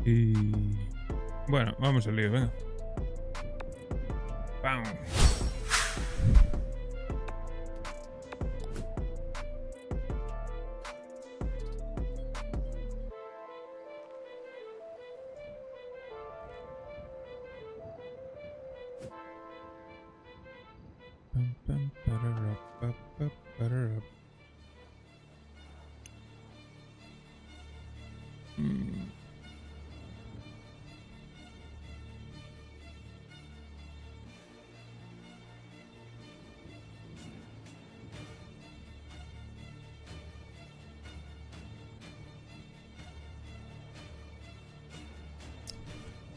Y... Bueno, vamos al lío, venga. ¡Pam! Pam, pam, parara, pa, pa, parara.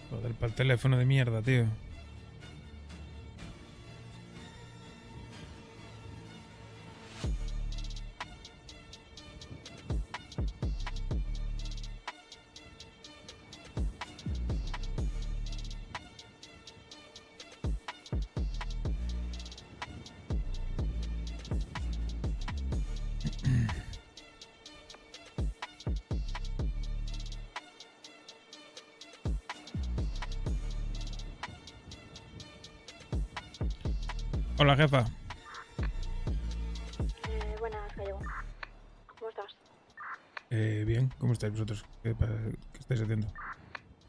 Joder, para el teléfono de mierda, tío. Hola, jefa. Buenas, Gallego. ¿Cómo estás? Bien, ¿cómo estáis vosotros? ¿Qué estáis haciendo?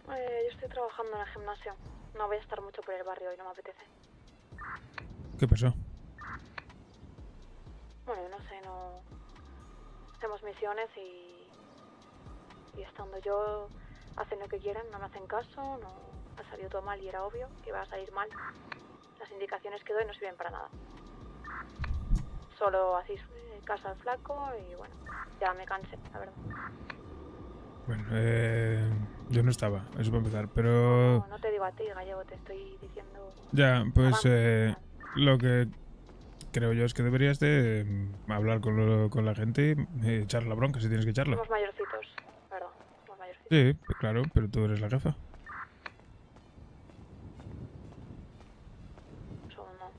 Yo estoy trabajando en el gimnasio. No voy a estar mucho por el barrio y no me apetece. ¿Qué pasó? Bueno, no sé, no... Hacemos misiones y estando yo hacen lo que quieren, no me hacen caso, no ha salido todo mal y era obvio que iba a salir mal. Las indicaciones que doy no sirven para nada. Solo hacéis caso al flaco y bueno, ya me cansé, la verdad. Bueno, yo no estaba, eso para empezar, pero... No te digo a ti, Gallego, te estoy diciendo... Ya, pues Avance. lo que creo yo es que deberías de hablar con la gente y echar la bronca si tienes que echarla. Somos mayorcitos, ¿verdad? Somos mayorcitos. Sí, pues claro, pero tú eres la jefa. Un segundo.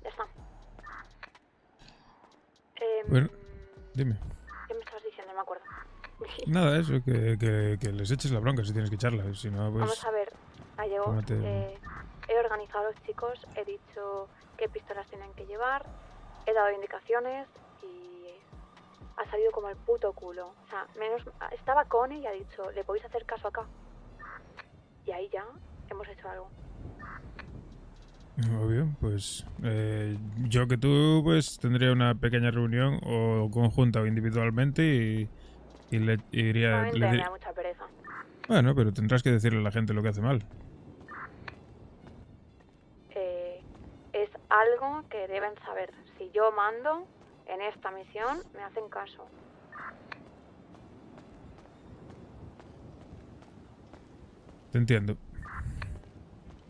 Ya está. Bueno, dime. ¿Qué me estabas diciendo? No me acuerdo. Nada, eso, que les eches la bronca si tienes que echarla. Si no, pues... Vamos a ver, Gallego. tómate... He organizado a los chicos, he dicho qué pistolas tienen que llevar, he dado indicaciones y ha salido como el puto culo. O sea, estaba Cone y ha dicho, ¿le podéis hacer caso acá? Y ahí ya hemos hecho algo. Obvio, pues yo que tú pues tendría una pequeña reunión o conjunta o individualmente y le iría... Realmente me da mucha pereza. Bueno, pero tendrás que decirle a la gente lo que hace mal. Es algo que deben saber. Si yo mando en esta misión, me hacen caso. Te entiendo.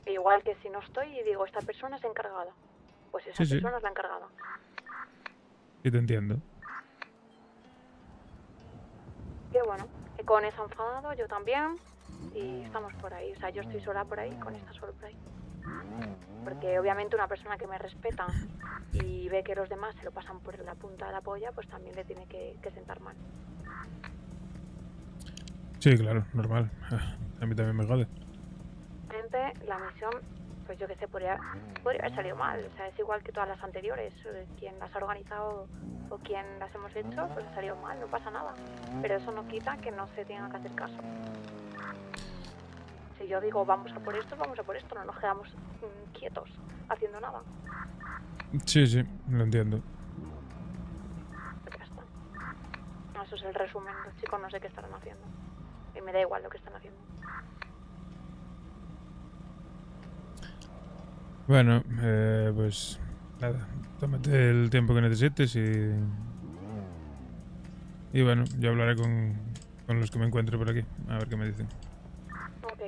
Igual que si no estoy y digo, esta persona es encargada. Pues esa Sí, persona es la encargada. sí te entiendo. Que bueno, con esa enfadado, yo también. Y estamos por ahí. O sea, yo estoy sola por ahí, con está solo por ahí. Porque obviamente una persona que me respeta y ve que los demás se lo pasan por la punta de la polla, pues también le tiene que sentar mal. Sí, claro, normal. A mí también me jode. Realmente la misión, pues yo qué sé, podría haber salido mal. O sea, es igual que todas las anteriores. Quien las ha organizado o quien las hemos hecho, pues ha salido mal, no pasa nada. Pero eso no quita que no se tenga que hacer caso. Si yo digo vamos a por esto, no nos quedamos quietos haciendo nada. Sí, lo entiendo. Pues ya está. No, eso es el resumen. Los chicos no sé qué estarán haciendo. Y me da igual lo que están haciendo. Bueno, pues nada, tómate el tiempo que necesites y bueno, yo hablaré con los que me encuentre por aquí, a ver qué me dicen. Ok.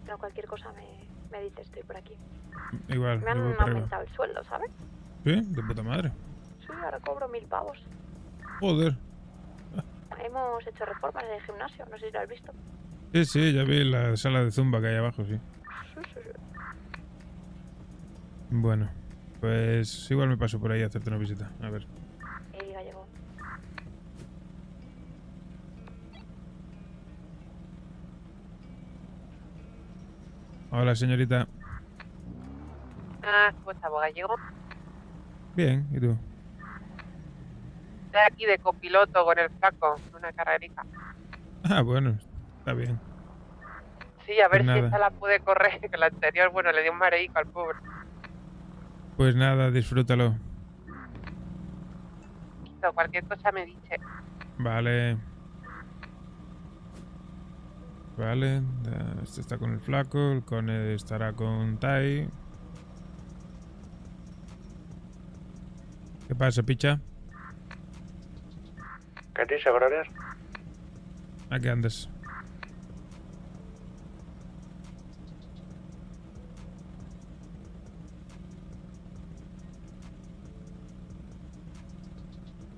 Pero cualquier cosa me dices, estoy por aquí. Igual, Me yo voy han para arriba. aumentado el sueldo, ¿sabes? ¿Sí? De puta madre. Sí, ahora cobro 1000 pavos. Joder. Hemos hecho reformas en el gimnasio, no sé si lo has visto. Sí, sí, ya vi la sala de zumba que hay abajo, sí. Sí, sí, sí. Bueno, pues igual me paso por ahí a hacerte una visita, a ver. Gallego. Hola, señorita. Ah, ¿cómo estamos, Gallego? Bien, ¿y tú? Estoy aquí de copiloto con el flaco, en una carrerica. Ah, bueno, está bien. Sí, a Pues ver si esta nada, la pude correr, que la anterior, bueno, le dio un mareico al pobre. pues nada, disfrútalo. Listo, cualquier cosa me dice. Vale. Vale, este está con el flaco, el Cone estará con Tai. ¿Qué pasa, picha? ¿Qué dice, brother? ¿A qué andas?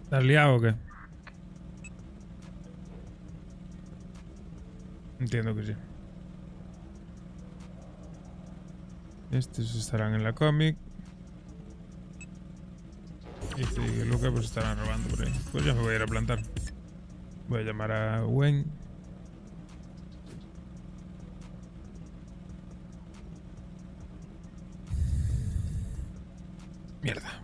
¿Estás liado o qué? Entiendo que sí. Estos estarán en la cómic. Y Zig y Luca pues estarán robando por ahí. Pues yo me voy a ir a plantar. Voy a llamar a Gwen. Mierda.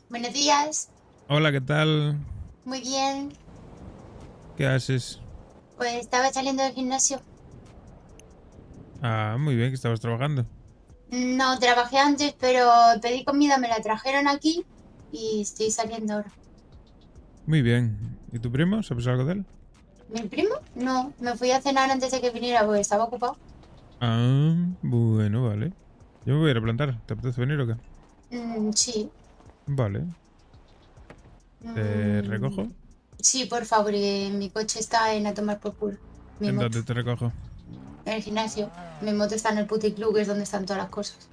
Buenos días, Hola, ¿qué tal? muy bien. ¿Qué haces? Pues estaba saliendo del gimnasio. Ah, muy bien, que estabas trabajando. No trabajé antes, pero pedí comida, me la trajeron aquí y estoy saliendo ahora. Muy bien. ¿Y tu primo? ¿Sabes algo de él? ¿Mi primo? No, me fui a cenar antes de que viniera porque estaba ocupado. Ah, bueno, vale. Yo me voy a ir a plantar. ¿Te apetece venir o qué? Sí. Vale. ¿Te Mm, recojo? sí, por favor, mi coche está en a tomar por culo. Mi ¿En moto. dónde te recojo? En el gimnasio. Mi moto está en el puticlub, que es donde están todas las cosas.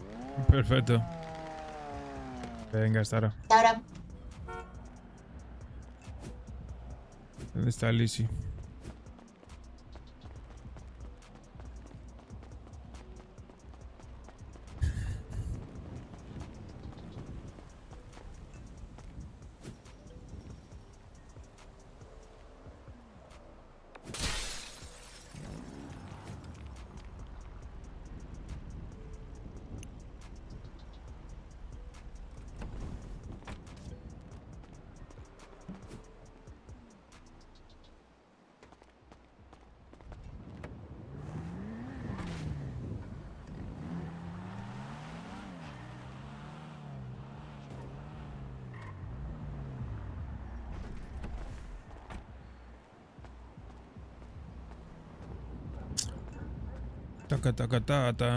Perfecto. Venga, hasta ahora. Y ahora, ¿Dónde está Lizzie? Taca, taca, ta, ta.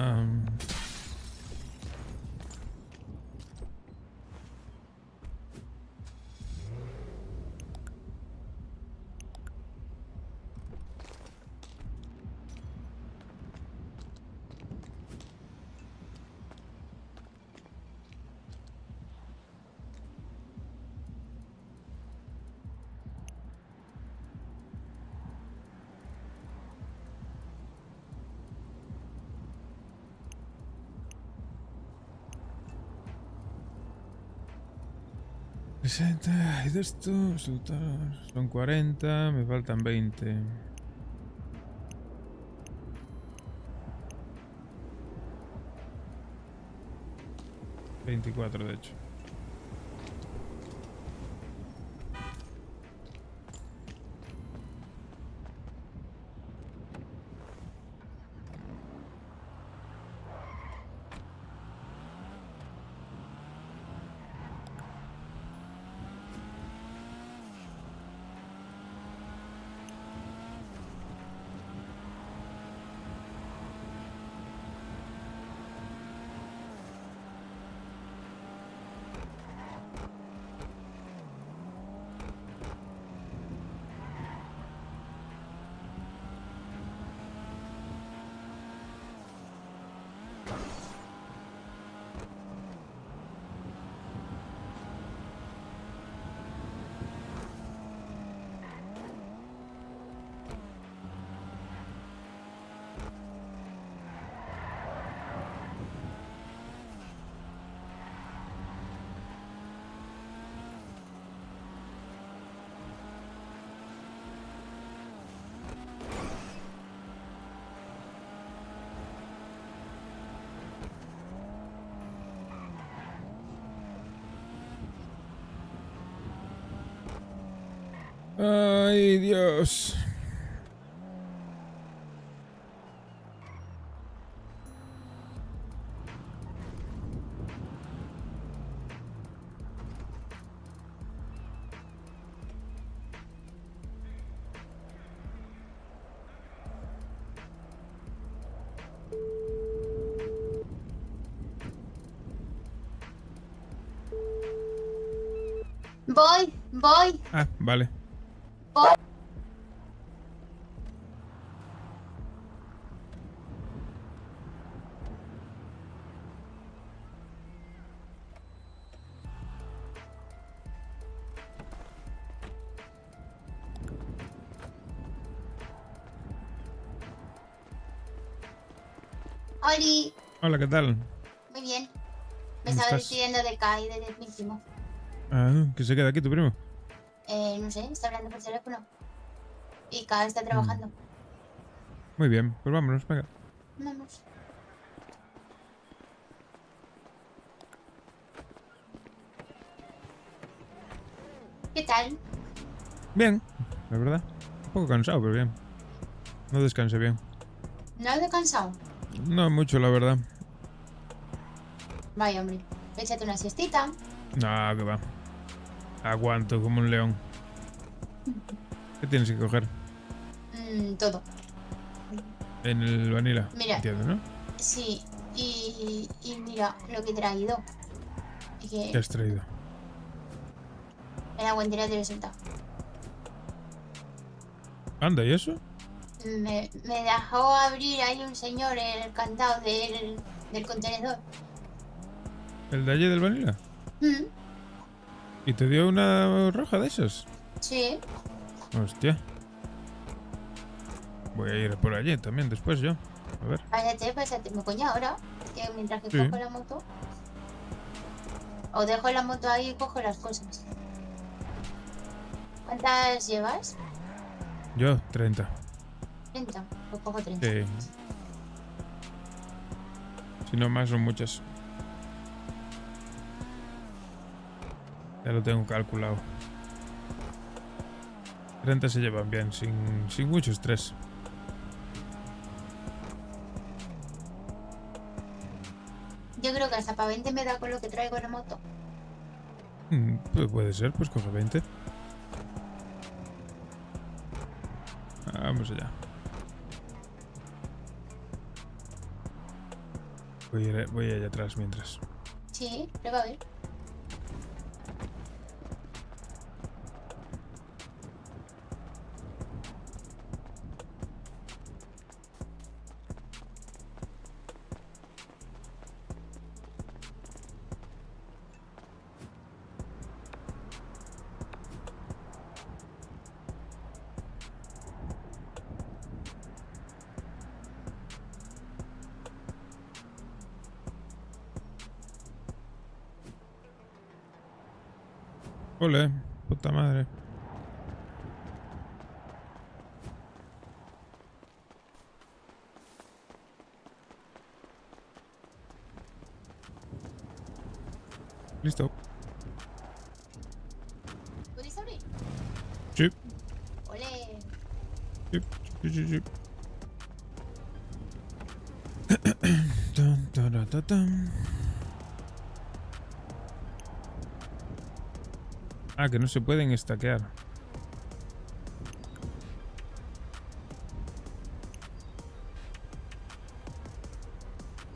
60 y de esto, son 40, me faltan 20. $24 de hecho. Ay, Dios. Voy. Ah, vale. Oli, Hola, ¿qué tal? muy bien. Me ¿Cómo estaba estás? despidiendo de Kai, de mi primo. Ah, que se queda aquí tu primo. No sé, está hablando por teléfono. Y Kai está Mm. trabajando. Muy bien, pues vámonos, venga. Vamos. ¿Qué tal? Bien, la verdad. Un poco cansado, pero bien. No descansé bien. ¿No has descansado? No mucho, la verdad. Vaya, hombre. Échate una siestita. No, que va. Aguanto como un león. ¿Qué tienes que coger? Todo. En el vanilla. Mira. Entiendo, ¿no? Sí. Y mira lo que he traído. Es ¿Qué que has traído? en la guantera te lo he soltado. Anda, ¿y eso? Me dejó abrir ahí un señor el candado del contenedor. ¿El de allí del vanilla? Mm, ¿Y te dio una roja de esas? Sí. Hostia. Voy a ir por allí también después yo. A ver. Pásate, me coño ahora. Que mientras que Sí. cojo la moto. O dejo la moto ahí y cojo las cosas. ¿Cuántas llevas? Yo, 30. 30. Pues cojo 30. Sí. Si no más, son muchas. Ya lo tengo calculado. 30 se llevan bien, sin mucho estrés. Yo creo que hasta para 20 me da con lo que traigo en la moto. Pues puede ser, pues coge 20. Vamos allá. Voy allá atrás mientras. Sí, prueba a ver. Ole, puta madre. Listo. ¿Puedes abrir? Sí, Ole. sí, sí, sí, sí. Tan, tara, ta, tan. Ah, que no se pueden estaquear.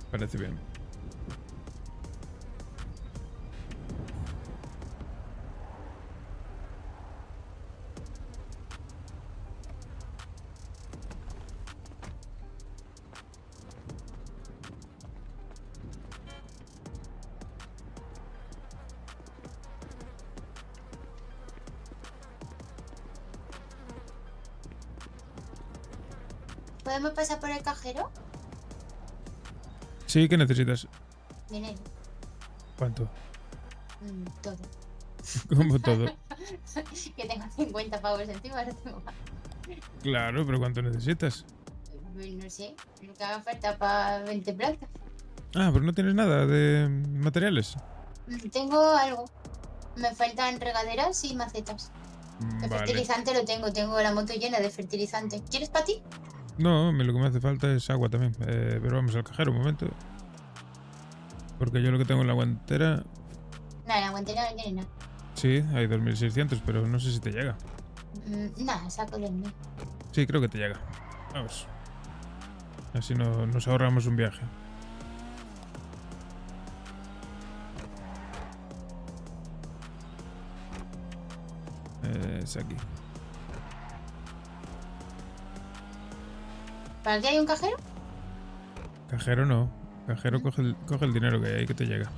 Parece bien. ¿Podemos pasar por el cajero? Sí, ¿qué necesitas? Dinero. ¿Cuánto? Todo. Como todo. Que tengo 50 pavos encima, ahora tengo más. Claro, pero ¿cuánto necesitas? No sé, lo que haga falta para 20 plantas. Ah, pero no tienes nada de materiales. Tengo algo. Me faltan regaderas y macetas. El Vale. fertilizante lo tengo la moto llena de fertilizante. ¿Quieres para ti? No, lo que me hace falta es agua también. Pero vamos al cajero un momento. Porque yo lo que tengo en la guantera... Nada, la guantera no tiene nada. Sí, hay 2600, pero no sé si te llega. Nada, saco del mío. Sí, creo que te llega. Vamos. Así no, nos ahorramos un viaje. Es aquí. ¿Para qué hay un cajero? Cajero no. Cajero coge el dinero que hay que te llega.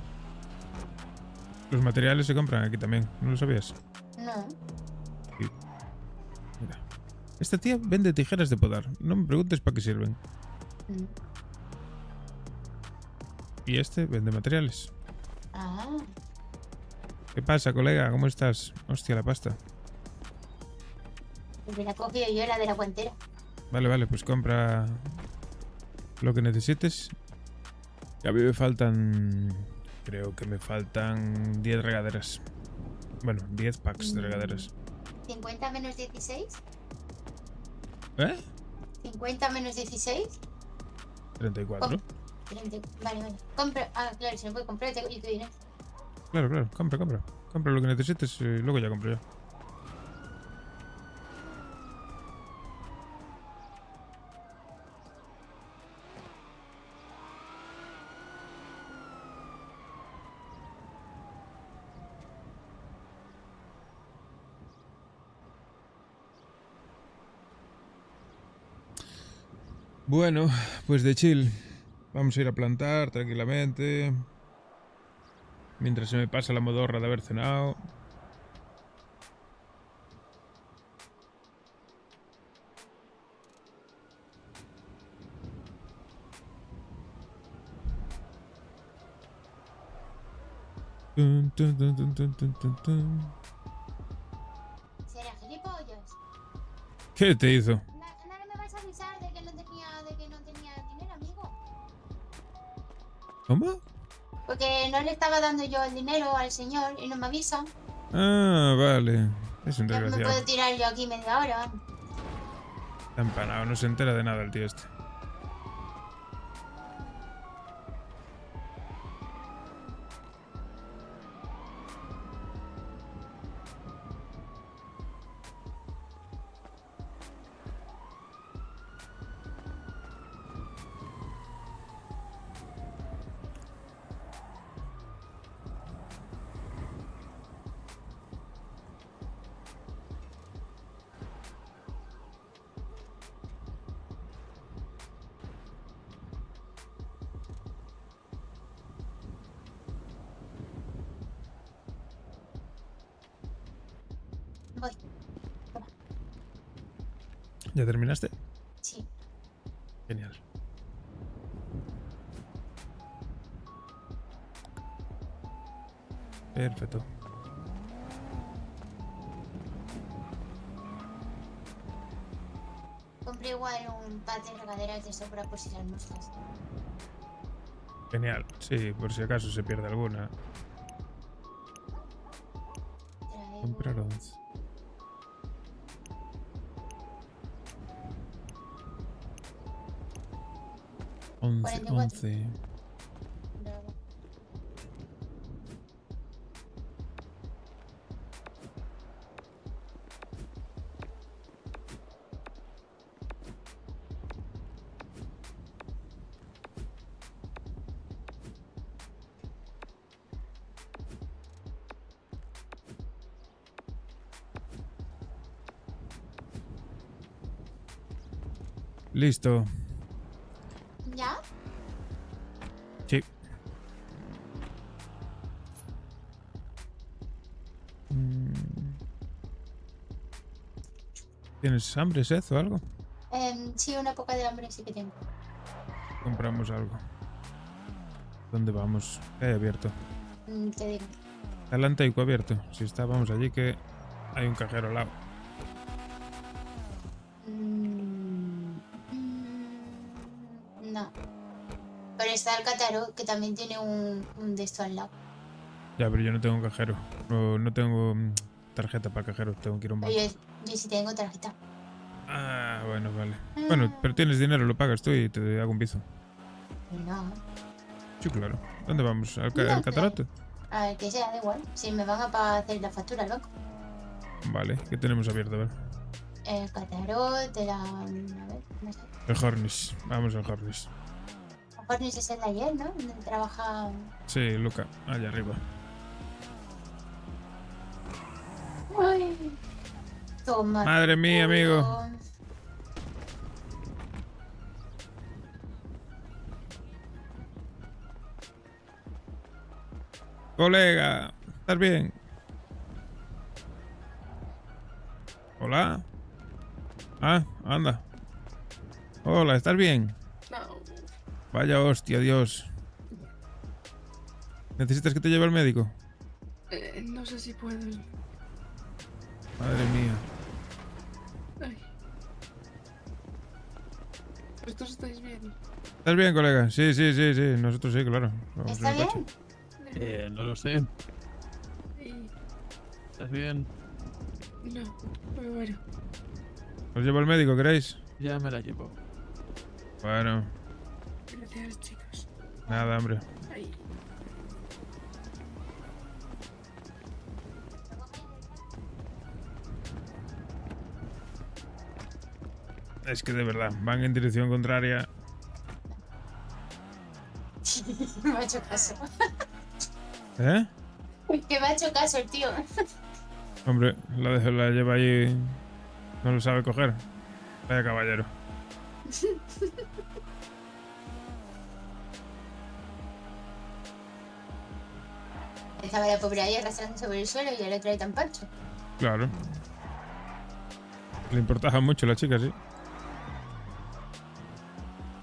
Los materiales se compran aquí también. ¿No lo sabías? No. Mira. Esta tía vende tijeras de podar. No me preguntes para qué sirven. Mm. Y este vende materiales. Ah, ¿Qué pasa, colega? ¿Cómo estás? Hostia, la pasta. pues me la he cogido yo, la de la guantera. Vale, pues compra lo que necesites. Y a mí me faltan... Creo que me faltan 10 regaderas. Bueno, 10 packs de regaderas. 50 menos 16. ¿Eh? 50 menos 16. 34. 30. Vale. Compra. Ah, claro, si no puedo comprar, tengo yo tu dinero. Claro, compra. Compra lo que necesites y luego ya compro yo. Bueno, pues de chill. Vamos a ir a plantar tranquilamente. Mientras se me pasa la modorra de haber cenado. Tun, tun, tun, tun, tun, tun, tun, tun. ¿Será gilipollas? ¿Qué te hizo? ¿No me vas a avisar de que no tenía dinero, amigo? ¿Cómo? Porque no le estaba dando yo el dinero al señor y no me avisa. Ah, vale. Es un Ya me desgraciado. puedo tirar yo aquí media hora. Está empanado, no se entera de nada el tío este. Voy. ¿Ya terminaste? Sí. Genial. Perfecto. igual un par de regaderas de sobra por si las moscas. Genial. Sí, por si acaso se pierde alguna. Traigo- Comprar 11. 11, 44. 11. Bravo. Listo. ¿Ya? Sí. ¿Tienes hambre, sed o algo? Sí, una poca de hambre sí que tengo. Compramos algo. ¿Dónde vamos? ¿Qué hay abierto? Te digo. Atlantaico abierto. Si está, vamos allí que hay un cajero al lado. No. Pero está el Cataro, que también tiene un de esto al lado. Ya, pero yo no tengo un cajero. No tengo tarjeta para cajero. Tengo que ir a un banco. Pero yo sí tengo tarjeta. Ah, bueno, vale. Bueno, pero tienes dinero, lo pagas tú y te hago un piso. No. Sí, claro. ¿Dónde vamos? ¿Al No, catarato? A ver, que sea, da igual. Si me van a hacer la factura, loco. Vale, ¿qué tenemos abierto? A ver. El Cataro de la... A ver, no sé. El Hornish. Vamos al Hornish. A lo mejor ni es el de ayer, ¿no? Donde trabaja... Sí, Luca. Allá arriba. Ay. Toma. Madre mía, amigo. Colega, ¿estás bien? Hola. Ah, anda. Hola, ¿estás bien? No, Vaya hostia, Dios. ¿Necesitas que te lleve al médico? no sé si puedo. Madre mía. Ay. ¿Vosotros estáis bien? ¿Estás bien, colega? Sí, sí, sí, sí. Nosotros sí, claro. Vamos ¿Está en el coche. bien? No lo sé. Sí. ¿Estás bien? No, me muero. ¿Os llevo al médico, queréis? Ya me la llevo. Bueno, Gracias, chicos. nada, hombre. Ay. Es que de verdad, van en dirección contraria. Me ha hecho caso. ¿Eh? Que me ha hecho caso el tío. Hombre, la lleva ahí. No lo sabe coger. Vaya caballero. Estaba la pobre ahí arrastrando sobre el suelo y el otro ahí tan pancho. Claro. Le importaba mucho la chica, sí.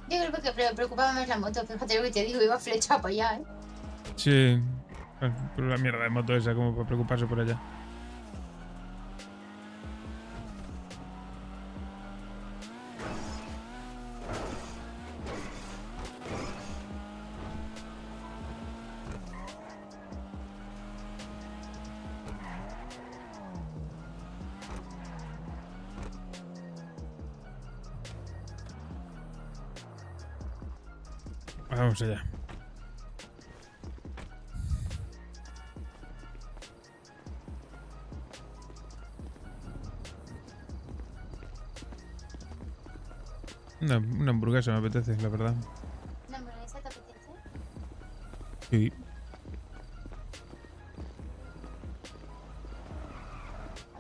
Yo creo que me preocupaba más la moto. Fíjate lo que te digo, iba flechado para allá, ¿eh? Sí. Pero la mierda de moto esa, como para preocuparse por ella. Vamos allá. Una hamburguesa me apetece, la verdad. ¿Una hamburguesa te apetece? Sí.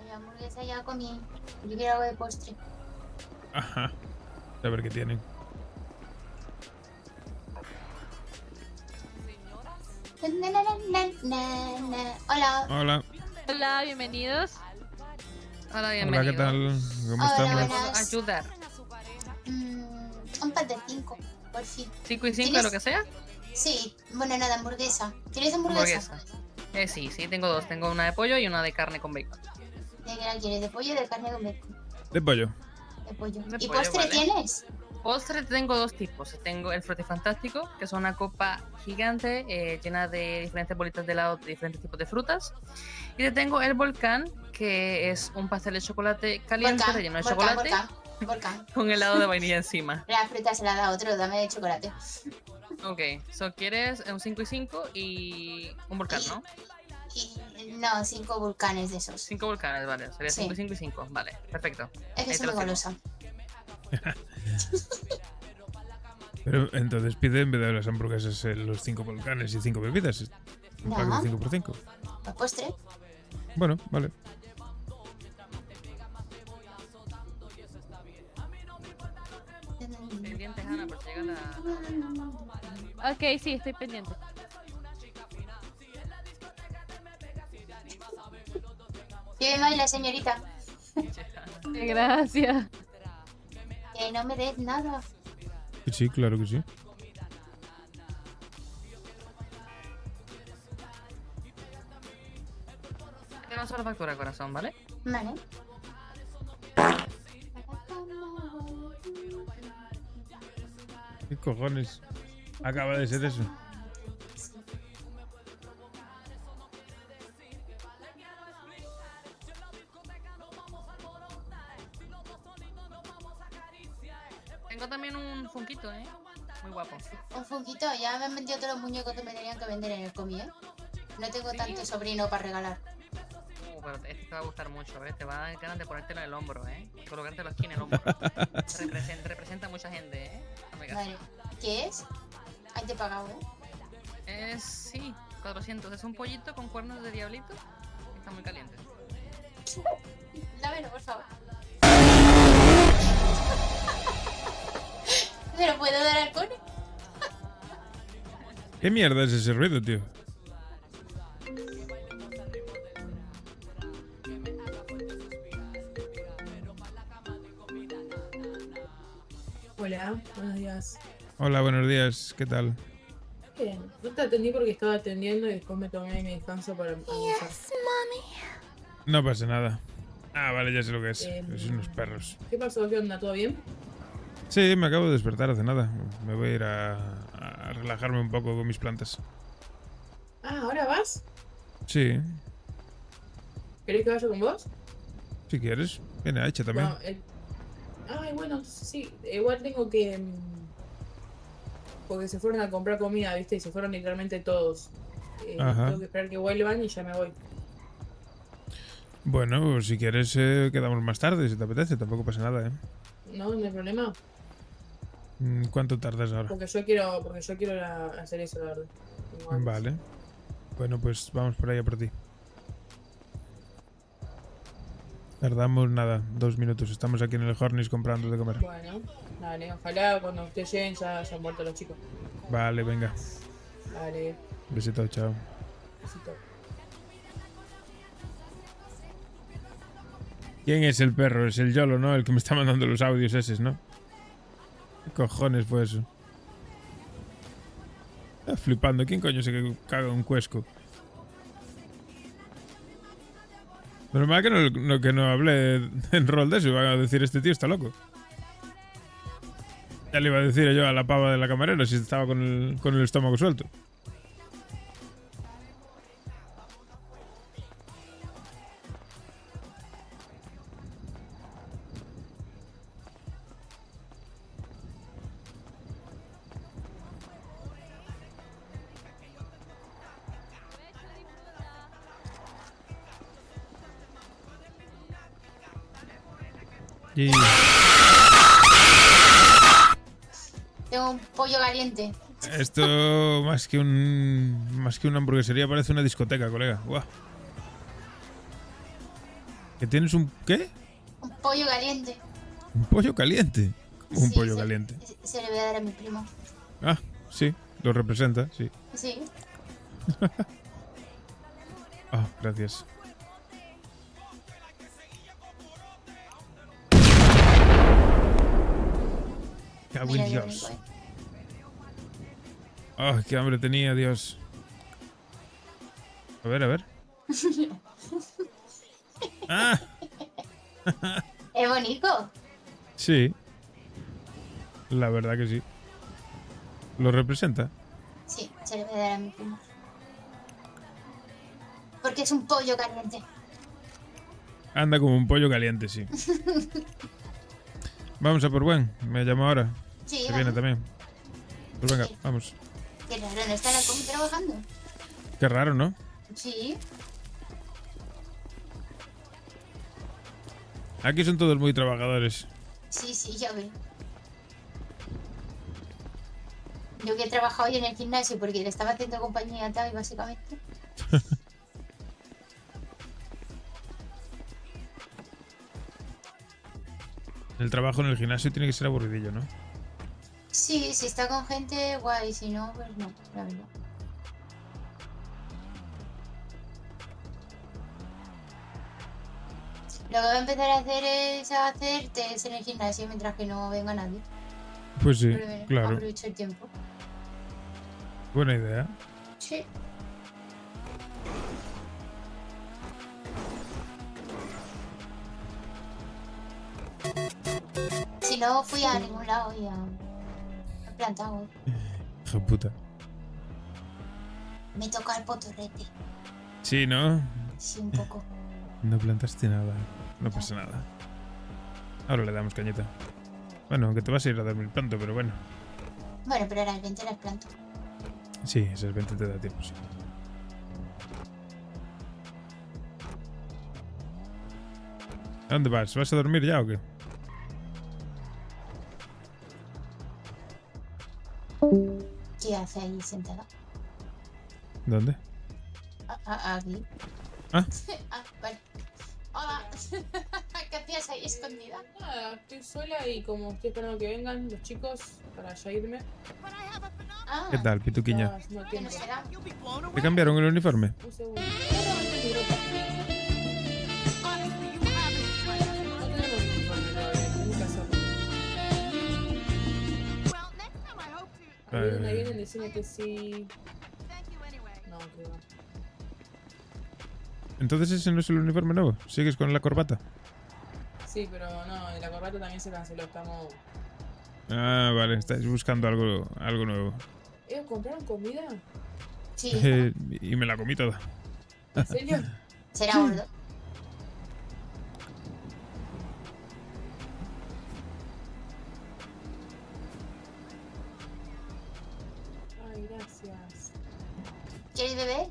Oye, hamburguesa ya comí. Yo quiero algo de postre. Ajá. A ver qué tienen. Na, na, na, na, na. Hola. Hola. Hola, bienvenidos. Hola, Hola, bienvenido. ¿qué tal? ¿Cómo Hola, estamos? buenas. Ayudar. Un pan de 5, por fin. 5 y 5 de ¿Tienes? lo que sea. Sí, bueno, nada, hamburguesa. ¿Quieres hamburguesa? Hamburguesa. Sí, tengo dos. Tengo una de pollo y una de carne con bacon. ¿De qué la quieres? ¿De pollo o de carne con bacon? De pollo. De pollo. De ¿Y pollo, postre vale. tienes? Postre tengo dos tipos. Tengo el frutifantástico, que es una copa gigante llena de diferentes bolitas de helado de diferentes tipos de frutas. Y te tengo el volcán, que es un pastel de chocolate caliente Volcán, relleno de volcán, chocolate volcán. con helado de vainilla encima. La fruta se la da otro, dame de chocolate. Ok, so quieres un 5 y 5 y un volcán, ¿no? No, 5 volcanes de esos. 5 volcanes, vale. Sería Sí. 5 y 5 y 5. Vale, perfecto. Es que Ahí soy te muy los tengo. golosa. Pero entonces pide en vez de las hamburguesas los 5 volcanes y 5 bebidas. Un pack de 5 por 5. ¿El postre? Bueno, vale. Pendientes, Ana, por si llega la... Ok, sí, estoy pendiente. Bien baila, señorita. Gracias. Que no me des nada. Sí, claro que sí. Tenemos solo factura, corazón, ¿vale? Vale. ¿Qué cojones? Acaba de ser eso. Tengo también un funquito, ¿eh? Muy guapo. Un funquito, ya me han vendido todos los muñecos que me tenían que vender en el comi, ¿eh? No tengo ¿Sí? tanto sobrino para regalar. Pero este te va a gustar mucho, ¿eh? Te va a dar ganas de ponértelo en el hombro, ¿eh? Y colocártelo aquí en el hombro. representa a mucha gente, ¿eh? Amiga. Vale. ¿Qué es? Ahí te he pagado, ¿eh? Sí, 400. Es un pollito con cuernos de diablito. Está muy caliente. Dámelo, por favor. ¿Me lo puedo dar al cone? ¿Qué mierda es ese ruido, tío? Hola, buenos días. Hola, buenos días. ¿Qué tal? Bien, no te atendí porque estaba atendiendo y después me tomé mi descanso para almorzar. No pasa nada. Ah, vale, ya sé lo que es. Em. Es unos perros. ¿Qué pasó? ¿Qué onda? ¿Todo bien? Sí, me acabo de despertar hace nada. Me voy a ir a relajarme un poco con mis plantas. Ah, ¿ahora vas? Sí, ¿Querés que vaya con vos? si quieres. Viene Aicha también. Bueno, ay, bueno, entonces sí. Igual tengo que... porque se fueron a comprar comida, ¿viste? Y se fueron literalmente todos. Ajá. Tengo que esperar que vuelvan y ya me voy. Bueno, si quieres quedamos más tarde, si te apetece. Tampoco pasa nada, ¿eh? No, no hay problema. ¿Cuánto tardas ahora? Porque yo quiero hacer eso, la verdad. Tengo ganas. Vale. Bueno, pues vamos por ahí a por ti. Tardamos nada, 2 minutos. Estamos aquí en el Hornis comprando de comer. Bueno, dale, ojalá cuando ustedes lleguen ya hayan muerto los chicos. Vale, venga. Dale, Besito, chao. besito. ¿Quién es el perro? Es el Yolo, ¿no? El que me está mandando los audios esos, ¿no? ¿Qué cojones fue eso? Está flipando. ¿Quién coño se caga un cuesco? Normal que no hable en rol de eso. Van a decir, este tío está loco. Ya le iba a decir yo a la pava de la camarera si estaba con el estómago suelto. Y Tengo un pollo caliente. esto más que una hamburguesería parece una discoteca, colega. Guau. ¿Que tienes un qué? Un pollo caliente. ¿Un pollo caliente? ¿Cómo un Sí, pollo caliente? Se le voy a dar a mi primo. Ah, sí, lo representa, sí. Sí. Ah, gracias. Cago en Mira, yo Dios. vengo, ¿eh? Ah, qué hambre tenía, Dios. A ver, a ver. Ah, Es bonito. Sí. La verdad que sí. Lo representa. Sí, se le voy a dar a mi primo. Porque es un pollo caliente. Anda como un pollo caliente, sí. Vamos a por buen. Me llama ahora. Sí, Se viene vamos. también. Pues venga, Sí. vamos. Qué raro, ¿no está la combi trabajando? Qué raro, ¿no? Sí. Aquí son todos muy trabajadores. Sí, sí, ya veo. Yo que he trabajado hoy en el gimnasio porque le estaba haciendo compañía a Tavi, básicamente. El trabajo en el gimnasio tiene que ser aburridillo, ¿no? Sí, si está con gente, guay. Si no, pues no, la verdad. Lo que voy a empezar a hacer es hacer test en el gimnasio mientras que no venga nadie. Pues sí, Pero claro. aprovecho el tiempo. Buena idea. Sí. Si no fui a ningún lado y he plantado. Hijo de puta. Me toca el potorrete. Sí, ¿no? Sí, un poco. No plantaste nada. No pasa nada. Ahora le damos cañita. Bueno, aunque te vas a ir a dormir pronto, pero bueno. Bueno, pero ahora el 20 las planto. Sí, esas 20 te da tiempo, sí. ¿A dónde vas? ¿Vas a dormir ya o qué? ¿Qué hace ahí sentada? ¿Dónde? Aquí. Ah. Vale. Hola. ¿Qué hacías ahí escondida? Nada, estoy sola y como estoy esperando que vengan los chicos para ya irme. Ah, ¿Qué tal, pituquiña? No ¿qué tiempo. nos será? ¿Te cambiaron el uniforme? Un segundo. No tenemos uniforme todavía, tengo que hacerlo. Ahí donde vienen, decime que sí. No, que va. Entonces ese no es el uniforme nuevo. ¿Sigues con la corbata? Sí, pero no, la corbata también se canceló, estamos... Ah, vale. Estáis buscando algo nuevo. ¿Compraron comida? Sí, Y me la comí toda. ¿En serio? será gordo. Ay, gracias. ¿Quieres beber?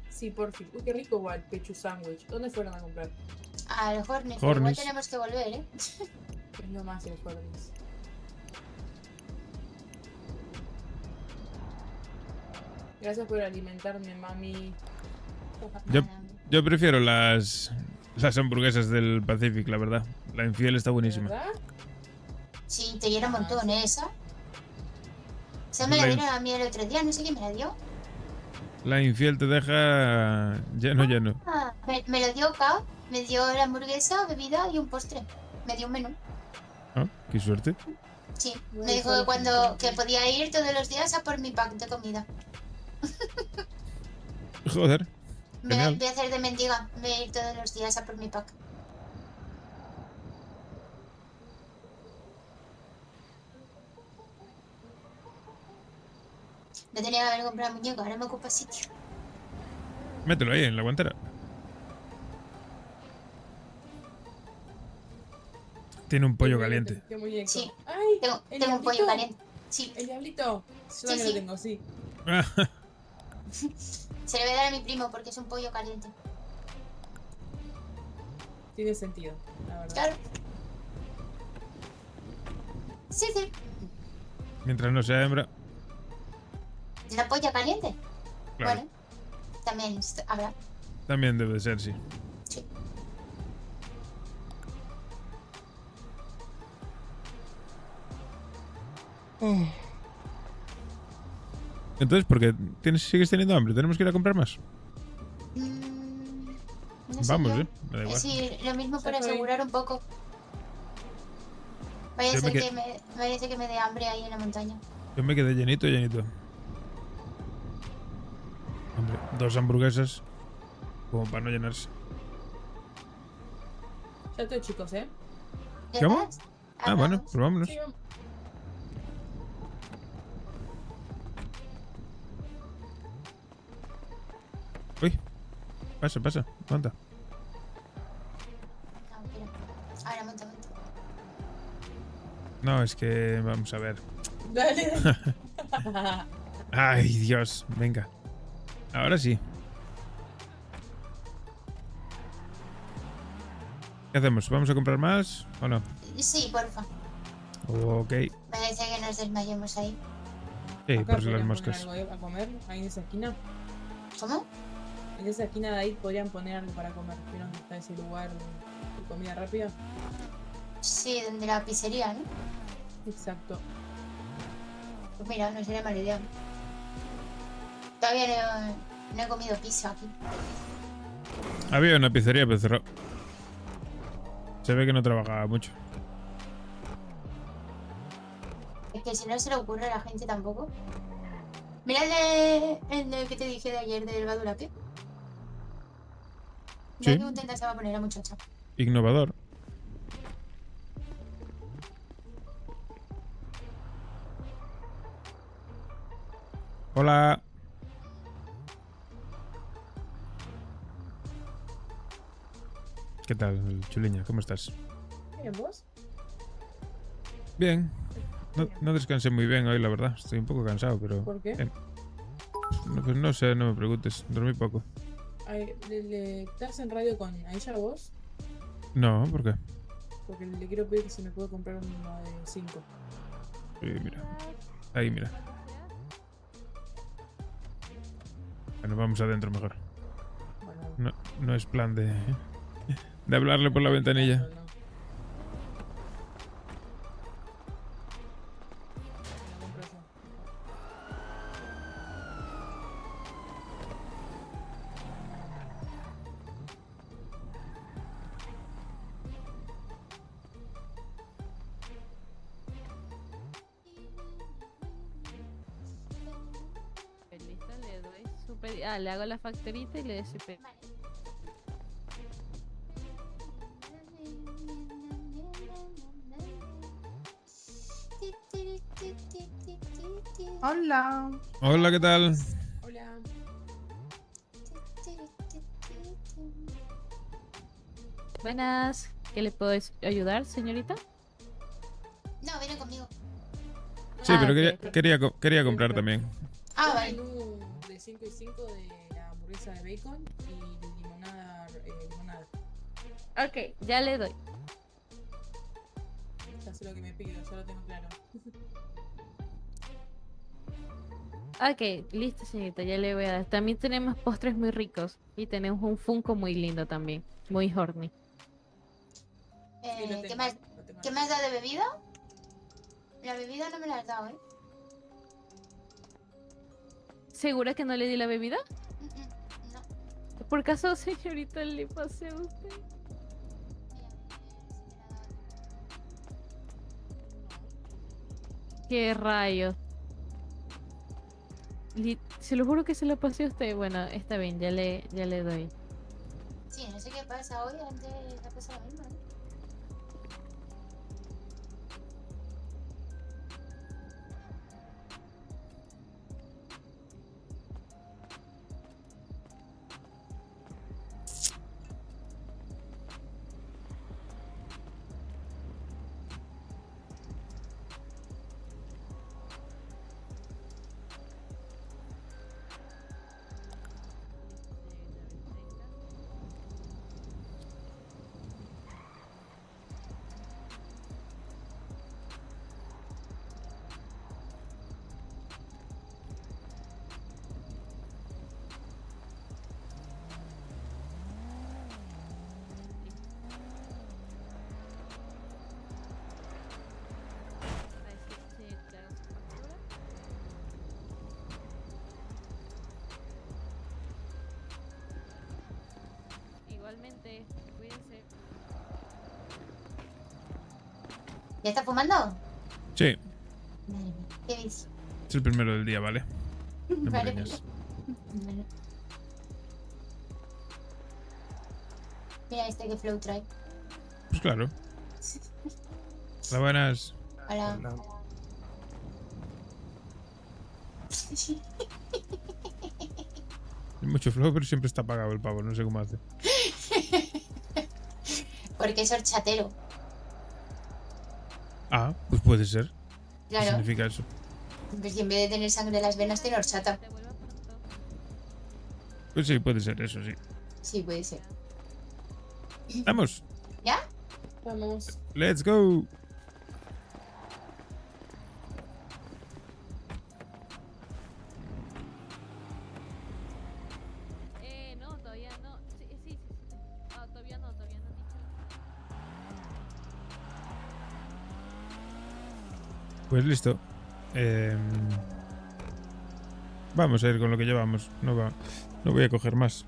Sí, por fin. Uy, qué rico igual, pechu sándwich. ¿Dónde fueron a comprar? A los Hornis, pero igual Hornis. tenemos que volver, ¿eh? Es lo más el Hornis. Gracias por alimentarme, mami. Yo, yo prefiero las hamburguesas del Pacific, la verdad. La infiel está buenísima. ¿Verdad? Sí, te llena un montón, ¿eh? Esa. Esa me la dieron a mí el otro día, no sé quién me la dio. La infiel te deja lleno. Ah, me lo dio Kao, me dio la hamburguesa, bebida y un postre. Me dio un menú. Ah, qué suerte. Sí, Bueno, me dijo solo que cuando que 50. podía ir todos los días a por mi pack de comida. Joder. Me Genial. voy a hacer de mendiga, voy a ir todos los días a por mi pack. No tenía que haber comprado muñeco, ahora me ocupa sitio. Mételo ahí en la guantera. Tiene un pollo caliente. Qué muñeco. Sí. Ay, Tengo, ¿el tengo un pollo diablito? caliente. Sí, El diablito. Yo también sí. lo tengo, sí. se le voy a dar a mi primo porque es un pollo caliente. Tiene sentido, la verdad. Claro. Sí, sí. Mientras no sea hembra. ¿La polla caliente? Claro. Bueno, también habrá. También debe de ser, sí. Sí. Entonces, ¿por qué sigues teniendo hambre? ¿Tenemos que ir a comprar más? No sé Vamos, yo. me da igual. Sí, lo mismo para Ya fue. asegurar un poco. Vaya a Yo me ser que- que vaya a ser que me dé hambre ahí en la montaña. Yo me quedé llenito. Hombre, 2 hamburguesas. Como para no llenarse. Ya estoy, chicos, ¿eh? ¿Ya ¿Cómo? estás? Ah, bueno, Vamos. pues vámonos. Sí, vamos. Uy, pasa, monta. No, espera. Ahora monta. No, es que vamos a ver. Dale. Ay, Dios, venga. Ahora sí. ¿Qué hacemos? ¿Vamos a comprar más o no? Sí, porfa. Ok. Parece que nos desmayemos ahí. Sí, Acá por si las podrían poner moscas. algo a comer, ahí en esa esquina. ¿Cómo? En esa esquina de ahí podrían poner algo para comer. ¿Vieron que está ese lugar de comida rápida? Sí, donde la pizzería, ¿no? Exacto. Pues mira, no sería mala idea. Todavía no he comido pizza aquí. Había una pizzería, pero cerró. Se ve que no trabajaba mucho. Es que si no se le ocurre a la gente tampoco. Mira el de que te dije de ayer del Badulaque. Mira Sí. qué contenta se va a poner la muchacha. Innovador. Hola. ¿Qué tal, chuliña? ¿Cómo estás? Bien, ¿vos? Bien. No descansé muy bien hoy, la verdad. Estoy un poco cansado, pero... ¿Por qué? bien. No, pues no sé, no me preguntes. Dormí poco. Ay, ¿estás en radio con Aisha vos? No, ¿por qué? Porque le quiero pedir que si me puede comprar uno de 5. Sí, mira. Ahí, mira. Bueno, vamos adentro mejor. Bueno, No es plan de hablarle por la ventanilla. no. Me lo compro yo. Listo, le doy su pedido. Ah, le hago la factorita y le doy su pedido. Hola. Hola, ¿qué tal? Hola. Buenas. ¿Qué le puedo ayudar, señorita? No, viene conmigo. Sí, Ah, pero ok, ok. quería comprar también. Ah, Un vale. menú de 5 y 5 de la hamburguesa de bacon y limonada. Limonada. Ok, ya le doy. Ya sé lo que me pido, ya lo tengo claro. Ok, listo, señorita, ya le voy a dar. También tenemos postres muy ricos y tenemos un Funko muy lindo también, muy horny. Sí, lo ¿Qué tengo, más, lo tengo. ¿Qué me has dado de bebida? La bebida no me la has dado, ¿eh? ¿Segura que no le di la bebida? No. ¿Por caso, señorita, le pasé a usted? ¿Qué rayos? Se lo juro que se lo pasé a usted. Bueno, está bien, ya le doy. Sí, no sé qué pasa hoy, antes ha pasado lo mismo, ¿eh? Igualmente, cuídense. ¿Ya está fumando? Sí, Madre mía, qué vicio. es el primero del día, ¿vale? No me Vale, riñas. vale. Mira este que Flow trae. Pues claro. Hola, buenas. Hola. Hay mucho flow, pero siempre está apagado el pavo. No sé cómo hace. Porque es horchatero. Ah, pues puede ser. ¿Qué Claro. significa eso? Pues si en vez de tener sangre en las venas, tiene horchata. Te vuelvo pronto. Pues sí, puede ser eso, sí. Sí, puede ser. Vamos. ¿Ya? Vamos. Let's go. No, todavía no. Sí, sí, sí. Ah, todavía no, todavía no. Pues listo. Vamos a ir con lo que llevamos. No voy a coger más.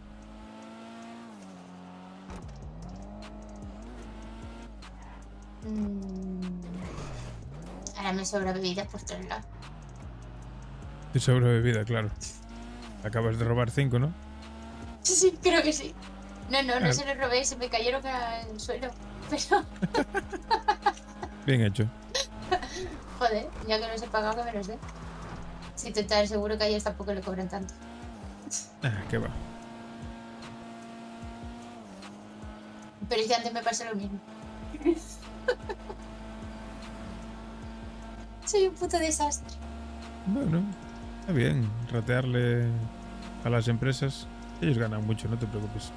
Ahora me sobra bebida por todos lados. Te sobra bebida, claro. Acabas de robar 5, ¿no? Sí, creo que sí. No Ah. se los robé, se me cayeron al suelo. Pero, Bien hecho. joder, ya que los he pagado, que me los dé. Sí, total, seguro que a ellos tampoco le cobran tanto. Ah, qué va. Pero es que antes me pasó lo mismo. Soy un puto desastre. Bueno, está bien. Ratearle a las empresas. Ellos ganan mucho, no te preocupes.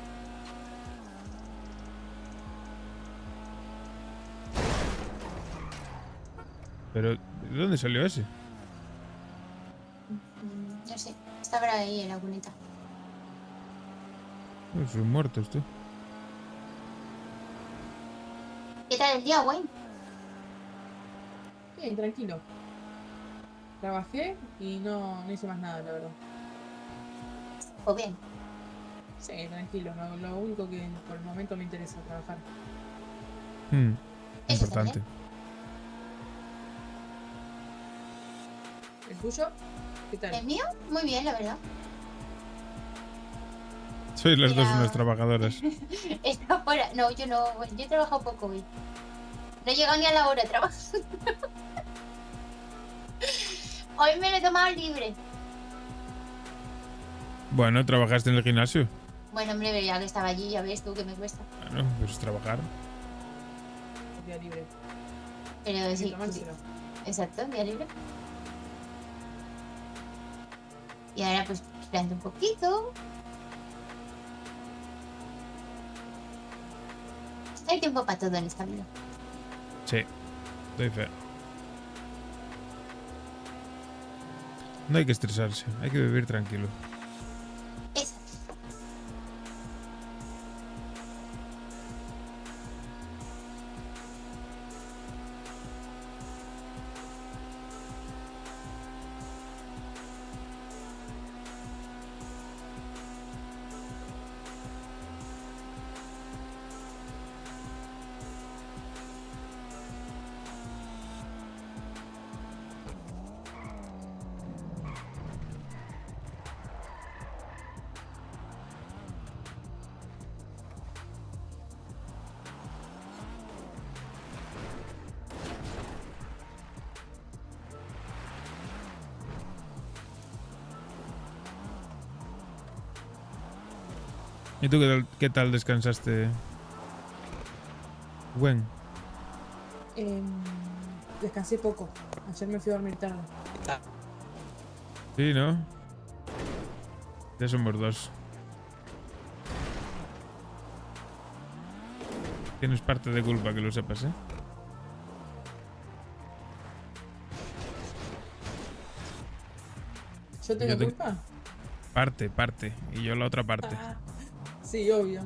Pero, ¿de dónde salió ese? No sé, estaba ahí en la cuneta. Son muertos, tú. ¿Qué tal el día, Wayne? Bien, tranquilo. Trabajé y no hice más nada, la verdad. Pues bien. Sí, tranquilo. Lo único que por el momento me interesa trabajar. Eso Importante. ¿El tuyo? ¿Qué tal? ¿El mío? Muy bien, la verdad. Sois las dos Mira. unas trabajadoras. Está fuera. No, yo no. Yo he trabajado poco hoy. No he llegado ni a la hora de trabajar. Hoy me lo he tomado libre. Bueno, ¿trabajaste en el gimnasio? Bueno, hombre, pero ya que estaba allí, ya ves tú que me cuesta. Bueno, pues trabajar. Día libre. Pero Hay que sí, tomárselo. exacto, día libre. Y ahora pues esperando un poquito. Hay tiempo para todo en esta vida. Sí, doy fe. No hay que estresarse, hay que vivir tranquilo. Eso. ¿Y tú qué tal descansaste? Gwen. Descansé poco. Ayer me fui a dormir tarde. Sí, ¿no? Ya somos dos. Tienes parte de culpa, que lo sepas, ¿eh? ¿Yo tengo Yo te- culpa? Parte. Y yo la otra parte. Ah, sí, obvio.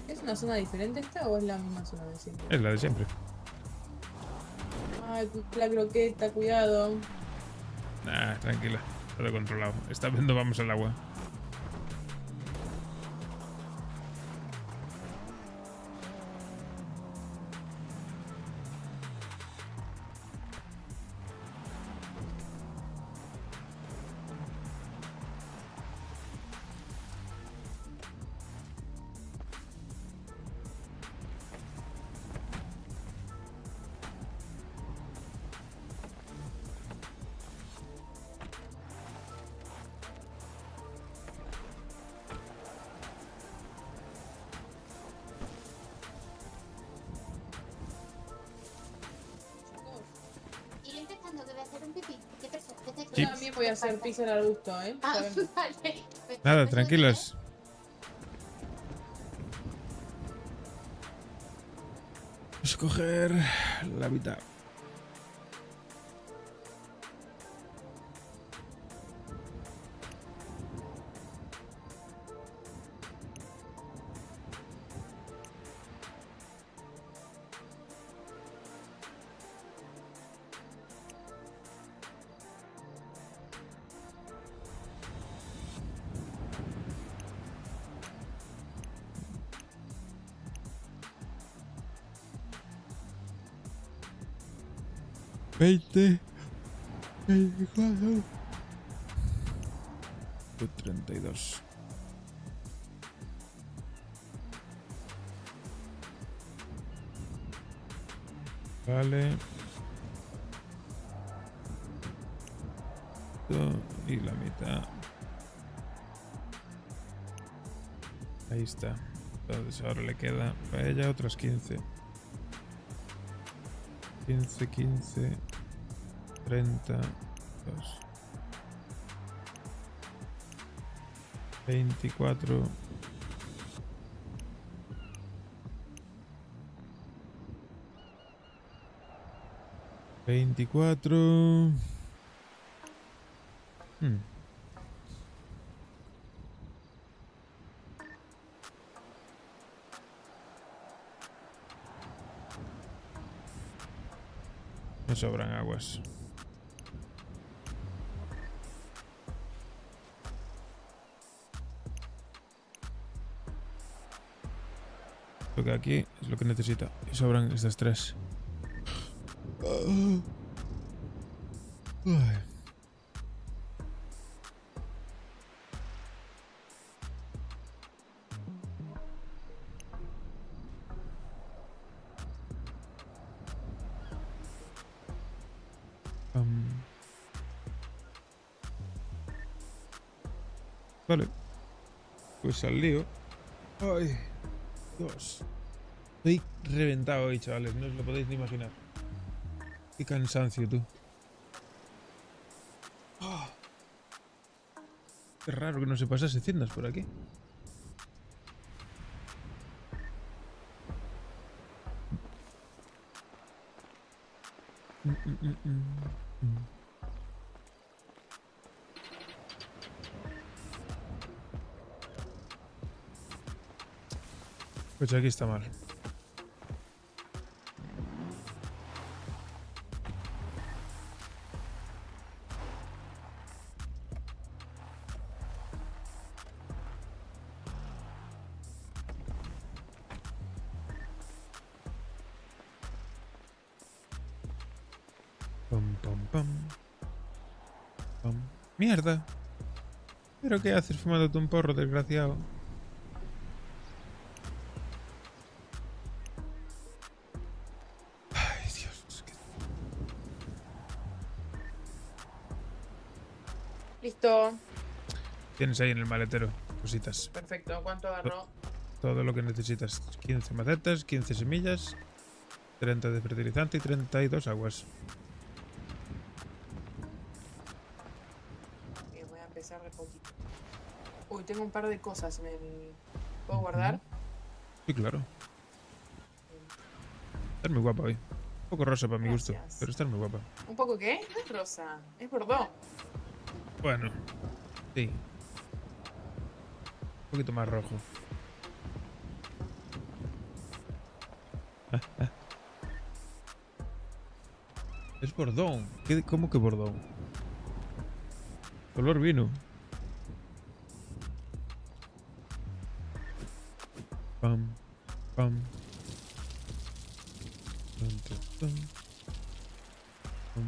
¿Es una zona diferente esta o es la misma zona de siempre? Es la de siempre. Ay, la croqueta, cuidado. Nah, tranquila. Todo controlado. Está viendo, vamos al agua. Yo Sí. también voy a hacer pizza al arbusto, ¿eh? Ah, ¿Sabes? vale. Nada, tranquilos. Vamos a coger la mitad. Veinte. 24. 32. Vale. Y la mitad. Ahí está. Entonces ahora le queda para ella otras 15. 15, 15, 30, 2, 24, 24. Me sobran aguas. Lo que aquí es lo que necesita. Y sobran estas 3. Vale. Pues al lío. Ay, Dios. Estoy reventado hoy, chavales. No os lo podéis ni imaginar. Qué cansancio, tú. Oh. Qué raro que no se pasase tiendas por aquí. Pues aquí está mal. Pam, pam, pam. Pam. ¡Mierda! ¿Pero qué haces fumándote un porro, desgraciado? Ay, Dios. Es que... Listo. Tienes ahí en el maletero cositas. Perfecto. ¿Cuánto agarró? Todo lo que necesitas. 15 macetas, 15 semillas, 30 de fertilizante y 32 aguas. Bien, voy a empezar de poquito. Uy, tengo un par de cosas en el... ¿Puedo guardar? Sí, claro. Estás muy guapa hoy. Un poco rosa para mi gusto, Gracias. pero estás muy guapa. ¿Un poco qué? No es rosa, es bordó. Bueno, sí. Un poquito más rojo. Es bordón. ¿Cómo que bordón? Color vino. Pam, pam. Pam, pam, pam. Pam.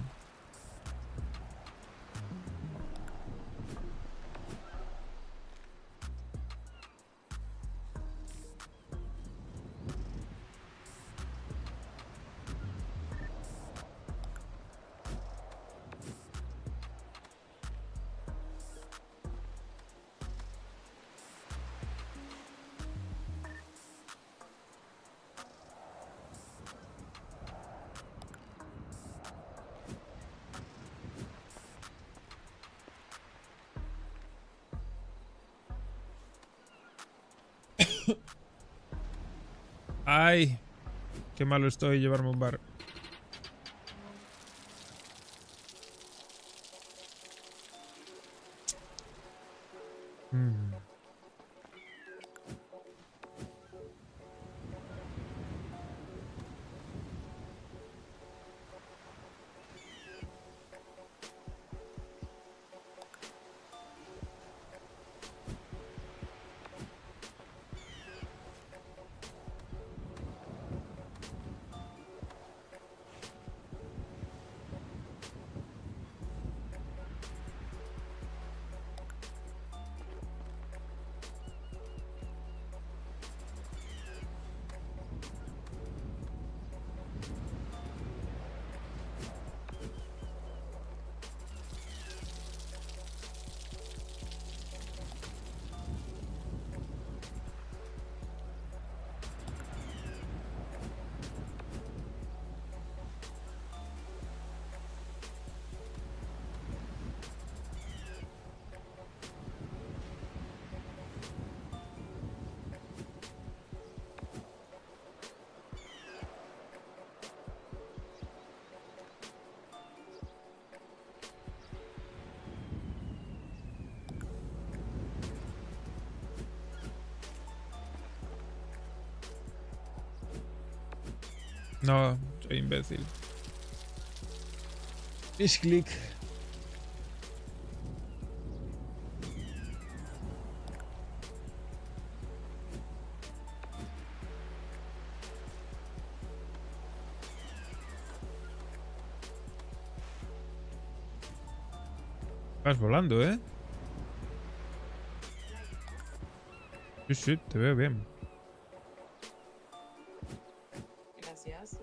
¡Ay! Qué malo estoy llevarme a un bar. Mm. No, soy imbécil. Misclick. Vas volando, ¿eh? Sí, sí, te veo bien. Gracias.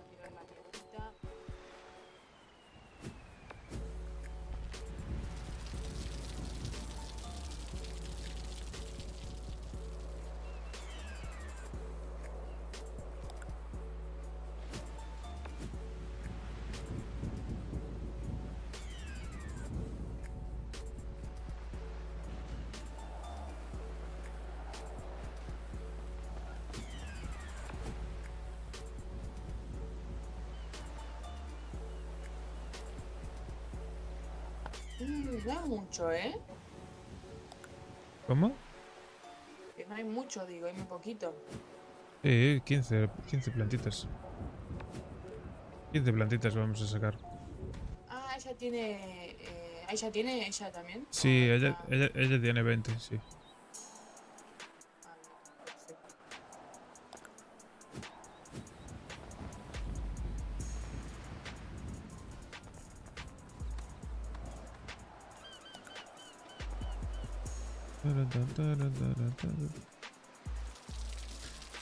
Tirar la piedrita. No es mucho, ¿eh? ¿Cómo? Que no hay mucho, digo, hay muy poquito. 15 plantitas. 15 plantitas vamos a sacar. Ah, ella tiene. ¿Ella tiene ella también? Sí, ¿O ella, está- ella tiene 20, sí. Ah, perfecto.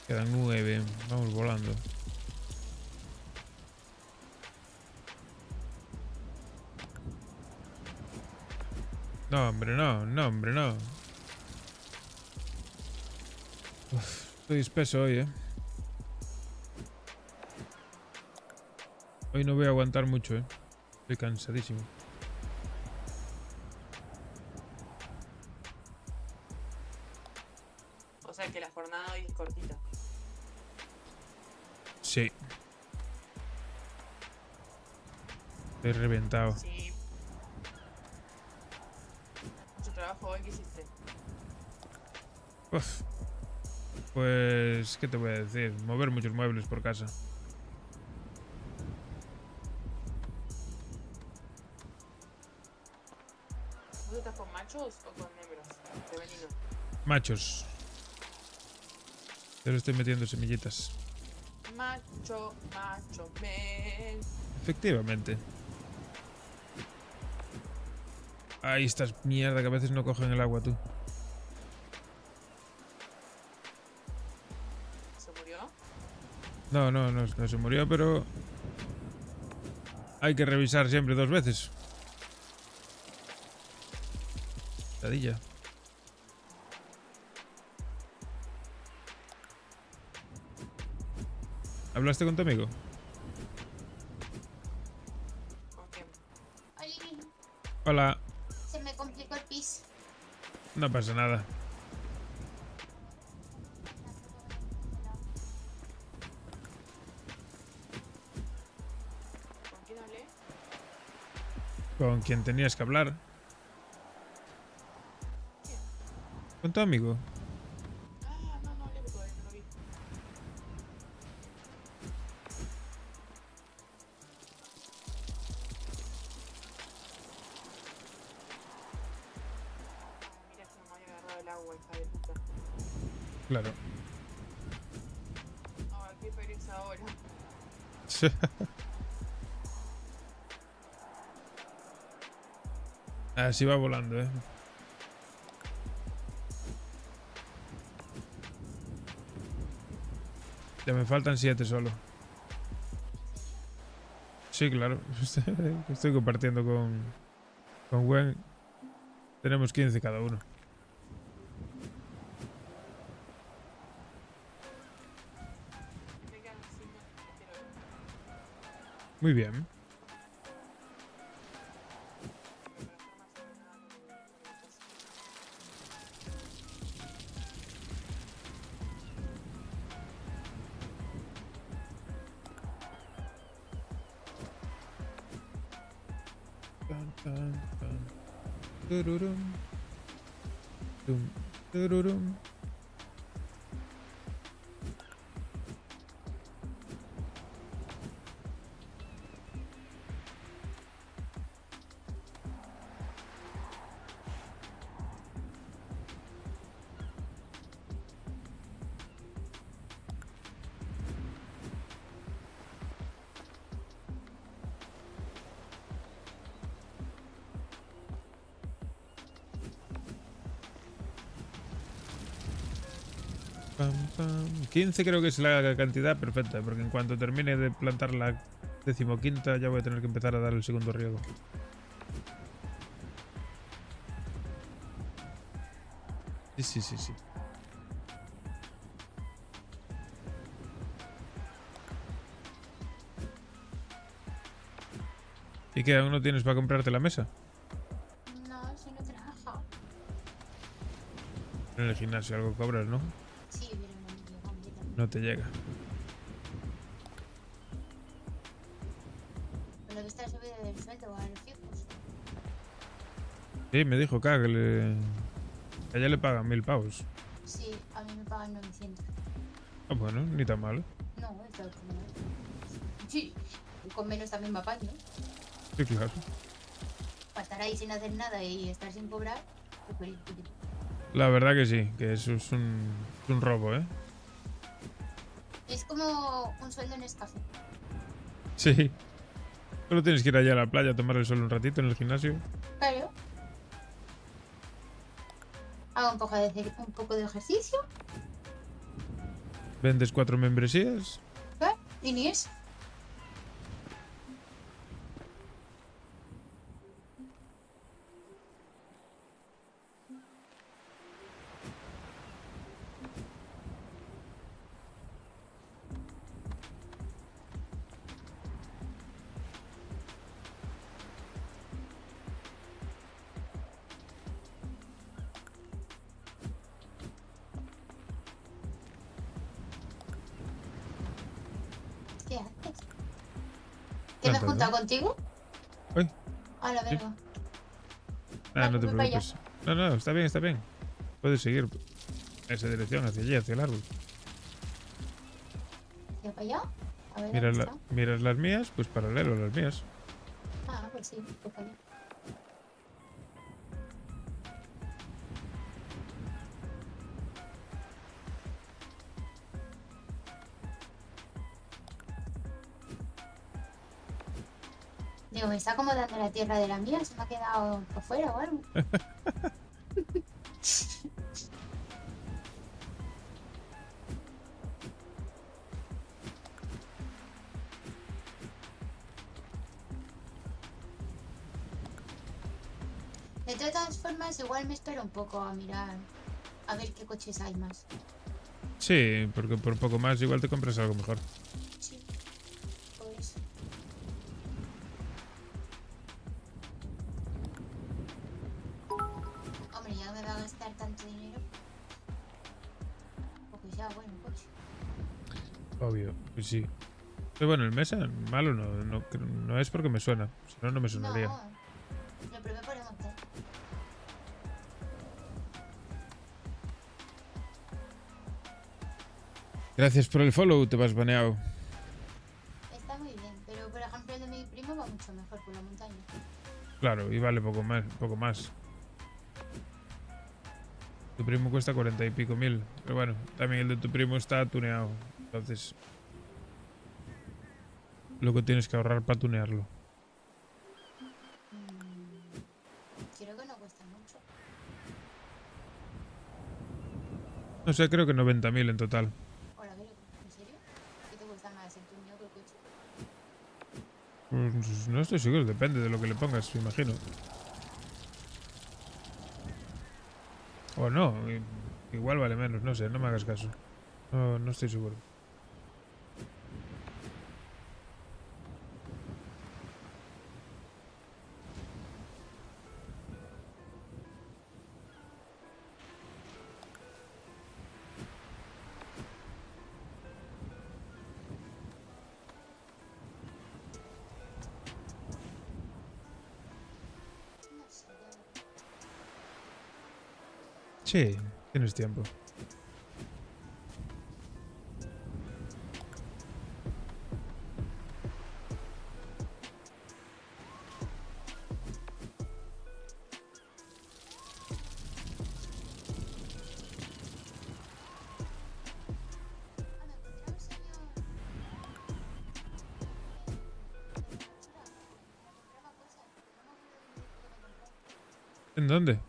Quedan 9, vamos volando. No, hombre, no, no, hombre, no. Uf, estoy espeso hoy, Hoy no voy a aguantar mucho, Estoy cansadísimo. O sea que la jornada hoy es cortita. Sí. Estoy reventado. Sí. Mucho trabajo hoy que hiciste. Uf. Pues, ¿qué te voy a decir? Mover muchos muebles por casa. Machos. Yo le estoy metiendo semillitas. Macho, macho, men. Efectivamente. Ahí estás, mierda, que a veces no cogen el agua, tú. ¿Se murió? No se murió, pero... Hay que revisar siempre 2 veces. Tadilla. ¿Hablaste con tu amigo? ¿Con quién? Oli, Hola. se me complicó el pis. No pasa nada. ¿Con quién hablé? Con quien tenías que hablar. Con tu amigo. Ah, no hablé porque todavía no lo vi. Ah, mira, se me había agarrado el agua, hija de puta. Claro. Ay, qué pereza ahora. Así va volando, ¿eh? Ya me faltan 7 solo. Sí, claro. Estoy compartiendo con Gwen. Tenemos 15 cada uno. Me quedan 5, quiero ver. Muy bien. Tan, tan, tan. Tururum. Tum, tururum. Pam, pam. 15 creo que es la cantidad perfecta, porque en cuanto termine de plantar la 15ª ya voy a tener que empezar a dar el segundo riego. Sí. ¿Y qué? ¿Aún no tienes para comprarte la mesa? No, si no trabajo. En el gimnasio algo cobras, ¿no? Sí, pero no me llega a mí también. No te llega. Por lo que está subido del sueldo a los fijos. Sí, me dijo que a ella le pagan 1000 pavos. Sí, a mí me pagan 900. Ah, bueno, ni tan mal. No, es lo que sí, y con menos también me apaño. Sí, claro. Para estar ahí sin hacer nada y estar sin cobrar, pues, La verdad que sí, que eso es un robo, ¿eh? es como un sueldo en Nescafé. Sí. Solo tienes que ir allá a la playa a tomar el sol un ratito en el gimnasio. Claro. Hago un poco de ejercicio. Vendes 4 membresías. Y ni es. ¿Qué haces? ¿Que me he Nada, juntado ¿no? contigo? Uy. A la Sí. verga. Ah, no te voy para allá. preocupes. No, está bien, está bien. Puedes seguir en esa dirección, hacia allí, hacia el árbol. ¿Voy para allá? A ver, Miras, ¿dónde está? miras las mías, pues paralelo a las mías. Ah, pues sí, voy para allá. Digo, me está acomodando la tierra de la mía, se me ha quedado por fuera o algo. De todas formas, igual me espero un poco a mirar, a ver qué coches hay más. Sí, porque por poco más igual te compras algo mejor. Sí, pues. Hombre, ya no me va a gastar tanto dinero. Porque sea bueno coche. Obvio, pues sí. Pero bueno, el Mesa malo no es porque me suena. Si no, no me sonaría. No, lo probé por el montar. Gracias por el follow, te vas baneado. Está muy bien, pero por ejemplo el de mi primo va mucho mejor por la montaña. Claro, y vale poco más. Tu primo cuesta 40 y pico mil. Pero bueno, también el de tu primo está tuneado. Entonces, luego tienes que ahorrar para tunearlo. Creo que no cuesta mucho. No sé, creo que 90.000 en total. Ahora, a ver, ¿en serio? ¿Qué te cuesta más el tuño que el coche? Pues no estoy seguro, depende de lo que le pongas, me imagino. O no, igual vale menos, no sé, no me hagas caso. No estoy seguro. No sé, ya. Sí, tienes tiempo. Ah, me encontré un señor. Compraba cosas, pero no me acuerdo de lo que me compraba. ¿En dónde?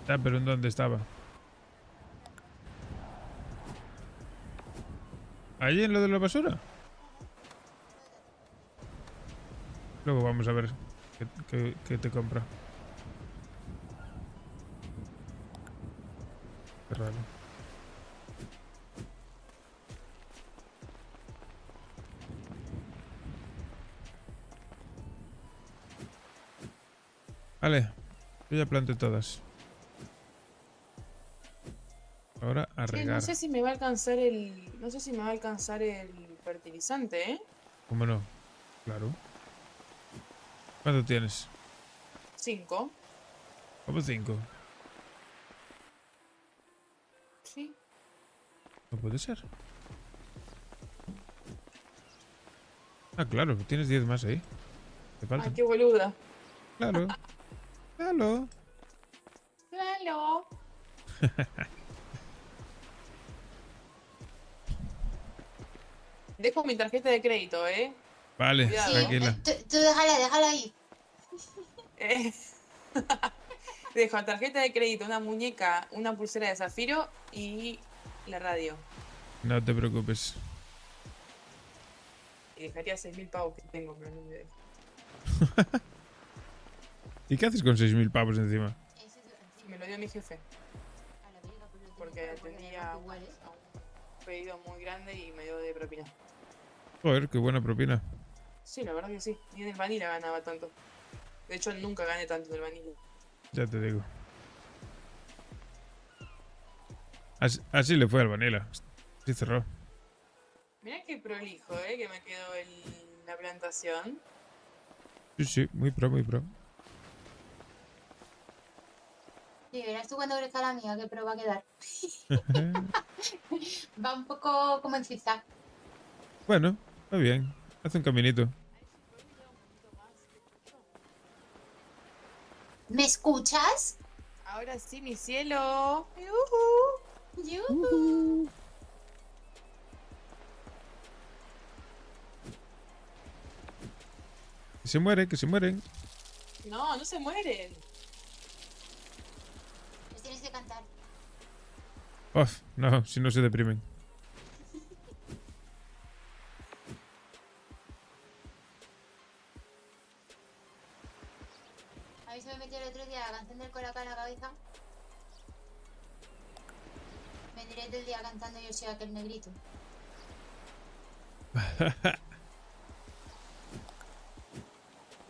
Ah, pero ¿en dónde estaba? ¿Allí en lo de la basura? Luego vamos a ver qué te compra. Qué raro. Vale, yo ya planté todas. Ahora a Sí, regar. no sé si me va a alcanzar el. No sé si me va a alcanzar el fertilizante, ¿eh? ¿Cómo no? Claro. ¿Cuánto tienes? 5. ¿Cómo 5? Sí. No puede ser. Ah, claro, tienes 10 más ahí. Te falta. Ay, qué boluda. Claro. Claro. Claro. Dejo mi tarjeta de crédito, ¿eh? Vale, Cuidado. Sí, tranquila. tú déjala ahí. Eh, Dejo tarjeta de crédito, una muñeca, una pulsera de zafiro y la radio. No te preocupes. Y dejaría 6.000 pavos que tengo, pero no me dejo. ¿Y qué haces con 6.000 pavos encima? Ese es Me lo dio mi jefe, a la verga, pues lo tengo porque claro, porque atendía además a igual, un pedido muy grande y me dio de propina. Joder, qué buena propina. Sí, la verdad que sí. Ni en el vanilla ganaba tanto. De hecho, nunca gané tanto en el vanilla. Ya te digo. Así le fue al Vanilla. Sí cerró. Mirá qué prolijo, que me quedó la plantación. Sí, sí, muy pro, muy pro. Sí, verás tú cuando crezca la mía, qué pro va a quedar. Va un poco como en zigzag. Bueno, va bien. Hace un caminito. ¿Me escuchas? Ahora sí, mi cielo. se mueren, que se mueren. No, no se mueren. Les tienes que cantar. Uf, no, si no se deprimen. A mí se me metió el otro día la canción del Colacao en la cabeza. Me diré del día cantando Yo soy aquel negrito.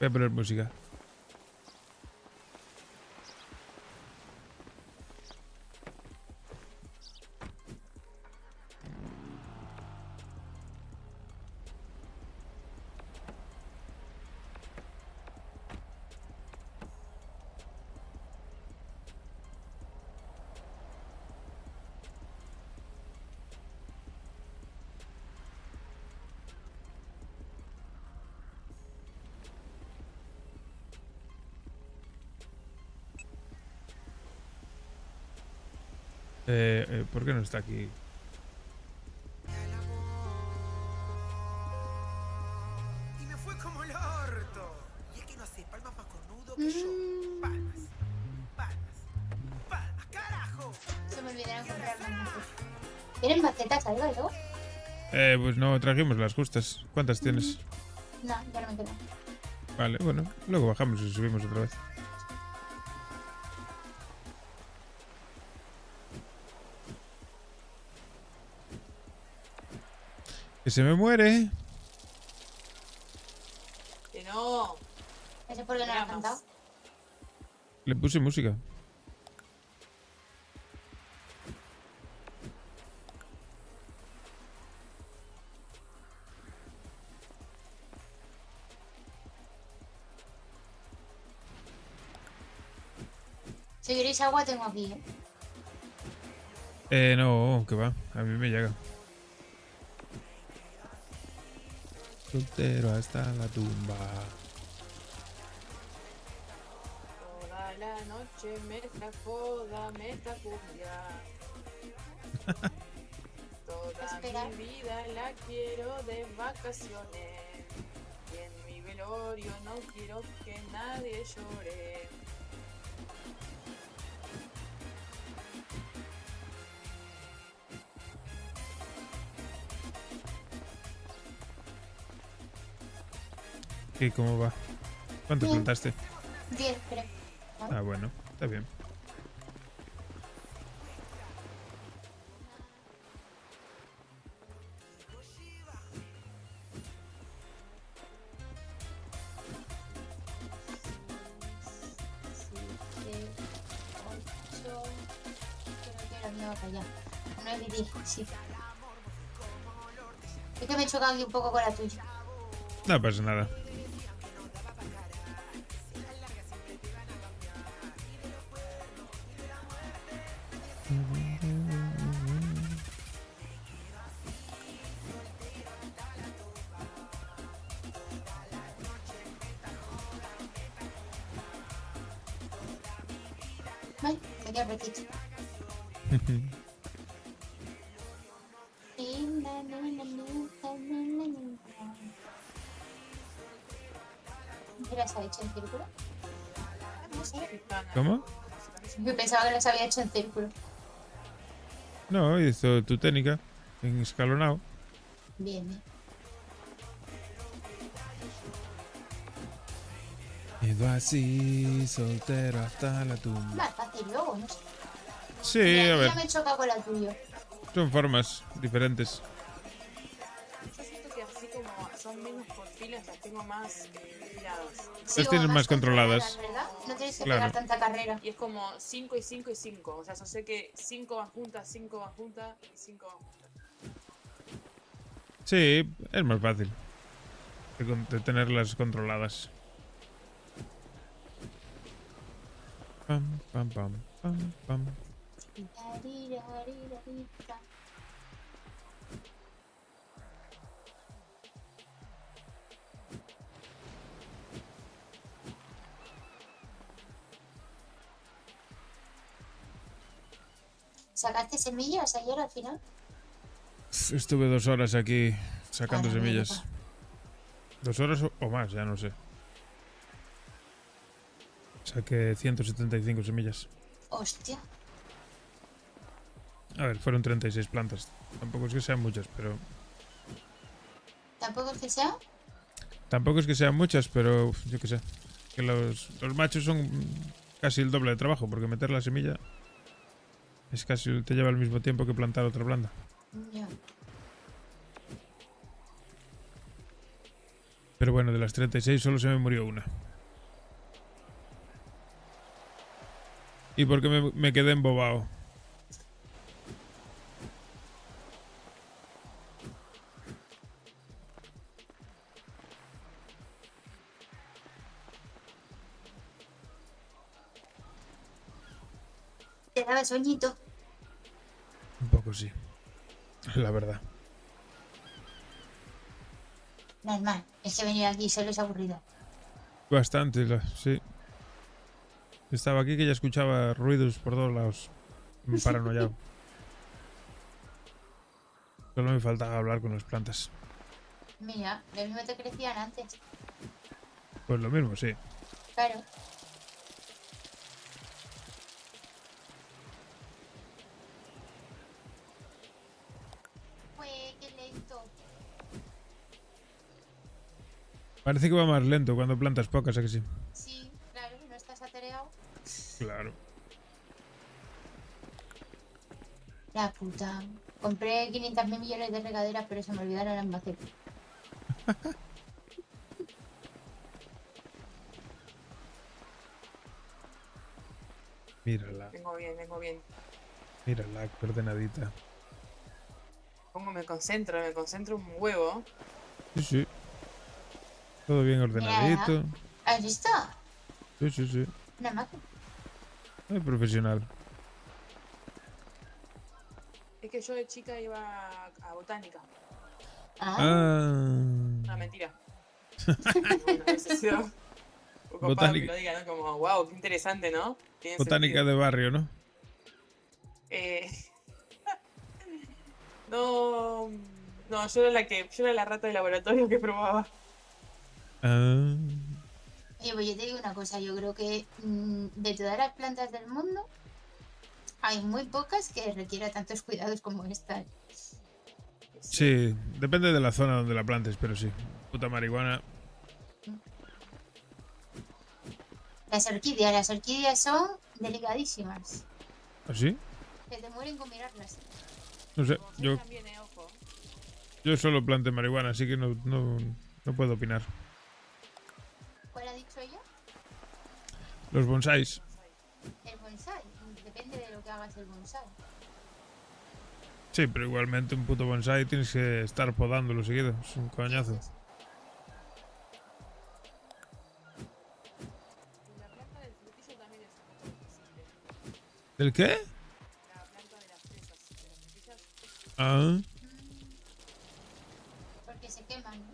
Voy a poner música. ¿Por qué no está aquí? Y me fue como el orto. Y es que no sé, Palmas más cornudo que yo. Palmas. Palmas. Palmas, carajo. Se me olvidaron comprar más nueces. ¿Tienen macetas algo y luego? Pues no, trajimos las justas. ¿Cuántas tienes? No, ya no me quedan. Vale, bueno, luego bajamos y subimos otra vez. Que se me muere. Que no. ¿Eso por qué no lo has cantado? Le puse música. Si queréis agua tengo aquí, No, que va. A mí me llega. Soltero hasta la tumba. Toda la noche meta joda, meta cumbia. Toda Espera. mi vida la quiero de vacaciones. Y en mi velorio no quiero que nadie llore. ¿Y cómo va? ¿Cuánto Bien. plantaste? 10, creo. Ah, bueno, está bien. Creo que era mi vaca ya. 9 y 10, sí. Es que me he chocado aquí un poco con la tuya. No pasa nada. Vale, me queda poquito. ¿Qué las ha hecho en círculo? No sé. ¿Cómo? Yo pensaba que las había hecho en círculo. No, hizo tu técnica en escalonado. Bien, bien. Ido así, soltero hasta la tumba. Más fácil luego, no sé. Sí, Mira, a ver, ya me he chocado con la tuya. son formas diferentes. Yo siento que así como son menos por filas, las tengo más tiradas. Sí, tienes o más controladas. ¿verdad? No tienes que Claro. pegar tanta carrera. Y es como 5 y 5 y 5. O sea, yo sé que 5 van juntas, 5 van juntas y 5 van juntas. Sí, es más fácil de tenerlas controladas. Pam, pam, pam, pam, pam. ¿Sacaste semillas ayer al final? Estuve 2 horas aquí sacando Madre mía, semillas. 2 horas o más, ya no sé. Saqué 175 semillas. Hostia. A ver, fueron 36 plantas. Tampoco es que sean muchas, pero... ¿Tampoco es que sea? Tampoco es que sean muchas, pero uf, yo qué sé. Que los machos son casi el doble de trabajo, porque meter la semilla es casi te lleva el mismo tiempo que plantar otra planta. Ya. Pero bueno, de las 36 solo se me murió una. Y porque me quedé embobado. Te daba sueñito. Un poco sí. La verdad. Normal. Es que venir aquí solo es aburrido. Bastante, sí. Estaba aquí que ya escuchaba ruidos por todos lados. Me paranoiado. Solo me faltaba hablar con las plantas. Mira, lo mismo te crecían antes. Pues lo mismo, sí. Claro. Pues qué lento. Parece que va más lento cuando plantas pocas, ¿a que sí? Sí, claro, no estás atareado. Claro. La puta. Compré 500.000 millones de regaderas, pero se me olvidaron las macetas. Mírala, Vengo bien. mírala, qué ordenadita. ¿Cómo me concentro un huevo. Sí, sí. Todo bien ordenadito. ¿Has visto? Sí, sí, sí. Una máquina. Muy profesional. Es que yo de chica iba a botánica. Ah, No, mentira. Bueno, hubiese sido un poco Botánica. que lo diga, ¿no? Como, wow, qué interesante, ¿no? Tiene Botánica sentido. de barrio, ¿no? Eh, no, yo era la rata de laboratorio que probaba. Ah, oye, pues yo te digo una cosa. Yo creo que de todas las plantas del mundo, hay muy pocas que requieran tantos cuidados como esta. sí, depende de la zona donde la plantes, pero sí. Puta marihuana. Las orquídeas son delicadísimas. ¿Así? Se te mueren con mirarlas. No sé, Como yo, también, ojo. yo solo planté marihuana, así que no puedo opinar. ¿Cuál ha dicho ella? Los bonsáis. El bonsai. Depende de lo que hagas el bonsai. Sí, pero igualmente un puto bonsai tienes que estar podándolo seguido. Es un coñazo. Y la planta del frutillo también es un poco difícil. ¿El qué? La planta de las fresas, de las frutillas. Ah, Porque se queman, ¿no?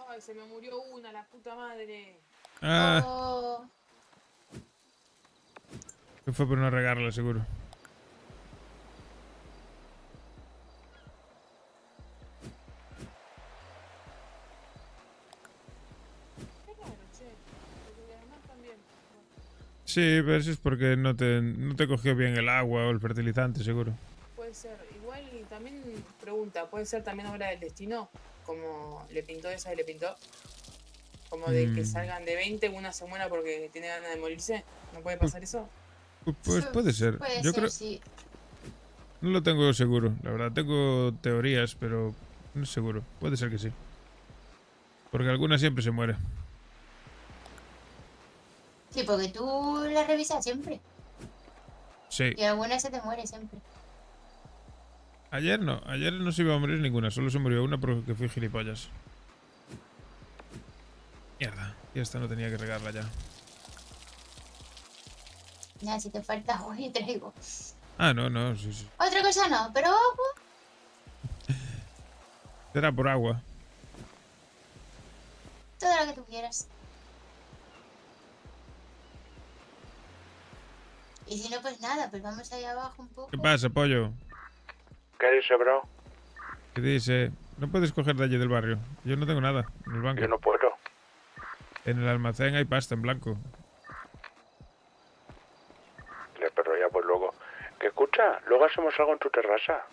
Ay, se me murió una, la puta madre. ah, Oh, que fue por no regarla, seguro. Qué raro, che. Porque además también. Sí, pero eso es porque no te cogió bien el agua o el fertilizante, seguro. Puede ser. Igual también pregunta, ¿puede ser también obra del destino? Como le pintó esa y le pintó. Como de que salgan de 20, una se muera porque tiene ganas de morirse. ¿No puede pasar eso? Pues puede ser. puede Yo ser, creo, sí. no lo tengo seguro. La verdad, tengo teorías, pero no es seguro. Puede ser que sí. Porque alguna siempre se muere. Sí, porque tú la revisas siempre. Sí. Y alguna se te muere siempre. Ayer no se iba a morir ninguna. Solo se murió una porque fui gilipollas. Mierda. Y esta no tenía que regarla ya. Ya, si te falta agua, yo traigo. Ah, no, no, sí, sí. Otra cosa no, pero agua, Será por agua. toda la que tú quieras. Y si no, pues nada, pues vamos allá abajo un poco. ¿Qué pasa, pollo? ¿Qué dice, bro? ¿Qué dice? No puedes coger de allí del barrio. Yo no tengo nada en el banco. Yo no puedo. En el almacén hay pasta en blanco. Pero ya, pues luego. ¿Qué escucha? Luego hacemos algo en tu terraza.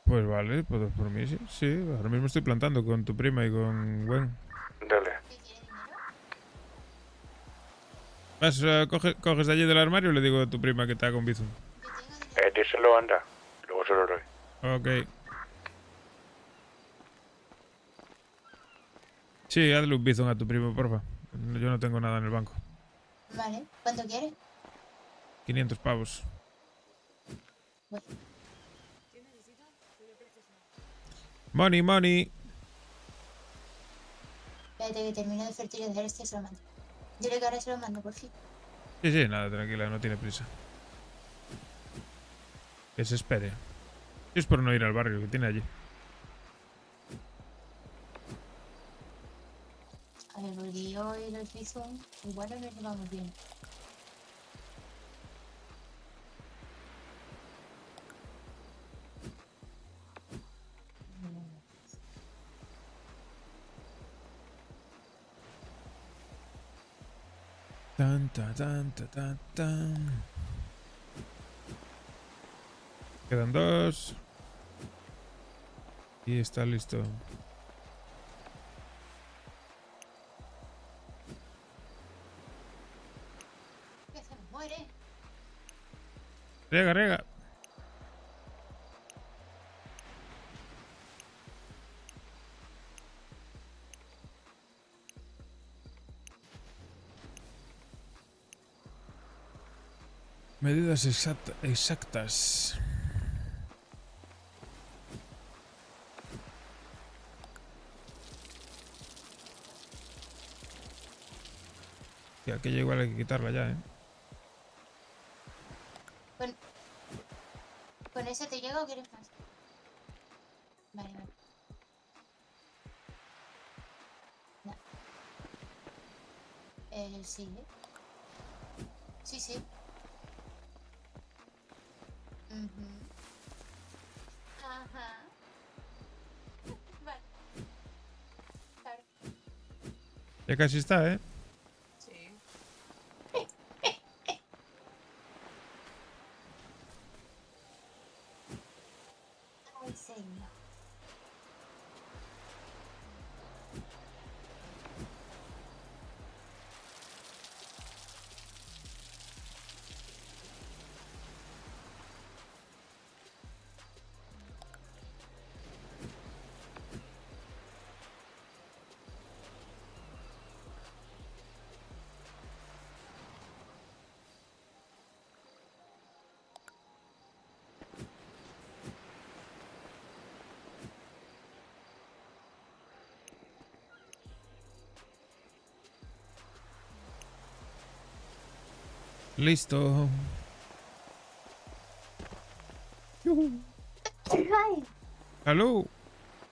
Pues vale, pues por mí sí. Sí, ahora mismo estoy plantando con tu prima y con Gwen. Dale. ¿Qué quiere dinero? ¿Coges de allí del armario o le digo a tu prima que está con Bizum? Yo tengo dinero. Díselo, anda. Luego se lo doy. Ok. Sí, hazle un Bizum a tu primo, porfa. Yo no tengo nada en el banco. Vale, ¿cuánto quieres? 500 pavos. Bueno, ¿Qué necesitas? Yo le presto eso. Money, money. espérate que termino de fertilizar este y se lo mando. Dile que ahora se lo mando, por fin. Sí, sí, nada, tranquila, no tiene prisa. Que se espere. Es por no ir al barrio que tiene allí. A ver, porque yo y los Bizum igual no nos llevamos bien. Tan, ta, tan, ta, tan, tan. Quedan 2. Y está listo. Que se me muere. Rega, rega. Medidas exactas. Y aquella igual hay que quitarla ya, ¿eh? ¿Con eso te llega o quieres más? Vale, vale. No. Sí, ¿eh? Sí, sí. Ujú. Ajá. Vale. Claro. Ya casi está, ¿eh? Sí. Ay, señor. Listo. Ay, ¡Salud!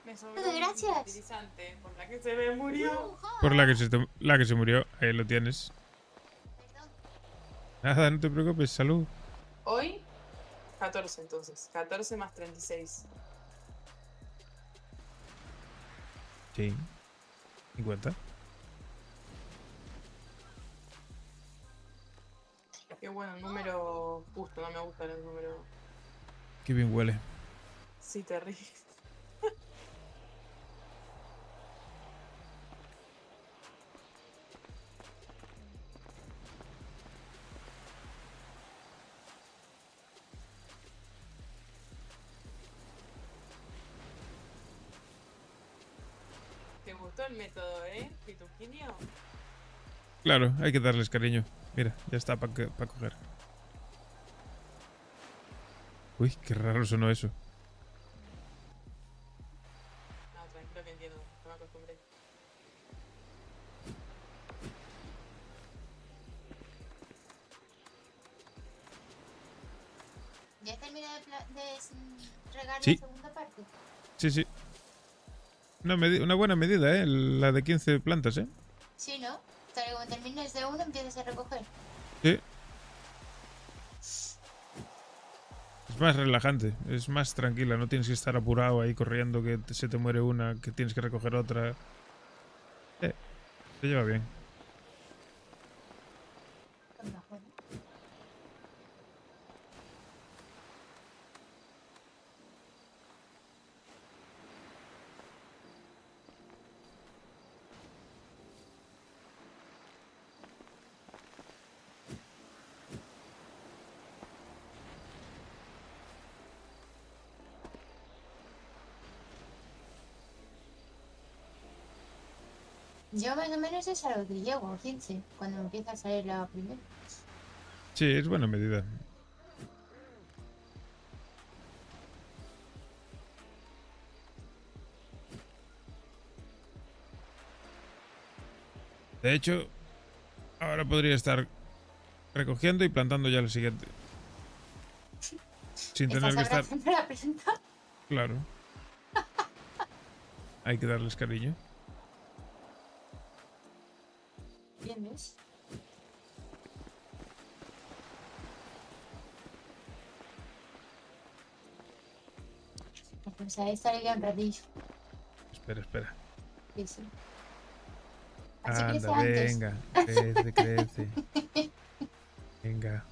Me sobró Gracias. un fertilizante por la que se me murió. Por la que se murió. Ahí lo tienes. perdón. Nada, no te preocupes. Salud. Hoy, 14 entonces. 14 más 36. Sí. 50. Qué bueno, número justo, no me gusta el número. Qué bien huele. Sí, terrible. ¿Te gustó el método, Pituquinio? Claro, hay que darles cariño. Mira, ya está para coger. Uy, qué raro sonó eso. No, tranquilo que entiendo, no me acostumbré. ¿Ya termina regar Sí. la segunda parte? Sí, sí. Una buena medida, ¿eh? La de 15 plantas, ¿eh? Sí, ¿no? O sea, que como termines de uno, empiezas a recoger. Sí. Es más relajante, es más tranquila, no tienes que estar apurado ahí corriendo, que se te muere una, que tienes que recoger otra. Se lleva bien. Con bajón. Yo más o menos es a lo que llego, 15, cuando empieza a salir la primera. Sí, es buena medida. De hecho, ahora podría estar recogiendo y plantando ya el siguiente. Sin tener que estar... Siempre la planta. Claro. Hay que darles cariño. ¿Entiendes? Pues ahí estaré ya un ratillo. Espera, espera. Sí, sí. Así crece Anda, antes. venga. Crece, crece. Venga.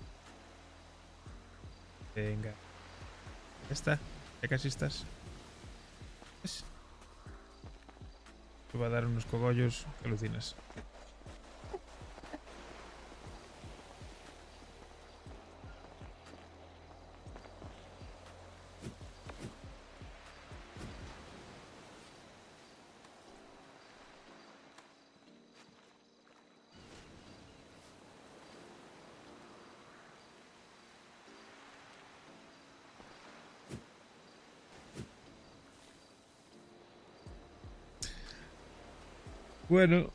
Venga. Ya está. Ya casi estás. ¿Ves? Te va a dar unos cogollos que alucinas. Bueno.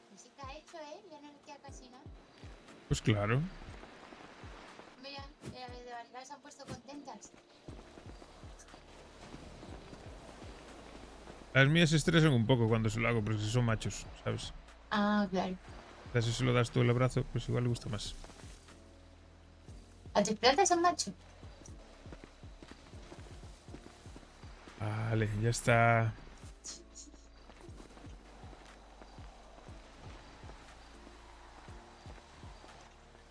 Pues sí que ha hecho, ¿eh? Ya no le queda casi nada. Pues claro. Mira, de verdad se han puesto contentas. Las mías se estresan un poco cuando se lo hago, porque son machos, ¿sabes? Ah, claro. O sea, si se lo das tú el abrazo, pues igual le gusta más. ¿A tus plantas son macho? Vale, ya está.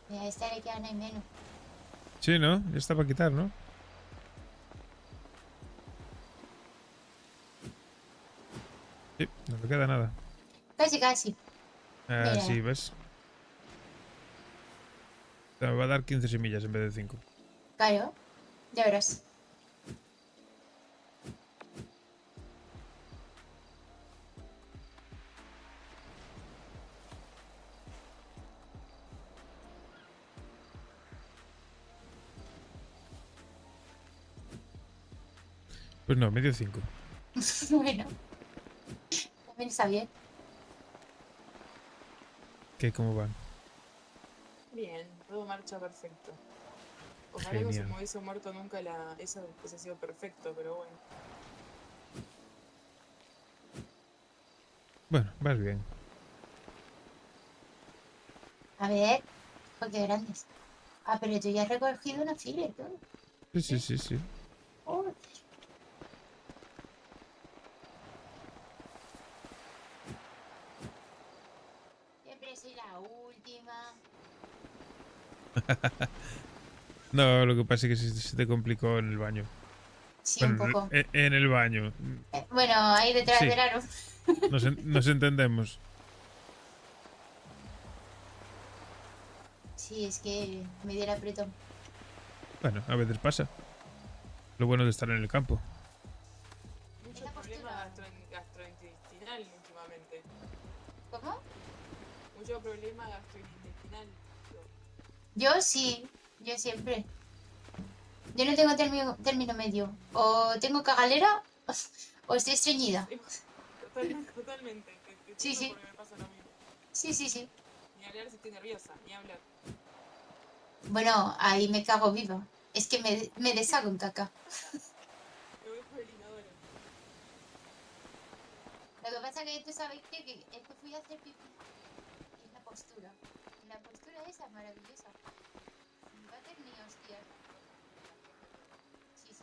Mira, a esta le quedan ahí menos. Sí, ¿no? Ya está para quitar, ¿no? Sí, no le queda nada. Casi, casi. Ah, Mira. sí, ¿ves? Te va a dar 15 semillas en vez de 5. Claro. Ya verás. Pues no, medio 5. Bueno. También está bien. ¿Qué? ¿Cómo van? Bien, todo marcha perfecto. Ojalá no se Genial. me hubiese muerto nunca eso hubiese sido perfecto, pero bueno. Bueno, vas bien. A ver. Oh, qué grandes. Ah, pero tú ya has recogido una fila y todo. Sí, sí, sí, sí. Joder. Siempre soy la última. No, lo que pasa es que se te complicó en el baño. Sí, un Bueno, poco. en el baño. Bueno, ahí detrás Sí. del aro. Nos entendemos. Sí, es que me dio el apretón. Bueno, a veces pasa. Lo bueno de estar en el campo. Muchos problemas gastrointestinales últimamente. ¿Cómo? Muchos yo problema gastrointestinal. Yo sí, yo siempre. Yo no tengo término medio. O tengo cagalera o estoy estreñida. Totalmente. Sí, sí. Porque me pasa lo mismo. Sí. Ni hablar si estoy nerviosa, ni hablar. Bueno, ahí me cago viva. Es que me deshago en caca. Me voy por el inodoro. Lo que pasa que tú sabes que es que fui a hacer pipí. Es la postura. La postura esa es maravillosa. Va a hacer ni hostias. Sí.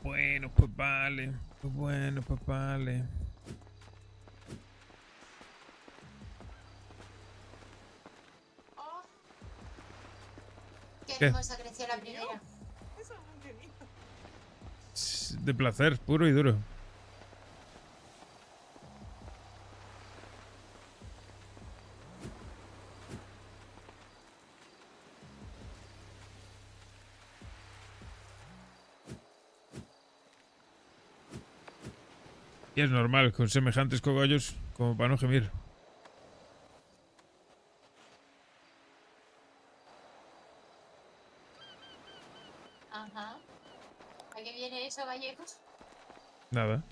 Bueno, pues vale. Pues vale. Oh, qué ¿Qué? hermosa creció la primera. Eso no entendí. De placer, puro y duro. Y es normal, con semejantes cogollos, como para no gemir. Ajá. ¿A qué viene eso, gallegos? Nada.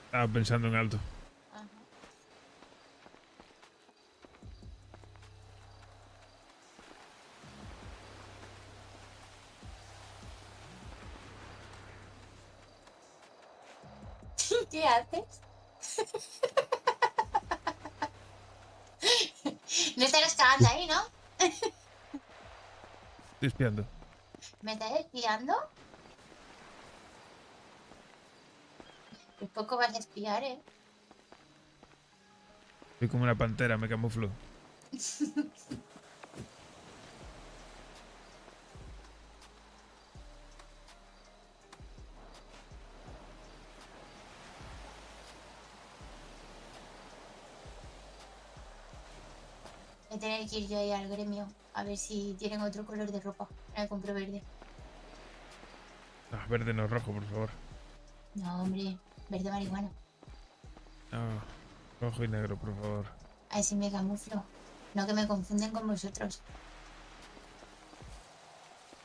Estaba pensando en alto. Ajá. ¿Qué haces? No estarás cagando ahí, ¿no? Estoy espiando. ¿Me estás espiando? Pues poco vas a espiar, ¿eh? Soy como una pantera, me camuflo. Voy a tener que ir yo ahí al gremio a ver si tienen otro color de ropa. Me compro verde. Ah, verde no rojo, por favor. No, hombre, verde marihuana. No, rojo y negro, por favor. Ahí sí me camuflo. No que me confunden con vosotros.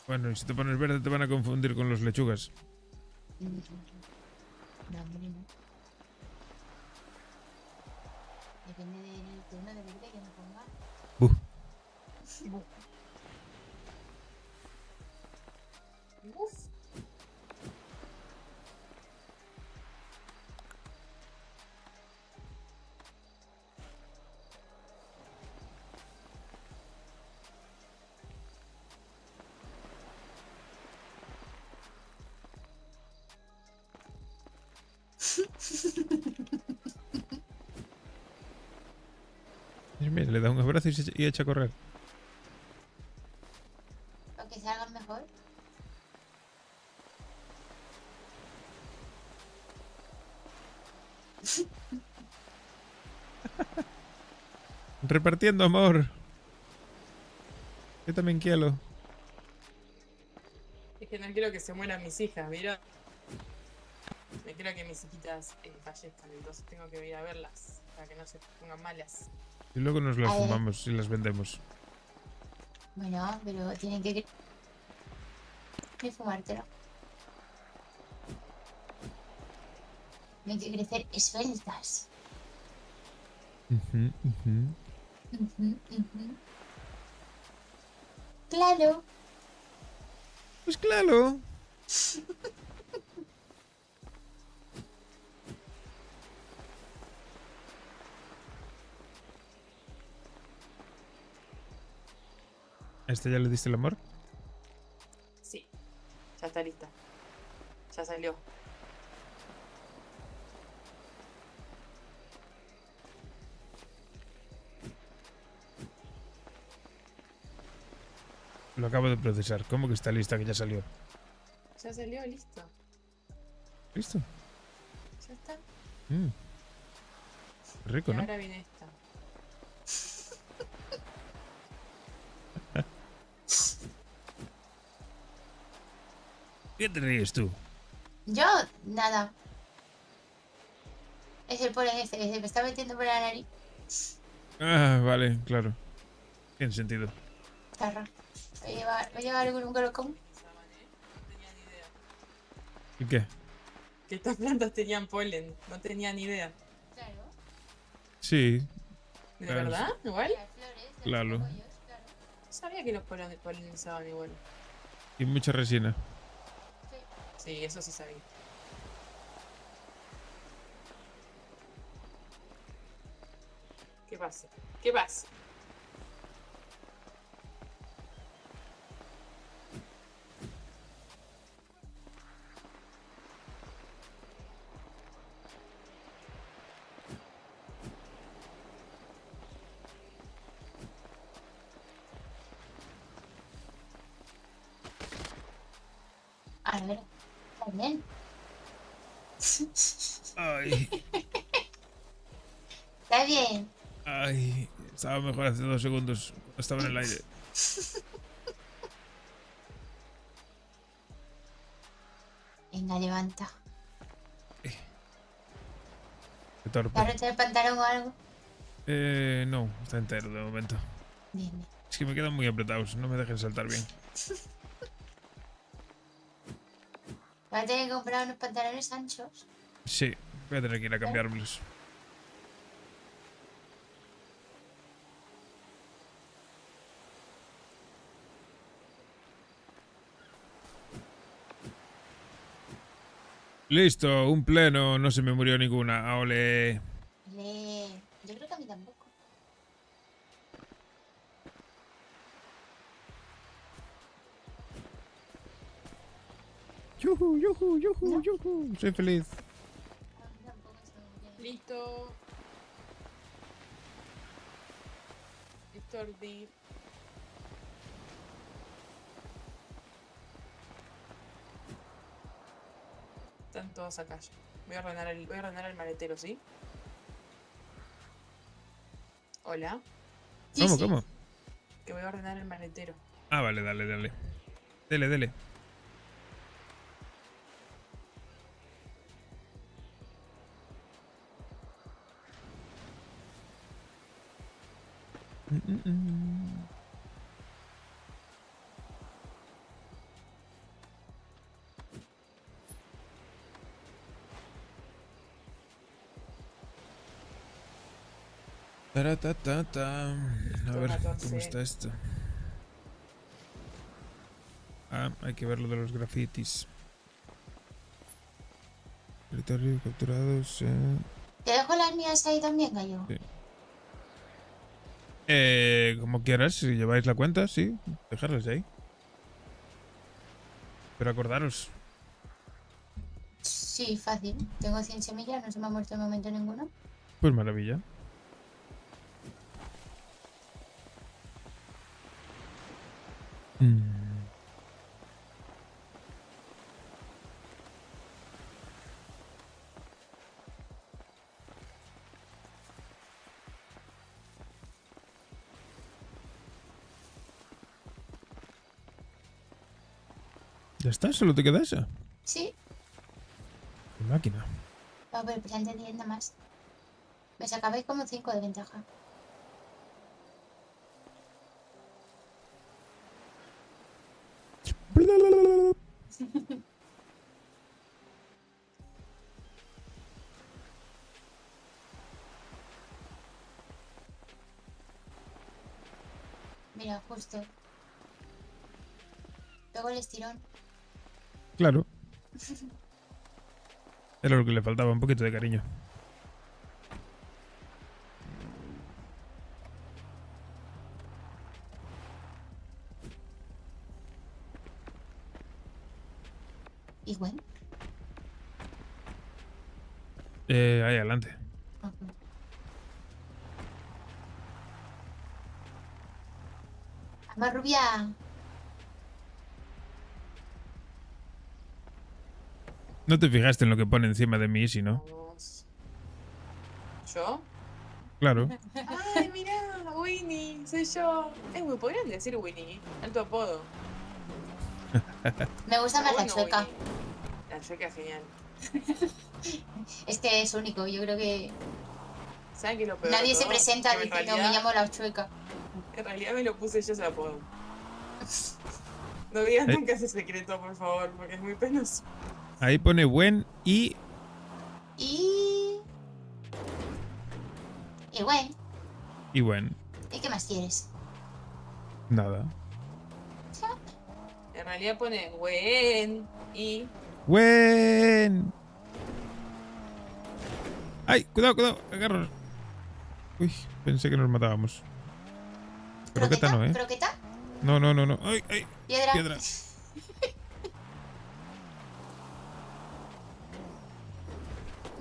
Bueno, y si te pones verde te van a confundir con los lechugas. No, hombre, no. Depende del tono de verde que me ponga. Uf. Mira, le da un abrazo y echa a correr. Para que salgan mejor. Repartiendo amor. Yo también quiero. Es que no quiero que se mueran mis hijas, mira. No quiero que mis hijitas fallezcan, entonces tengo que ir a verlas para que no se pongan malas. Y luego nos las A ver. fumamos y las vendemos. Bueno, pero tienen que fumártelo. Tienen que crecer esbeltas. Claro. Pues claro. ¿A este ya le diste el amor? Sí, ya está lista. Ya salió. Lo acabo de procesar. ¿Cómo que está lista que ya salió? Ya salió, listo. ¿Listo? Ya está. Mm. Rico, Y ¿no? ahora viene esta. ¿Qué te ríes tú? Yo, nada. Es el polen este que se me está metiendo por la nariz. Ah, vale, claro. Tiene sentido. Tarra. Voy a llevar un colocón. ¿Y qué? Que estas plantas tenían polen. No tenía ni idea. Claro. Sí, ¿De Claro, verdad? ¿Igual? Las flores, los Claro. cogollos, claro. No sabía que los polinizaban igual. y mucha resina. Sí, eso sí sabía. ¿Qué pasa? ¿Qué pasa? A ver, también. Ay, Está bien. ay. Estaba mejor hace 2 segundos. Estaba en el aire. Venga, levanta. Qué torpe. ¿Te has roto el pantalón o algo? No, está entero de momento. Bien, bien. Es que me quedan muy apretados. No me dejen saltar bien. Voy a tener que comprar unos pantalones anchos. Sí, voy a tener que ir a cambiármelos. Listo, un pleno, no se me murió ninguna. Ole. Yo creo que a mí tampoco. Yuhu, yuhu, yuhu, yuhu. Soy feliz. A mí tampoco se me murió. Listo. Listo, Orbi. Están todos acá ya. Voy a ordenar el maletero, ¿sí? Hola. Sí, ¿Cómo, sí. cómo? Que voy a ordenar el maletero. Ah, vale, dale, dale. Dele, dele. Taratata. A ver, 14. ¿cómo está esto? Ah, hay que ver lo de los grafitis. Territorio capturados. ¿Te dejo las mías ahí también, gallo? Sí. Como quieras, si lleváis la cuenta, sí, dejarlas ahí. Pero acordaros. Sí, fácil. Tengo 100 semillas, no se me ha muerto de momento ninguno. Pues maravilla. Ya está, solo te queda esa. Sí. Qué máquina. Va, pero pues antes de nada más. Me sacabais como 5 de ventaja. Mira, justo. Luego el estirón. Claro. Era lo que le faltaba, un poquito de cariño. ¿Y bueno? Ahí adelante. Vamos, rubia. No te fijaste en lo que pone encima de mí, si no. Vamos. ¿Yo? Claro. ¡Ay, mirá! Winnie, soy yo. Me podrían decir Winnie. Alto apodo. Me gusta más la Bueno, chueca. Winnie. La chueca es genial. Es que es único. Yo creo que ¿Saben qué es lo peor? nadie de se todo? presenta Que en diciendo me realidad- llamo la chueca. En realidad me lo puse yo ese apodo. No digas Eh. nunca ese secreto, por favor, porque es muy penoso. Ahí pone buen y... Y bueno, Y bueno, ¿y qué más quieres? nada. En realidad pone Wen y... ¡Buen! ¡Ay! Cuidado, cuidado. Agarros. Uy, pensé que nos matábamos. Croqueta no, ¿eh? ¿Croqueta? No, no, no, no. ¡Ay, ay! ¿Piedra? Piedra.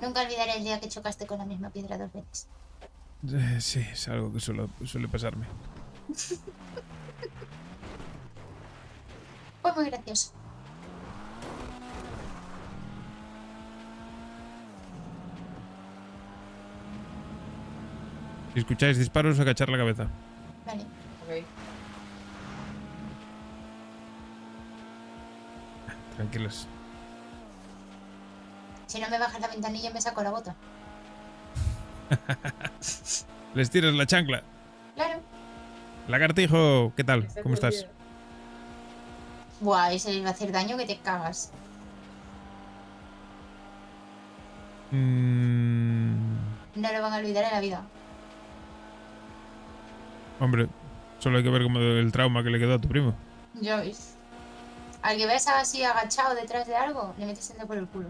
Nunca olvidaré el día que chocaste con la misma piedra 2 veces. Sí, es algo que suele pasarme. Fue muy gracioso. Si escucháis disparos, agachar la cabeza. Vale. Ok. Tranquilas. Si no me bajas la ventanilla me saco la bota. Les tiras la chancla. Claro. Lagartijo, ¿qué tal? ¿Cómo estás? Buah, ese le va a hacer daño que te cagas. No lo van a olvidar en la vida. Hombre, solo hay que ver como el trauma que le quedó a tu primo. Ya ves. Al que veas así agachado detrás de algo, le metes el dedo por el culo.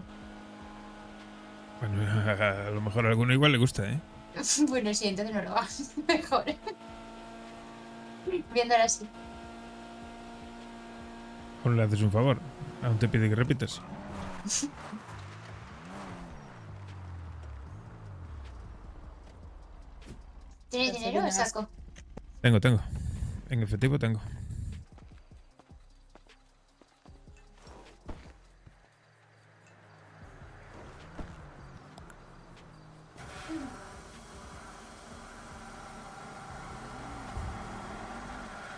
Bueno, a lo mejor a alguno igual le gusta, ¿eh? Bueno, sí, entonces no lo hagas. Mejor. Viéndolo así. O le haces un favor. Aún te pide que repitas. ¿Tienes dinero o saco? Tengo. En efectivo tengo.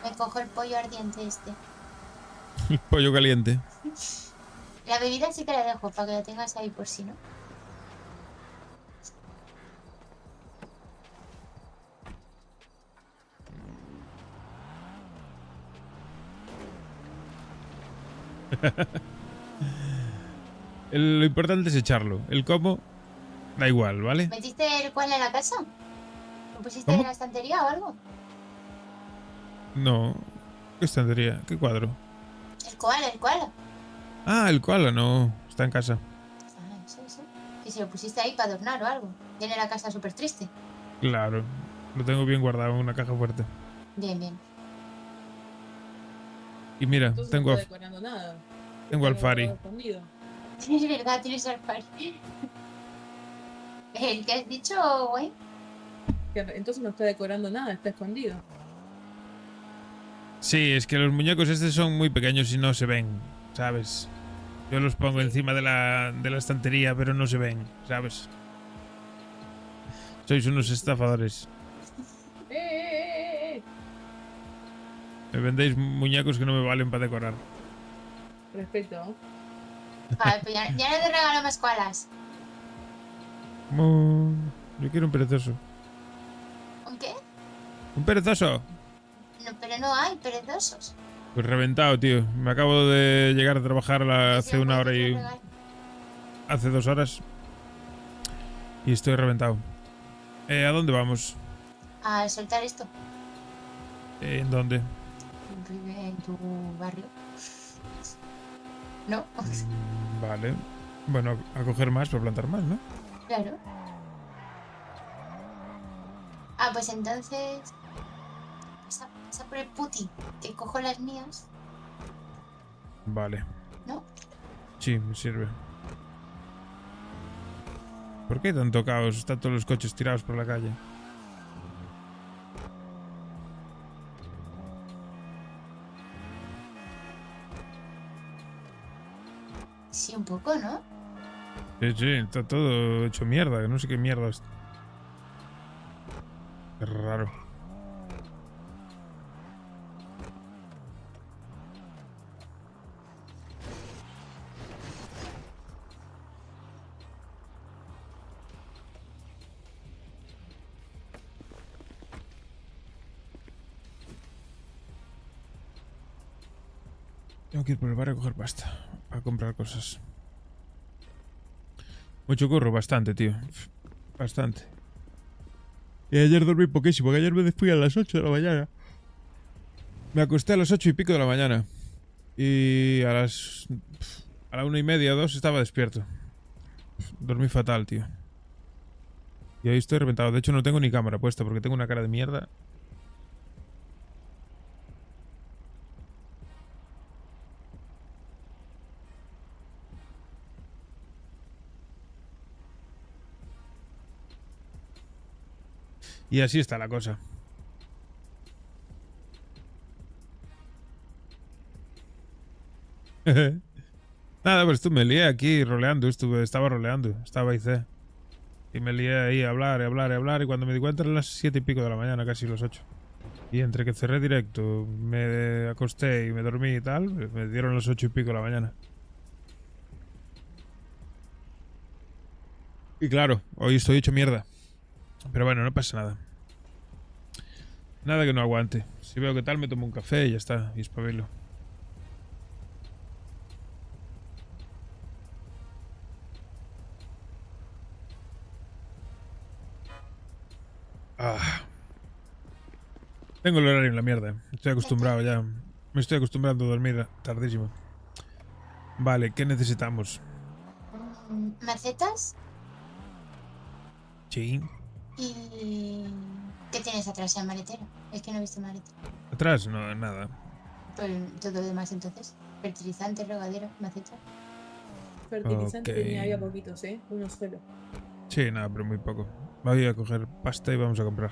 Me cojo el pollo ardiente este. El pollo caliente. La bebida sí que la dejo para que la tengas ahí por si no. Lo importante es echarlo. El cómo, da igual, ¿vale? ¿Metiste el cual en la casa? ¿Lo pusiste ¿Cómo? en la estantería o algo? No. ¿Qué estantería? ¿Qué cuadro? El cual. Ah, el koala, no. Está en casa. Ah, sí. Y si lo pusiste ahí para adornar o algo. Tiene la casa súper triste. Claro. Lo tengo bien guardado en una caja fuerte. Bien. Y mira, Entonces tengo, no está decorando nada. tengo al Fari. Escondido. Es verdad, tienes al par. ¿El que has dicho, güey? Entonces no está decorando nada, está escondido. Sí, es que los muñecos estos son muy pequeños y no se ven, ¿sabes? Yo los pongo encima de la estantería, pero no se ven, ¿sabes? Sois unos estafadores. Me vendéis muñecos que no me valen para decorar. Respeto. Vale, pues ya no te regalo más koalas. Yo quiero un perezoso. ¿Un qué? ¡Un perezoso! No, pero no hay perezosos. Pues reventado, tío. Me acabo de llegar a trabajar hace una hora y... hace 2 horas. Y estoy reventado. ¿A dónde vamos? A soltar esto. ¿En dónde? Vive en tu barrio. ¿No? Vale. Bueno, a coger más para plantar más, ¿no? Claro. Ah, pues entonces... Pasa por el puti, que cojo las mías, Vale. ¿no? Sí, me sirve. ¿Por qué hay tanto caos? Están todos los coches tirados por la calle. Sí, un poco, ¿no? Sí, está todo hecho mierda, que no sé qué mierda es. Qué raro. Tengo que ir por el barrio a coger pasta. A comprar cosas. Mucho curro, bastante, tío. Bastante. Y ayer dormí poquísimo, que ayer me fui a las 8 de la mañana. Me acosté a las 8 y pico de la mañana. Y a las... A la 1:30, 2 estaba despierto. Dormí fatal, tío. Y hoy estoy reventado. De hecho, no tengo ni cámara puesta porque tengo una cara de mierda. Y así está la cosa. Nada, pues tú me lié aquí roleando. Estaba roleando. Estaba IC. Y me lié ahí a hablar, y hablar, y hablar. Y cuando me di cuenta eran las 7 y pico de la mañana, casi las 8. Y entre que cerré directo, me acosté y me dormí y tal, me dieron las 8 y pico de la mañana. Y claro, hoy estoy hecho mierda. Pero bueno, no pasa nada. Nada que no aguante. Si veo que tal, me tomo un café y ya está. Y espabilo. Ah. Tengo el horario en la mierda. Estoy acostumbrado ya. Me estoy acostumbrando a dormir tardísimo. Vale, ¿qué necesitamos? ¿Macetas? Sí. ¿Y qué tienes atrás en el maletero? Es que no he visto maleta. Atrás, no, nada. Pues todo lo demás entonces. Fertilizante, regadero, maceta. Fertilizante Ok. había poquitos, ¿eh? Uno solo. Sí, nada, pero muy poco. Voy a coger pasta y vamos a comprar.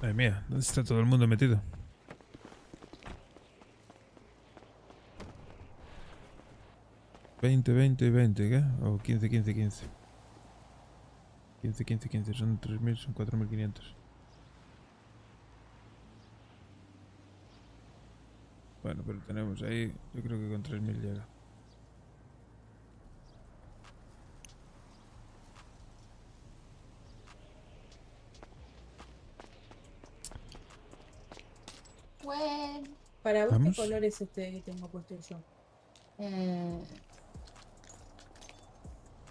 Madre mía, ¿dónde está todo el mundo metido? ¿20, 20, 20, qué? O 15, 15, 15. 15, 15, 15. Son 3.000, son 4.500. Bueno, pero tenemos ahí... Yo creo que con 3.000 llega. Bueno. Para vos, ¿Vamos? ¿qué color es este que tengo puesto yo?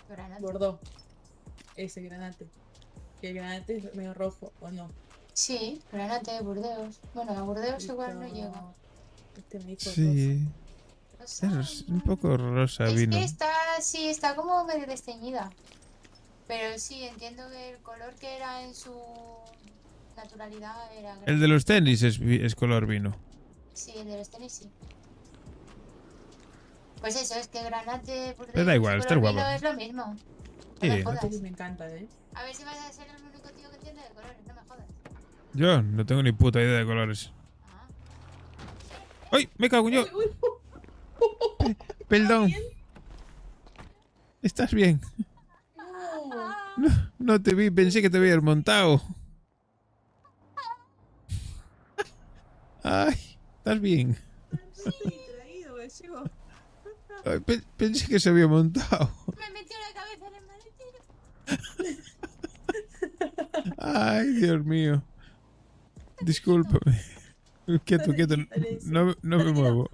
Granate. Bordeaux. Ese granate. Que el granate es medio rojo, ¿o no? Sí, granate, Burdeos. Bueno, a Burdeos igual no llega. Este me dijo Sí. Rosa, Es un poco rosa Es vino. que está, sí, está como medio desteñida. Pero sí, entiendo que el color que era en su naturalidad era granate. El de los tenis es color vino. Sí, el de los tenis sí. Pues eso, es que granate, Burdeos, Pero da igual, y está color guapa. vino es lo mismo. No Sí, me ¿no? jodas. Estos me encantan, ¿eh? A ver si vas a ser el único tío que entiende de colores, no me jodas. Yo no tengo ni puta idea de colores. Ah. ¡Ay! ¡Me cago en yo! Uy, uy. Perdón. ¿Estás bien? No. No te vi, pensé que te habías montado. Ay, ¿estás bien? Estoy distraído, gallego. Ay, pensé que se había montado. Me metió la cabeza en el maletero. Ay, Dios mío. Discúlpame. Quieto, quieto. No me muevo.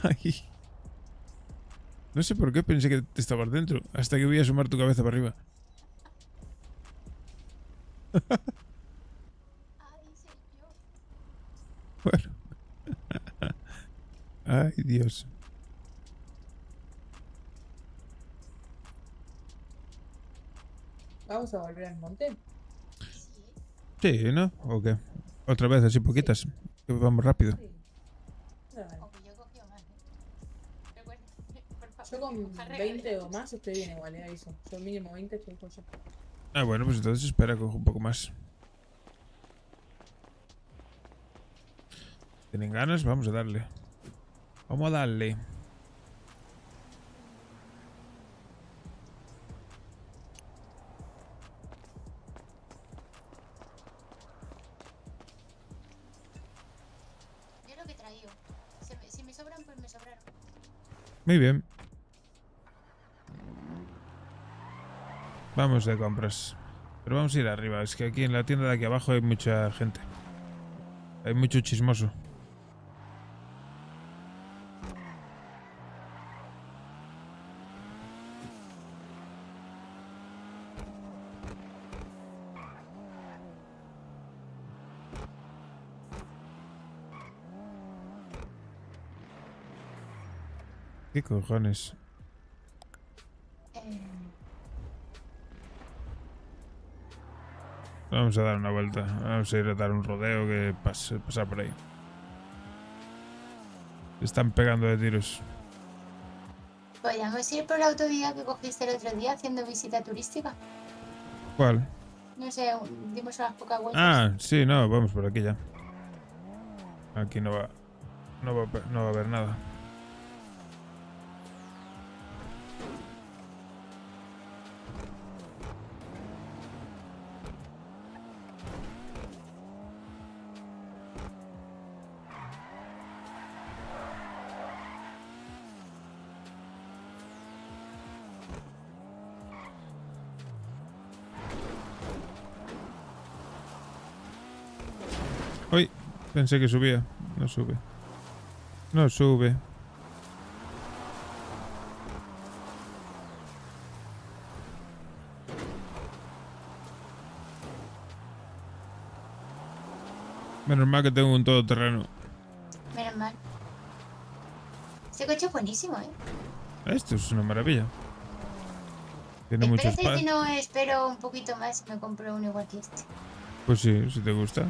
Ay. No sé por qué pensé que te estabas dentro. Hasta que voy a asomar tu cabeza para arriba. Ay, soy yo. Bueno. Ay, Dios. Vamos a volver al monte. Sí. Sí, ¿no? ¿O qué? Otra vez, así poquitas. Que vamos rápido. Sí. Dale. O que yo cogí más, ¿eh? Recuerda, por favor, Yo con dibujar 20 o regalos. más estoy bien igual, aviso. Yo mínimo 20 estoy joya. Ah, bueno, pues entonces espera, cojo un poco más. ¿Tienen ganas? Vamos a darle. Vamos a darle. Yo lo que he traído. Si me sobran, pues me sobraron. Muy bien. Vamos de compras. Pero vamos a ir arriba. Es que aquí en la tienda de aquí abajo hay mucha gente. Hay mucho chismoso. ¿Qué cojones? Vamos a dar una vuelta. Vamos a ir a dar un rodeo que pasa por ahí. Se están pegando de tiros. Podríamos ir por la autovía que cogiste el otro día haciendo visita turística. ¿Cuál? No sé, dimos unas pocas vueltas. Ah, sí, no, vamos por aquí ya. Aquí no va a haber nada. Uy, pensé que subía. No sube. No sube. Menos mal que tengo un todoterreno. Menos mal. Este coche es buenísimo, ¿eh? Esto es una maravilla. Tiene mucho Espérate espacio. que no espero un poquito más y me compro uno igual que este. Pues sí, si te gusta.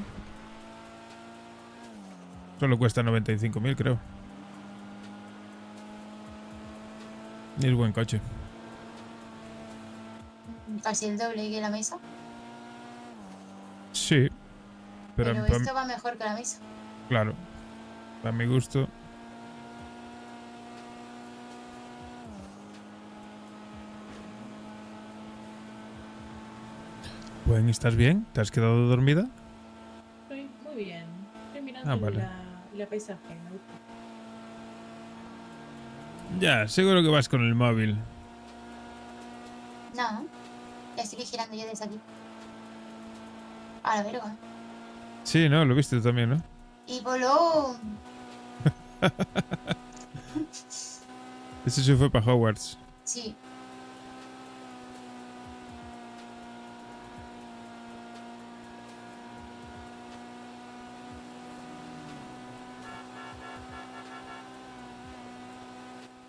Solo cuesta 95.000, creo. Y es buen coche. Casi el doble que la mesa. Sí. Pero Pero esto va mejor que la mesa. claro. Para mi gusto. Buen, ¿estás bien? ¿Te has quedado dormida? Estoy muy bien. Estoy mirando vale. la paisaje. Me gusta. Ya, seguro que vas con el móvil. No, la estoy vigilando yo desde aquí. A la verga. Sí, no, lo viste tú también, ¿no? Y voló. Ese se fue para Hogwarts. Sí.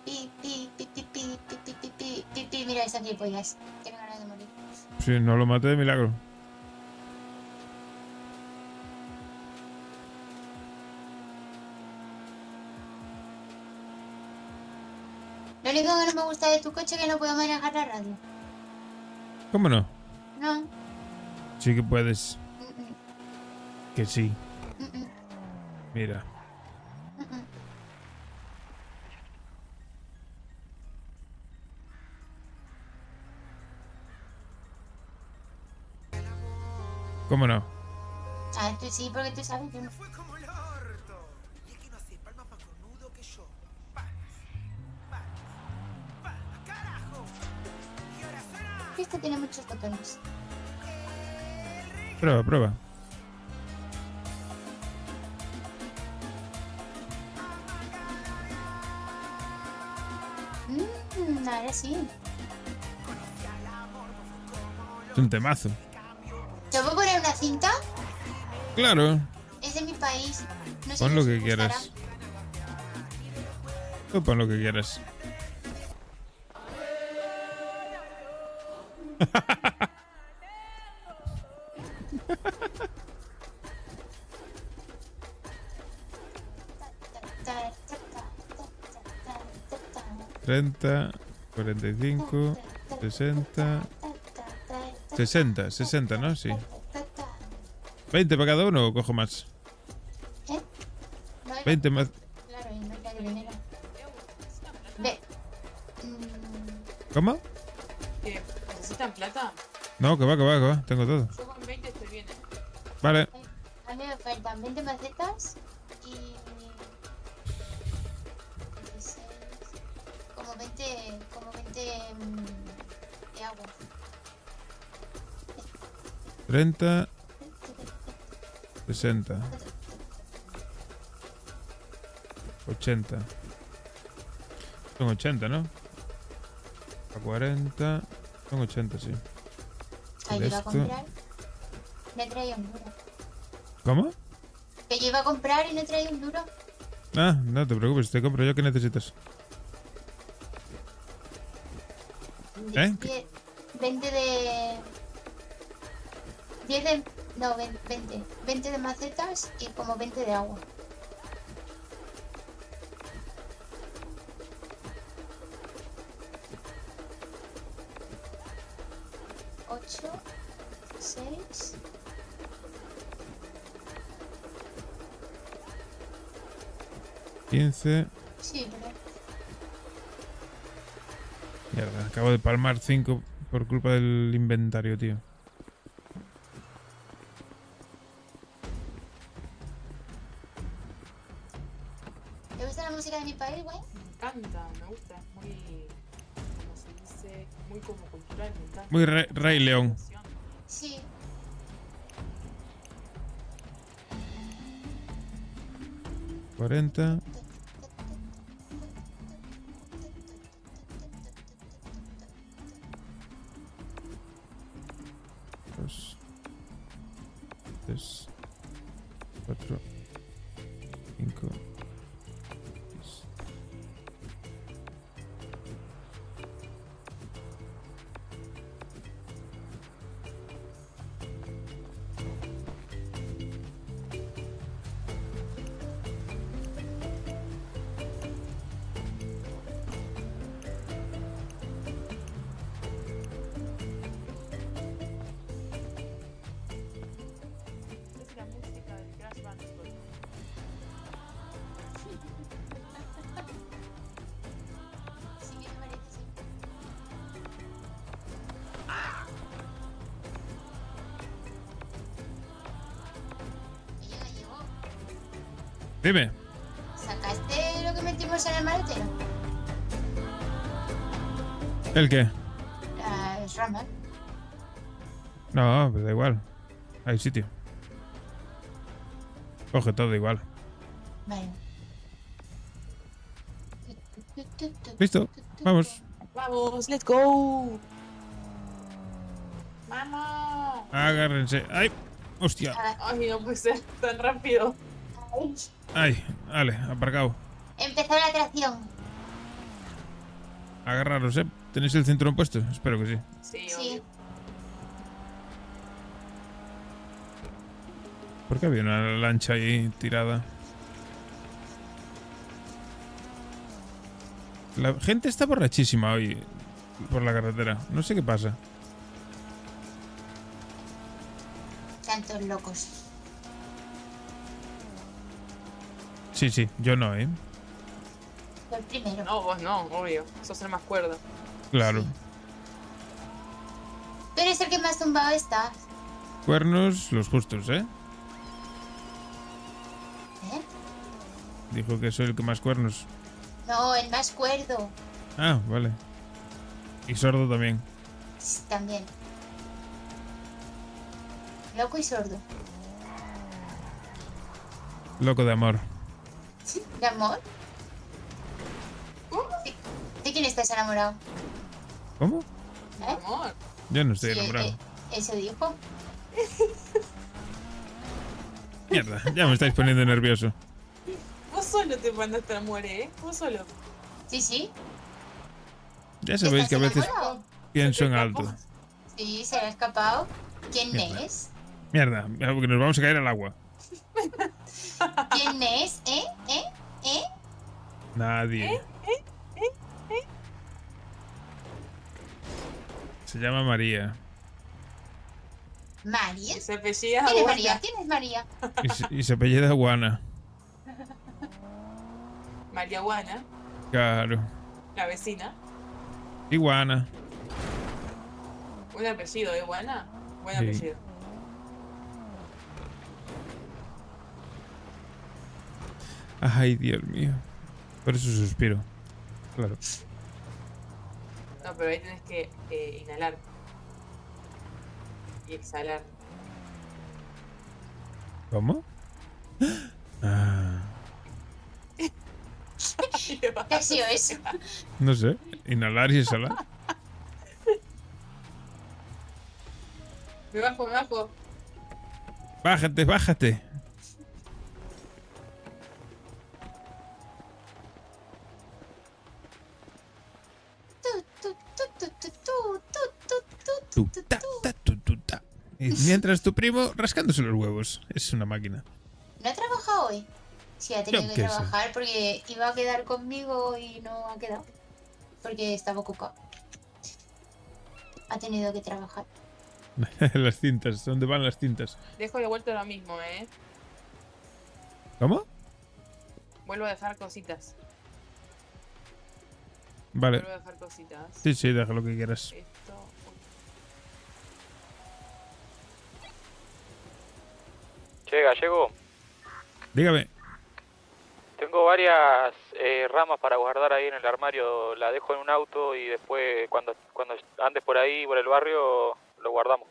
Pi, pi, pi, pi, pi, pi, pi, pi, pi, pi, pi. Mira esa gilipollas. Tengo ganas de morir. Sí, no lo maté de milagro. Lo único que no me gusta de tu coche es que no puedo manejar la radio. ¿Cómo no? No. Sí que puedes. Que sí. Mm-mm. Mira. Mm-mm. ¿Cómo no? A ver, tú sí, porque tú sabes que no. Fue como el orto. Y es que no hace palmas más cornudo que yo. Palmas. Palmas. Palmas, carajo. Y ahora suena. Esto tiene muchos botones. Prueba, prueba. Ahora sí. Es un temazo. ¿Te puedo poner una cinta? Claro. Es de mi país. No sé Pon si lo os que gustará. quieras. Tú pon lo que quieras. Ta, ta, ta, ta, ta, ta, ta, 30, 45, 60. 60, ¿no? Sí. ta, ta. 20 para cada uno o cojo más. ¿Eh? 20 más. Claro, y no trae dinero. Ve. ¿Cómo? ¿Qué? ¿Necesitan plata? No, que va. Tengo todo. Yo con 20 estoy bien. Vale. A mí me faltan 20 macetas y... 16... Como 20 de agua. 30. 60. 80. Son 80, ¿no? A 40. Son 80, sí. Ahí iba a Esto. comprar. No traía un duro. ¿Cómo? Que yo iba a comprar y no traía un duro. Ah, no te preocupes, te compro yo. ¿Qué necesitas? ¿Eh? 20 de... 10 de... No, 20. 20 de macetas y como 20 de agua. Ocho, 6... ¿15? Sí, pero... Mierda, acabo de palmar 5 por culpa del inventario, tío. ¿Te gusta la música de mi país, güey? Me encanta, me gusta. Es muy... Como se dice... Muy como cultural, me encanta. Muy Rey León. Sí. ¿40? Dos, 3, 4, 5, 6. Es la música del Crash Bandicoot. Sí, me parece, sí. Oye, Gallego, Dime. ¿sacaste lo que metimos en el maletero? ¿El qué? Las ramas. No, pues da igual. Hay sitio. Coge todo igual. Vale. Listo, vamos. Vamos, let's go. ¡Vamos! Agárrense. ¡Ay! ¡Hostia! Ay, no puede ser tan rápido. ¡Ay! Vale, aparcado. Empezó la atracción. Agarraros, ¿eh? ¿Tenéis el cinturón puesto? Espero que sí. Sí, Sí. obvio. ¿Por qué había una lancha ahí tirada? La gente está borrachísima hoy por la carretera. No sé qué pasa. Tantos locos. Sí, yo no, ¿eh? Fue el primero. No, vos no, obvio. Sos el más cuerdo. Claro. Tú eres el que más tumbado está. Cuernos, los justos, ¿eh? ¿Eh? Dijo que soy el que más cuernos. No, el más cuerdo. Ah, vale. Y sordo también. Sí, también. Loco y sordo. Loco de amor. ¿De amor? ¿De quién estás enamorado? ¿Cómo? ¿Eh? Amor. Yo no estoy Sí, enamorado. eso dijo. Mierda, ya me estáis poniendo nervioso. Vos solo te mandaste a muere, ¿eh? Vos solo. Sí, sí. Ya sabéis que a veces enamorado? pienso en alto. Sí, se le ha escapado. ¿Quién Mierda. es? Mierda, porque nos vamos a caer al agua. ¿Quién es? ¿Eh? Nadie. Se llama María. ¿María? Se apellida ¿Quién es Aguana. María? ¿Quién es María? Y se apellida Guana. Marihuana, Claro. la vecina. Iguana. Buen apellido, ¿eh, Guana? Buen Sí. apellido. Ay, Dios mío. Por eso suspiro. Claro. No, pero ahí tenés que inhalar. Y exhalar. ¿Cómo? Ah, ¿Qué ha sido eso? no sé. Inhalar y exhalar. Me bajo. Bájate, bájate. Tu, ta, ta, tu, ta. Y mientras tu primo rascándose los huevos. Es una máquina. ¿No ha trabajado hoy? Sí, ha tenido Yo que qué sé. trabajar porque iba a quedar conmigo y no ha quedado. Porque estaba ocupado. Ha tenido que trabajar. Las cintas. ¿Dónde van las cintas? Dejo de vuelta lo mismo, ¿eh? ¿Cómo? Vuelvo a dejar cositas. Vale. Vuelvo a dejar cositas. Sí, sí, deja lo que quieras. Esto. Che, Gallego, Dígame. tengo varias ramas para guardar ahí en el armario. La dejo en un auto y después cuando andes por ahí, por el barrio, lo guardamos.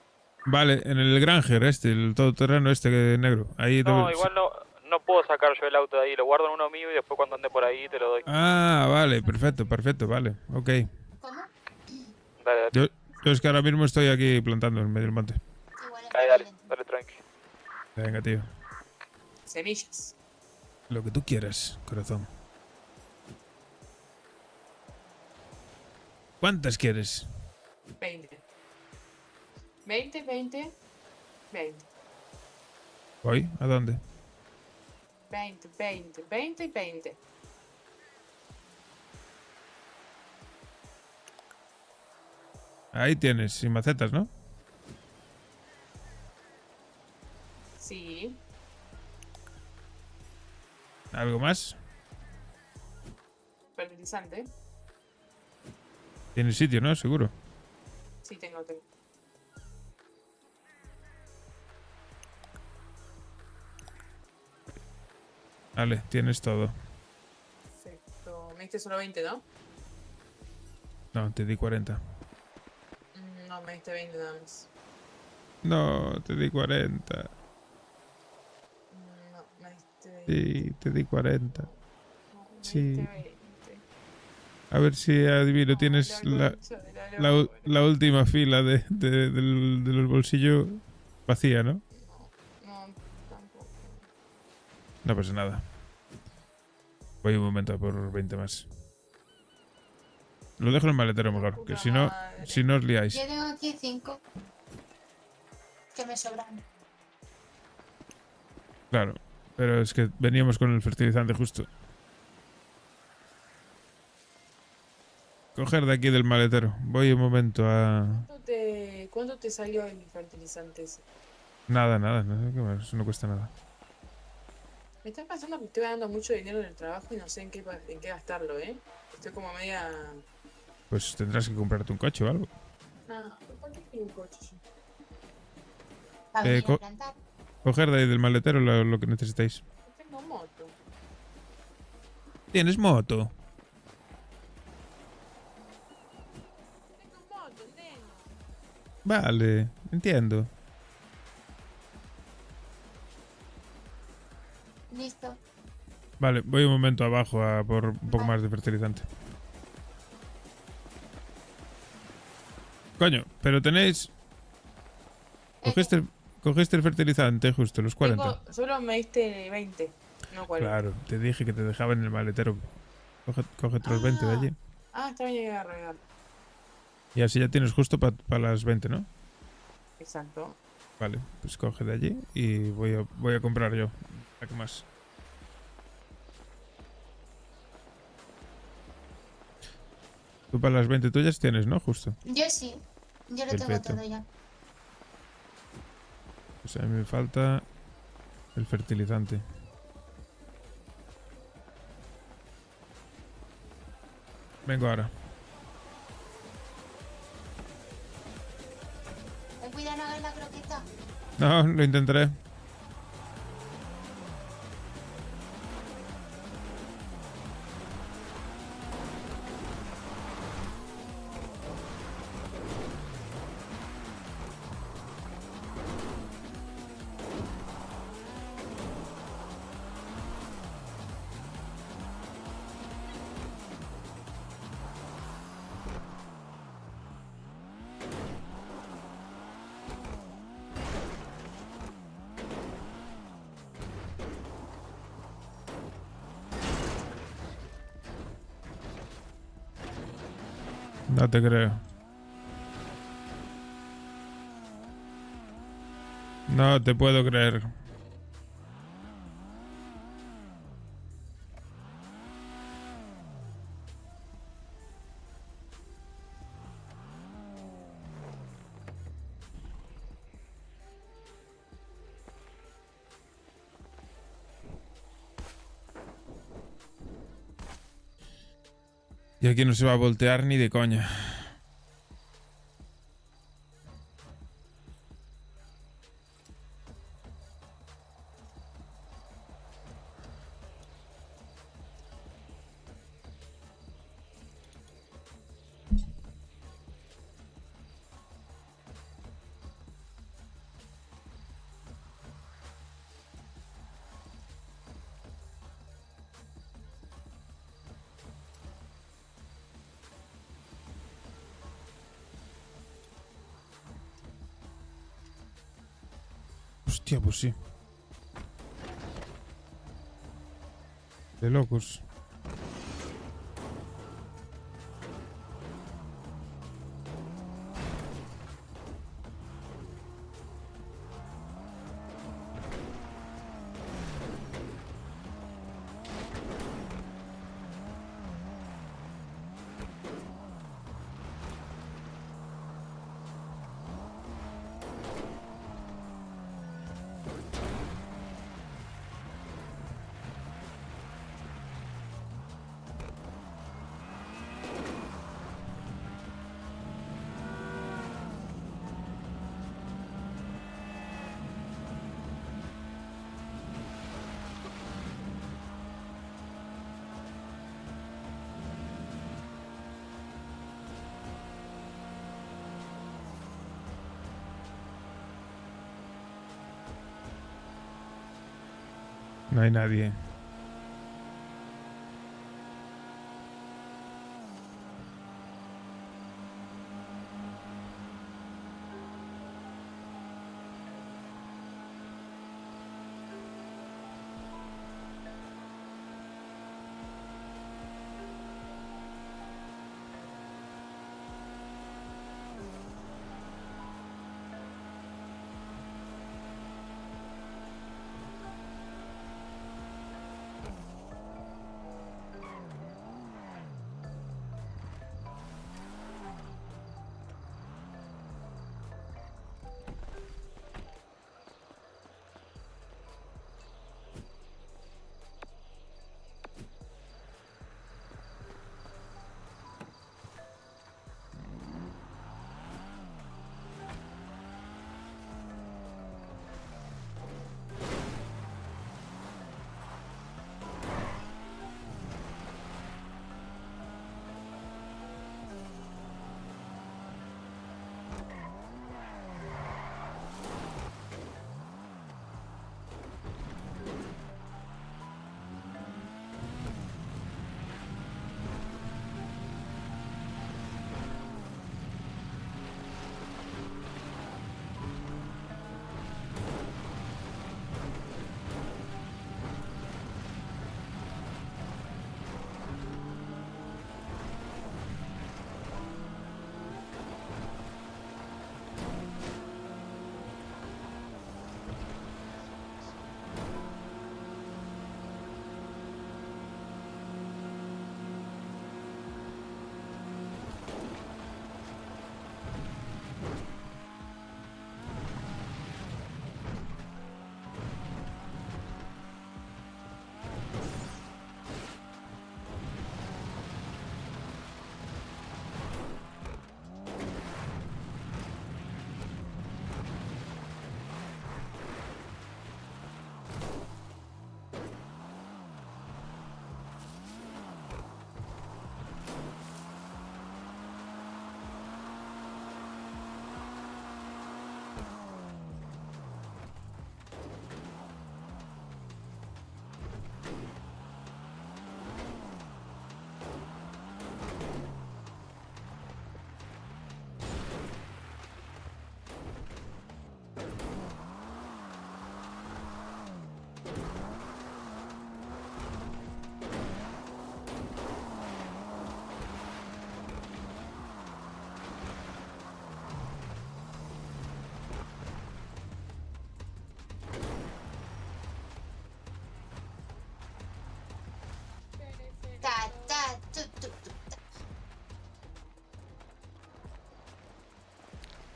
Vale, en el Granger el todoterreno negro. Ahí No, debe- igual no puedo sacar yo el auto de ahí. Lo guardo en uno mío y después cuando ande por ahí te lo doy. Ah, vale, perfecto, vale. Ok. ¿Cómo? Dale, Yo es que ahora mismo estoy aquí plantando en medio del monte. dale tranqui. Venga, tío. Semillas. Lo que tú quieras, corazón. ¿Cuántas quieres? 20. 20, 20. 20. ¿Voy? ¿A dónde? 20, 20, 20 y 20. Ahí tienes, sin macetas, ¿no? Sí. ¿Algo más? Fertilizante. Tienes sitio, ¿no? Seguro. Sí, tengo. Vale, tienes todo. Perfecto. Me diste solo 20, ¿no? No, te di 40. No, me diste 20 nada más. No, te di 40. No, me diste 20. Sí, te di 40. Me Sí. diste 20. A ver si adivino, tienes la última fila de los bolsillos vacía, ¿no? No, tampoco. No pasa nada. Voy un momento a por 20 más. Lo dejo en el maletero mejor, que si no os liáis. Yo tengo aquí 5 que me sobran. Claro, pero es que veníamos con el fertilizante justo. Coger de aquí del maletero. Voy un momento a... ¿Cuánto te salió el fertilizante ese? Nada, eso no cuesta nada. Me está pasando que estoy ganando mucho dinero en el trabajo y no sé en qué gastarlo, ¿eh? Estoy como media... Pues tendrás que comprarte un coche o algo. Ah, ¿por qué quiero un coche yo? Para venir a plantar. Coger de ahí del maletero lo que necesitéis. Tengo moto. ¿Tienes moto? Tengo moto, neno. Vale, entiendo. Listo. Vale, voy un momento abajo a por un poco más de fertilizante. Coño, pero tenéis... Cogiste el fertilizante justo, los 40. Solo me diste 20, no 40. Claro, te dije que te dejaba en el maletero. Cógete los 20 de allí. Ah, está bien, llegué a regar. Y así ya tienes justo para las 20, ¿no? Exacto. Vale, pues coge de allí y voy a comprar yo. ¿Qué más? Tú para las 20 tuyas tienes, ¿no? Justo. Yo sí. Yo lo tengo Perfecto. todo ya. Pues a mí me falta el fertilizante. Vengo ahora. Ten cuidado, no hagas la croqueta. No, lo intentaré. No te creo. No te puedo creer. Y aquí no se va a voltear ni de coña. Hostia, pues sí. De locos. No hay nadie.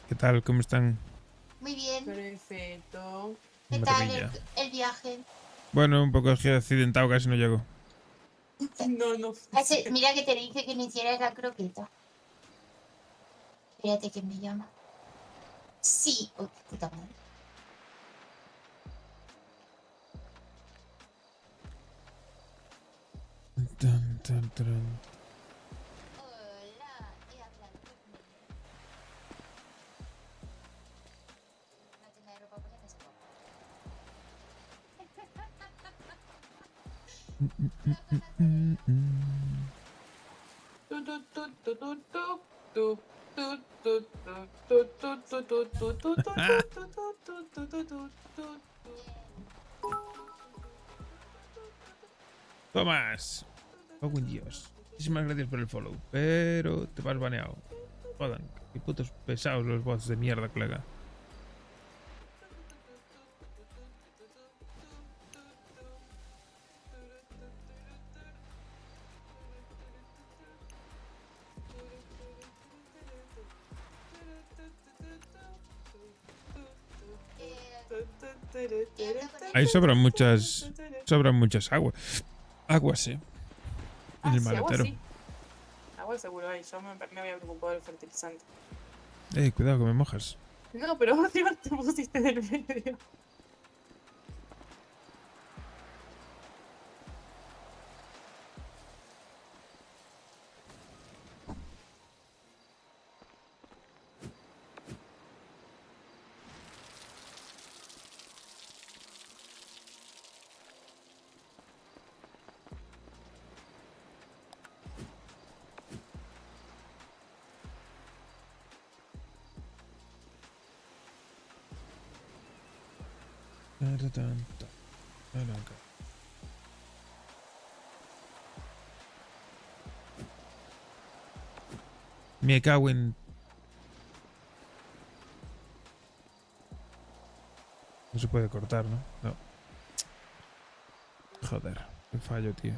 ¿Qué tal? ¿Cómo están? Muy bien. Perfecto. ¿Qué tal Maravilla. el viaje? Bueno, un poco accidentado, casi no llego. No. Mira que te dije que no hicieras la croqueta. Espérate que me llama. Sí. Oh, puta madre. Tan, tan, tan. Hola, he hablado con él. Una tienda de ropa por si acaso. Tomás. Oh, buen Dios. Muchísimas gracias por el follow. Pero te vas baneado. Jodan. Qué putos pesados los bots de mierda, colega. Ahí sobran muchas aguas, en el Sí, agua maletero. sí. Agua seguro hay. Yo me había preocupado del fertilizante. Cuidado que me mojas. No, pero vos te pusiste en el medio. Me cago en... No se puede cortar, ¿no? No. Joder, qué fallo, tío.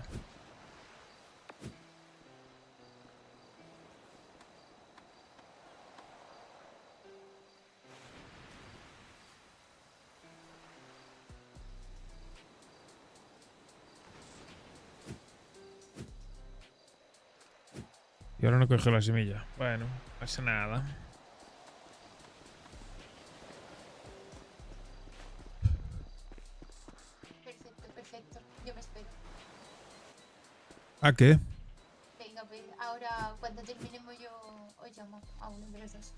Y ahora no coge la semilla. Bueno, no pasa nada. Perfecto. Yo me espero. ¿A qué? Venga, pues ahora cuando terminemos yo os llamo a uno de los dos.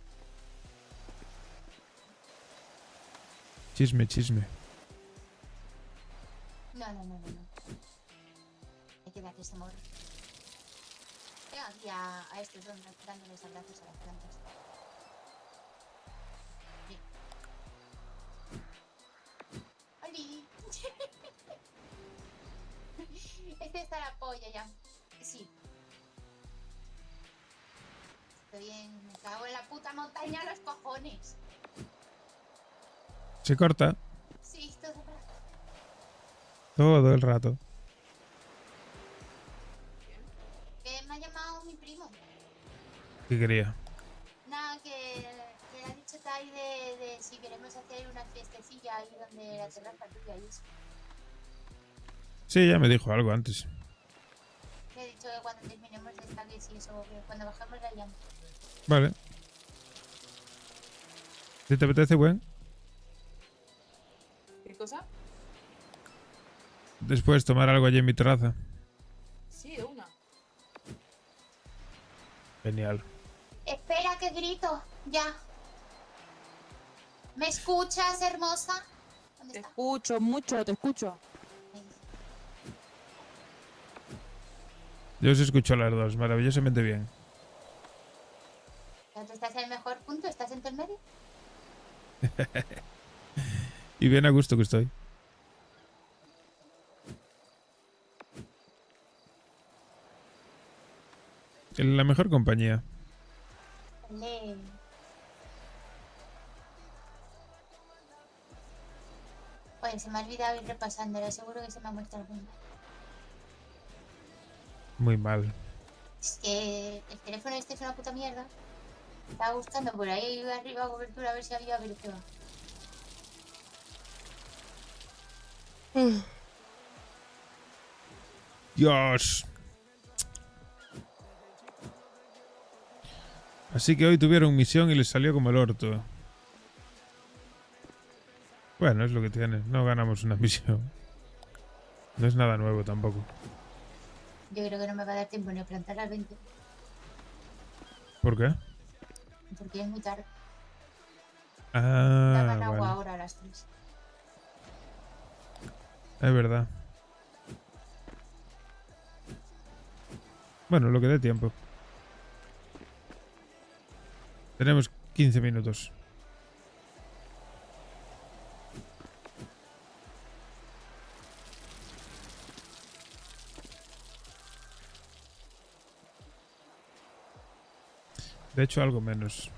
Chisme. No. Hay que darles amor. Tengo aquí a estos dos dándoles abrazos a las plantas. Bien. ¡Oli! Este está la polla ya. Sí. Estoy bien. Me cago en la puta montaña los cojones. Se corta Sí, todo el rato. todo el rato. Que me ha llamado mi primo. ¿Qué quería? Nada, que le ha dicho Tai de si queremos hacer una fiestecilla ahí donde la terraza tuya y eso. Sí, ya me dijo algo antes. Le he dicho que cuando terminemos de esta vez y eso, que cuando bajemos la llamo. Vale. ¿Si te apetece, buen? ¿Qué cosa? Después tomar algo allí en mi terraza. Sí, de una. Genial. Espera que grito, ya. ¿Me escuchas, hermosa? ¿Dónde Te está? escucho mucho, te escucho. Yo os escucho a las dos, maravillosamente bien. ¿Dónde estás en el mejor punto? ¿Estás en el medio? Y bien a gusto que estoy. En la mejor compañía. Vale. Pues se me ha olvidado ir repasándola, seguro que se me ha muerto alguna. Muy mal. Es que el teléfono este es una puta mierda. Estaba buscando por ahí arriba cobertura a ver si había vertebra. Dios. Así que hoy tuvieron misión y les salió como el orto. Bueno, es lo que tiene. No ganamos una misión. No es nada nuevo tampoco. Yo creo que no me va a dar tiempo ni a plantar las 20. ¿Por qué? Porque es muy tarde. Ah, Daban agua vale. ahora a las 3. Es verdad. Bueno, lo que dé tiempo. Tenemos 15 minutos. De hecho, algo menos.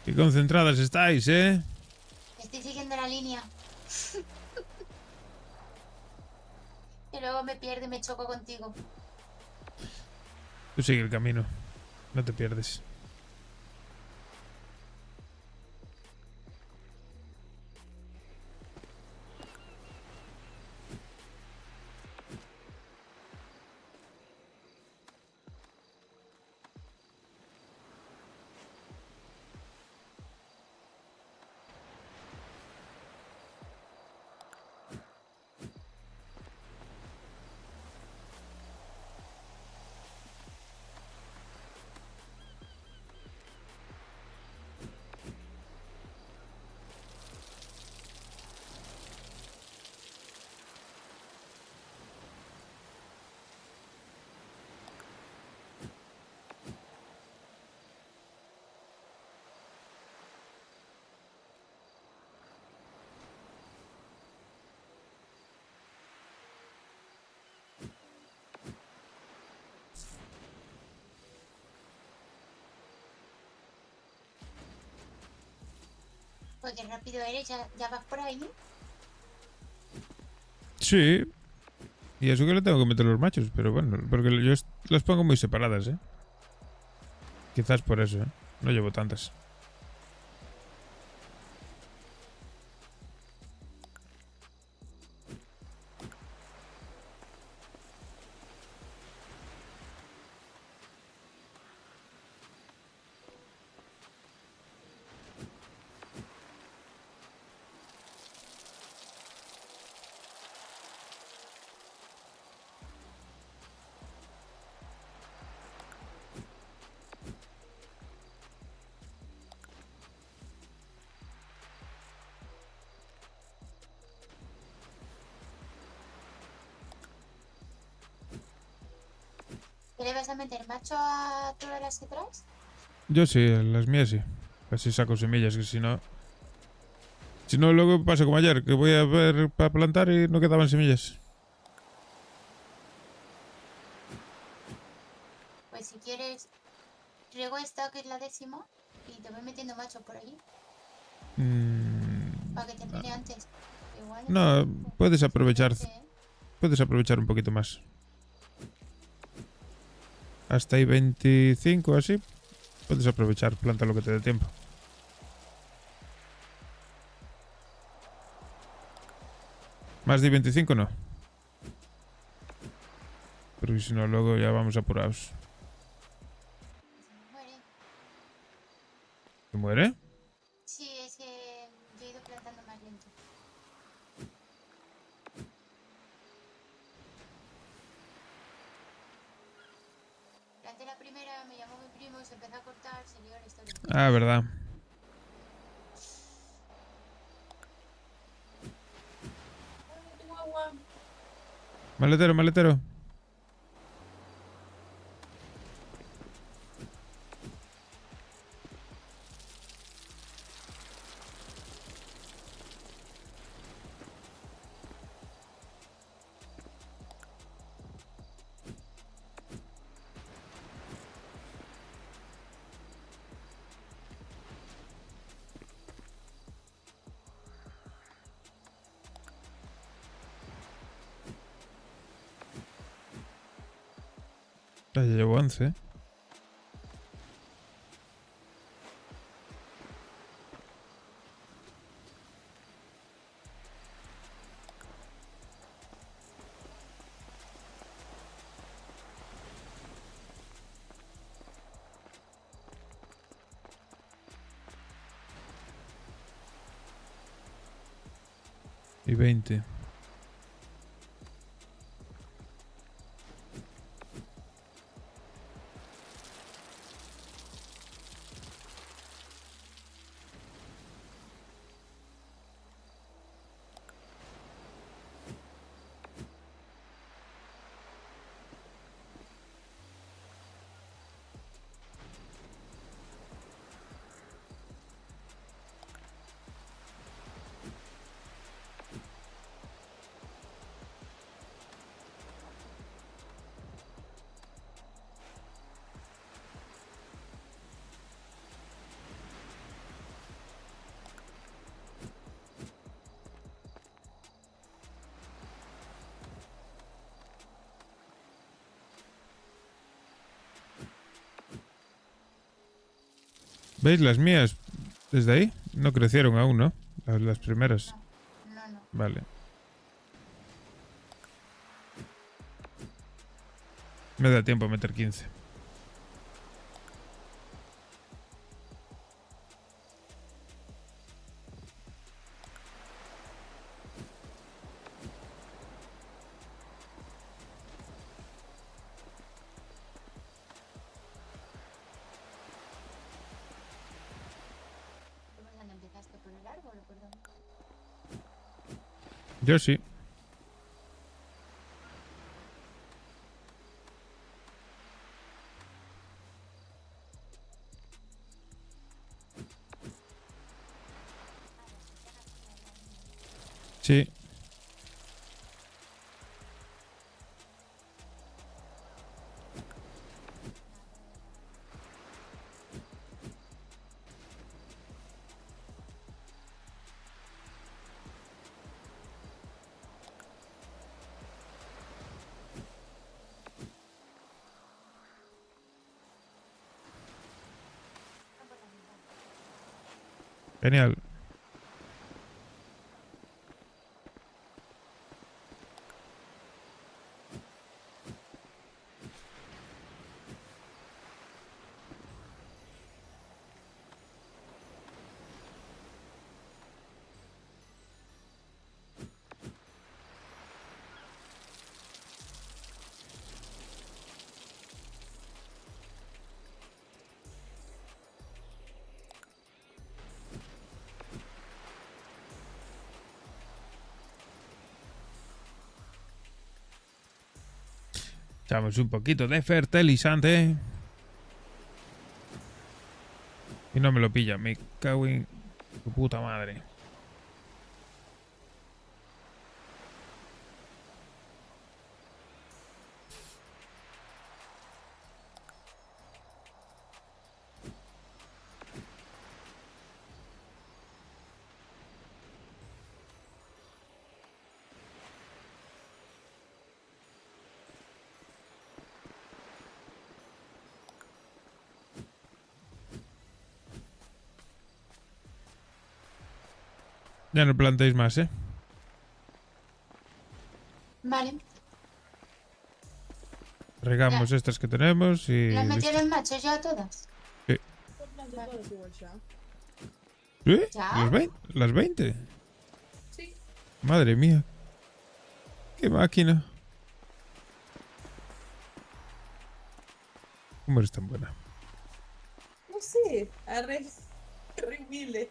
Qué concentradas estáis, ¿eh? Estoy siguiendo la línea. Y luego me pierdo y me choco contigo. Tú sigue el camino. No te pierdes. Pues qué rápido eres, ya vas por ahí. Sí. Y eso que le tengo que meter los machos, pero bueno, porque yo los pongo muy separadas, ¿eh? Quizás por eso, ¿eh? No llevo tantas. ¿Qué le vas a meter macho a todas las que traes? Yo sí, las mías sí. Así saco semillas, que si no... Si no, luego pasa como ayer, que voy a ver para plantar y no quedaban semillas. Pues sí. Si quieres, riego esta que es la 10ª y te voy metiendo machos por allí para que termine antes. Igual es No, un poco puedes aprovechar. suficiente, ¿eh? Puedes aprovechar un poquito más. Hasta ahí 25 así. Puedes aprovechar, planta lo que te dé tiempo. Más de 25 no. Porque si no, luego ya vamos apurados. Se muere. ¿Se muere? Sí, es que yo he ido plantando más lento. Planté la primera, me llamó mi primo, se empezó a cortar, se lió la historia. Ah, verdad. Tengo agua. Maletero, maletero. Ya llevo 11. Y 20. ¿Veis las mías? Desde ahí no crecieron aún, ¿no? Las primeras. No. Vale. Me da tiempo a meter 15. ¿Por dónde empezaste? ¿Por el árbol o por dónde? Yo sí. Sí. Genial. Echamos un poquito de fertilizante. Y no me lo pilla. Me cago en tu puta madre. Ya no plantéis más, ¿eh? Vale. Regamos estas que tenemos y... ¿Las listo. metieron machos ya todas? Sí. Todas igual ya. ¿Sí? ¿Ya? ¿Las 20? Sí. Madre mía. ¡Qué máquina! ¿Cómo eres tan buena? No sé. Arre. Re humilde.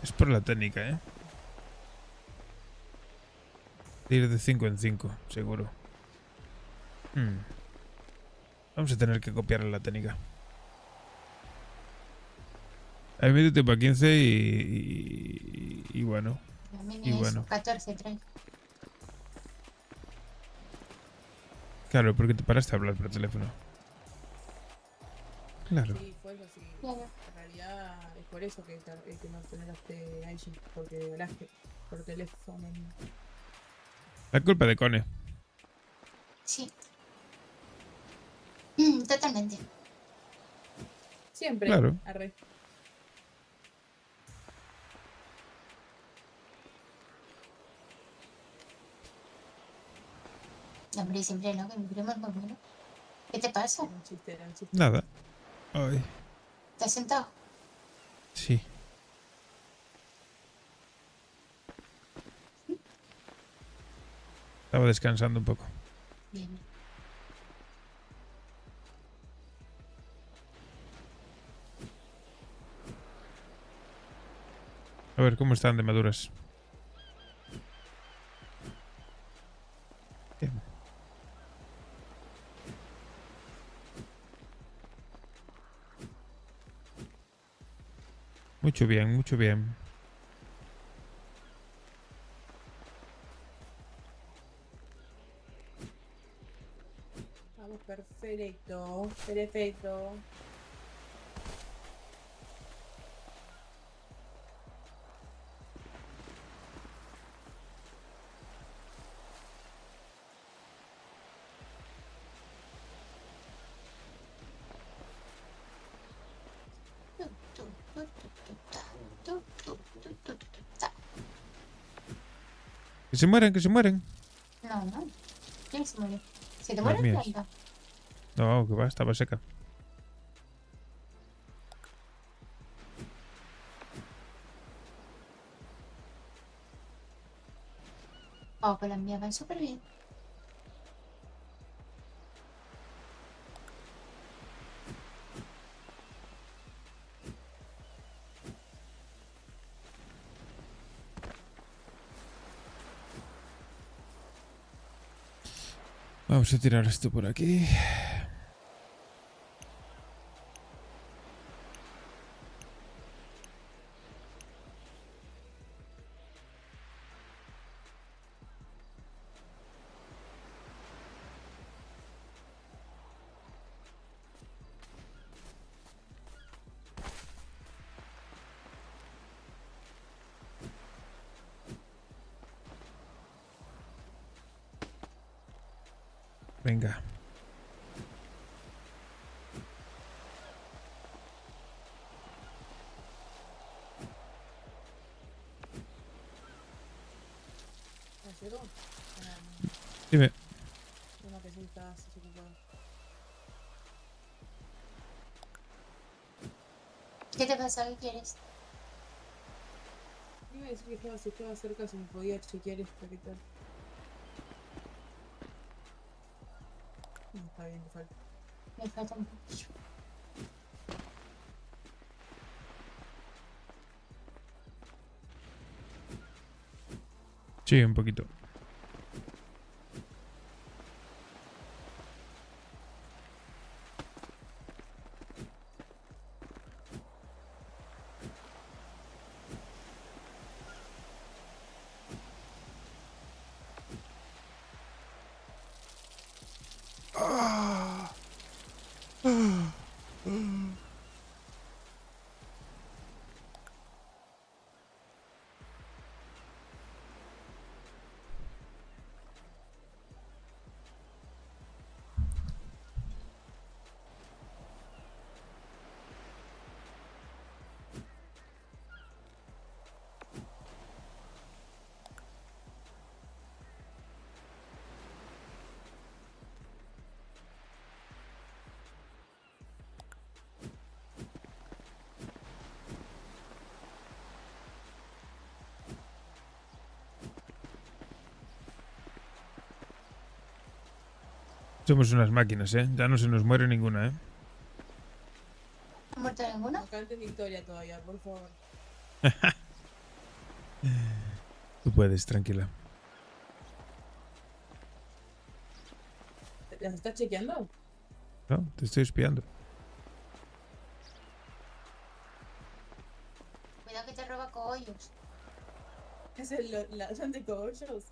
Es por la técnica, ¿eh? De ir de 5 en 5, seguro. Vamos a tener que copiar la técnica. Hay medio tiempo a 15 y bueno. A mí Y es bueno. 14, 30. Claro, porque te paraste a hablar por teléfono. Claro. Sí, fue eso, sí. Claro. En realidad es por eso que no generaste allí. Porque hablaste por teléfono. La culpa de Cone. Sí. Totalmente. Siempre. Claro. Arre. Hombre, siempre no, que mi primo es muy bueno. ¿Qué te pasa? Era un chiste, era un chiste. Nada. Ay, ¿Estás sentado? sí. Estaba descansando un poco. Bien. A ver, ¿cómo están de maduras? Bien. Mucho bien, mucho bien. Vamos, perfecto. Perfecto. Que se mueren, que se mueren. No, no. ¿Quién se muere? ¿Se te Las muere mías. planta? No, que va, estaba seca. Oh, pues las mías van súper bien. Vamos a tirar esto por aquí. Venga. ¿Me llegó? Dime. Uno que sí está así ocupado. ¿Qué te pasa? ¿Qué quieres? Iba a decir que si estaba cerca, si me podía chequear esto, ¿qué tal? No, está bien, te falta. Me falta un poquillo. Sí, un poquito. Somos unas máquinas, ¿eh? Ya no se nos muere ninguna, ¿eh? ¿No ha muerto ninguno? No cantes victoria todavía, por favor. Tú puedes, tranquila. ¿Las estás chequeando? No, te estoy espiando. Cuidado que te roba cogollos. Es el ladrón de cogollos.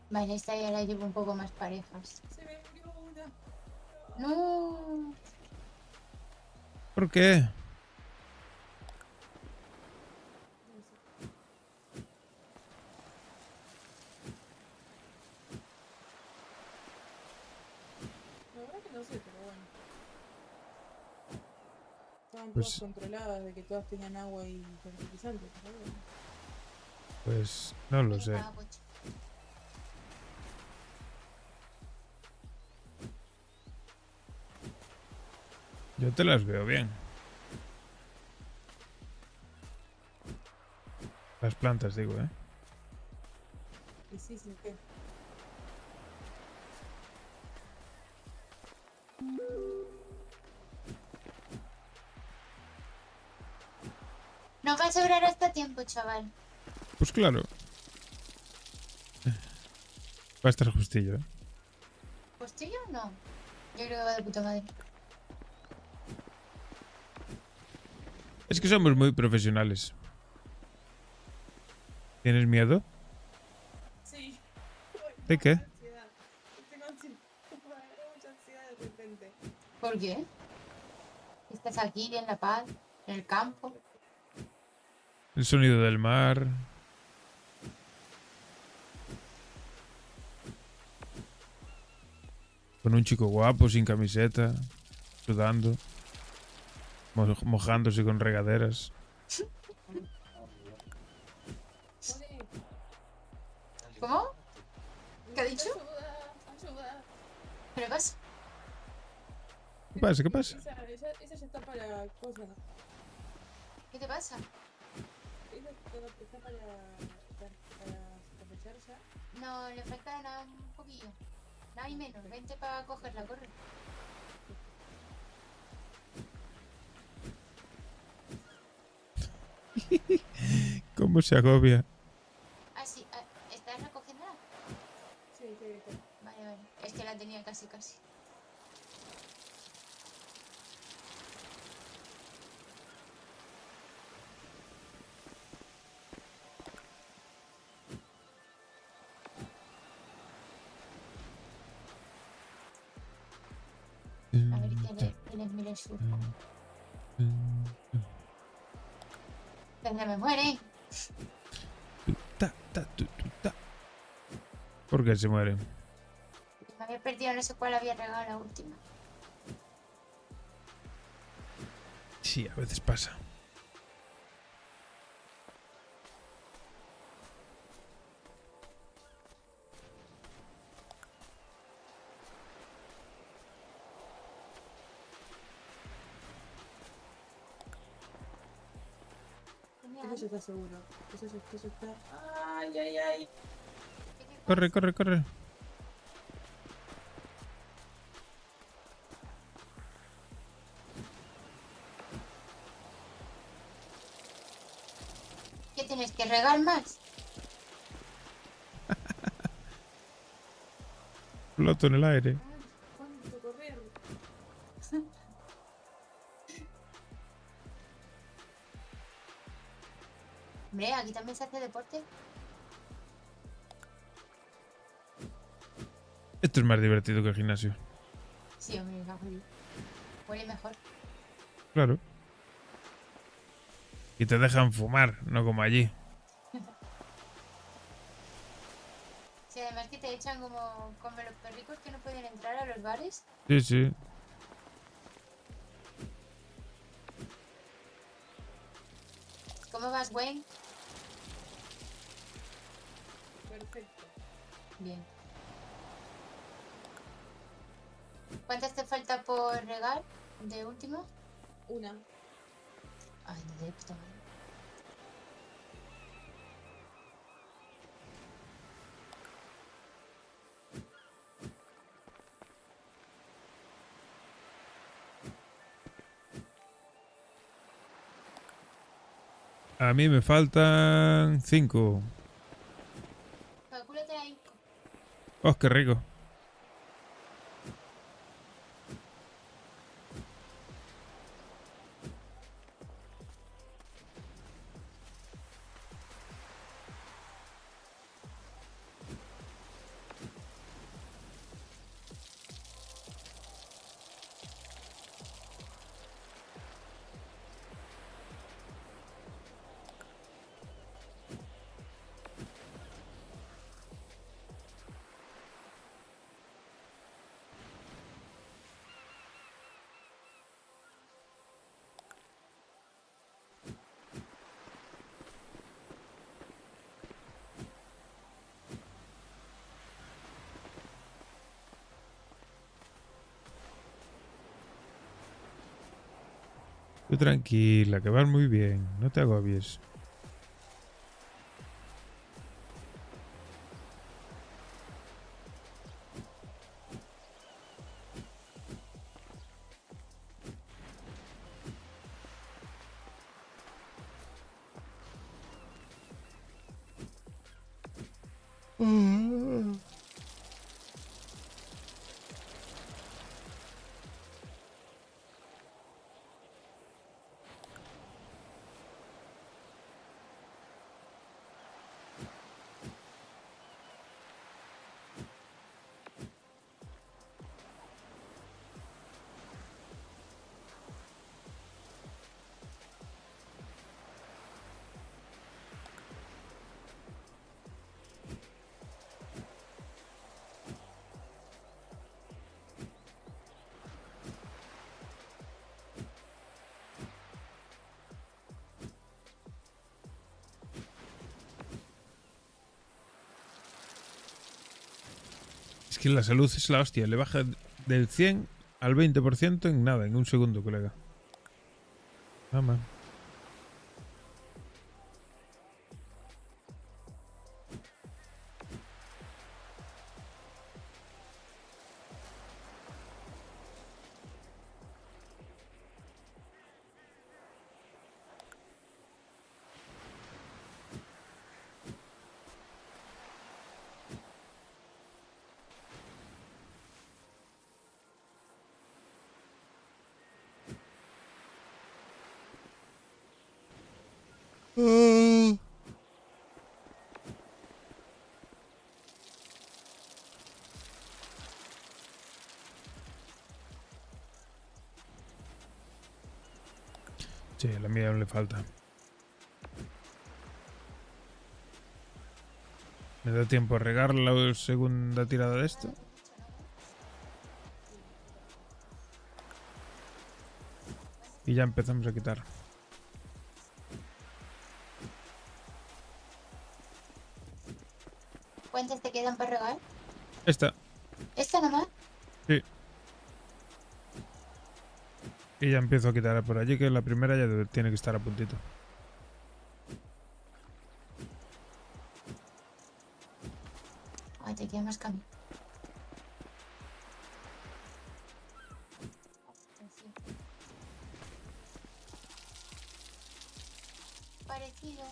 Vale, esta ya la llevo un poco más parejas. Se me murió una. No. ¿Por qué? La verdad que no sé, pero bueno. Estaban Pues- todas controladas de que todas tenían agua y fertilizantes, pero bueno. Pues no lo Pero sé. estaba pocho. Yo te las veo bien. Las plantas, digo, ¿eh? Y sí, sí, ¿qué? No va a sobrar hasta tiempo, chaval. Pues claro. Va a estar justillo, ¿eh? ¿Postillo o no? Yo creo que va de puta madre. Es que somos muy profesionales. ¿Tienes miedo? Sí. ¿De qué? Ansiedad. Tengo ansiedad. Mucha ansiedad de repente. ¿Por qué? Estás aquí en La Paz, en el campo. El sonido del mar. Con un chico guapo, sin camiseta, sudando, mojándose con regaderas. ¿Cómo? ¿Qué ha dicho? Ayuda, ayuda. ¿Qué pasa? ¿Qué pasa? ¿Qué pasa? Esa ya está para cosas. ¿Qué te pasa? Esa está para aprovechar ya. No, le falta nada un poquillo. Nada y menos. Vente para cogerla, corre. ¿Cómo se agobia? Ah, sí. ¿Estás recogiéndola? Sí, sí, sí. Vale, vale. Es que la tenía casi, casi. A ver quién es mi surco. Donde me muere. ¿Por qué se muere? Me había perdido, no sé cuál había regado la última. Sí, a veces pasa. Eso ya está seguro. Eso ya está. Ay, ay, ay. Corre, corre, corre. ¿Qué tienes que regar más? Floto en el aire. ¿Cuánto correr? Hombre, aquí también se hace deporte. Esto es más divertido que el gimnasio. Sí, hombre, va a joder. Huele mejor. Claro. Y te dejan fumar, no como allí. Sí, además que te echan como los perricos que no pueden entrar a los bares. Sí, sí. ¿Cómo vas, Wayne? Perfecto. Bien. ¿Cuántas te falta por regar de último? Una. Ay, no de puta madre. A mí me faltan 5. Calcúlate ahí. ¡Oh, qué rico! Tú tranquila, que vas muy bien. No te agobies. Es que la salud es la hostia. Le baja del 100 al 20% en nada, en un segundo, colega. Mamá. Sí, a la mía aún le falta. ¿Me da tiempo a regar la segunda tirada de esto? Y ya empezamos a quitar. ¿Cuántas te quedan para regar? Esta. ¿Esta nomás? Sí. Y ya empiezo a quitar por allí, que la primera ya tiene que estar a puntito. Ay, te queda más camino. Parecido.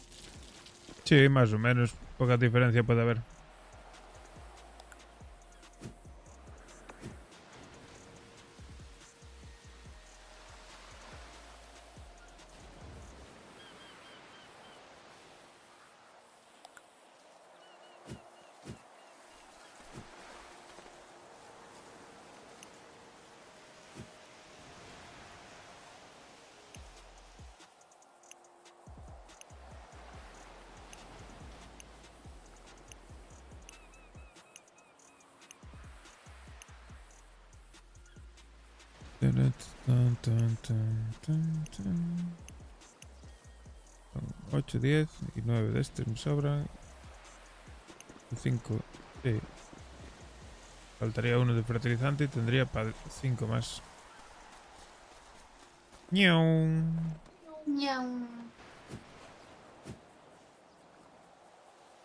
Sí, más o menos. Poca diferencia puede haber. Ocho, 10 y 9 de este me sobran. 5. Sí. Faltaría uno de fertilizante y tendría 5 más. ¡Ñau! Ñau.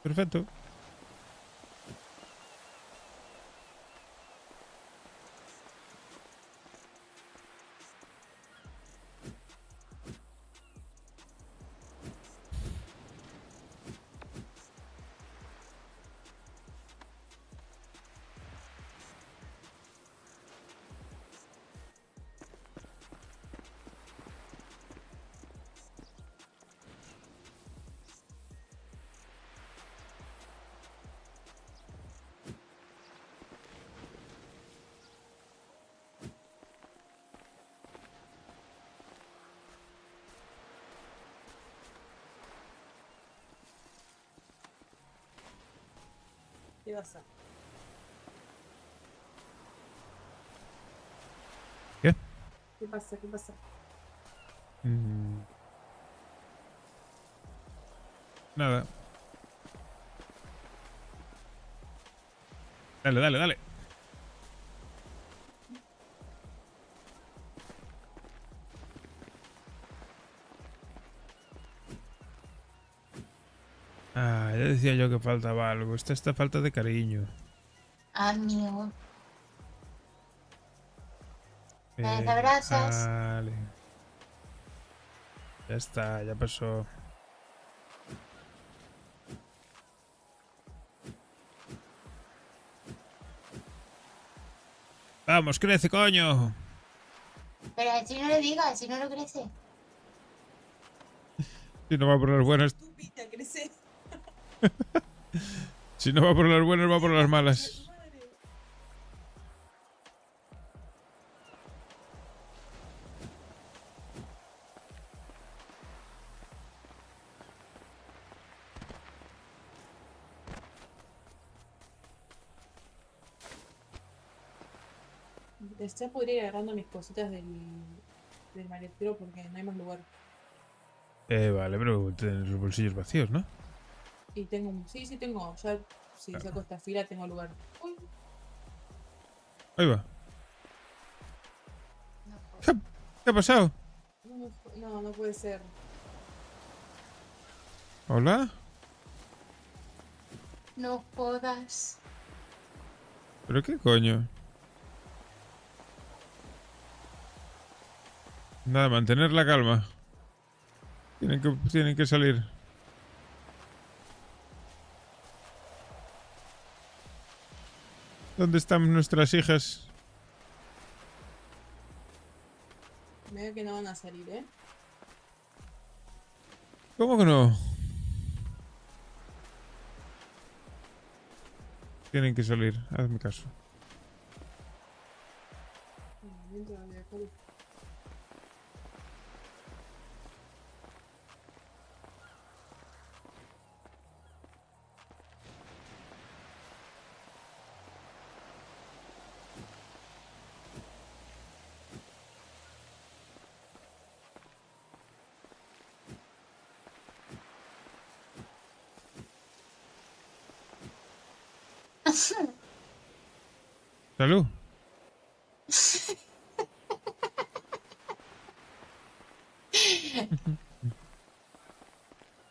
Perfecto. ¿Qué pasa? ¿Qué? ¿Qué pasa? ¿Qué pasa? Nada. Dale, dale, dale. Ah, ya decía yo que faltaba algo. Esta falta de cariño. Amigo. ¿Me abrazas? Vale. Ya está, ya pasó. Vamos, crece, coño. Pero así no le digas, si no lo crece. Si no va por las buenas. Estúpida, crece. Si no va por las buenas, va por las malas. Ya podría ir agarrando mis cositas del maletero porque no hay más lugar. Vale, pero tienes los bolsillos vacíos, ¿no? Y tengo. Sí, tengo. Ya, si saco esta fila, tengo lugar. Uy, Ahí va. ¿Qué ha pasado? no puede ser. ¿Hola? No jodas. ¿Pero qué coño? Nada, mantener la calma. Tienen que salir. ¿Dónde están nuestras hijas? Me veo que no van a salir, ¿eh? ¿Cómo que no? Tienen que salir, hazme caso. Dentro de acá. Salud.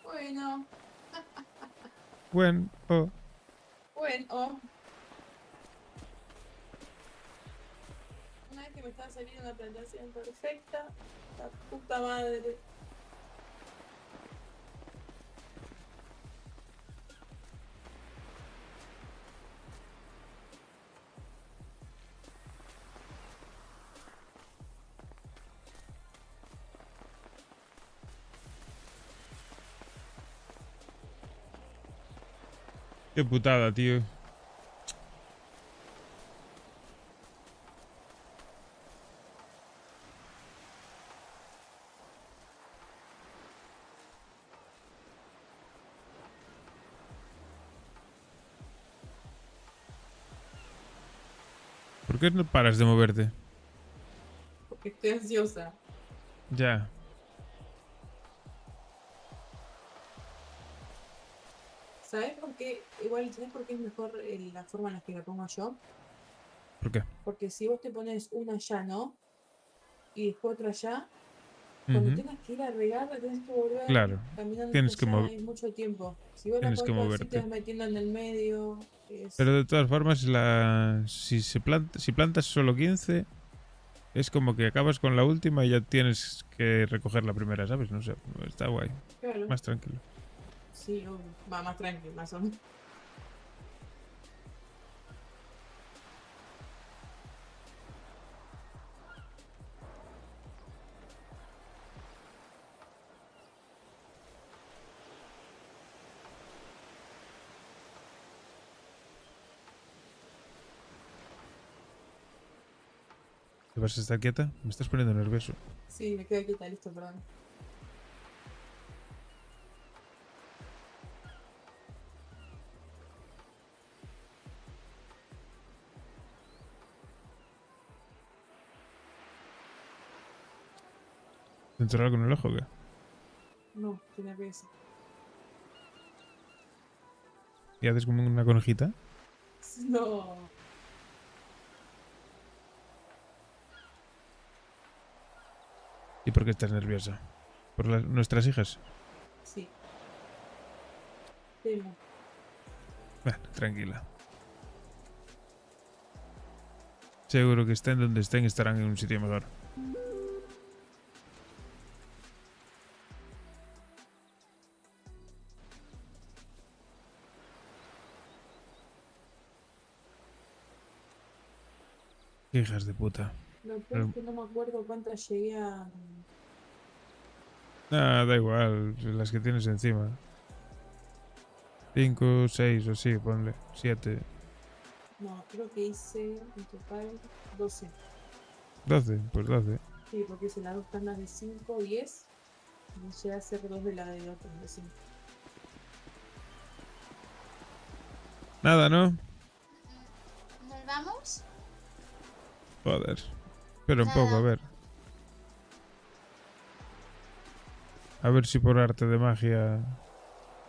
Bueno. Bueno. Bueno. Una vez que me estaba saliendo una plantación perfecta. La puta madre. Qué putada, tío. ¿Por qué no paras de moverte? Estoy ansiosa. Ya. ¿Sabes por qué? Igual, ¿sabes por qué es mejor la forma en la que la pongo yo? ¿Por qué? Porque si vos te pones una allá, ¿no? Y después otra allá, cuando Ujú. tengas que ir a regar, tenés que volver Claro. caminando Tienes hasta que allá, mover. es mucho tiempo. Si vos la Tienes pones que toda así, te moverte. vas metiendo en el medio. Es... Pero de todas formas, si plantas solo 15, es como que acabas con la última y ya tienes que recoger la primera, ¿sabes? No sé, está guay. Claro. Más tranquilo. Sí, va más tranquilo, más o menos. ¿Te vas a estar quieta? Me estás poniendo nervioso. Sí, me quedo quieta, listo, perdón. ¿Te entró algo en el ojo o qué? No, tenía que decir. ¿Y haces como una conejita? No. ¿Y por qué estás nerviosa? ¿Por nuestras hijas? Sí. Temo. Bueno, tranquila. Seguro que estén donde estén, estarán en un sitio mejor. Qué hijas de puta. Lo peor es que no me acuerdo cuántas llegué a... Ah, da igual, las que tienes encima. 5, 6 o sí, ponle. 7, No, creo que hice en total 12. 12, pues 12. Sí, porque hice las dos tandas de 5, 10. Y llegué a hacer dos de la de otros de 5. Nada, ¿no? ¿Nos vamos? Joder. Pero un poco, a ver. A ver si por arte de magia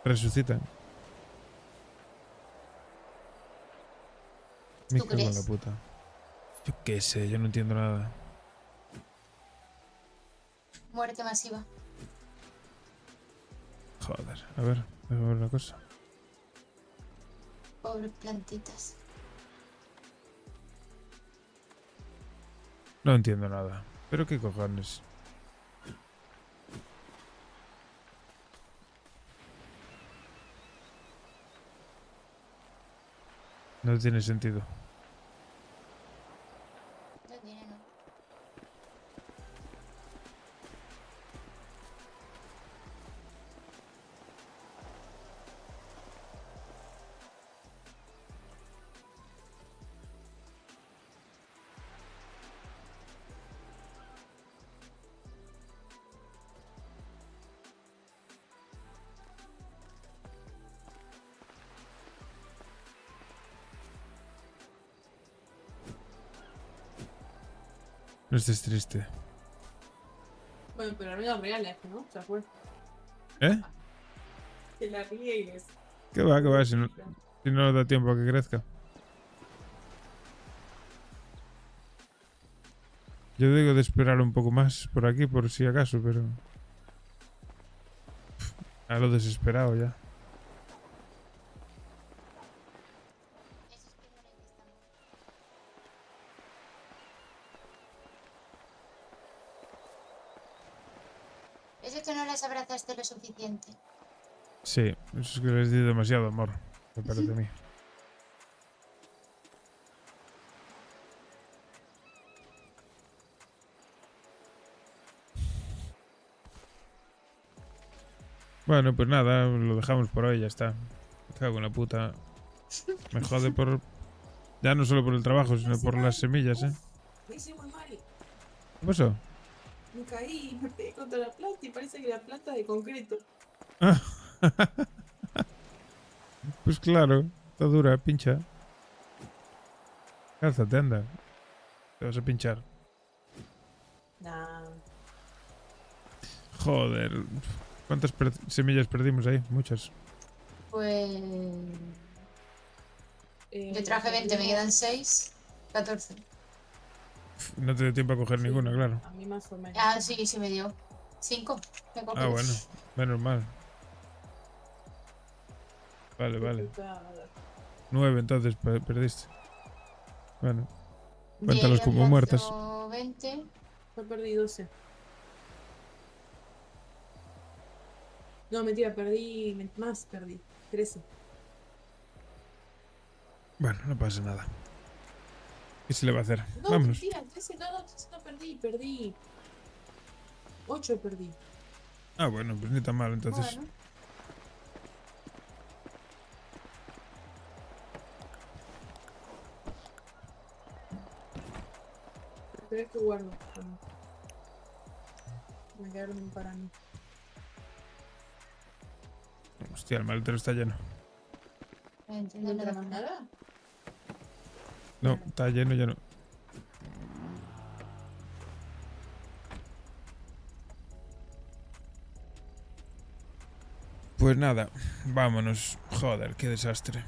resucitan. Me ¿Tú cago en la crees? puta. Yo qué sé, yo no entiendo nada. Muerte masiva. Joder, a ver una cosa. Pobres plantitas. No entiendo nada. Pero qué cojones. No tiene sentido. No tiene, no. No estés triste. Bueno, pero no la regala, ¿no? Ya fue. ¿Eh? Que la riegues. ¿Qué va, si no da tiempo a que crezca? Yo digo de esperar un poco más por aquí, por si acaso, pero... A lo desesperado ya. Eso es que no las abrazaste lo suficiente. Sí, eso es que les di demasiado amor, me parece a mí. Bueno, pues nada, lo dejamos por hoy, ya está. Me cago en la puta. Me jode por... Ya no solo por el trabajo, sino por las semillas, ¿eh? Me hice muy mal. ¿Qué pasó? Me caí, me pegué contra la planta y parece que la planta es de concreto. Pues claro, está dura, pincha. Cálzate, anda. Te vas a pinchar. Joder. ¿Cuántas semillas perdimos ahí? Muchas. Pues. Yo traje 20, me quedan 6, 14. No te dio tiempo a coger ninguna, claro. A mí más o menos. Ah, sí, sí me dio. 5. Ah, bueno. Menos mal. Vale, vale. 9 entonces perdiste. Bueno. Cuéntalos como muertas. 20. Yo perdí 12. No, mentira, perdí. Más perdí. 13. Bueno, no pasa nada. ¿Qué se le va a hacer? No, Vámonos. mentira, 13 no perdí. Perdí. 8 perdí. Ah, bueno, pues ni tan mal entonces. Bueno. Pero es que guardo. Me quedaron para mí. Hostia, el maletero está lleno. No entiendo ¿No nada. más nada? No, está lleno, lleno. Pues nada, vámonos. Joder, qué desastre.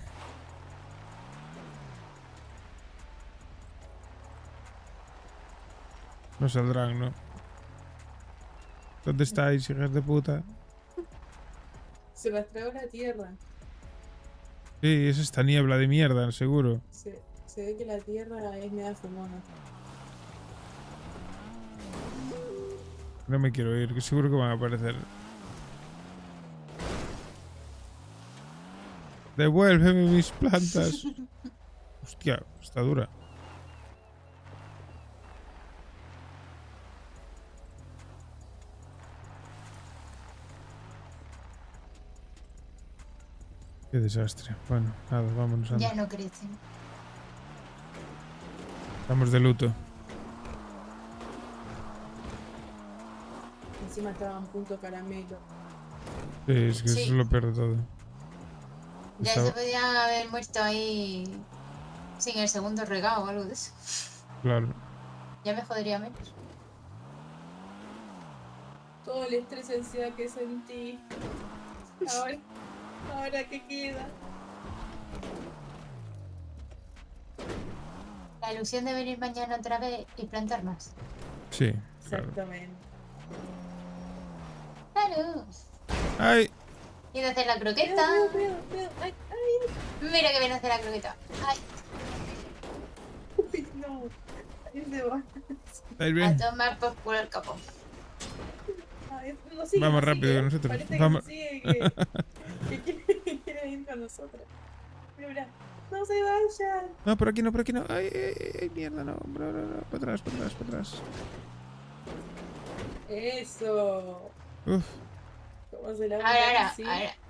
No saldrán, ¿no? ¿Dónde estáis, hijas de puta? Se las tragó la tierra. Sí, es esta niebla de mierda, seguro. Se ve que la tierra es media fumona. No me quiero ir, que seguro que van a aparecer. Devuélveme mis plantas. Hostia, está dura. Qué desastre. Bueno, nada, vámonos. Anda. Ya no crecen. Estamos de luto. Encima estaban punto caramelo. Sí, es que eso es lo peor de todo. Ya Estaba- se podían haber muerto ahí sin el segundo regalo o algo de eso. Claro. Ya me jodería menos. Todo el estrés y ansiedad que sentí. Ahora qué queda. La ilusión de venir mañana otra vez y plantar más. Sí, claro. Exactamente. ¡Claro! ¡Ay! Y de hacer la croqueta. Cuidado. Ay, Mira que viene a hacer la croqueta. ¡Ay! uy, no. Ahí se va. ¿Estáis A bien? tomar por culo el capo. Ay, no sigue, Vamos no rápido sigue. que nosotros. Parece Vamos. que sigue, que quiere ir con nosotros. Mira, no se vayan. No, por aquí no, por aquí no. Ay, mierda, no. No. Para atrás. Eso. Uf. ¿Cómo se la Ahora.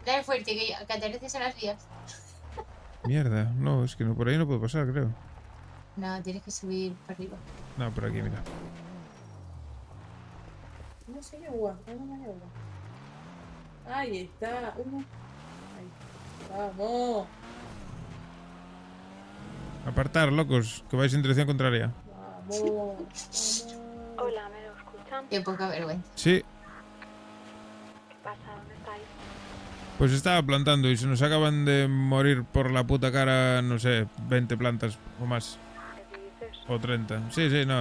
Dale fuerte que aterrices a las vías. Mierda. No, es que no, por ahí no puedo pasar, creo. No, tienes que subir para arriba. No, por aquí, mira. No sé agua, no hay agua. Ahí está. Ahí. Vamos. Apartar, locos, que vais en dirección contraria. Vamos. Hola, ¿me lo escuchan? Qué poca vergüenza. Sí, ¿Qué pasa? ¿Dónde estáis? pues estaba plantando y se nos acaban de morir por la puta cara, no sé, 20 plantas o más. ¿Qué dices? O 30. Sí, no,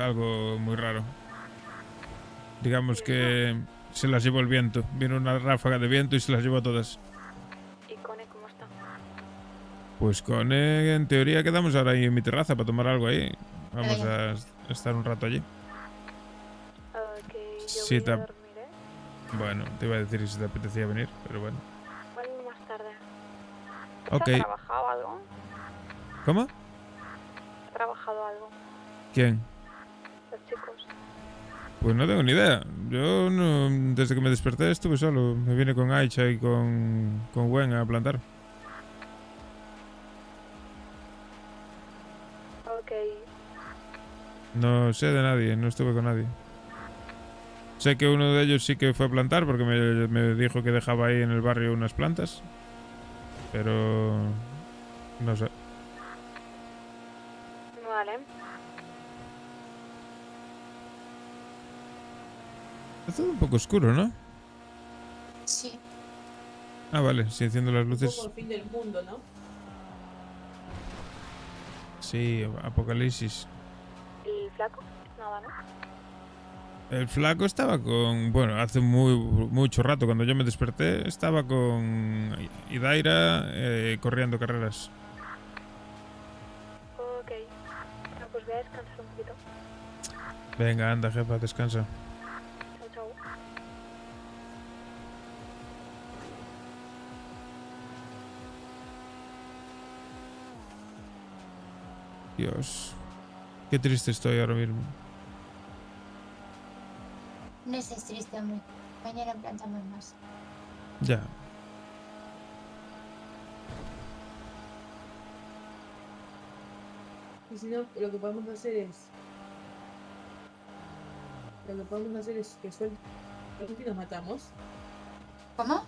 algo muy raro. Digamos que se las llevó el viento. Vino una ráfaga de viento y se las llevó todas. ¿Y Cone cómo está? Pues con en teoría quedamos ahora ahí en mi terraza para tomar algo ahí. Vamos a estar un rato allí. Que yo Sí, voy a dormir, ¿eh? Bueno, te iba a decir si te apetecía venir, pero bueno. Vuelvo más tarde. Ok. ¿Has trabajado algo? ¿Cómo? ¿Has trabajado algo? ¿Quién? Los chicos. Pues no tengo ni idea. Yo no, desde que me desperté estuve solo. Me vine con Aicha y con Gwen a plantar. Ok. No sé de nadie, no estuve con nadie. Sé que uno de ellos sí que fue a plantar porque me dijo que dejaba ahí en el barrio unas plantas. Pero... no sé. Vale. Está todo un poco oscuro, ¿no? Sí. Ah, vale, si enciendo las Un luces. poco el fin del mundo, ¿no? Sí, apocalipsis. ¿El flaco? Nada, ¿no? El flaco estaba con... Bueno, hace mucho rato, cuando yo me desperté, estaba con Idaira corriendo carreras. Ok. Bueno, pues voy a descansar un poquito. Venga, anda, jefa, descansa. Chao, chao. Dios. Qué triste estoy ahora mismo. No estés triste, hombre. Mañana plantamos más. Ya. Y si no, lo que podemos hacer es... Lo que podemos hacer es que suelte y nos matamos. ¿Cómo?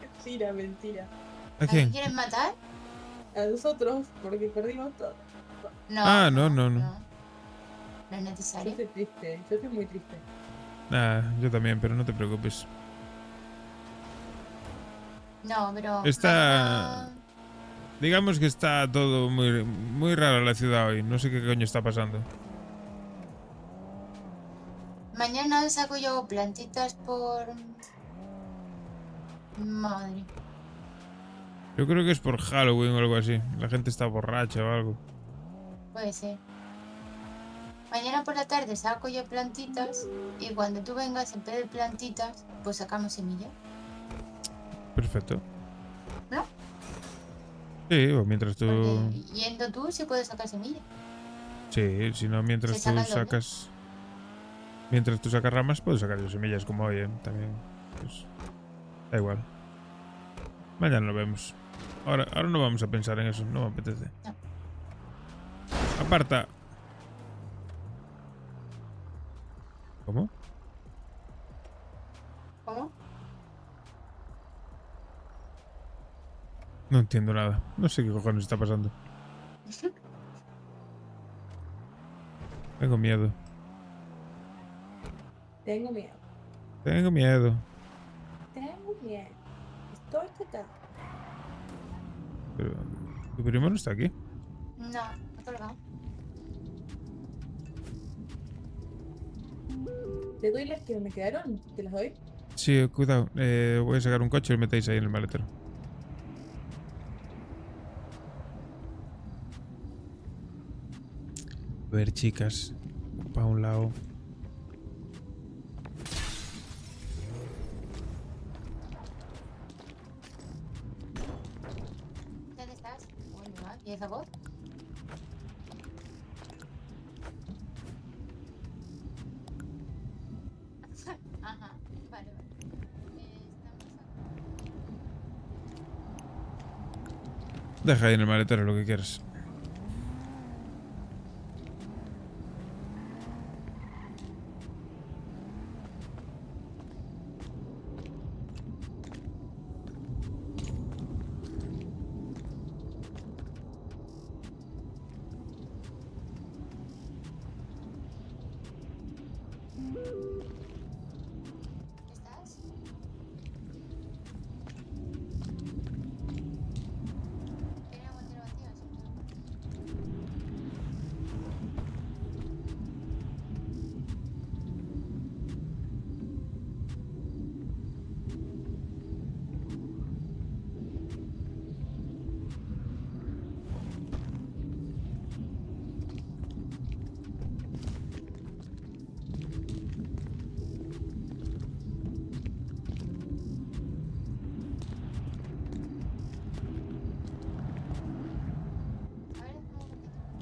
Mentira, mentira. ¿A ¿A quién quién? quieren matar? A nosotros, porque perdimos todo. No. Ah, no. No es Yo necesario. estoy triste, yo estoy muy triste. Ah, yo también, pero no te preocupes. No, pero... Está... Digamos que está todo muy raro la ciudad hoy. No sé qué coño está pasando. Mañana saco yo plantitas por... Madre. Yo creo que es por Halloween o algo así. La gente está borracha o algo. Puede ser. Mañana por la tarde saco yo plantitas y cuando tú vengas en vez de plantitas, pues sacamos semilla. Perfecto. ¿No? Sí, o mientras tú... Porque yendo tú sí puedes sacar semilla. Sí, si no, mientras Se saca tú el doble. sacas... Mientras tú sacas ramas, puedo sacar yo semillas como hoy, ¿eh? También. Pues, da igual. Mañana lo vemos. Ahora no vamos a pensar en eso, no me apetece. No. Aparta. ¿Cómo? ¿Cómo? No entiendo nada. No sé qué cojones está pasando. Tengo miedo. Tengo miedo. Tengo miedo. Tengo miedo. Estoy total. Pero... ¿Tu primo no está aquí? No, ha colgado. ¿Te doy las que me quedaron? ¿Te las doy? Sí, cuidado. Voy a sacar un coche y lo metéis ahí en el maletero. A ver, chicas. Para un lado. ¿Dónde estás? Bueno, ¿y esa voz? Ajá, vale. Deja ahí en el maletero lo que quieras. ¿Estás? ¿Tiene la guantera vacía? A ver, un momentito.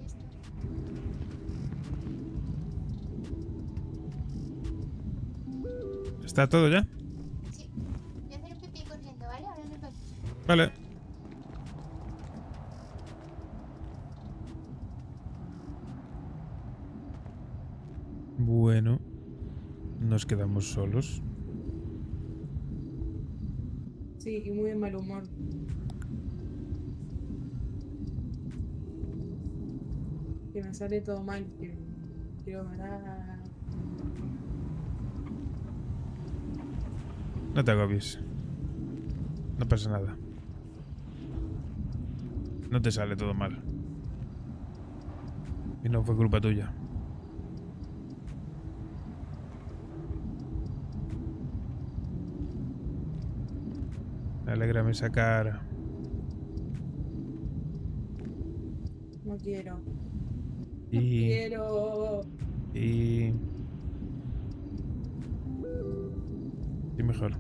Listo. ¿Está todo ya? Sí. Voy a hacer un pipí corriendo, ¿vale? Ahora nos vemos. Vale. Bueno. Nos quedamos solos. Sí, y muy de mal humor. Que me sale todo mal. Que quiero ganar. No te agobies. No pasa nada. No te sale todo mal. Y no fue culpa tuya. Alégrame esa cara. No quiero. No Y... quiero. Y... Sí, mejor.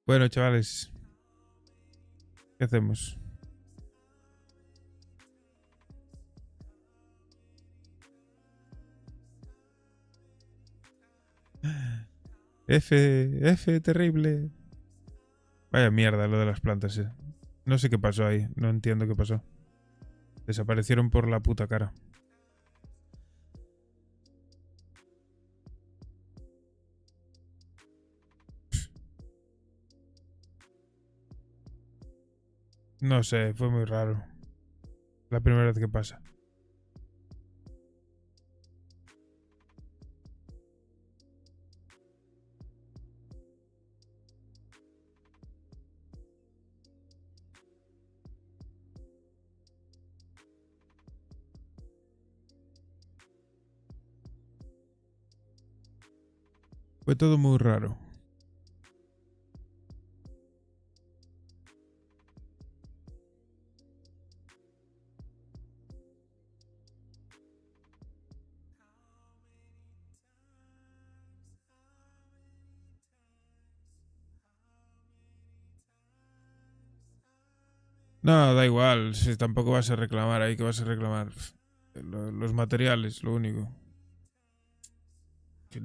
Bueno, chavales. ¿Qué hacemos? F, terrible. Vaya mierda lo de las plantas, eh. No sé qué pasó ahí. No entiendo qué pasó. Desaparecieron por la puta cara. No sé, fue muy raro. La primera vez que pasa. Fue todo muy raro. No, da igual. Si tampoco vas a reclamar ahí, que vas a reclamar. Los materiales, lo único. Que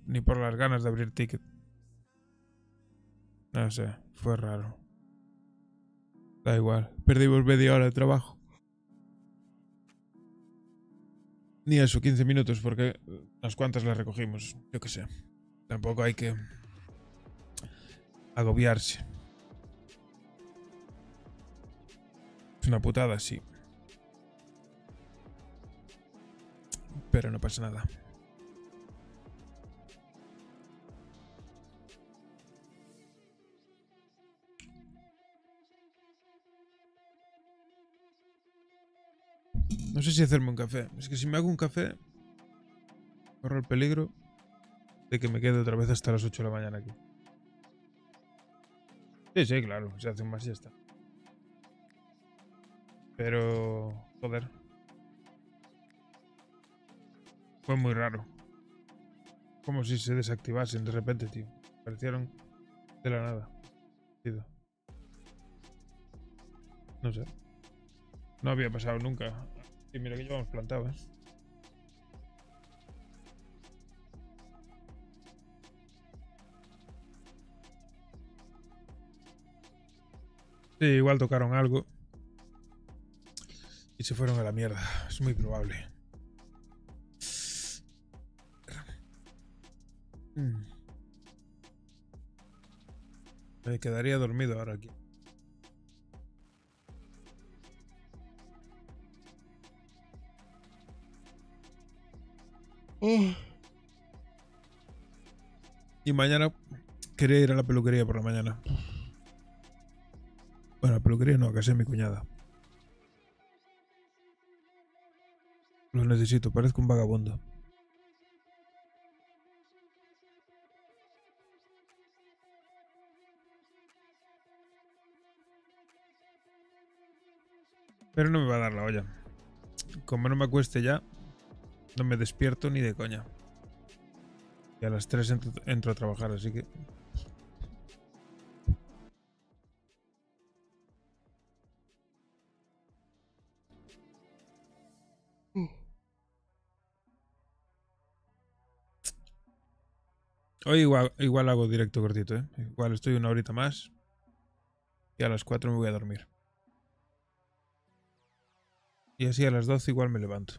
ni por las ganas de abrir ticket. No sé, fue raro. Da igual, perdimos media hora de trabajo. Ni eso, 15 minutos, porque unas cuantas las recogimos. Yo qué sé. Tampoco hay que agobiarse. Es una putada, sí. Pero no pasa nada. No sé si hacerme un café. Es que si me hago un café, corro el peligro de que me quede otra vez hasta las 8 de la mañana aquí. Sí, claro. Se hace más y ya está. Pero... joder. Fue muy raro. Como si se desactivasen de repente, tío. Aparecieron de la nada. Tío. No sé. No había pasado nunca. Y mira que llevamos plantado, ¿eh? Sí, igual tocaron algo. Y se fueron a la mierda. Es muy probable. Me quedaría dormido ahora aquí. Y mañana quería ir a la peluquería por la mañana. Bueno, la peluquería no, a casa de mi cuñada. Lo necesito, parezco un vagabundo. Pero no me va a dar la olla. Como no me acueste ya, no me despierto ni de coña. Y a las 3 entro a trabajar, así que... Hoy igual hago directo cortito, ¿eh? Igual estoy una horita más. Y a las 4 me voy a dormir. Y así a las 12 igual me levanto.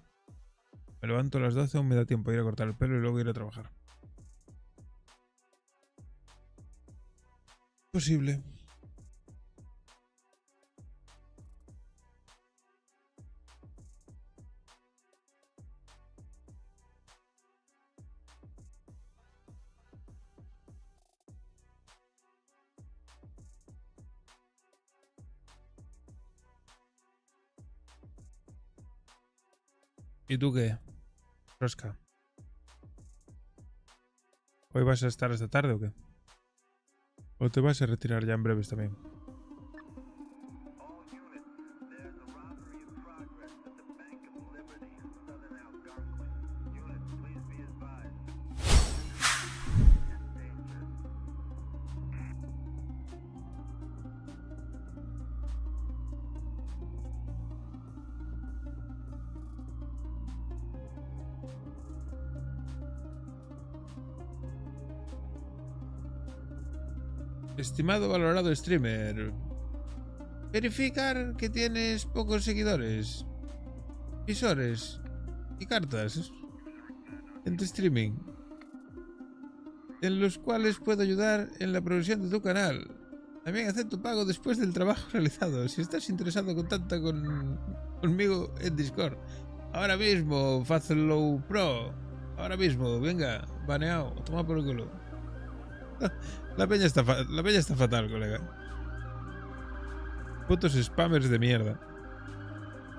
Me levanto a las 12, aún me da tiempo a ir a cortar el pelo y luego ir a trabajar. Posible. ¿Y tú qué, Rosca? ¿Hoy vas a estar hasta tarde o qué? ¿O te vas a retirar ya en breves también? Estimado valorado streamer, verificar que tienes pocos seguidores, visores y cartas en tu streaming, en los cuales puedo ayudar en la progresión de tu canal. También acepto pago después del trabajo realizado. Si estás interesado, contacta conmigo en Discord. Ahora mismo, Fazlow Pro. Ahora mismo, venga, baneado, toma por el culo. La peña está fatal, colega. Putos spammers de mierda.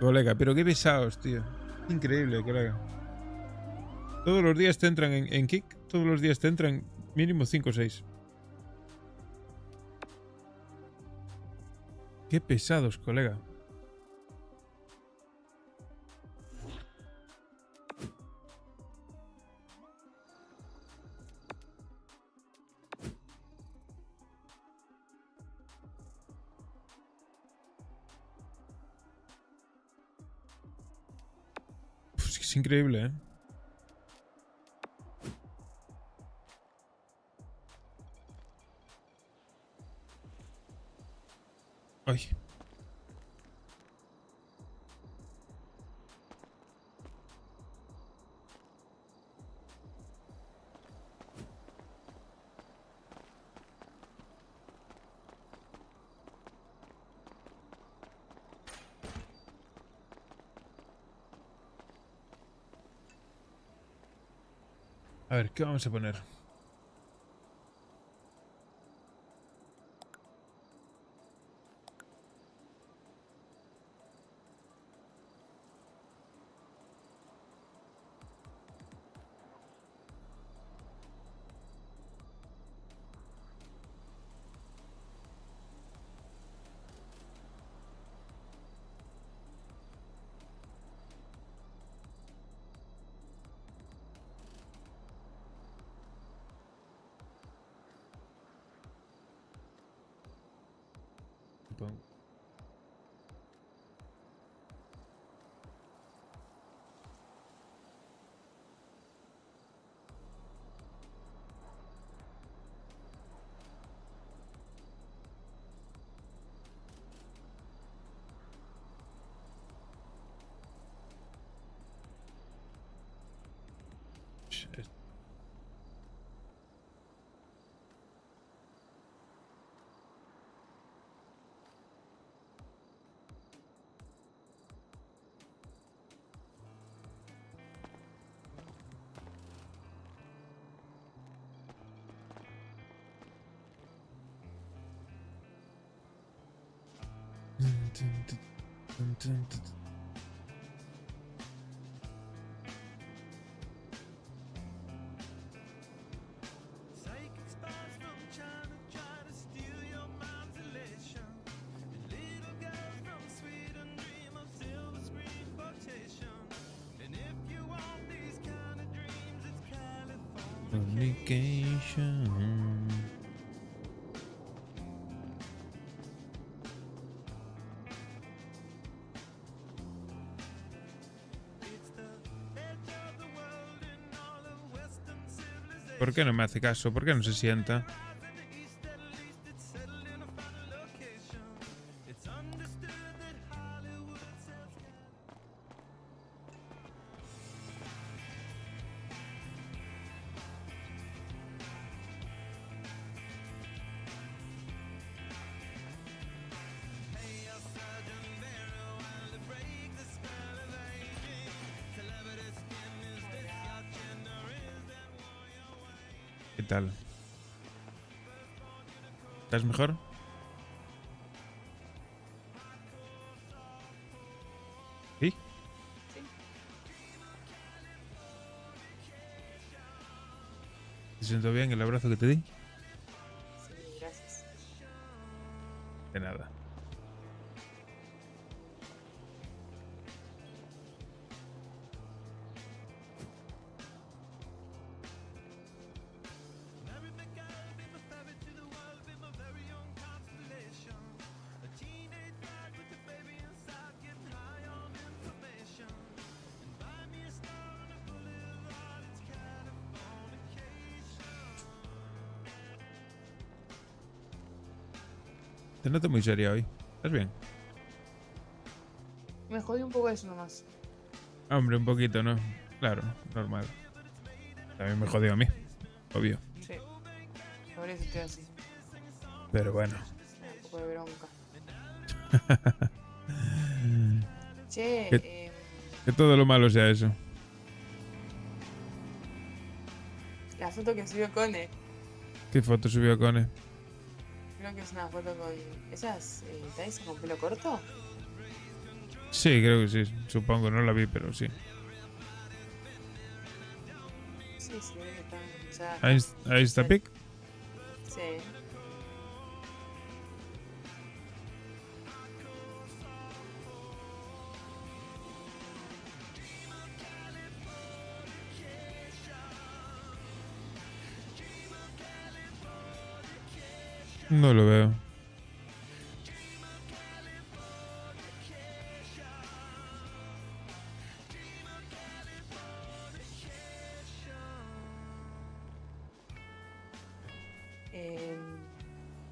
Colega, pero qué pesados, tío. Increíble, colega. Todos los días te entran en Kick. Todos los días te entran mínimo 5 o 6. Qué pesados, colega. Es increíble, ¿eh? Ay. A ver, ¿qué vamos a poner? Communication. ¿Por qué no me hace caso? ¿Por qué no se sienta? ¿Qué tal? ¿Estás mejor? ¿Sí? ¿Te siento bien el abrazo que te di? Sí, gracias. De nada. Te noto muy seria hoy. ¿Estás bien? Me jodí un poco eso nomás. Hombre, un poquito, ¿no? Claro, normal. También me jodió a mí, obvio. Sí. Por eso estoy así. Pero bueno. Un poco de bronca. Che, Que todo lo malo sea eso. la foto que subió Cone. ¿Qué foto subió Cone? Creo que es una foto con esas Thais con pelo corto. Sí, creo que sí. Supongo, no la vi, pero sí. Sí, sí, creo que están. O sea, Ahí está Pic. sí. No lo veo.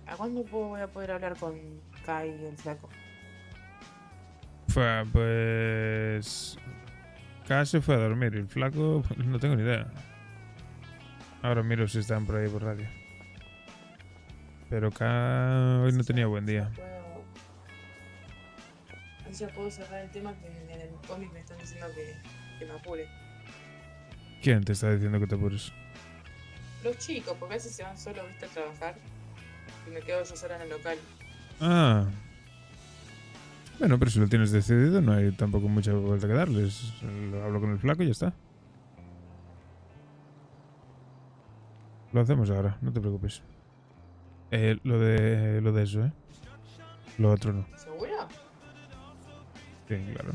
¿A cuándo voy a poder hablar con Kai y el flaco? Pues... K se fue a dormir y el flaco no tengo ni idea. Ahora miro si están por ahí por radio. Pero K hoy no tenía buen día. Así ya puedo cerrar el tema que en el cómic me están diciendo que me apure. ¿Quién te está diciendo que te apures? Los chicos, porque a veces se van solos, viste, a trabajar. Y me quedo yo sola en el local. Ah. Bueno, pero si lo tienes decidido, no hay tampoco mucha vuelta que darles. Lo hablo con el flaco y ya está. Lo hacemos ahora, no te preocupes. Lo de eso, ¿eh? Lo otro no. ¿Seguro? Sí, claro.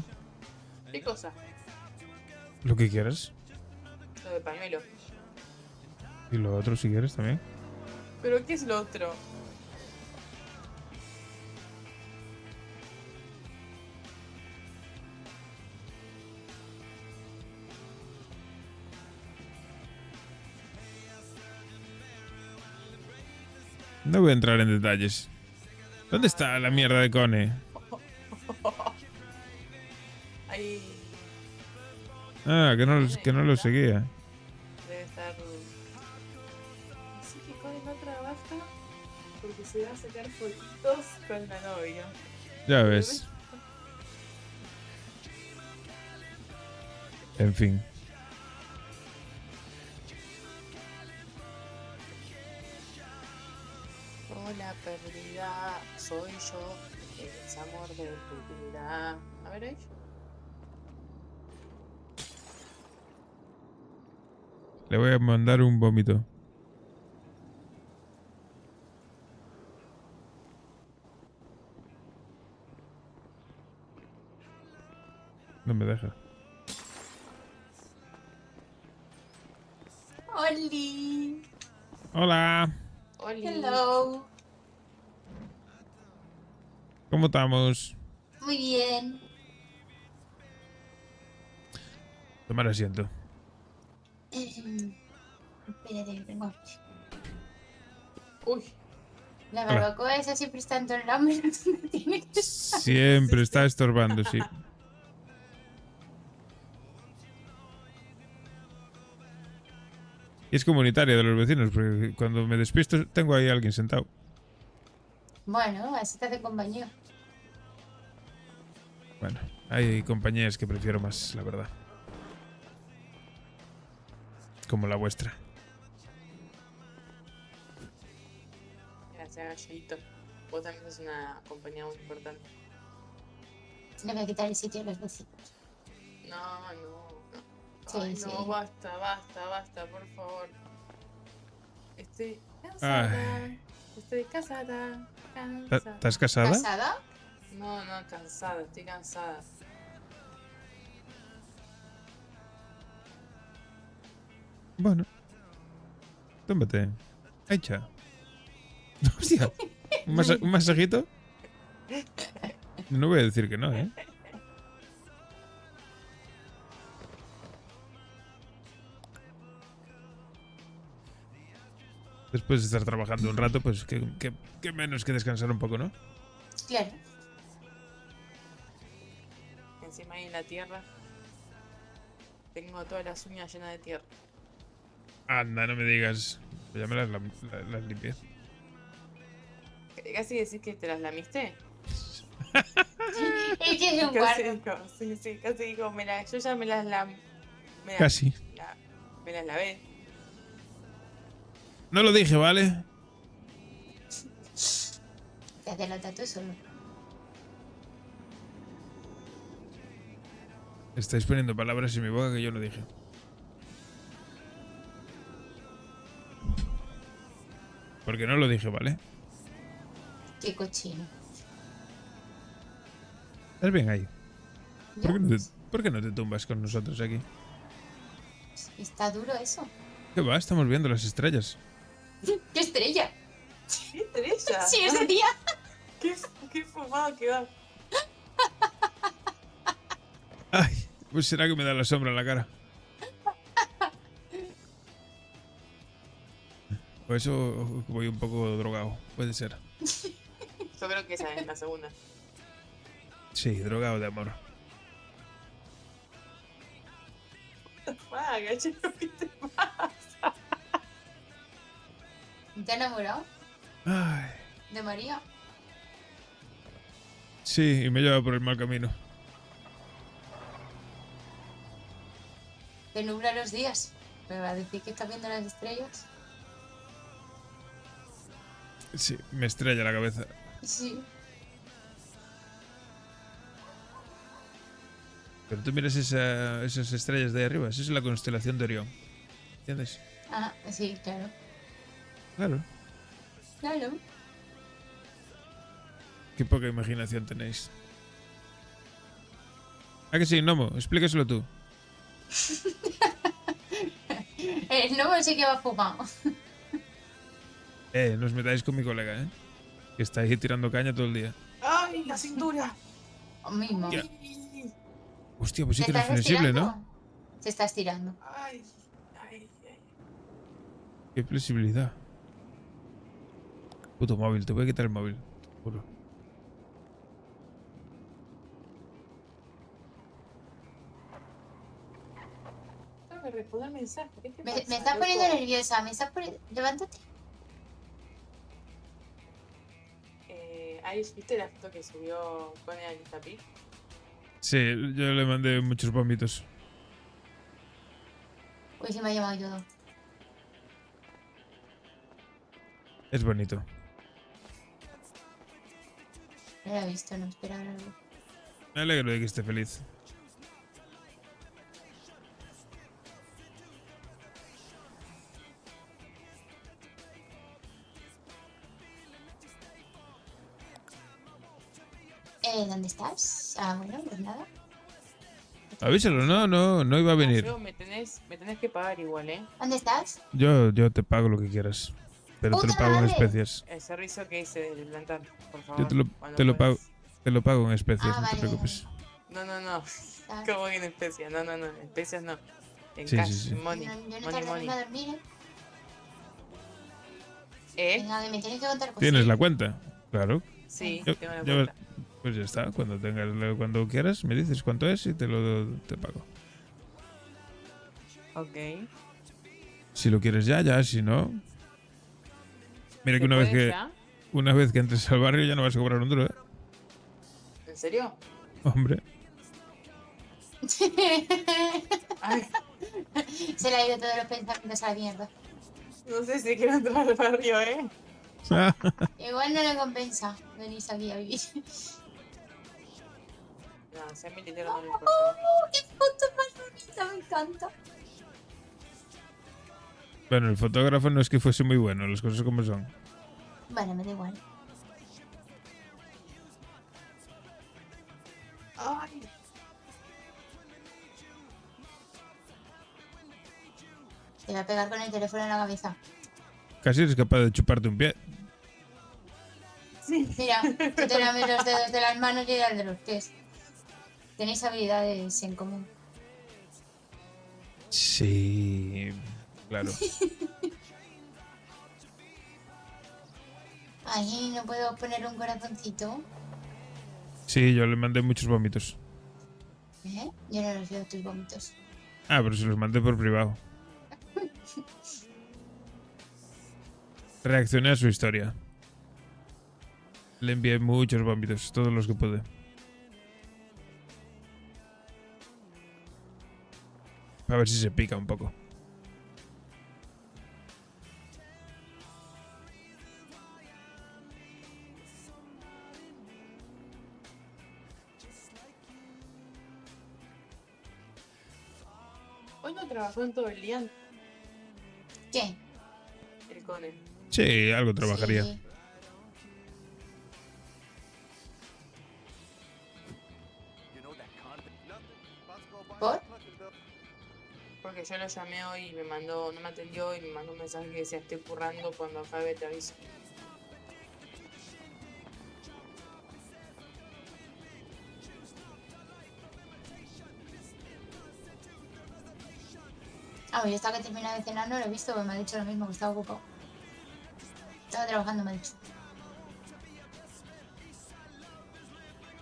¿Qué cosa? Lo que quieras. Lo de pañuelo. Y lo otro si quieres también. ¿Pero qué es lo otro? No voy a entrar en detalles. ¿Dónde está la mierda de Cone? Ahí Ah, que no lo seguía. debe estar. Así que Cone no trabaja porque se va a sacar fotitos con la novia. Ya ves. En fin. Hola, perdida. Soy yo, el amor de tu vida. A ver ahí. Le voy a mandar un vómito. No me deja. ¡Oli! Hola. Hello. ¿Cómo estamos? Muy bien. Tomar asiento. Espérate, que tengo hambre. Uy, La Hola. barbacoa esa siempre está en todo el hambre. Tiene que estar. Siempre está estorbando, sí. Y es comunitaria de los vecinos, porque cuando me despisto tengo ahí a alguien sentado. Bueno, así te hace compañía. Bueno, hay compañías que prefiero más, la verdad. Como la vuestra. gracias, Galleguito. Vos también sos una compañía muy importante. Le voy a quitar el sitio a los vecinos. No, no, no. Sí, Ay, sí. no, basta, por favor. Estoy cansada. Estoy casada. Cansada. ¿Estás casada? ¿Casada? No, cansada, estoy cansada. Bueno. Tómate. Hecha. Hostia. ¿Un masajito? No voy a decir que no, ¿eh? Después de estar trabajando un rato, pues que menos que descansar un poco, ¿no? Claro. Encima ahí en la tierra. Tengo todas las uñas llenas de tierra. Anda, no me digas. Pues ya me las limpié. Casi decís que te las lamiste. Es que es un Casi cuarto. digo, sí, casi digo, yo ya me las Casi. me las lavé. No lo dije, ¿vale? Te adelantas tú solo. Estáis poniendo palabras en mi boca que yo no dije. Porque no lo dije, ¿vale? Qué cochino. ¿Estás bien ahí? ¿Yo? ¿Por qué no te tumbas con nosotros aquí? Está duro eso. ¿Qué va? Estamos viendo las estrellas. ¡Qué estrella! ¿Qué estrella? Sí, ese día. Qué fumado que va. Ay, pues será que me da la sombra en la cara. O eso voy un poco drogado, puede ser. Yo creo que esa es la segunda. Sí, drogado de amor. Gallego, ¿qué te pasa? ¿Te has enamorado Ay, de María? sí, y me lleva por el mal camino. Te nubla los días. ¿Me va a decir que estás viendo las estrellas? Sí, me estrella la cabeza. Sí. Pero tú miras esas estrellas de ahí arriba, esa es la constelación de Orión. ¿Entiendes? Ah, sí, claro. Claro. Claro. Qué poca imaginación tenéis. ¿A que sí, Nomo? Explícaselo tú. El gnomo sí que va fumado. No os metáis con mi colega, ¿eh? Que está ahí tirando caña todo el día. ¡Ay, la cintura! Mismo. Ya. Hostia, pues sí ¿Te que eres estás flexible, estirando? ¿no? Se está estirando. Ay. Qué flexibilidad. Puto móvil, te voy a quitar el móvil. Te juro. Tengo que responder mensajes. ¿Qué te Me pasa, estás loco? poniendo nerviosa. Me estás poniendo... Levántate. Ahí, ¿viste la foto que subió Cone al Instapic? Sí, yo le mandé muchos vómitos. Uy, se me ha llamado todo. Es bonito. No lo he visto, no esperaba algo. Me alegro de que esté feliz. ¿Dónde estás? Ah, bueno, pues nada. Avísalo, no iba a venir. Yo me tenés que pagar igual, ¿eh? ¿Dónde estás? Yo te pago lo que quieras. Pero te lo ¡Puta pago en madre! especias. El servicio que hice del plantar, por favor. Yo cuando te lo pago. puedas. Te lo pago en especias, Ah, no te vale, preocupes. No. Ah. ¿Cómo que en especias? No, en especias no. En Sí, cash, sí, sí. en money. Yo no Money. tardaré a dormir, ¿eh? Venga, que me tienes que contar cosas. ¿Tienes la cuenta? Claro. Sí, Yo- tengo la yo- cuenta. Pues ya está. Cuando quieras, me dices cuánto es y te pago. Ok. Si lo quieres ya. Si no. Mira que ¿Se puede ya? una vez que entres al barrio ya no vas a cobrar un duro, ¿eh? ¿En serio? Hombre. Ay, Se le ha ido todos los pensamientos a la mierda. no sé si quiero entrar al barrio, ¿eh? Igual no le compensa venirse aquí a vivir. No, ser militar no me importa. ¡Qué foto más bonita! Me encanta. Bueno, el fotógrafo no es que fuese muy bueno, las cosas como son. Bueno, me da igual. Ay, Te va a pegar con el teléfono en la cabeza. Casi eres capaz de chuparte un pie. sí. Mira, tú te lames los dedos de las manos y el de los pies. Tenéis habilidades en común. Sí, claro. Ay, no puedo poner un corazoncito. Sí, yo le mandé muchos vómitos. ¿Eh? Yo no los veo tus vómitos. Ah, pero se los mandé por privado. Reaccioné a su historia. Le envié muchos vómitos, todos los que pude. A ver si se pica un poco. Hoy no trabajó en todo el día ¿Qué? el Cone. Sí, algo trabajaría. Sí. ¿Por? Porque yo lo llamé hoy y me mandó, no me atendió y me mandó un mensaje que decía estoy currando, cuando acabe te aviso. Ah, yo hasta que termina de cenar no lo he visto, porque me ha dicho lo mismo, que estaba ocupado. Estaba trabajando, me ha dicho.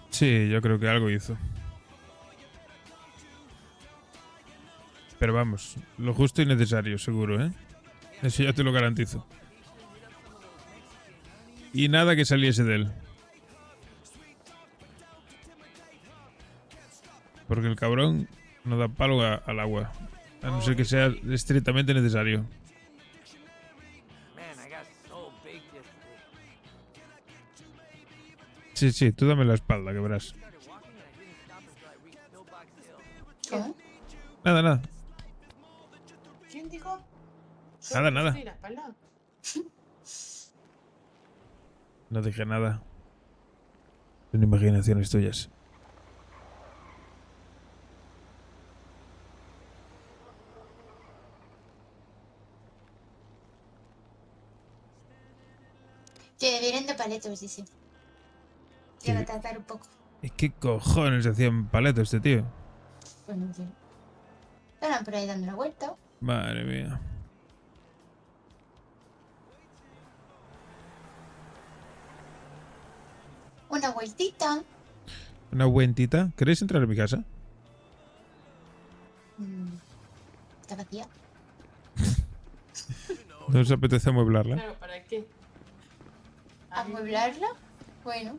Sí, yo creo que algo hizo. Pero vamos, lo justo y necesario, seguro, ¿eh? Eso ya te lo garantizo. Y nada que saliese de él. Porque el cabrón no da palo al agua. A no ser que sea estrictamente necesario. Sí, tú dame la espalda, que verás. ¿Cómo? Nada. ¿Quién dijo? Nada. ¿Sí, la espalda? No dije nada. Son imaginaciones tuyas. Que vienen de paletos, dice. Que va a tratar un poco. ¿Qué cojones hacían paleto este tío? Pues no sé. Estaban por ahí dando una vuelta. Madre mía. Una vueltita. Una vueltita. ¿Queréis entrar a mi casa? Está vacía. ¿No os apetece amueblarla? Claro, ¿para qué? ¿Amueblarla? Bueno.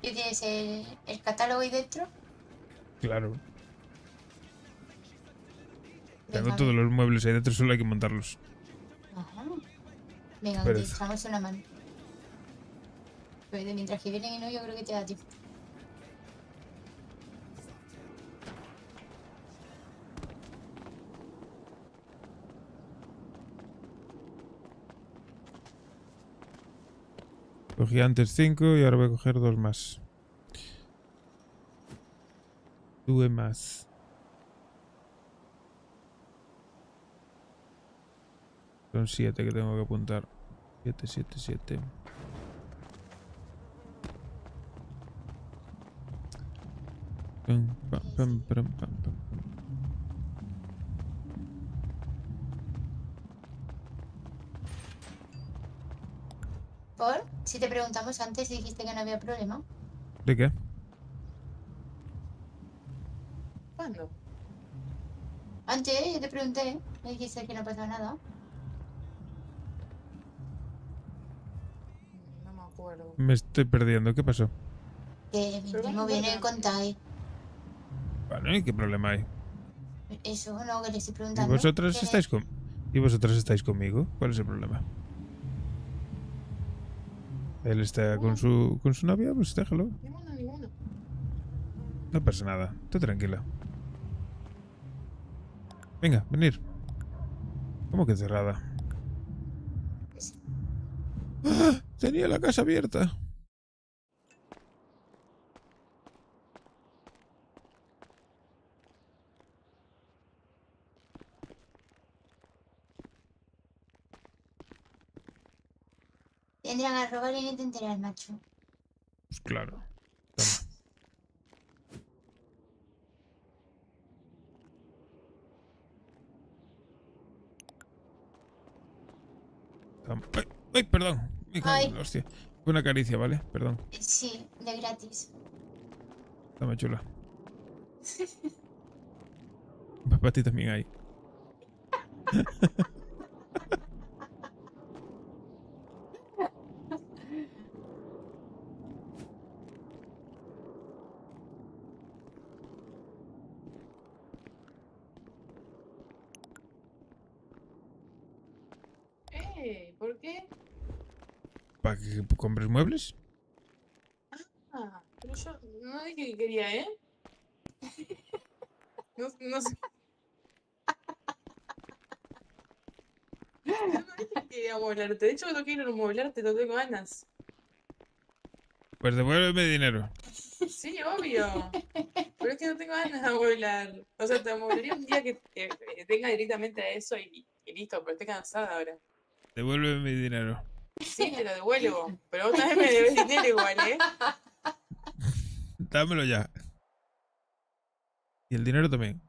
¿Y tienes el catálogo ahí dentro? Claro. Venga, Tengo todos los muebles ahí dentro, solo hay que montarlos. Ajá. Venga, que te Pereza. echamos una mano. Pero mientras que vienen y no, yo creo que te da tiempo. Cogí antes 5 y ahora voy a coger 2 más. 2 más. Son 7 que tengo que apuntar. 7. Pam. ¿Por? Si te preguntamos antes y dijiste que no había problema. ¿De qué? ¿Cuándo? Antes yo te pregunté, me dijiste que no pasaba nada. No me acuerdo. Me estoy perdiendo. ¿Qué pasó? Que mi Pero primo no viene importa. con Tai. Bueno, ¿y qué problema hay? Eso no, que le estoy ¿Y preguntando. vosotras Que estáis con... ¿Y vosotras estáis conmigo? ¿Cuál es el problema? Él está con su novia, pues déjalo. Ninguno. No pasa nada. Tú tranquila. Venga, venir. ¿Cómo que cerrada? ¡Ah! Tenía la casa abierta. vendrían a robar y no te enteras, macho. Pues claro. Toma. Toma. ¡Ay! ¡Ay, perdón! Me cago en Ay. la hostia. Fue una caricia, ¿vale? Perdón. Sí, de gratis. Toma, chula. Para ti también hay. ¿Por qué? ¿Para que compres muebles? Ah, pero yo no dije que quería, ¿eh? No sé. Yo no dije que quería amoblarte. De hecho, no quiero amoblarte, no tengo ganas. Pues devuélveme dinero. Sí, obvio. Pero es que no tengo ganas de amoblar. O sea, te amoblaría un día que venga directamente a eso y listo, pero estoy cansada ahora. Devuélveme mi dinero. Sí, te lo devuelvo. Pero vos también me debes dinero igual, ¿eh? Dámelo ya. Y el dinero también.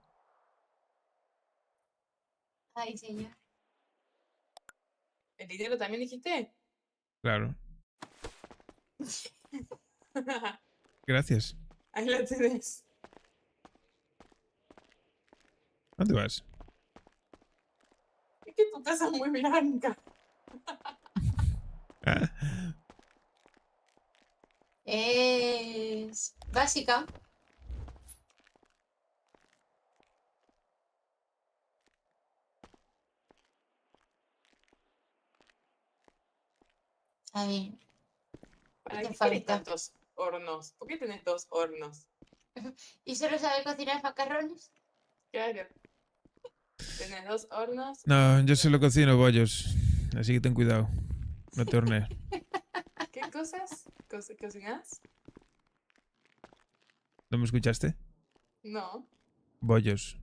Ay, señor. ¿El dinero también dijiste? Claro. Gracias. Ahí lo tenés. ¿Dónde vas? Es que tu casa es muy blanca. Ah, Es básica. A ver, ¿Para te qué querés falta. tantos hornos? ¿Por qué tenés 2 hornos? ¿Y solo sabe cocinar macarrones? Claro. Tenés 2 hornos. no, yo solo cocino bollos. Así que ten cuidado. No te hornees. ¿Qué cosas? ¿Cocinás? ¿No me escuchaste? No. Bollos.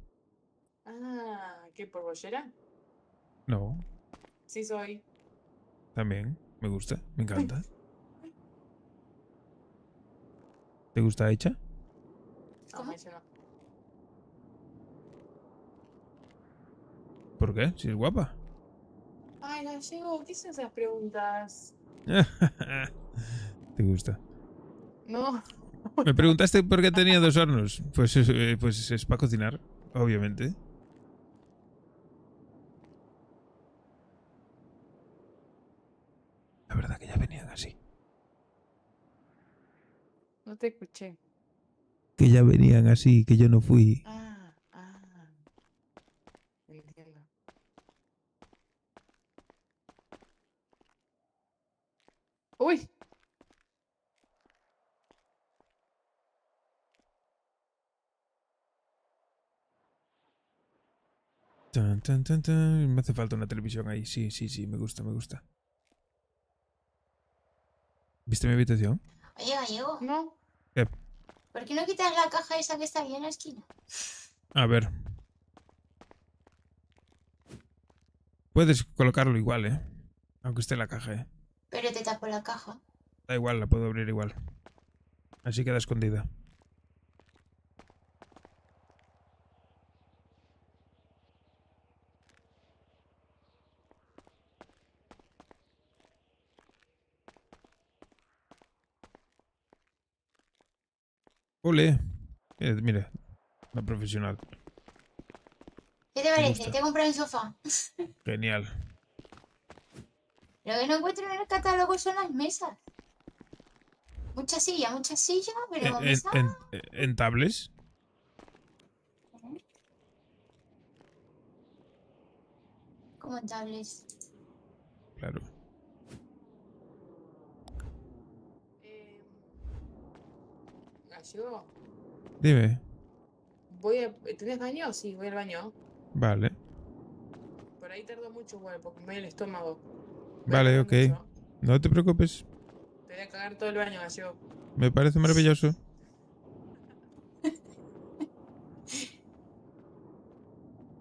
Ah, ¿qué por bollera? No, Sí soy. también. Me gusta. Me encanta. ¿Te gusta hecha? No, ella no. ¿Por qué? Si es guapa. Ay, Gallego, ¿qué son esas preguntas? ¿Te gusta? No. Me preguntaste por qué tenía 2 hornos. Pues es para cocinar, obviamente. La verdad que ya venían así. No te escuché. Que ya venían así, que yo no fui. Entiendo. ¡Uy! Tan, tan, tan, tan. Me hace falta una televisión ahí. Sí, sí, sí, me gusta, me gusta. ¿Viste mi habitación? Oye, Gallego, No. ¿Qué? ¿por qué no quitas la caja esa que está ahí en la esquina? A ver. Puedes colocarlo igual, ¿eh? Aunque esté en la caja, ¿eh? Pero te tapo la caja. Da igual, la puedo abrir igual. Así queda escondida. Ole. Mira, una profesional. ¿Qué te Me parece? gusta. Te he comprado un sofá. Genial. Lo que no encuentro en el catálogo son las mesas. Mucha silla, pero mesa. ¿En tablets? Como en tablets. Claro. Gallego, Dime. ¿tenés baño? Sí, voy al baño. Vale. Por ahí tardo mucho igual, porque me duele el estómago. Voy a Vale, comer ok. mucho. No te preocupes. Te voy a cagar todo el baño, Gallego. Me parece maravilloso.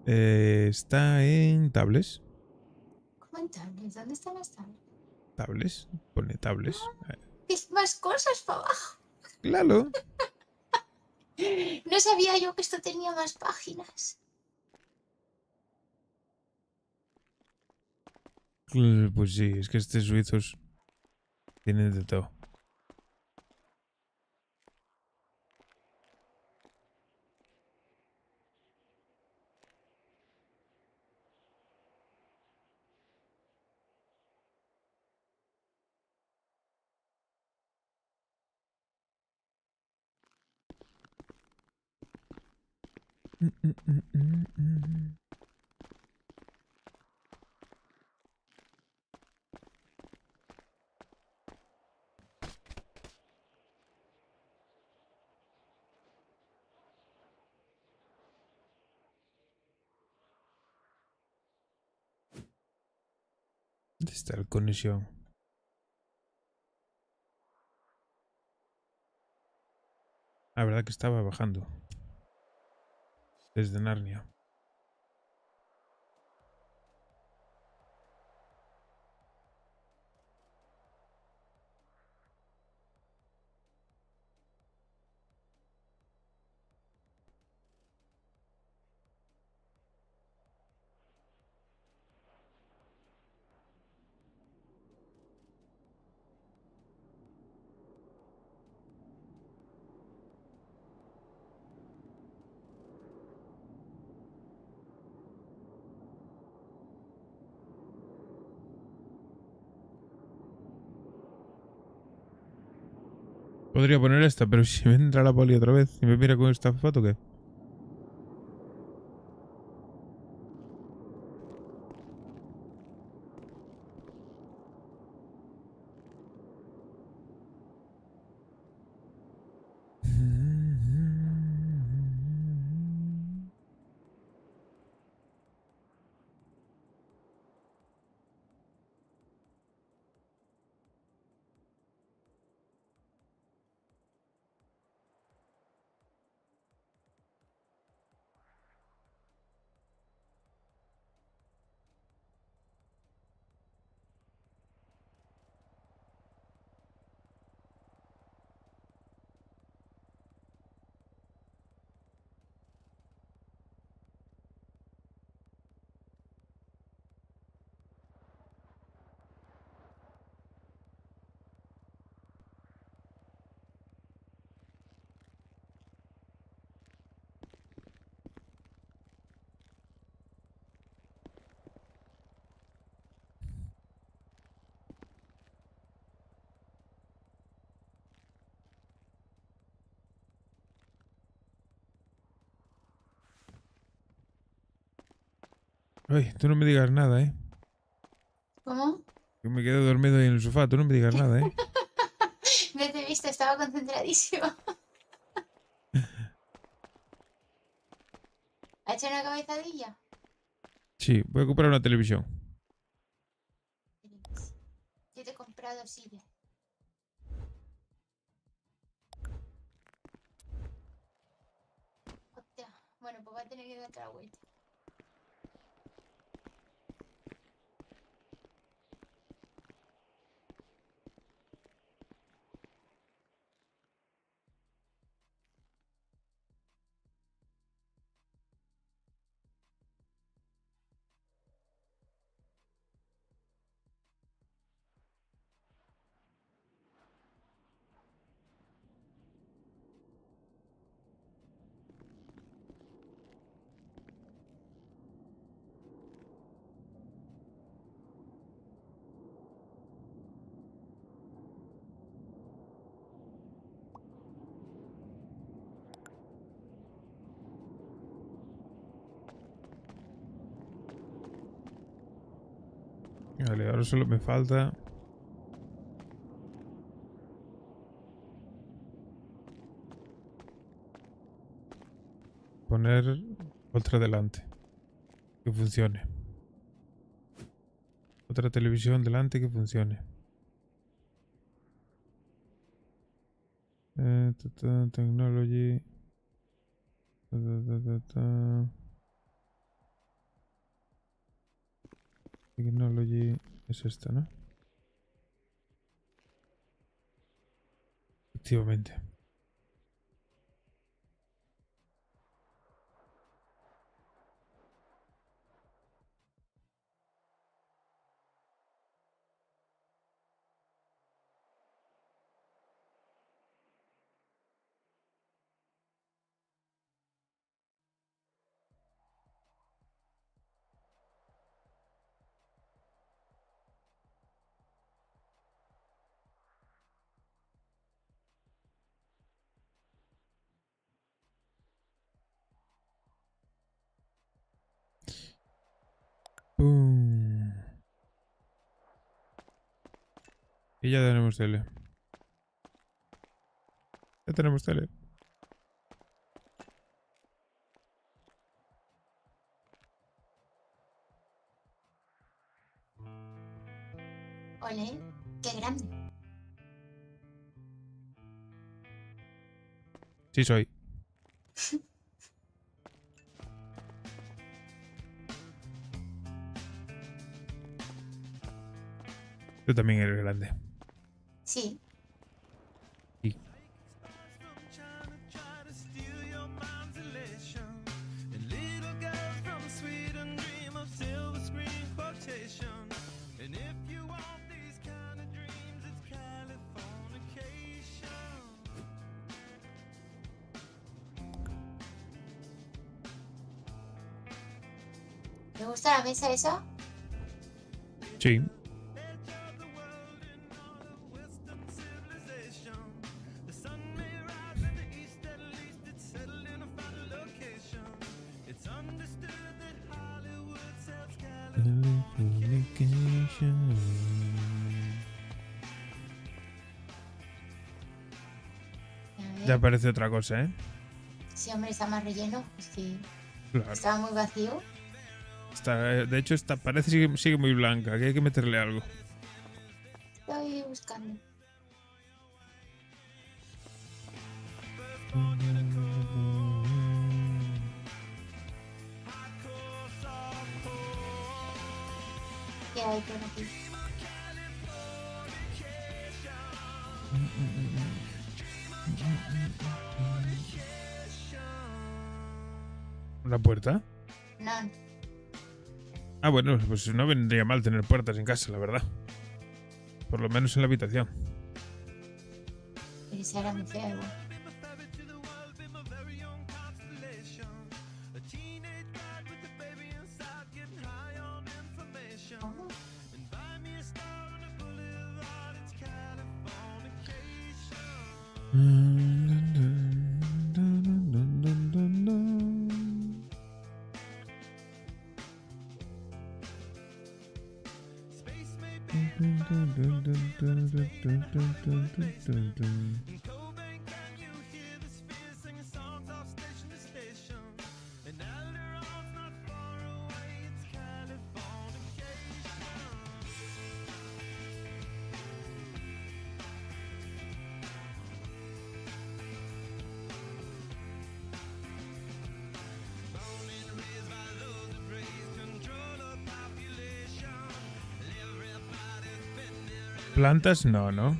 Está en tablets. ¿Cómo en tablets? ¿Dónde están las tablets? Tablets. Pone tablets. Es más cosas para abajo. Claro. No sabía yo que esto tenía más páginas. Pues sí, es que estos suizos tienen de todo. ¿Dónde está la conexión? La verdad que estaba bajando. Desde Narnia. Podría poner esta, pero si me entra la poli otra vez y me mira con esta foto, ¿qué? Ay, tú no me digas nada, ¿eh? ¿Cómo? Yo me quedo dormido ahí en el sofá, tú no me digas nada, ¿eh? No te he visto, estaba concentradísimo. ¿Ha hecho una cabezadilla? Sí, voy a comprar una televisión. Yo te he comprado silla. Hostia. Bueno, pues va a tener que dar otra vuelta. Vale, ahora solo me falta poner otra delante que funcione. Otra televisión delante que funcione. Technology. Technology es esta, ¿no? Efectivamente. Boom. Y ya tenemos tele. Ya tenemos tele. Ole, qué grande. Sí soy. Tú también eres grande. Sí. Sí. ¿Te gusta la mesa esa? Sí. Ya parece otra cosa, ¿eh? Sí, hombre, está más relleno. Es que Claro. estaba muy vacío. De hecho, parece que sigue muy blanca, que hay que meterle algo. Estoy buscando. ¿Qué hay por aquí? ¿Una puerta? No, Ah, bueno, pues no vendría mal tener puertas en casa, la verdad. Por lo menos en la habitación. pero esa era muy fea igual. ¿Cómo? Plantas, no, ¿no?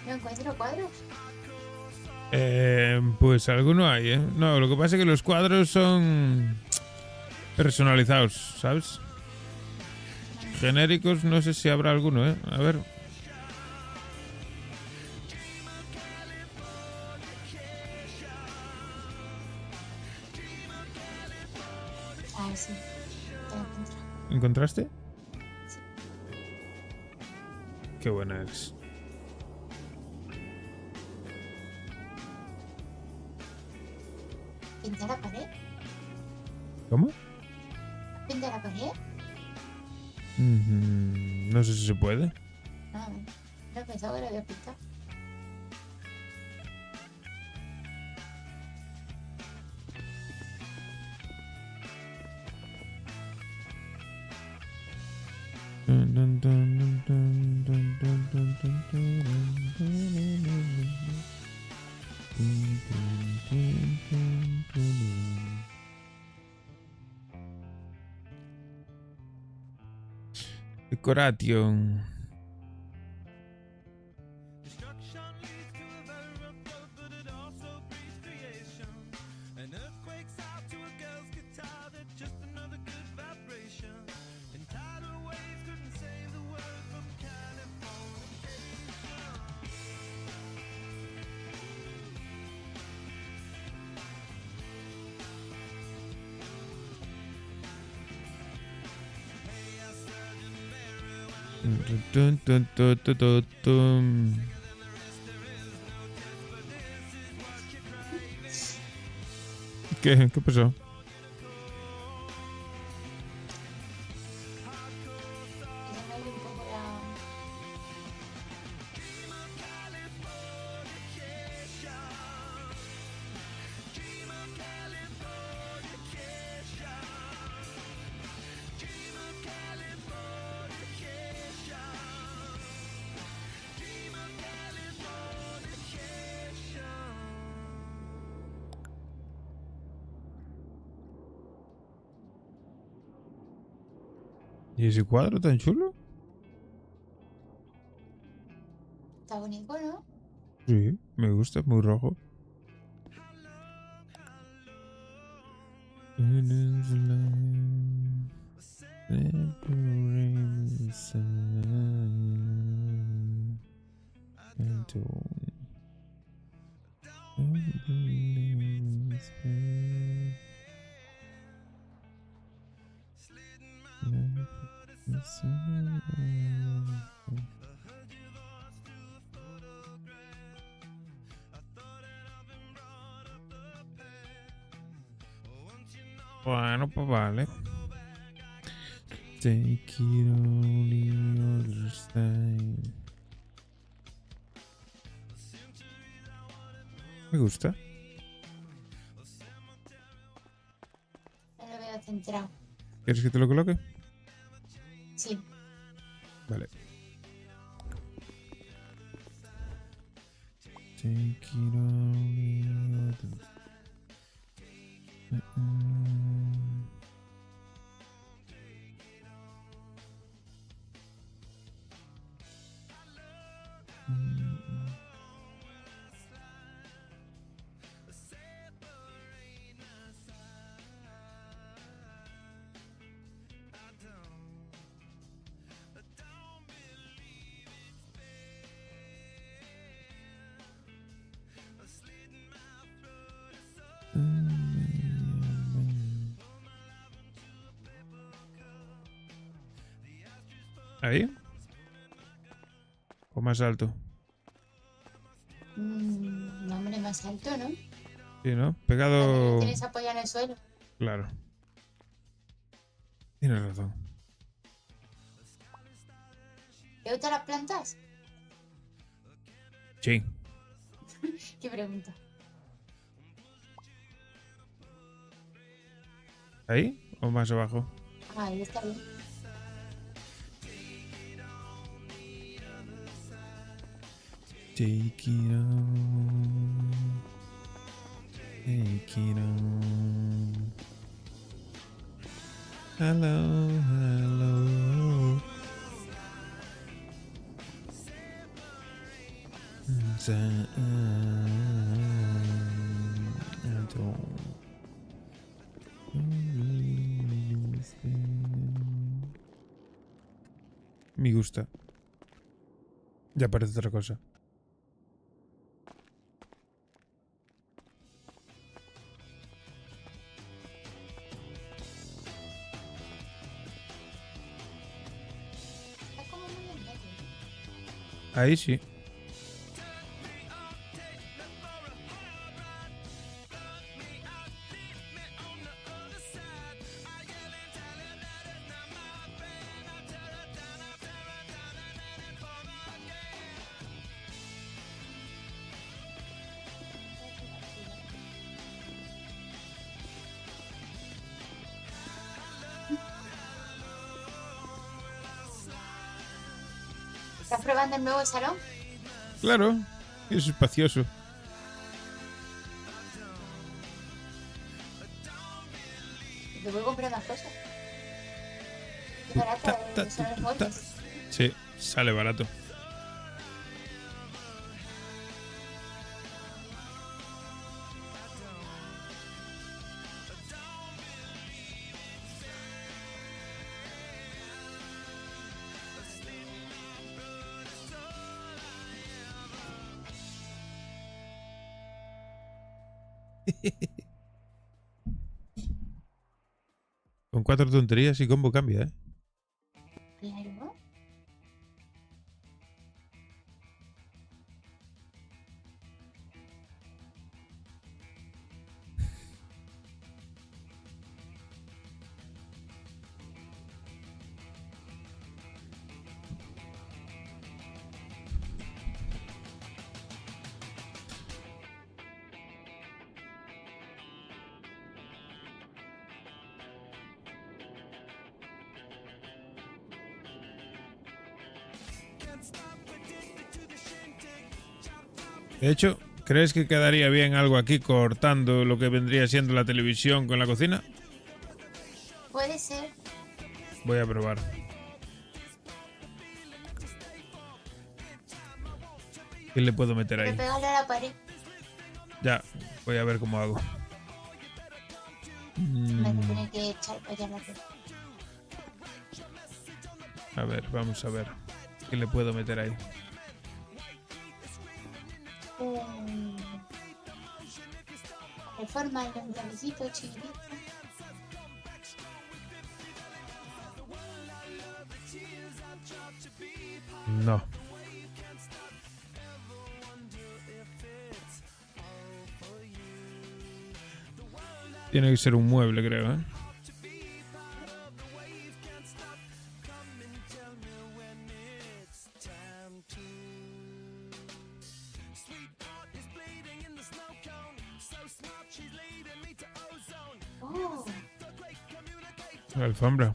No encuentro cuadros. Pues alguno hay, ¿eh? No, lo que pasa es que los cuadros son personalizados, ¿sabes? Genéricos, no sé si habrá alguno, ¿eh? A ver. Ah, sí. Te lo encuentro. ¿Encontraste? Sí. Qué buena eres. ¿Pintar la pared? ¿Cómo? ¿Pinta la pared? No sé si se puede. No, no pensaba que lo había pintado. Decoration. Tun, tun, tun, tun, tun, tun. ¿Qué? ¿Qué pasó? Déjame un poco la... ¿Y ese cuadro tan chulo? Está bonito, ¿no? Sí, me gusta, muy rojo. Bueno, pues vale. Take it on the other side. Me gusta. No lo veo centrado. ¿Quieres que te lo coloque? Sí. Vale. Take it on the other side. ¿Ahí? ¿O más alto? No, hombre, más alto, ¿no? Sí, ¿no? Lo Pegado... tienes apoyado en el suelo. Claro. Tienes razón. ¿Te gustan las plantas? Sí. ¿Qué pregunta? ¿Ahí? ¿O más abajo? Ah, ahí está bien. Take it on. Take it on. Hello, hello. Me gusta. Ya parece otra cosa. Está como muy en medio. Ahí sí. ¿Estás probando el nuevo salón? Claro, es espacioso. Te voy a comprar más cosas. Qué barato son los muebles. Sí, sale barato. Con 4 tonterías y combo cambia, ¿eh? Claro. De hecho, ¿crees que quedaría bien algo aquí cortando lo que vendría siendo la televisión con la cocina? Puede ser. Voy a probar. ¿Qué le puedo meter Pero ahí? pegarle a la pared. Ya, voy a ver cómo hago. Me voy a tener que echar para allá la pared. A ver, vamos a ver. ¿Qué le puedo meter ahí? Reforma el umbralcito chiquitito. No. Tiene que ser un mueble, creo, ¿eh? Oh, La alfombra.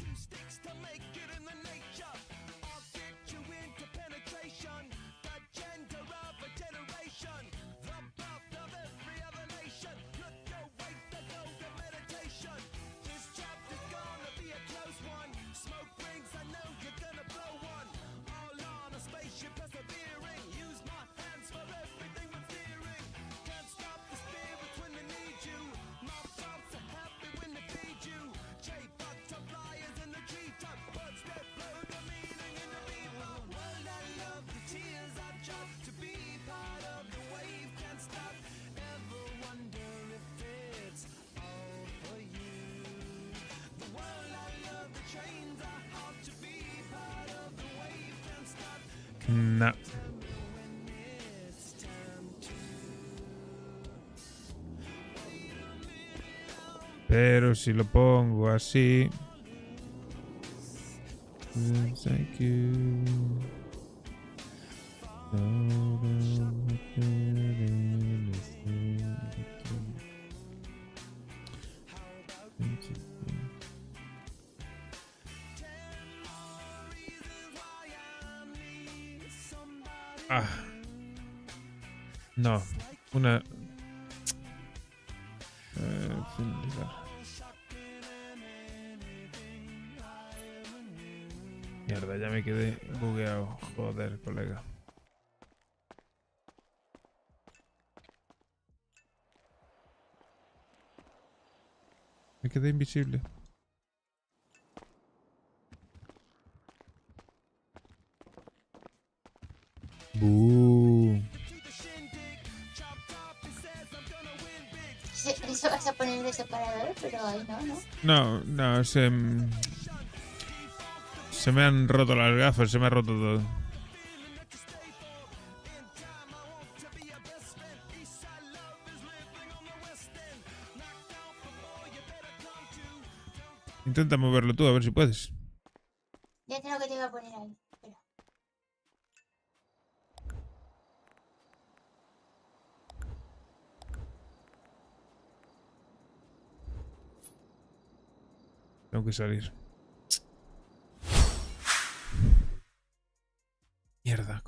No. Pero si lo pongo así... Thank you. Ah. No. Una... finalizar. Mierda, ya me quedé bugueado. Joder, colega. Me quedé invisible. Eso vas a poner de separador, pero ahí no, ¿no? No, no, se me han roto las gafas, se me ha roto todo. Intenta moverlo tú, a ver si puedes. Ya tengo que te iba a poner ahí. Espera. Tengo que salir. Mierda,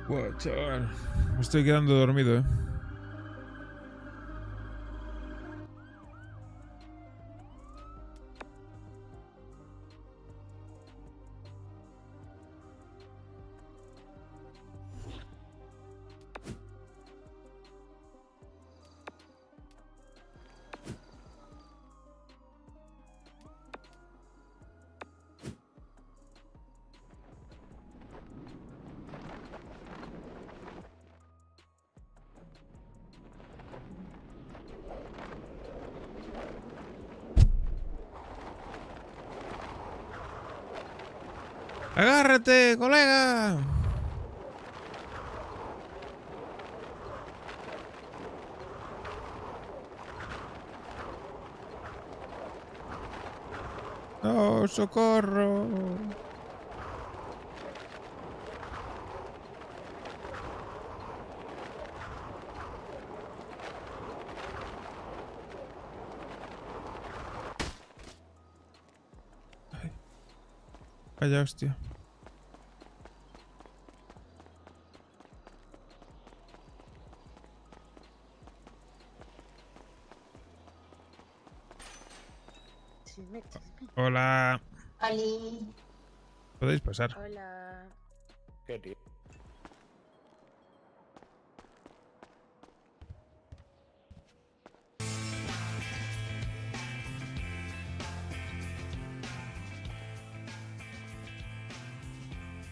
Buah, chaval. Me estoy quedando dormido, ¡Agárrate, colega! ¡No, socorro! Ay. Vaya hostia. Hola. Ali. ¿Podéis pasar? Hola. ¿Qué, tío?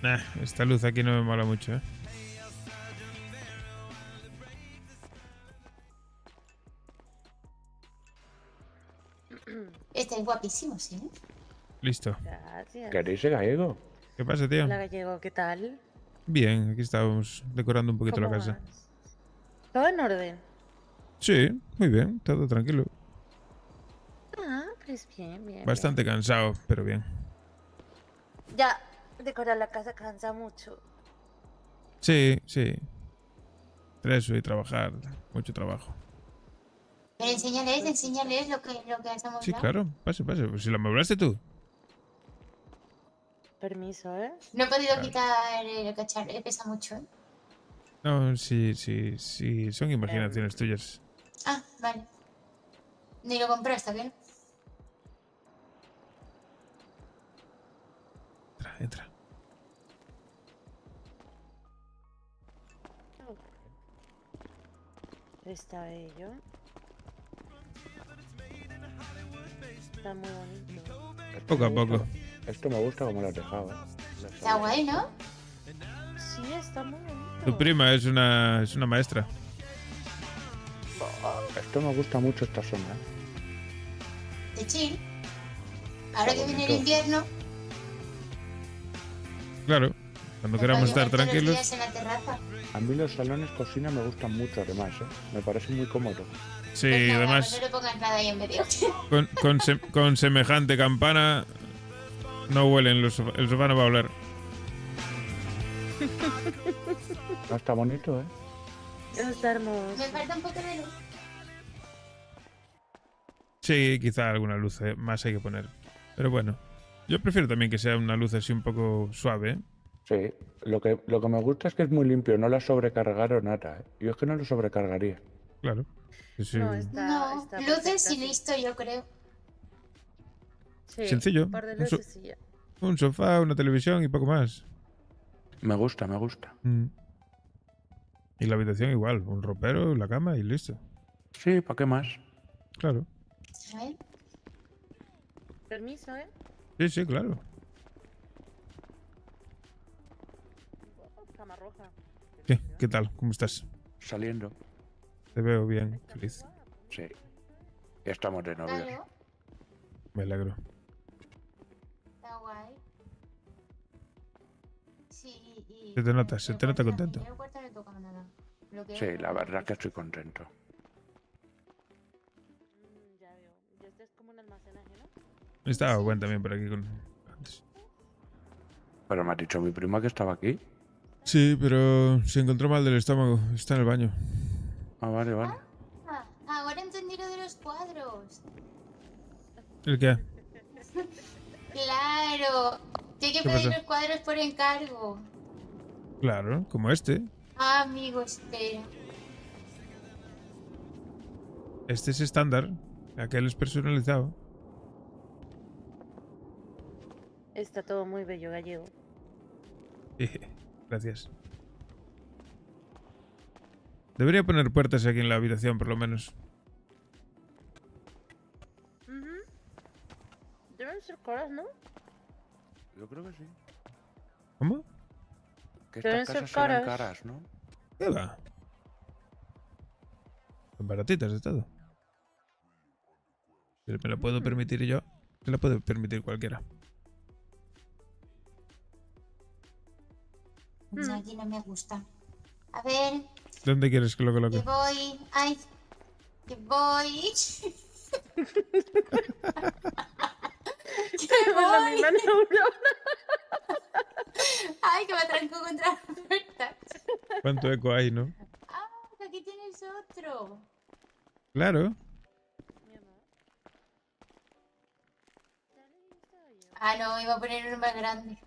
Nah, esta luz aquí no me mola mucho, ¿eh? Estáis guapísimos, ¿sí? Listo. Gracias. ¿Qué dice gallego? ¿Qué pasa, tío? Hola, Gallego, ¿qué tal? Bien, aquí estábamos decorando un poquito la ¿Cómo casa. vas? ¿Todo en orden? Sí, muy bien, todo tranquilo. Ah, pues bien, bien. Bastante cansado, pero bien. Bien. Ya, decorar la casa cansa mucho. Sí, sí. Eso y trabajar, mucho trabajo. Pero enséñales lo que hacemos. Sí, claro, pase, pase. Pues si lo amueblaste tú. Permiso, ¿eh? No he podido Claro. quitar el cacharro, pesa mucho, ¿eh? No, sí, sí, sí, son imaginaciones tuyas. Ah, vale. Ni lo compraste, ¿qué? Entra, entra. Está bello. Está muy bonito. Poco a poco. Esto me gusta como lo has dejado, Está guay, ¿no? Sí, está muy bonito. Tu prima es una maestra. Esto me gusta mucho esta zona, De chill. Ahora que viene el bonito. invierno, Claro. Cuando me queramos puedo estar llevar todos los tranquilos. días en la terraza. A mí los salones cocina me gustan mucho, además, Me parecen muy cómodos. Sí, Pues nada, además, pues no le pongas nada ahí en medio. con semejante campana no huelen, el sofá no va a oler. No, está bonito, Está hermoso. Me falta un poco de luz. Sí, quizá alguna luz más hay que poner. Pero bueno, yo prefiero también que sea una luz así un poco suave. Sí, lo que me gusta es que es muy limpio, no la sobrecargaron nada, Yo es que no lo sobrecargaría. Claro. Sí, sí. No, está, No, está luces perfecta, y sí. listo, yo creo. Sí, Sencillo. Un par de Un luces y ya. Un sofá, una televisión y poco más. Me gusta, me gusta. Y la habitación igual, un ropero, la cama y listo. Sí, ¿para qué más? Claro. A ver. Permiso, ¿eh? Sí, sí, claro. Cama roja. ¿Qué tal? ¿Cómo estás? Saliendo. Te veo bien, feliz. Sí. Ya estamos de novios. Claro, Me alegro. está guay. Sí, y... Se te nota, se el te nota cuarto contento. también, yo el cuarto no he tocado nada. Lo que Sí, es, la verdad que estoy contento. Ya veo. Ya este es como un almacenaje, ¿no? Estaba buen también por aquí antes. Pero me ha dicho mi prima que estaba aquí. Sí, pero se encontró mal del estómago. Está en el baño. Ah, vale, vale. Ah, ahora entendí lo de los cuadros. ¿El qué? Claro, que hay que ¿Qué pedir pasa? los cuadros por encargo. Claro, como este. Ah, amigo, espera. Este es estándar. Aquel es personalizado. Está todo muy bello, gallego. Gracias. Debería poner puertas aquí en la habitación, por lo menos. Deben ser caras, ¿no? Yo creo que sí. ¿Cómo? Que Deben estas ser casas serán caras. caras, ¿no? ¿Qué va? Son baratitas de todo. Si me lo puedo permitir yo, se lo puede permitir cualquiera. No, aquí no me gusta. A ver, ¿Dónde quieres que lo coloque? que voy. Ay, que voy. que voy. Ay, que me tranco contra la puerta. ¿Cuánto eco hay, no? Ah, que aquí tienes otro. Claro. Ah, no, iba a poner uno más grande.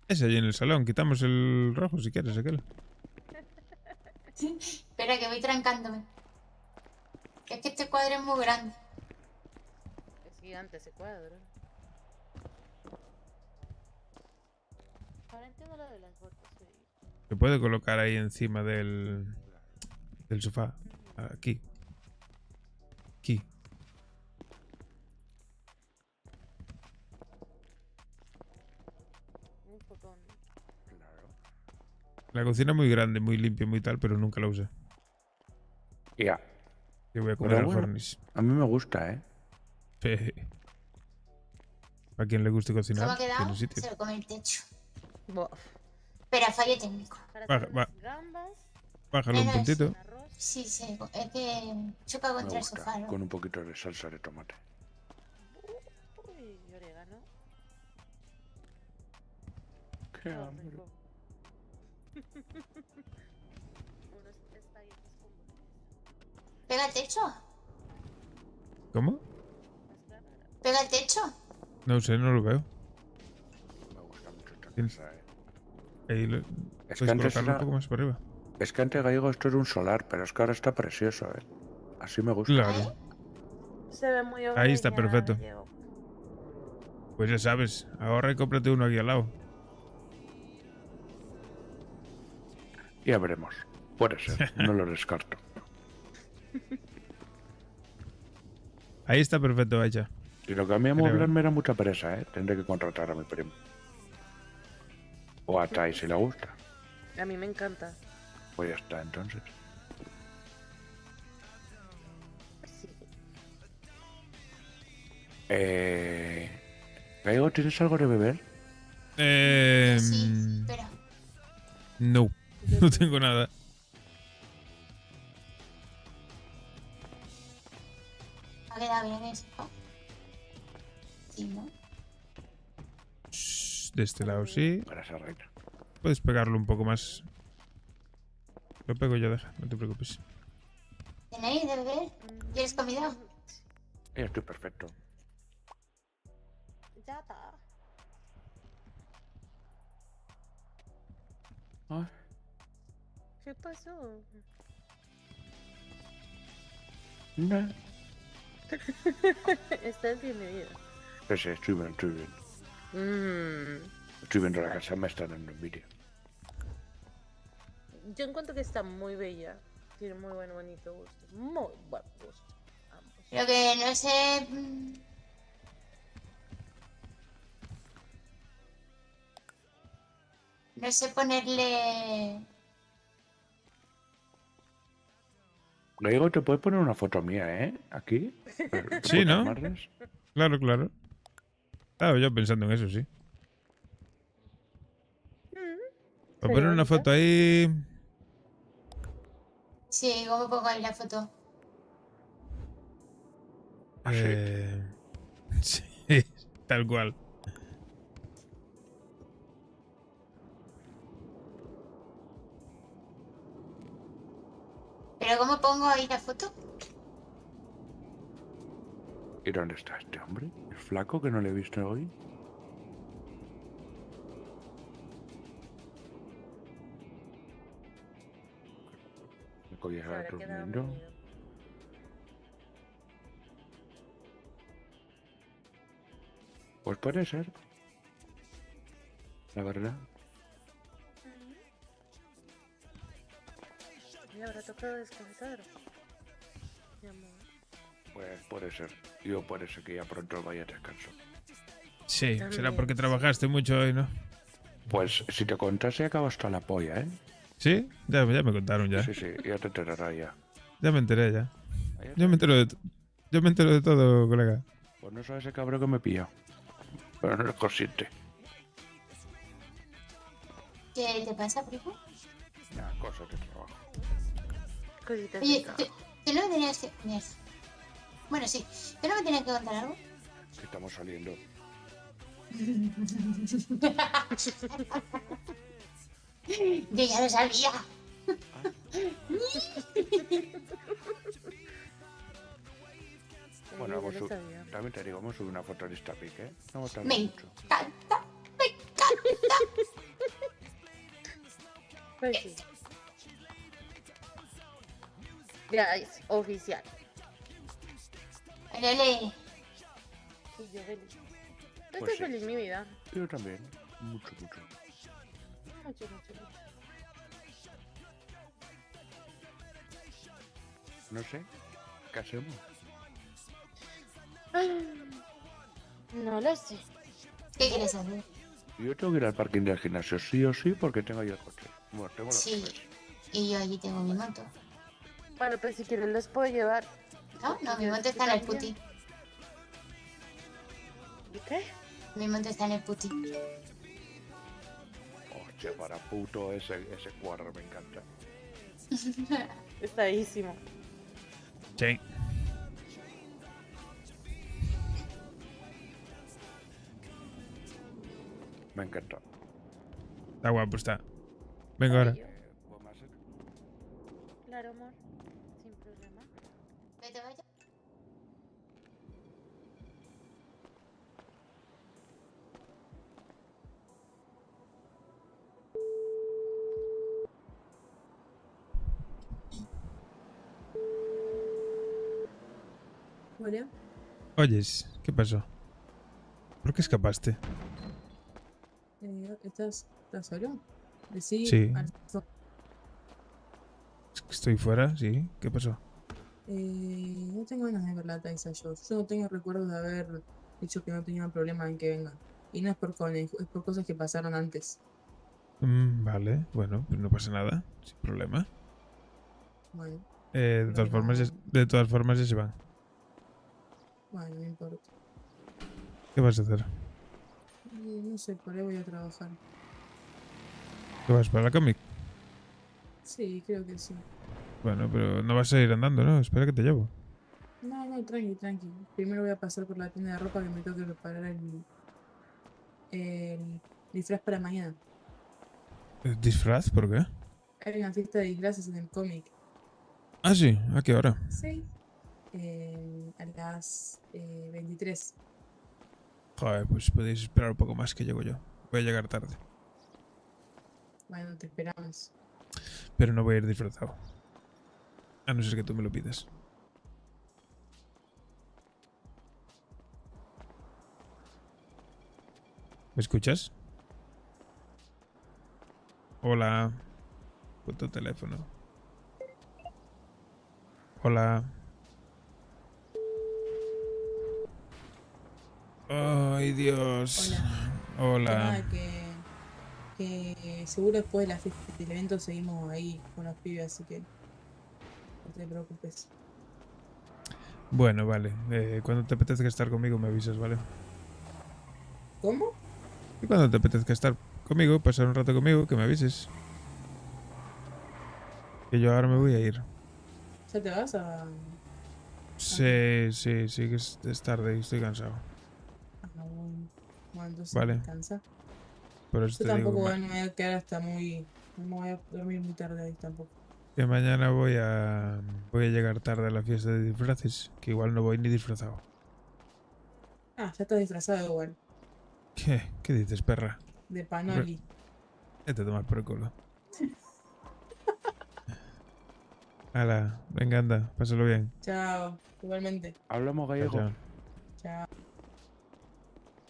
Es allí en el salón. Quitamos el rojo si quieres, aquel. Espera, que voy trancándome. Que es que este cuadro es muy grande. Es gigante ese cuadro. Ahora entiendo lo de las botas. Sí. Se puede colocar ahí encima del sofá. Aquí. Aquí. Un fotón. La cocina es muy grande, muy limpia, muy tal, pero nunca la usé. Ya. Que voy a comer Pero al bueno, Hornis. a mí me gusta, A quien le guste ¿Cómo cocinar, ha quedado? tiene sitio. Se lo come el techo. Bof. Espera, fallo técnico. Bájalo un Eso es. puntito. Sí, sí, es que choca Me contra el gusta. sofá, ¿no? Con un poquito de salsa de tomate. Uy, orégano. Qué Oh, hambre. rico. Unos espaguetis con boloñesa. ¿Pega el techo? ¿Cómo? ¿Pega el techo? No sé, no lo veo. Me gusta mucho esta Tienes- casa, Ahí lo, Es puedes que antes colocarlo era- un poco más para arriba. Es que antes Gallego esto era un solar, pero es que ahora está precioso, Así me gusta. Claro. Se ve muy Ahí está, hogareña, perfecto. Gallego. Pues ya sabes, ahorra y cómprate uno aquí al lado. Ya veremos. Puede ser, no lo descarto. Ahí está perfecto, vaya. Y lo que a mí a Creo. Moblan me da mucha pereza, ¿eh? Tendré que contratar a mi primo. O a Tai si le gusta. A mí me encanta. Pues ya está, entonces. Sí. Gaigo, ¿tienes algo de beber? Sí, espera. No, no tengo nada. Ha quedado bien eso, ¿no? Sí, ¿no? De este lado sí. Gracias, reina. Puedes pegarlo un poco más. Lo pego yo, deja, no te preocupes. ¿Tenéis de beber? ¿Quieres comida? Ya estoy perfecto. Ya está. Ay, ¿Qué pasó? no. Estás bienvenido. Sí, estoy bien, estoy bien. Estoy viendo la casa, me está dando envidia. Yo encuentro que está muy bella. Tiene muy bonito gusto. Muy buen gusto. Ambos. Lo que no sé... No sé ponerle... Gaigo, ¿te puedes poner una foto mía, Aquí. Sí, ¿no? Marres. Claro, claro. Estaba yo pensando en eso, sí. Voy a poner una foto ahí. Sí, ¿cómo pongo ahí la foto? Sí, tal cual. ¿Pero cómo pongo ahí la foto? ¿Y dónde está este hombre? ¿El flaco que no le he visto hoy? ¿Me cogí Se habrá quedado durmiendo? dormido. Pues puede ser. La verdad. ¿Le habrá tocado descansar? Mi amor. Pues puede ser. Yo puede ser que ya pronto vaya a descanso. Sí, También. será porque trabajaste mucho hoy, ¿no? Pues si te contase acaba hasta la polla, ¿eh? ¿Sí? Ya me contaron ya. Sí, sí, ya te enterarás ya. Ya me enteré ya. Yo me entero de todo, colega. Pues no sabes el cabrón que me pilla. Pero no es consciente. ¿Qué te pasa, primo? Nada, cosas de trabajo. Cositas Oye, de trabajo. ¿tú no me tenías que... Mierda. Bueno, sí. ¿Tú no me tenías que contar algo? Que estamos saliendo. Yo ya lo sabía. Bueno, Yo vamos lo a sabía. también te digo, vamos a subir una foto de esta pic, ¿eh? No va a tardar Me mucho. encanta. Me encanta. Pues sí. Ya es oficial. Lele. Y yo feliz. Estoy Pues sí. feliz, mi vida. Yo también. Mucho, mucho. Mucho, mucho, mucho. No sé. ¿Qué hacemos? No lo sé. ¿Qué quieres hacer? Yo tengo que ir al parking del gimnasio sí o sí porque tengo ahí el coche. Bueno, tengo los Sí. papeles. Y yo allí tengo mi moto. Bueno, pues si quieres los puedo llevar. No, mi moto está en el puti. ¿Y qué? Mi moto está en el puti. Hostia, para puto ese cuadro me encanta. Está bellísimo. Sí. Me encanta. Está guapo, está. Venga ahora. ¿Podemos hacer? Claro, amor. Sin problema. Vete, vaya. Hola. Oyes, ¿qué pasó? ¿Por qué escapaste? ¿Estás solo? Sí. Sí. Es que estoy fuera, sí. ¿Qué pasó? No tengo ganas de ver la Taisa yo. Yo no tengo recuerdos de haber dicho que no tenía problema en que venga. Y no es por Cone, es por cosas que pasaron antes. Vale, bueno, pues no pasa nada, sin problema. Bueno, De todas formas, de todas formas ya se van. bueno, no importa. ¿Qué vas a hacer? No sé, por ahí voy a trabajar. ¿Qué vas para la cómic? Sí, creo que sí. Bueno, pero no vas a ir andando, ¿no? Espera que te llevo. No, tranqui. Primero voy a pasar por la tienda de ropa que me tengo que preparar el disfraz para mañana. ¿Disfraz? ¿Por qué? Hay una fiesta de disfraces en el cómic. Ah, sí. ¿A qué hora? Sí. A las 23. Joder, pues podéis esperar un poco más que llego yo. Voy a llegar tarde. Bueno, te esperamos. Pero no voy a ir disfrazado. A no ser que tú me lo pidas. ¿Me escuchas? Hola. Con tu teléfono. Hola. Ay, Dios. Hola. Nada, que seguro después de la fiesta del evento seguimos ahí con los pibes, así que no te preocupes. Bueno, vale. Cuando te apetezca estar conmigo me avisas, ¿vale? ¿Cómo? Y cuando te apetezca estar conmigo, pasar un rato conmigo, que me avises. Que yo ahora me voy a ir. ¿Ya te vas a...? Sí, que es tarde y estoy cansado. Bueno, entonces Vale. descansa. Por eso Yo te digo tampoco que me voy a quedar hasta muy... No me voy a dormir muy tarde ahí tampoco. que mañana voy a llegar tarde a la fiesta de disfraces, que igual no voy ni disfrazado. Ah, ya estás disfrazado igual. ¿Qué? ¿Qué dices, perra? De Panoli. Vete a tomar por el culo. Hala, venga, anda, pásalo bien. Chao, igualmente. Hablamos Chao, gallego. chao. Chao.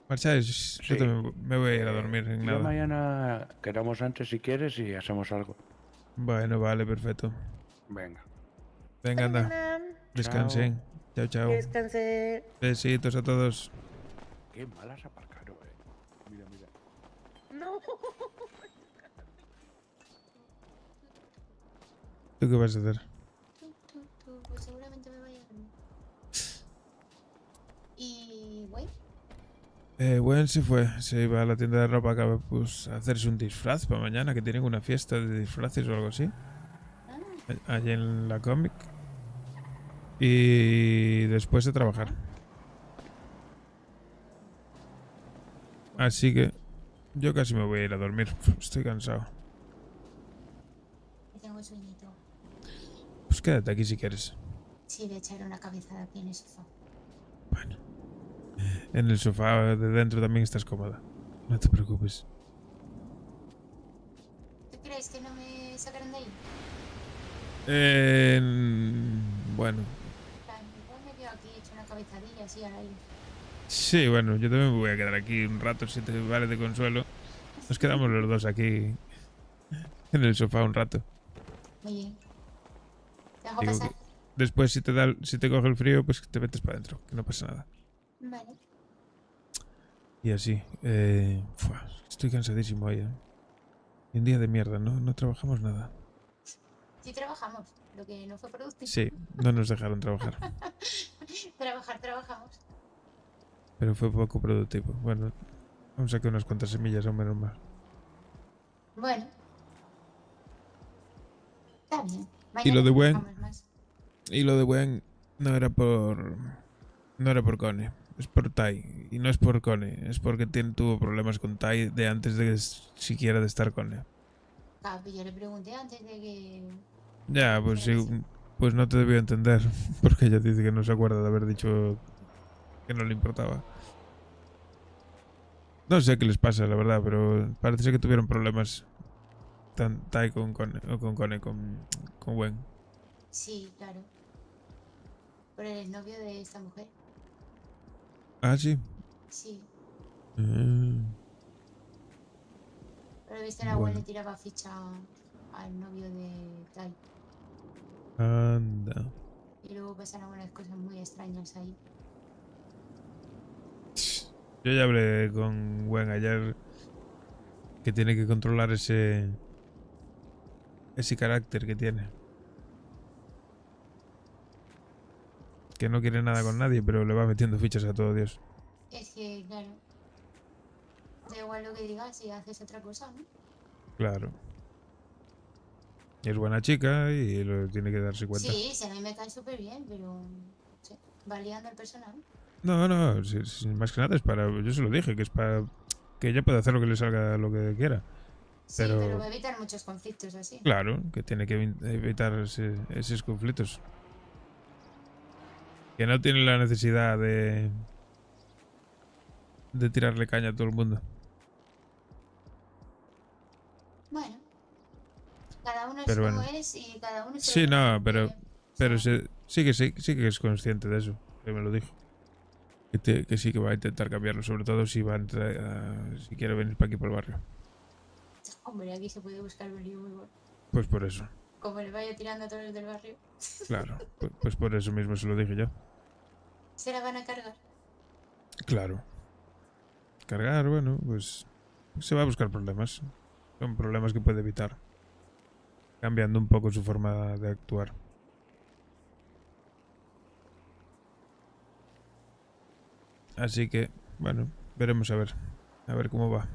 ¿Marcháis? Yo Sí. también me voy a ir a dormir en Yo nada. mañana quedamos antes si quieres y hacemos algo. Bueno, vale, perfecto. Venga. Venga, anda. Mañana. Descansen. Chao, chao. Que descanse. Besitos a todos. Qué malas aparcaron, Mira. No. ¿Tú qué vas a hacer? Pues seguramente me vaya a dormir. Y... güey. Gwen se iba a la tienda de ropa pues, a hacerse un disfraz para mañana, que tienen una fiesta de disfraces o algo así. Allí en la cómic. Y después de trabajar. Así que yo casi me voy a ir a dormir. Estoy cansado. Tengo sueñito. Pues quédate aquí si quieres. Sí, voy a echar una cabezada aquí en el sofá. En el sofá de dentro también estás cómoda. No te preocupes. ¿Tú crees que no me sacaron de ahí? Bueno. Igual me quedo aquí hecho una cabezadilla así al aire. Sí, bueno, yo también me voy a quedar aquí un rato si te vale de consuelo. Nos quedamos los dos aquí en el sofá un rato. Muy bien. ¿Te dejo Digo pasar? que después si te coge el frío, pues te metes para adentro, que no pasa nada. Vale. Y así. Estoy cansadísimo hoy, Y un día de mierda, no trabajamos nada. Sí trabajamos, lo que no fue productivo. Sí, no nos dejaron trabajar. Trabajamos. Pero fue poco productivo. Bueno, aún saqué unas cuantas semillas, o menos mal. Bueno. Está bien. Y lo de Gwen. trabajamos más. Y lo de Gwen no era por Cone, es por Tai. Y no es por Cone, es porque tuvo problemas con Tai de antes de siquiera de estar con él. Claro, pues yo le pregunté antes de que... Ya, pues sí, pues no te debió entender, porque ella dice que no se acuerda de haber dicho que no le importaba. No sé qué les pasa, la verdad, pero parece ser que tuvieron problemas Tai con Cone, o con Cone, con Gwen. Sí, claro. Por el novio de esta mujer. Ah, sí. Sí. Mm, Pero viste, la abuela bueno. le tiraba ficha al novio de Tai. Anda. Y luego pasan algunas cosas muy extrañas ahí. Yo ya hablé con Gwen ayer que tiene que controlar ese carácter que tiene. Que no quiere nada con nadie, pero le va metiendo fichas a todo Dios. Es que, claro, da igual lo que digas si haces otra cosa, ¿no? Claro. Es buena chica y lo tiene que darse cuenta. Sí, sí, a mí me cae súper bien, pero sí, va liando el personal. No, más que nada es para... Yo se lo dije, que es para que ella pueda hacer lo que le salga lo que quiera. Sí, pero va a evitar muchos conflictos así. Claro, que tiene que evitar esos conflictos. Que no tiene la necesidad de tirarle caña a todo el mundo. Bueno, cada uno es Pero como bueno. es y cada uno se Sí, lo toma no, como pero quiere. sí que es consciente de eso, que me lo dijo. Que sí que va a intentar cambiarlo, sobre todo si si quiere venir para aquí por el barrio. Hombre, aquí se puede buscar un lío muy bueno. Pues por eso, Como le vaya tirando a todos los del barrio. claro. Pues por eso mismo se lo dije yo. Se la van a cargar. Claro. Cargar, bueno, pues se va a buscar problemas. Son problemas que puede evitar. Cambiando un poco su forma de actuar. Así que, bueno, veremos a ver. A ver cómo va.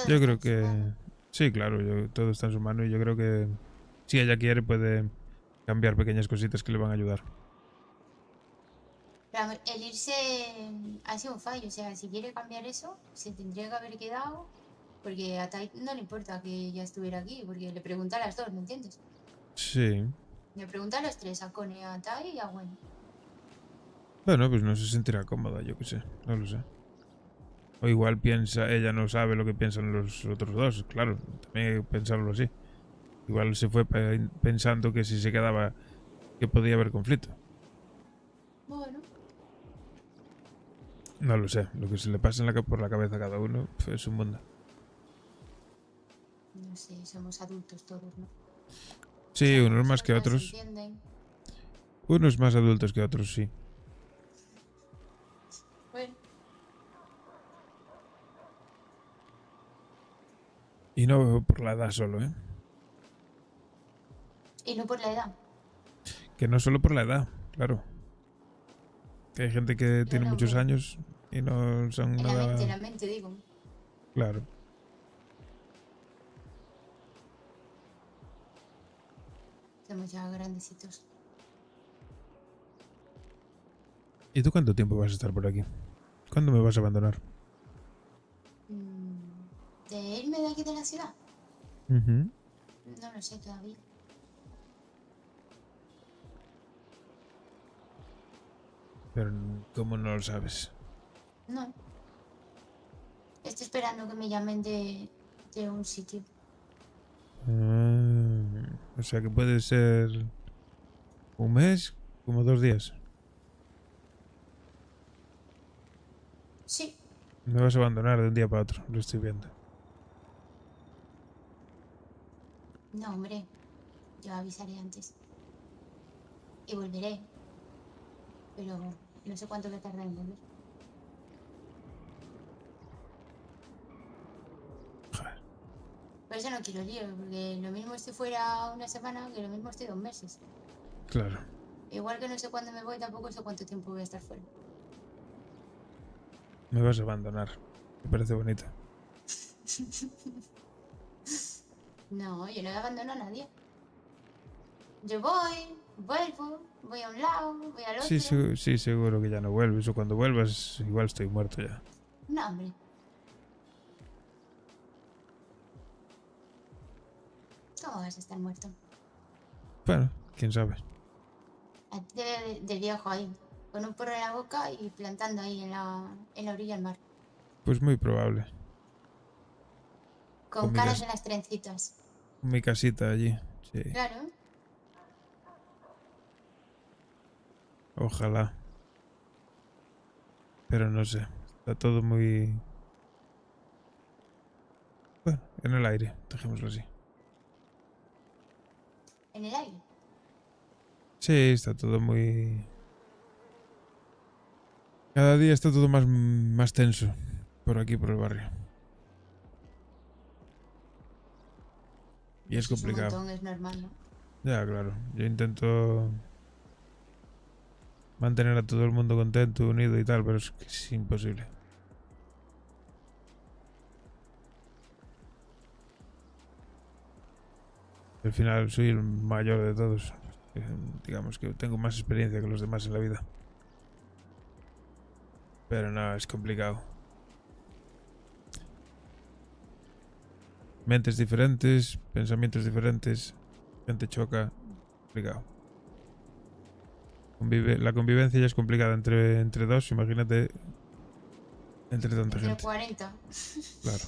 Yo creo que... Sí, claro, todo está en su mano y yo creo que si ella quiere puede cambiar pequeñas cositas que le van a ayudar. Pero el irse ha sido un fallo. O sea, si quiere cambiar eso, se tendría que haber quedado. Porque a Tai no le importa que ella estuviera aquí. Porque le pregunta a las dos, ¿me entiendes? Sí. Le pregunta a los tres, a Connie, a Tai y a Gwen. Bueno, pues no se sentirá cómoda, yo qué sé, no lo sé. O igual ella no sabe lo que piensan los otros dos, claro, también hay que pensarlo así. Igual se fue pensando que si se quedaba, que podía haber conflicto. Bueno, No lo sé, lo que se le pasa por la cabeza a cada uno es un mundo. no sé, somos adultos todos, ¿no? Sí, unos más que Cosas se otros. entienden. Unos más adultos que otros, sí. Bueno, Y no por la edad solo, ¿eh? y no por la edad. Que no solo por la edad, claro. Que hay gente que tiene no, muchos hombre. años y no son En nada... la mente, digo. Claro. Somos ya grandecitos. ¿Y tú cuánto tiempo vas a estar por aquí? ¿Cuándo me vas a abandonar? ¿De irme de aquí de la ciudad? Ujú. No lo sé todavía. Pero ¿cómo no lo sabes? No. Estoy esperando que me llamen de un sitio. O sea que puede ser un mes, como 2 días. Sí. Me vas a abandonar de un día para otro, lo estoy viendo. No, hombre. Yo avisaré antes. Y volveré. Pero no sé cuánto me tarda en volver. Por eso no quiero lío, porque lo mismo estoy fuera una semana que lo mismo estoy 2 meses. Claro. Igual que no sé cuándo me voy, tampoco sé cuánto tiempo voy a estar fuera. Me vas a abandonar. Me parece bonito. No, yo no abandono a nadie. Yo voy, vuelvo, voy a un lado, voy al otro. Sí, seguro que ya no vuelves. O cuando vuelvas, igual estoy muerto ya. No, hombre. ¿Cómo vas a estar muerto? Bueno, quién sabe. A ti te veo de viejo ahí, con un porro en la boca y plantando ahí en la orilla del mar. Pues muy probable. Con caras en las trencitas. Mi casita allí, sí. Claro. Ojalá. Pero no sé. Está todo muy... Bueno, en el aire, dejémoslo así. en el aire. Sí, está todo muy... Cada día está todo más tenso por aquí, por el barrio. Y es Eso un complicado. montón, es normal, ¿no? Ya, claro. Yo intento mantener a todo el mundo contento, unido y tal, pero es que es imposible. Al final soy el mayor de todos. Digamos que tengo más experiencia que los demás en la vida. Pero no, es complicado. Mentes diferentes, pensamientos diferentes, gente choca, complicado. La convivencia ya es complicada entre dos, imagínate entre tanta Entre gente. 40. Claro.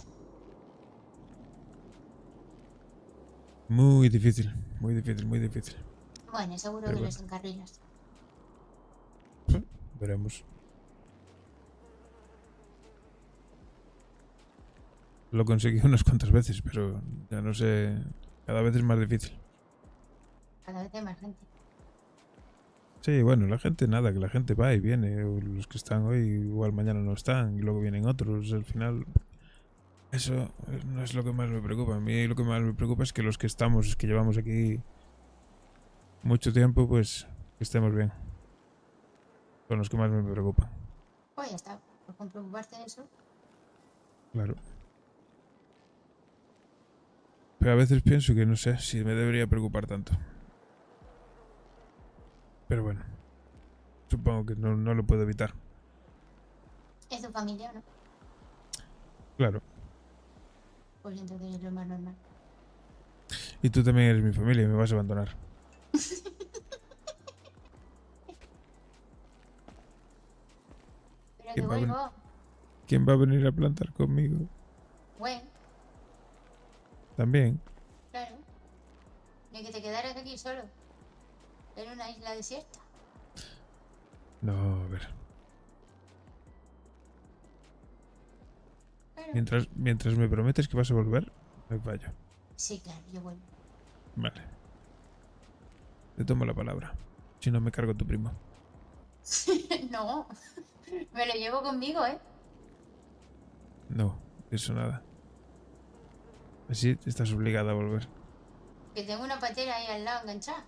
Muy difícil, muy difícil, muy difícil. Bueno, seguro Pero que bueno. los encarrilas. Veremos. Lo conseguí unas cuantas veces, pero ya no sé. Cada vez es más difícil. Cada vez hay más gente. Sí, bueno, la gente nada, que la gente va y viene. O los que están hoy igual mañana no están y luego vienen otros. Al final, eso no es lo que más me preocupa. A mí lo que más me preocupa es que los que estamos, que llevamos aquí mucho tiempo, pues que estemos bien. Son los que más me preocupan. Pues ya está. Por preocuparte de eso. Claro. Pero a veces pienso que no sé si me debería preocupar tanto. Pero bueno, supongo que no lo puedo evitar. Es tu familia, ¿no? Claro. Pues entonces es lo más normal. Y tú también eres mi familia y me vas a abandonar. Pero que ¿Quién va a ven- vuelvo. ¿Quién va a venir a plantar conmigo? Bueno, También. claro. Ni que te quedaras aquí solo. En una isla desierta. No, a ver. Claro. Mientras me prometes que vas a volver, me fallo. Sí, claro, yo vuelvo. Vale. Te tomo la palabra. Si no, me cargo a tu primo. No. Me lo llevo conmigo, ¿eh? No, eso nada. Así estás obligada a volver. Que tengo una patera ahí al lado enganchada.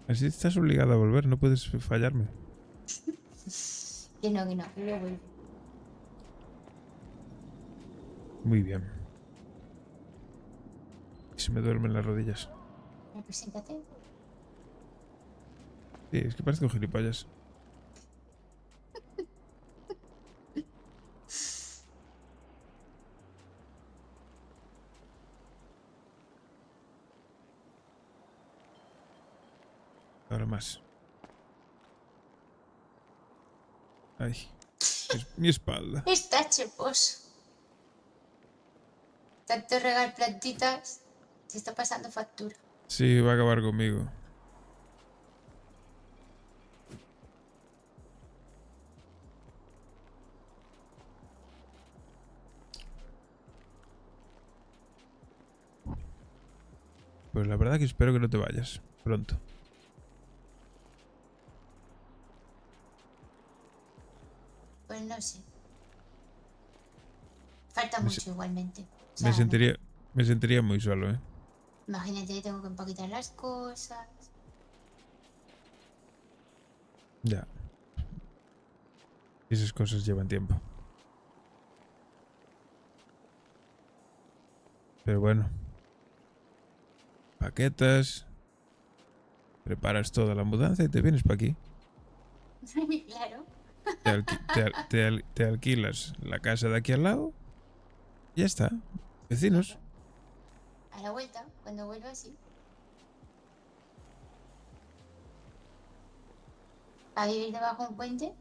Así estás obligada a volver, no puedes fallarme. Que no, yo vuelvo. Muy bien. Y se me duermen las rodillas. Represéntate. Sí, es que parezco gilipollas. Ahora más. Ay, es mi espalda. Está cheposo. Tanto regar plantitas. Se está pasando factura. Sí, va a acabar conmigo. Pues la verdad que espero que no te vayas pronto. Pues no sé. Falta Me mucho se- igualmente. O Me sea, sentiría muy solo, ¿eh? imagínate, tengo que empaquetar las cosas. Ya. Esas cosas llevan tiempo. Pero bueno. Paquetas. Preparas toda la mudanza y te vienes para aquí. Claro. Te alquilas la casa de aquí al lado. Y ya está. Vecinos. A la vuelta, cuando vuelva así. A vivir debajo de un puente.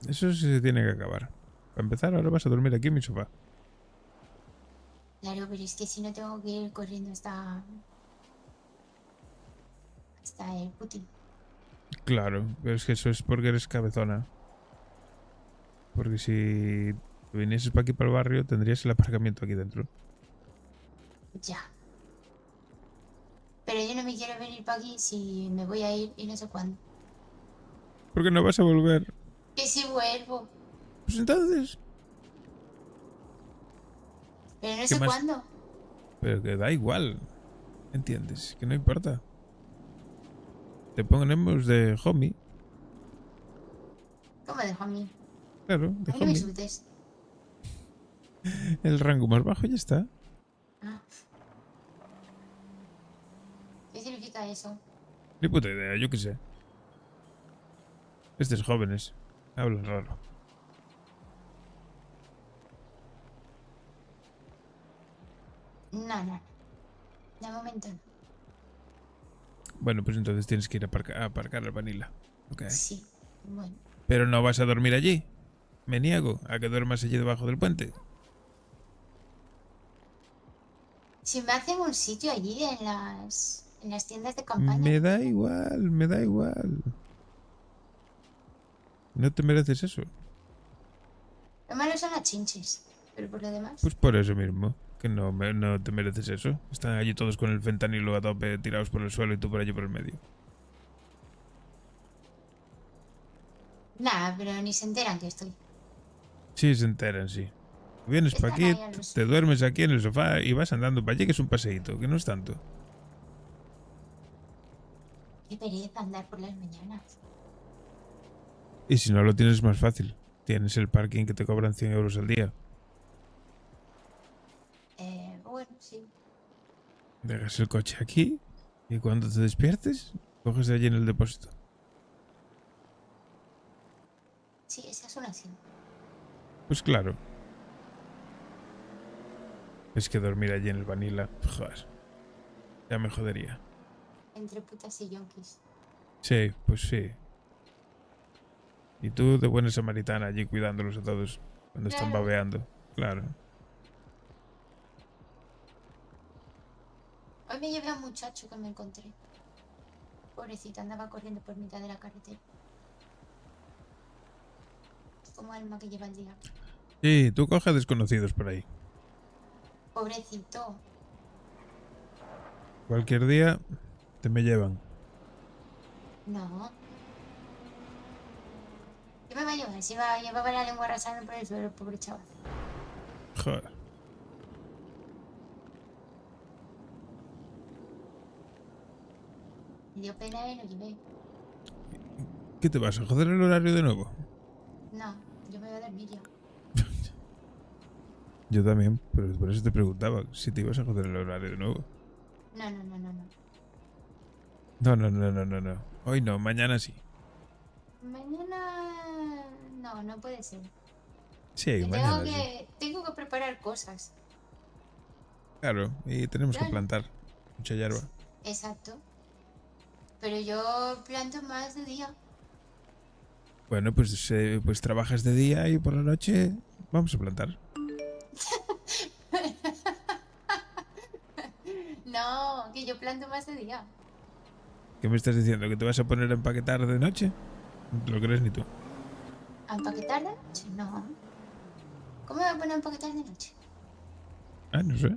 Eso sí se tiene que acabar. Para empezar, ahora vas a dormir aquí en mi sofá. Claro, pero es que si no tengo que ir corriendo hasta el Putin. Claro, pero es que eso es porque eres cabezona. Porque si vinieses para aquí, para el barrio, tendrías el aparcamiento aquí dentro. Ya. Pero yo no me quiero venir para aquí si me voy a ir y no sé cuándo. ¿Por qué no vas a volver? ¿Y si vuelvo? Pues entonces. Pero no ¿Qué sé más? cuándo. Pero que da igual. ¿Entiendes? Que no importa. Te ponemos de homie. ¿Cómo dejo a mí? Claro, A de mí no me homie. insultes. El rango más bajo ya está. Ah. ¿Qué significa eso? Ni puta idea, yo qué sé. Estos jóvenes hablan raro. No, no. De momento no. Bueno, pues entonces tienes que ir a aparcar al Vanilla. Ok. Sí, bueno. Pero no vas a dormir allí. Me niego a que duermas allí debajo del puente. Si me hacen un sitio allí en las tiendas de campaña. Me da igual, me da igual. No te mereces eso. Lo malo son las chinches. Pero por lo demás. Pues por eso mismo, que no te mereces eso. Están allí todos con el fentanilo a tope tirados por el suelo y tú por allí por el medio. Nada, pero ni se enteran que estoy. Sí, se enteran, sí. Vienes para aquí, Están ahí a los- te duermes aquí en el sofá y vas andando para allí, que es un paseíto, que no es tanto. Qué pereza andar por las mañanas. Y si no lo tienes es más fácil. Tienes el parking que te cobran 100 euros al día. Bueno, sí. Dejas el coche aquí y cuando te despiertes, coges allí en el depósito. Sí, esa es una opción. Pues claro. Es que dormir allí en el Vanilla, joder, ya me jodería. Entre putas y yonkis. Sí, pues sí. Y tú de buena samaritana allí cuidándolos a todos cuando están Claro. babeando. Claro. Hoy me llevé a un muchacho que me encontré. Pobrecito, andaba corriendo por mitad de la carretera. Como alma que lleva el día. Sí, tú coges desconocidos por ahí. Pobrecito. Cualquier día te me llevan. No. ¿Qué me va a llevar? Si llevaba la lengua arrasando por el suelo, el pobre chaval. Joder. Me dio pena y lo llevé. ¿Qué te vas a joder el horario de nuevo? No, yo me voy a dormir ya. Yo también, pero por eso te preguntaba si te ibas a joder el horario de nuevo. No, no, no, no, no. No. Hoy no, mañana sí. Mañana... No, no puede ser. Sí, Yo mañana sí. tengo que preparar cosas. Claro, y tenemos que Claro. plantar mucha hierba. Exacto. Pero yo planto más de día. Bueno, pues trabajas de día y por la noche vamos a plantar. No, que yo planto más de día. ¿Qué me estás diciendo? ¿Que te vas a poner a empaquetar de noche? No te lo crees ni tú. ¿A empaquetar de noche? No. ¿Cómo me voy a poner a empaquetar de noche? Ah, no sé.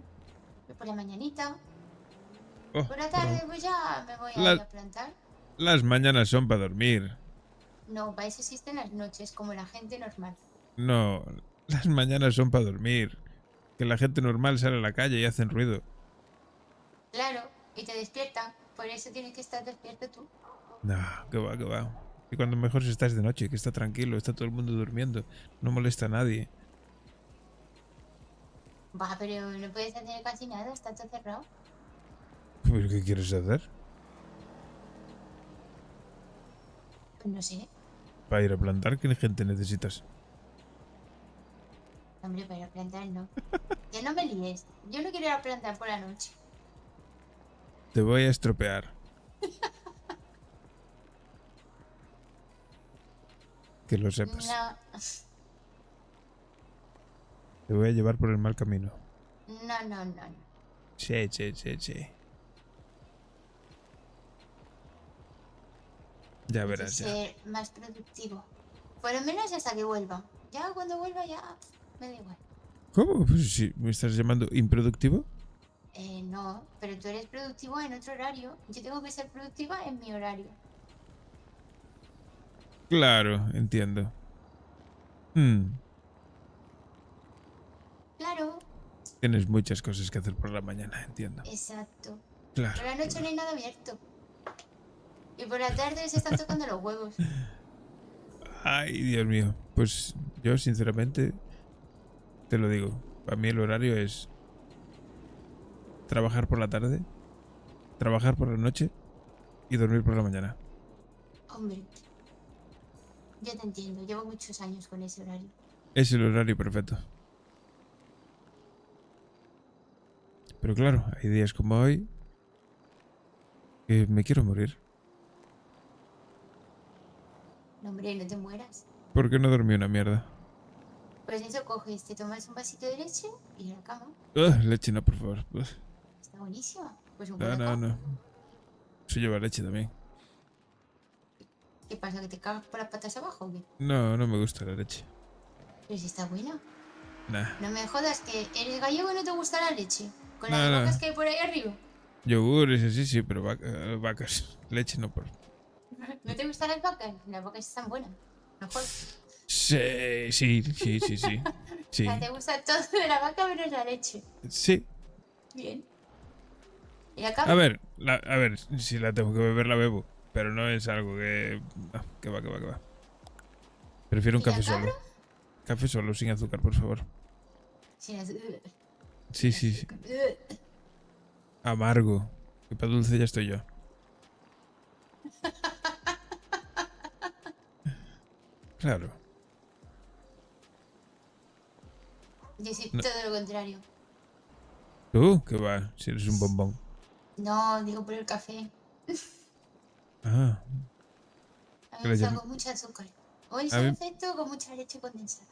Por la mañanita. Oh, Por la tarde, pero pues ya me voy a La- ir a plantar. las mañanas son para dormir. No, para eso existen las noches, como la gente normal. No, las mañanas son para dormir. Que la gente normal sale a la calle y hacen ruido. Claro, y te despiertan. Por eso tienes que estar despierto tú. No, que va, que va. Y cuando mejor si estás de noche, que está tranquilo, está todo el mundo durmiendo, no molesta a nadie. Va, pero no puedes hacer casi nada, está todo cerrado. Pues, ¿qué quieres hacer? Pues no sé. Para ir a plantar, ¿qué gente necesitas? Hombre, para plantar no. Ya no me líes. Yo no quiero ir a plantar por la noche. Te voy a estropear. Que lo sepas. No, Te voy a llevar por el mal camino. no. Sí. Ya Hay que verás, ya. ser más productivo. Por lo menos hasta que vuelva. Ya cuando vuelva ya me da igual. ¿Cómo? Pues sí, ¿me estás llamando improductivo? No, pero tú eres productivo en otro horario. Yo tengo que ser productiva en mi horario. Claro, entiendo. Claro, Tienes muchas cosas que hacer por la mañana, entiendo. exacto. Claro. Por la noche no hay nada abierto. Y por la tarde se están tocando los huevos. Ay, Dios mío. Pues yo, sinceramente, te lo digo. Para mí el horario es trabajar por la tarde, trabajar por la noche y dormir por la mañana. Hombre, yo te entiendo. Llevo muchos años con ese horario. Es el horario perfecto. Pero claro, hay días como hoy que me quiero morir. No, hombre, no te mueras. Porque no dormí una mierda. Pues eso coges, te tomas un vasito de leche y a la cama. Leche no, por favor. Está buenísima. Pues un No, colacao. no. Eso lleva leche también. ¿Qué pasa? ¿Que te cagas por las patas abajo o qué? No, no me gusta la leche. Pero si está buena. Nah. No me jodas que eres gallego y no te gusta la leche. Con No, las no. vacas que hay por ahí arriba. Yogures, así sí, pero vacas. Leche no, por. ¿No te gustan las vacas? Las vacas están buenas. No jodas. Sí. Sí. O sea, te gusta todo de la vaca menos la leche. Sí. Bien. ¿Y la cabra? A ver, si la tengo que beber, la bebo. Pero no es algo que. Que va. Prefiero un ¿Y la café solo. cabra? Café solo, sin azúcar, por favor. Sin azúcar. Sí. Amargo. Que para dulce ya estoy yo. Claro. Yo soy No. todo lo contrario. ¿Tú? ¿Qué va? Si eres un bombón. No, digo por el café. Ah. A mí ¿Qué me le gusta llama? con mucho azúcar. O en A su mí- efecto con mucha leche condensada.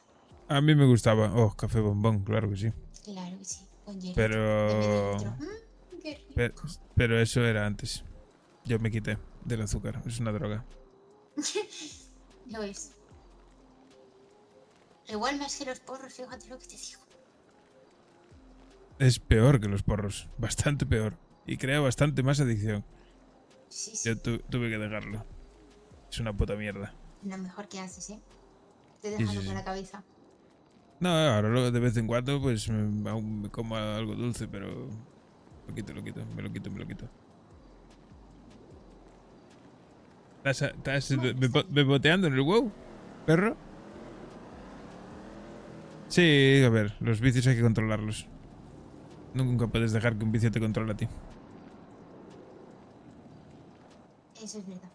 A mí me gustaba. Oh, café bombón, claro que sí. Claro que sí, con hielo. Pero. De medio litro. Qué rico. Pero eso era antes. Yo me quité del azúcar. Es una droga. Lo es. Igual más que los porros, fíjate lo que te digo. Es peor que los porros. Bastante peor. Y crea bastante más adicción. Sí. Yo tuve que dejarlo. Es una puta mierda. Lo mejor que haces, ¿eh? Te Sí, dejan sí, con sí. la cabeza. No, ahora de vez en cuando pues aún me como algo dulce, pero me lo quito. ¿Estás beboteando en el WoW, perro? Sí, a ver, los vicios hay que controlarlos. Nunca puedes dejar que un vicio te controle a ti. Eso es verdad.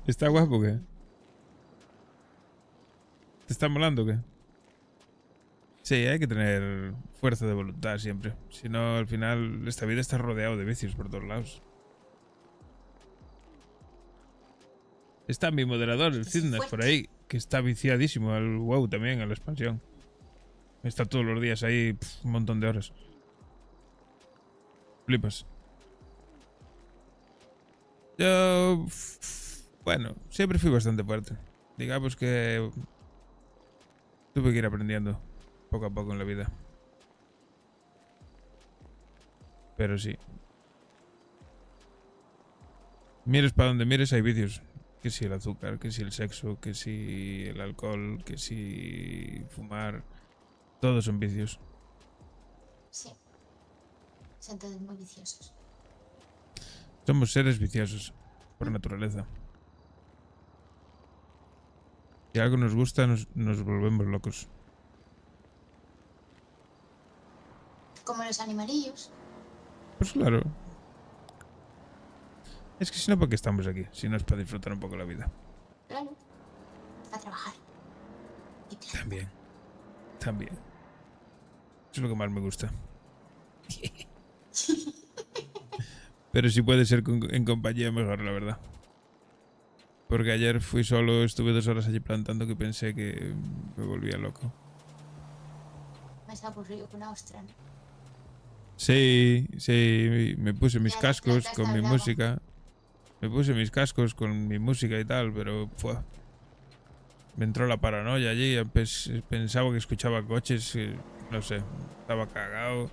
¿Está guapo o qué? ¿Te está molando o qué? Sí, hay que tener fuerza de voluntad siempre. Si no, al final, esta vida está rodeado de vicios por todos lados. Está mi moderador, el Cidnas, por ahí, que está viciadísimo al WoW también, a la expansión. Está todos los días ahí, un montón de horas. Flipas. Yo, bueno, siempre fui bastante fuerte. Digamos que tuve que ir aprendiendo poco a poco en la vida. Pero sí. Mires para donde mires hay vicios. Que si el azúcar, que si el sexo, que si el alcohol, que si fumar. Todos son vicios. Sí. Son todos muy viciosos. Somos seres viciosos, por naturaleza. Si algo nos gusta, nos volvemos locos. Como los animalillos. Pues claro. Es que si no, ¿para qué estamos aquí? Si no es para disfrutar un poco la vida. Claro. A trabajar. También. Eso es lo que más me gusta. Pero si puede ser en compañía, mejor, la verdad. Porque ayer fui solo, estuve 2 horas allí plantando que pensé que me volvía loco. Más aburrido que una ostra, ¿no? Sí, me puse mis Ya las cascos plantas con mi hablaban. música. Me puse mis cascos con mi música y tal, pero me entró la paranoia allí. Pensaba que escuchaba coches, no sé, estaba cagado.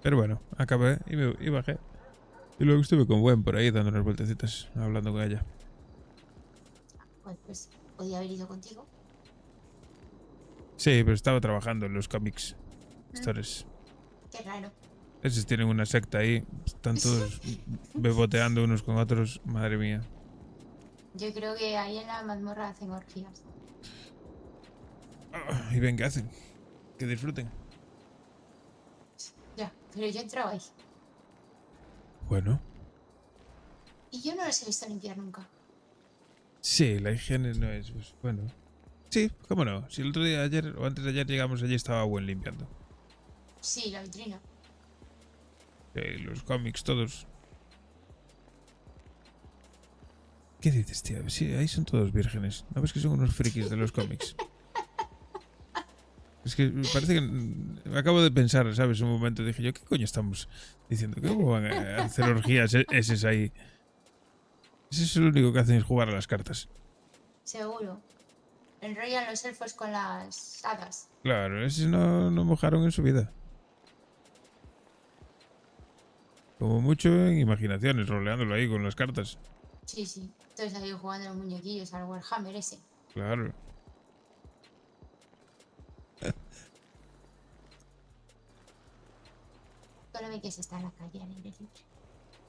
Pero bueno, acabé y bajé. Y luego estuve con Gwen por ahí dando unas vueltecitas, hablando con ella. Pues podía haber ido contigo. Sí, pero estaba trabajando en los cómics. Stories. Qué raro. Esos tienen una secta ahí. Están todos beboteando unos con otros. Madre mía. Yo creo que ahí en la mazmorra hacen orgías. Y ven, ¿qué hacen? Que disfruten. Ya, pero yo entraba ahí. Bueno. Y yo no los he visto limpiar nunca. Sí, la higiene no es... Pues, bueno. Sí, cómo no. Si el otro día, ayer o antes de ayer llegamos allí estaba Gwen limpiando. Sí, la vitrina. Los cómics, todos. ¿Qué dices, tío? Sí, ahí son todos vírgenes. ¿No ves que son unos frikis de los cómics? Es que me parece que acabo de pensar, ¿sabes? Un momento dije yo, ¿qué coño estamos diciendo? ¿Cómo van a hacer orgías eses ahí? Ese es lo único que hacen es jugar a las cartas. Seguro. Enrollan los elfos con las hadas. Claro, esos no mojaron en su vida. Como mucho en imaginaciones, roleándolo ahí con las cartas. Sí, sí. Entonces ahí jugando los muñequillos al Warhammer ese. Claro. Solo ve que se está en la calle al aire libre.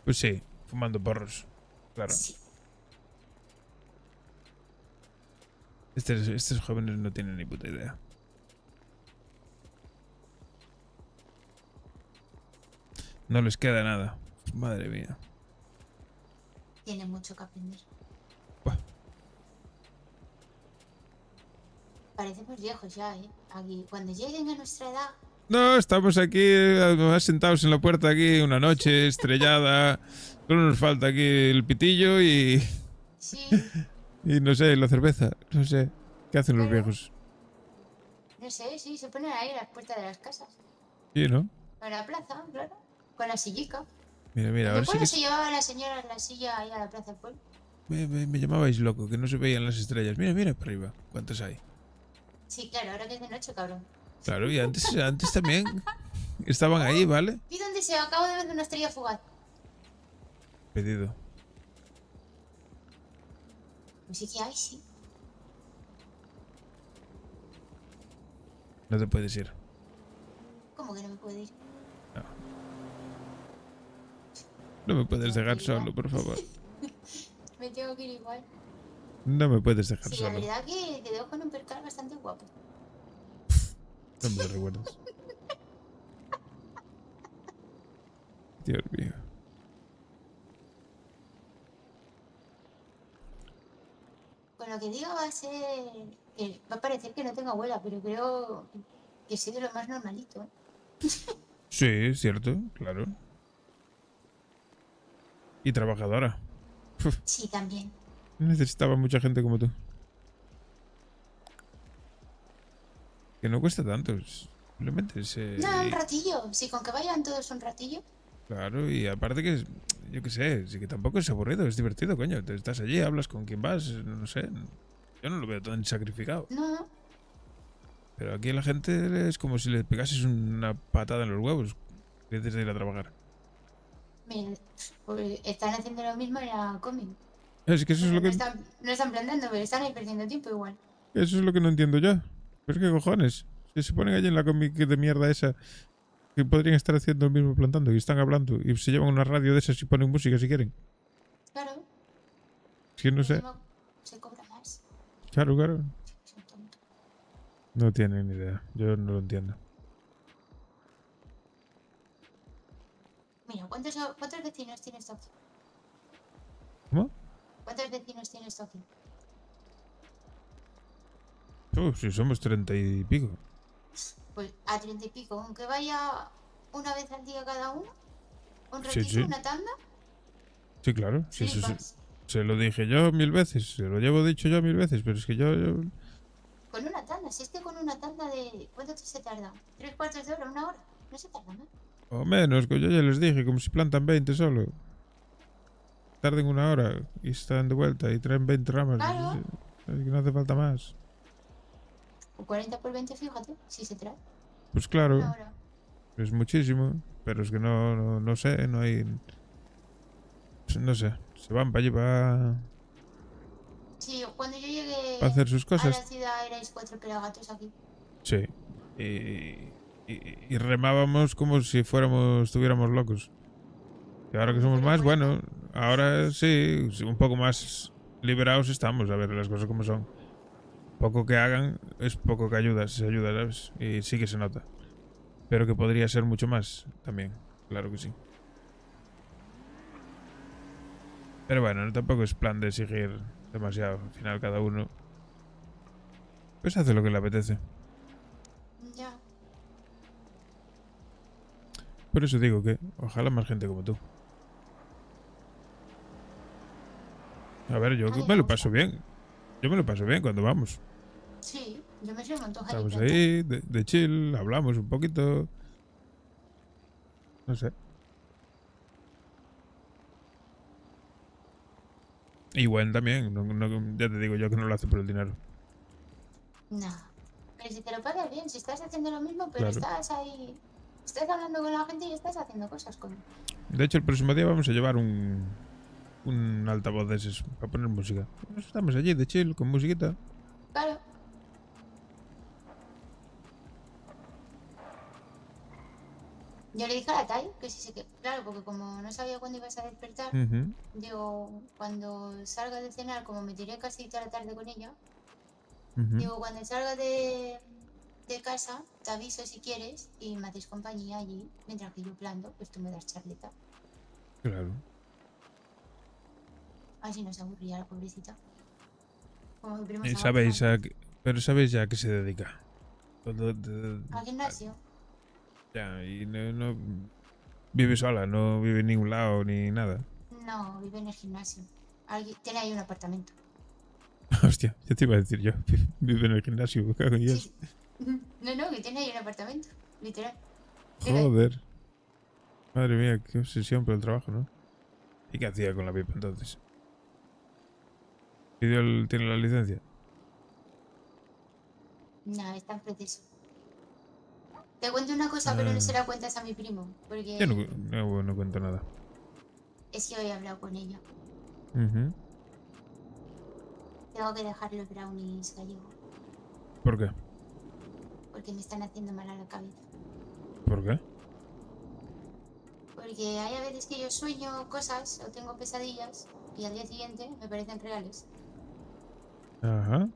Pues sí, fumando porros. Claro. Sí. Estos jóvenes no tienen ni puta idea. No les queda nada. Madre mía. Tiene mucho que aprender. Buah. Parecemos viejos ya, ¿eh? Aquí, cuando lleguen a nuestra edad... No, estamos aquí, además sentados en la puerta aquí una noche estrellada. Solo nos falta aquí el pitillo y... Sí. Y no sé, la cerveza. No sé. ¿Qué hacen los viejos? No sé, sí, se ponen ahí a las puertas de las casas. Sí, ¿no? En la plaza, claro. Con la sillica. Mira, ¿En ahora el sí pueblo que... se llevaba a la señora en la silla ahí a la plaza del pueblo? Me llamabais loco, que no se veían las estrellas. Mira para arriba. ¿Cuántas hay? Sí, claro, ahora que es de noche, cabrón. Claro, y antes también estaban ahí, ¿vale? ¿Y dónde se acabo de ver una estrella fugaz? Pedido. Pues sí que hay, sí. No te puedes ir. ¿Cómo que no me puedo ir? No me puedes dejar solo, por favor. Me tengo que ir igual. No me puedes dejar Sí, la solo. verdad que te dejo en un percal bastante guapo. No me lo recuerdas. Dios mío. Con lo que diga va a ser... que va a parecer que no tengo abuela, pero creo que soy de lo más normalito, ¿eh? Sí, es cierto, claro. Y trabajadora. Uf, Sí, también. necesitaba mucha gente como tú. Que no cuesta tanto. Simplemente es... No, un ratillo. Sí, con que vayan todos un ratillo. Claro, y aparte que es... Yo qué sé, sí que tampoco es aburrido, es divertido, coño. Te estás allí, hablas con quien vas, no sé. Yo no lo veo tan sacrificado. No, Pero aquí la gente es como si le pegases una patada en los huevos antes de ir a trabajar. miren, pues están haciendo lo mismo en la cómic. Es que eso es lo No que... no están plantando, pero están ahí perdiendo tiempo igual. Eso es lo que no entiendo yo. Pero qué cojones. Si se ponen allí en la cómic de mierda esa, que podrían estar haciendo lo mismo plantando y están hablando y se llevan una radio de esas y ponen música si quieren. Claro. Es que no sé. Encima se cobra más. Claro, claro. Son tontos. No tienen ni idea. Yo no lo entiendo. Mira, ¿cuántos vecinos tiene esto aquí? ¿Cómo? ¿Cuántos vecinos tiene esto aquí? Si somos 30 y pico. Pues a 30 y pico, aunque vaya una vez al día cada uno, un Sí, ratito, sí. una tanda, Sí, claro. Sí, eso flipas. se lo dije yo 1000 veces. Se lo llevo dicho yo 1000 veces. Pero es que yo... Con una tanda, si es que con una tanda de... ¿Cuánto se tarda? ¿3/4 de hora? ¿1 hora? No se tarda más. O menos, que yo ya les dije. Como si plantan 20 solo. Tarden 1 hora y están de vuelta y traen 20 ramas. Claro. Es que no hace falta más. O 40 por 20, fíjate, si se trae. Pues claro. 1 hora. Es muchísimo, pero es que no sé, no hay... No sé, se van para allí para Sí, cuando yo llegué hacer sus a la cosas. ciudad erais 4 pelagatos aquí. Sí. Y remábamos como si estuviéramos locos. Y ahora que somos más, bueno, ahora sí, un poco más liberados estamos, a ver las cosas como son. Poco que hagan es poco que ayuda, se ayuda, ¿sabes? Y sí que se nota. Pero que podría ser mucho más también, claro que sí. Pero bueno, tampoco es plan de exigir demasiado. Al final cada uno pues hace lo que le apetece. Ya. Por eso digo que ojalá más gente como tú. A ver, yo A mí me me lo gusta. paso bien. Yo me lo paso bien cuando vamos. Sí, yo me soy un montón ahí Estamos plantando. ahí, de chill, hablamos un poquito. No sé. Y Gwen también. Ya te digo yo que no lo hace por el dinero. No. Pero si te lo pasas bien, si estás haciendo lo mismo, pero Claro. estás ahí. Estás hablando con la gente y estás haciendo cosas con. De hecho, el próximo día vamos a llevar un altavoz de esos para poner música. Pues estamos allí de chill, con musiquita. Claro. Yo le dije a la Tai que sí sé que. Claro, porque como no sabía cuándo ibas a despertar, Ujú. digo, cuando salga de cenar, como me tiré casi toda la tarde con ella, Ujú. digo, cuando salga de casa, te aviso si quieres y me haces compañía allí, mientras que yo plando, pues tú me das charleta. Claro. Así no se aburría la pobrecita. Como mi primo Y se va a quejar. pero sabéis ya a qué se dedica. Al gimnasio. Ya, y no vive sola, no vive en ningún lado ni nada. No, vive en el gimnasio. Tiene ahí un apartamento. Hostia, ya te iba a decir yo. Vive en el gimnasio, me cago en Dios. Sí. No, que tiene ahí un apartamento. Literal. Joder. Madre mía, qué obsesión por el trabajo, ¿no? ¿Y qué hacía con la pipa entonces? ¿Tiene la licencia? No, está en proceso. Te cuento una cosa, pero no Ah, se la cuentas a mi primo. yo Porque no cuento nada. es que hoy he hablado con ella. Ujú. Tengo que dejar los brownies gallegos. ¿Por qué? Porque me están haciendo mal a la cabeza. ¿Por qué? Porque hay a veces que yo sueño cosas o tengo pesadillas y al día siguiente me parecen reales. Ajá. Como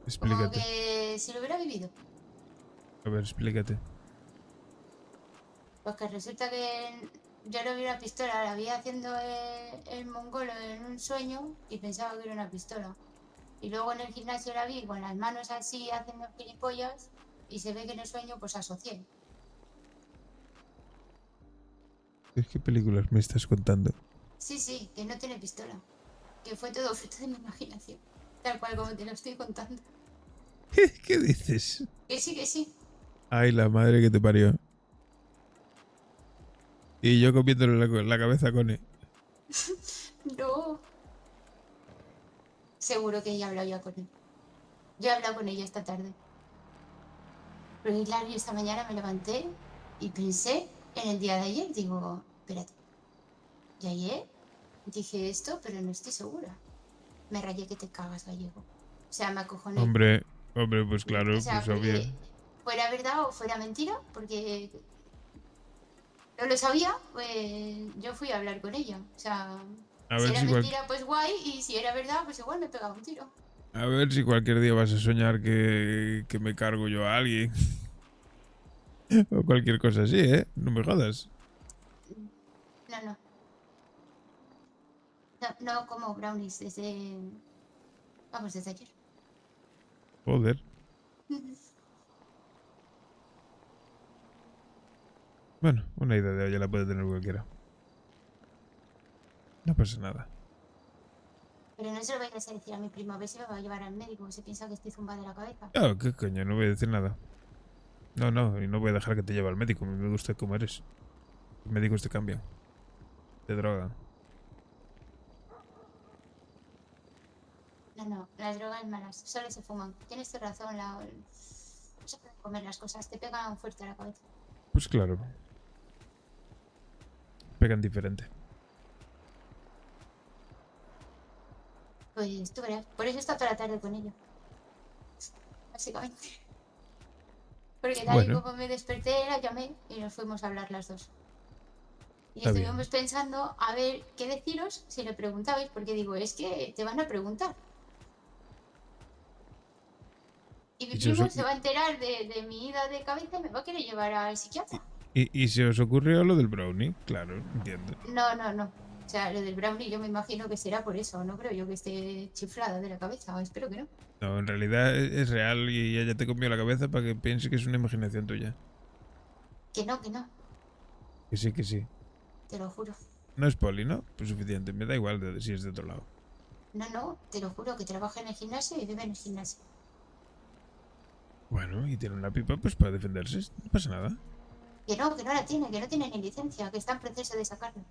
Explícate. que si lo hubiera vivido. A ver, explícate. Pues que resulta que yo lo vi una pistola, la vi haciendo el mongolo en un sueño y pensaba que era una pistola. Y luego en el gimnasio la vi con las manos así haciendo gilipollas y se ve que en el sueño pues asocié. ¿Qué películas me estás contando? Sí, que no tiene pistola. Que fue todo fruto de mi imaginación. Tal cual como te lo estoy contando. ¿Qué dices? Que sí. Ay, la madre que te parió. Y yo comiéndole la cabeza con él. No. Seguro que ella ha hablado ya con él. Yo he hablado con ella esta tarde. Pero claro, yo esta mañana me levanté y pensé en el día de ayer. Digo, espérate. ¿Y ayer? Dije esto, pero no estoy segura. Me rayé que te cagas, gallego. O sea, me acojoné. Hombre, pues claro, O sea, pues obvio. porque fuera verdad o fuera mentira, porque no lo sabía, pues yo fui a hablar con ella. O sea, A si ver era si mentira, pues guay, y si era verdad, pues igual me pegaba un tiro. a ver si cualquier día vas a soñar que me cargo yo a alguien. O cualquier cosa así, ¿eh? No me jodas. No. No como brownies desde... Vamos, desde ayer. Joder. Bueno, una idea de olla la puede tener cualquiera. No pasa nada. Pero no se lo vayas a decir a mi primo, a ver si me va a llevar al médico, se piensa que estoy zumbada de la cabeza. Oh, qué coño, no voy a decir nada. No, y no voy a dejar que te lleve al médico. A mí me gusta cómo eres. Los médicos te cambian. Te drogan. No, las drogas malas, solo se fuman. Tienes tu razón, no se pueden comer las cosas, te pegan fuerte a la cabeza. Pues claro. Pegan diferente. Pues tú verás. Por eso está toda la tarde con ella. Básicamente. Porque tal y Bueno. como me desperté, la llamé y nos fuimos a hablar las dos. Y Está bien. estuvimos pensando a ver qué deciros si le preguntabais, porque digo, es que te van a preguntar. Y mi ¿Y si os primo oc- se va a enterar de mi ida de cabeza y me va a querer llevar al psiquiatra. ¿Y se os ocurrió lo del brownie? Claro, entiendo. No, no, no. O sea, lo del brownie yo me imagino que será por eso. No creo yo que esté chiflada de la cabeza. Espero que no. No, en realidad es real y ella te comió la cabeza para que piense que es una imaginación tuya. Que no, que no. Que sí, que sí. Te lo juro. No es poli, ¿no? Pues suficiente. Me da igual si es de otro lado. No, no, te lo juro que trabaja en el gimnasio y vive en el gimnasio. Bueno, y tiene una pipa pues para defenderse. No pasa nada. Que no la tiene, que no tiene ni licencia, que está en proceso de sacarla.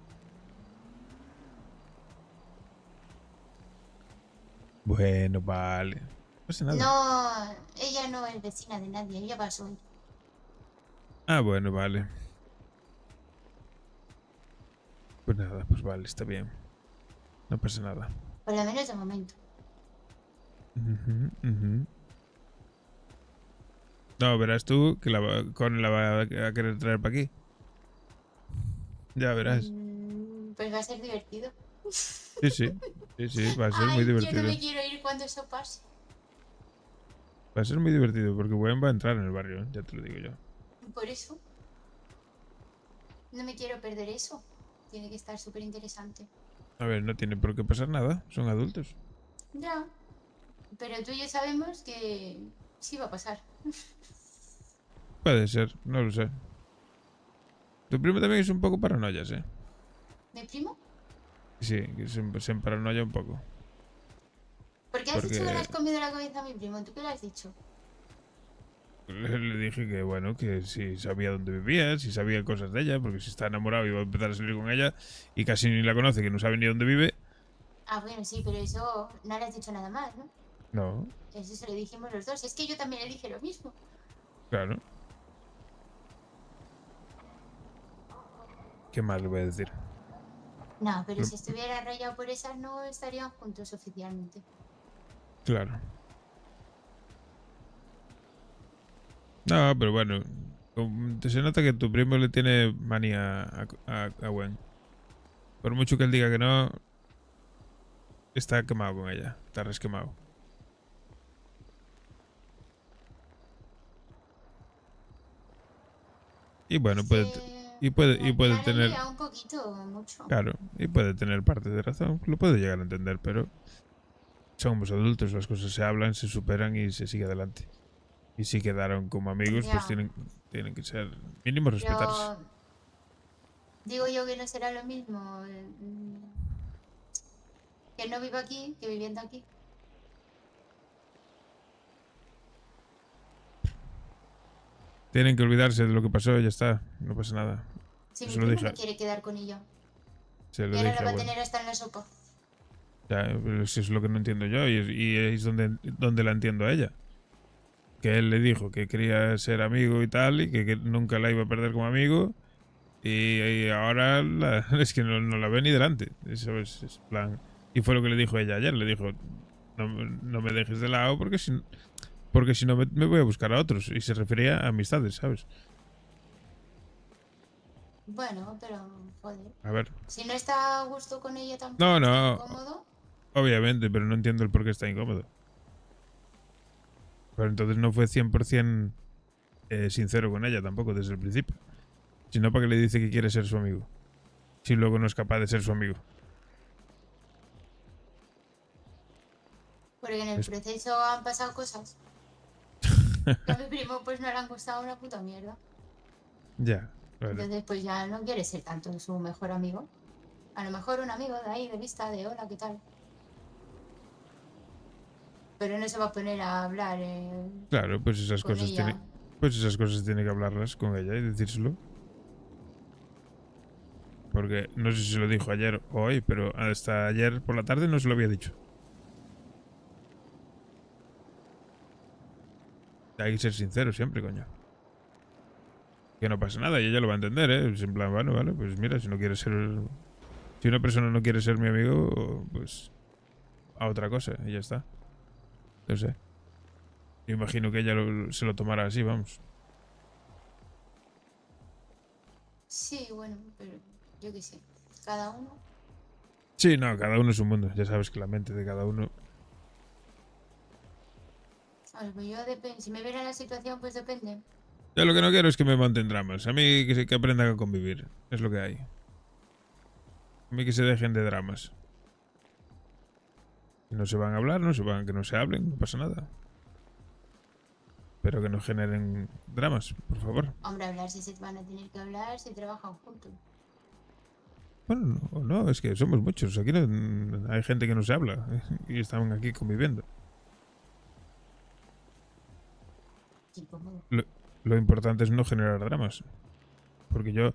Bueno, vale. No pasa nada. No, ella no es vecina de nadie, ella va sola. Ah, bueno, vale. Pues nada, pues vale, está bien. No pasa nada. Por lo menos de momento. Ujú, ujú. No, verás tú que Con la va a querer traer para aquí. Ya verás. Pues va a ser divertido. Sí, sí. Sí, sí, va a ser muy Ay, yo no divertido. me quiero ir cuando eso pase. Va a ser muy divertido porque Gwen va a entrar en el barrio, ya te lo digo yo. Por eso. No me quiero perder eso. Tiene que estar súper interesante. A ver, no tiene por qué pasar nada. Son adultos. Ya. Pero tú y yo sabemos que sí va a pasar. Puede ser, no lo sé. Tu primo también es un poco paranoias, ¿eh? ¿Mi primo? Sí, que se paranoia un poco. ¿Por qué has dicho que le has comido la cabeza a mi primo? ¿Tú qué le has dicho? Le dije que, bueno, que si sabía dónde vivía, si sabía cosas de ella, porque si está enamorado y va a empezar a salir con ella y casi ni la conoce, que no sabe ni dónde vive. Ah, bueno, sí, pero eso no le has dicho nada más, ¿no? No, Eso se lo dijimos los dos. Es que yo también le dije lo mismo. claro. ¿Qué más le voy a decir? No, pero si estuviera rayado por esas no estarían juntos oficialmente. Claro. No, pero bueno, se nota que tu primo le tiene manía a Gwen. Por mucho que él diga que no, está quemado con ella, está resquemado. Y bueno, puede tener, Claro, un poquito, mucho. claro, y puede tener parte de razón, lo puede llegar a entender, pero somos adultos, las cosas se hablan, se superan y se sigue adelante. Y si quedaron como amigos, pues Ya. tienen que ser mínimo respetarse. Pero digo yo que no será lo mismo que no viva aquí que viviendo aquí. Tienen que olvidarse de lo que pasó y ya está, no pasa nada. Si mi Se lo primo dije, no quiere quedar con ella. se Y lo ahora dije la a va a Gwen. tener hasta en la sopa. Ya, pero eso es lo que no entiendo yo y es donde la entiendo a ella. Que él le dijo que quería ser amigo y tal y que nunca la iba a perder como amigo y ahora es que no la ve ni delante. Eso es plan. Y fue lo que le dijo ella ayer. Le dijo, no me dejes de lado porque si no me voy a buscar a otros. Y se refería a amistades, ¿sabes? Bueno, pero joder. A ver. Si no está a gusto con ella tampoco, No, está no. incómodo. Obviamente, pero no entiendo el por qué está incómodo. Pero entonces no fue 100% sincero con ella tampoco desde el principio. Sino para que le dice que quiere ser su amigo. Si luego no es capaz de ser su amigo. Porque en el proceso han pasado cosas. Que a mi primo pues no le han gustado una puta mierda. Ya, vale. Entonces pues ya no quiere ser tanto su mejor amigo. A lo mejor un amigo de ahí, de vista, de hola, ¿qué tal? Pero no se va a poner a hablar Claro, pues esas con cosas ella. tiene que hablarlas con ella y decírselo. Porque no sé si se lo dijo ayer o hoy, pero hasta ayer por la tarde no se lo había dicho. Hay que ser sincero siempre, coño. Que no pasa nada y ella lo va a entender, ¿eh? Es en plan, bueno, vale, pues mira, si no quiere ser... Si una persona no quiere ser mi amigo, pues a otra cosa y ya está. No sé. Yo imagino que ella se lo tomará así, vamos. Sí, bueno, pero yo qué sé. Cada uno. Sí, no, cada uno es un mundo. Ya sabes que la mente de cada uno... A ver, pues yo depende. Si me viera la situación, pues depende. Yo lo que no quiero es que me monten dramas. A mí que aprendan a convivir. Es lo que hay. A mí que se dejen de dramas. Si no se van a hablar, que no se hablen, no pasa nada. Pero que no generen dramas, por favor. Hombre, hablar si se van a tener que hablar, si trabajan juntos. Bueno, no, es que somos muchos. Aquí hay gente que no se habla y están aquí conviviendo. Lo importante es no generar dramas. Porque yo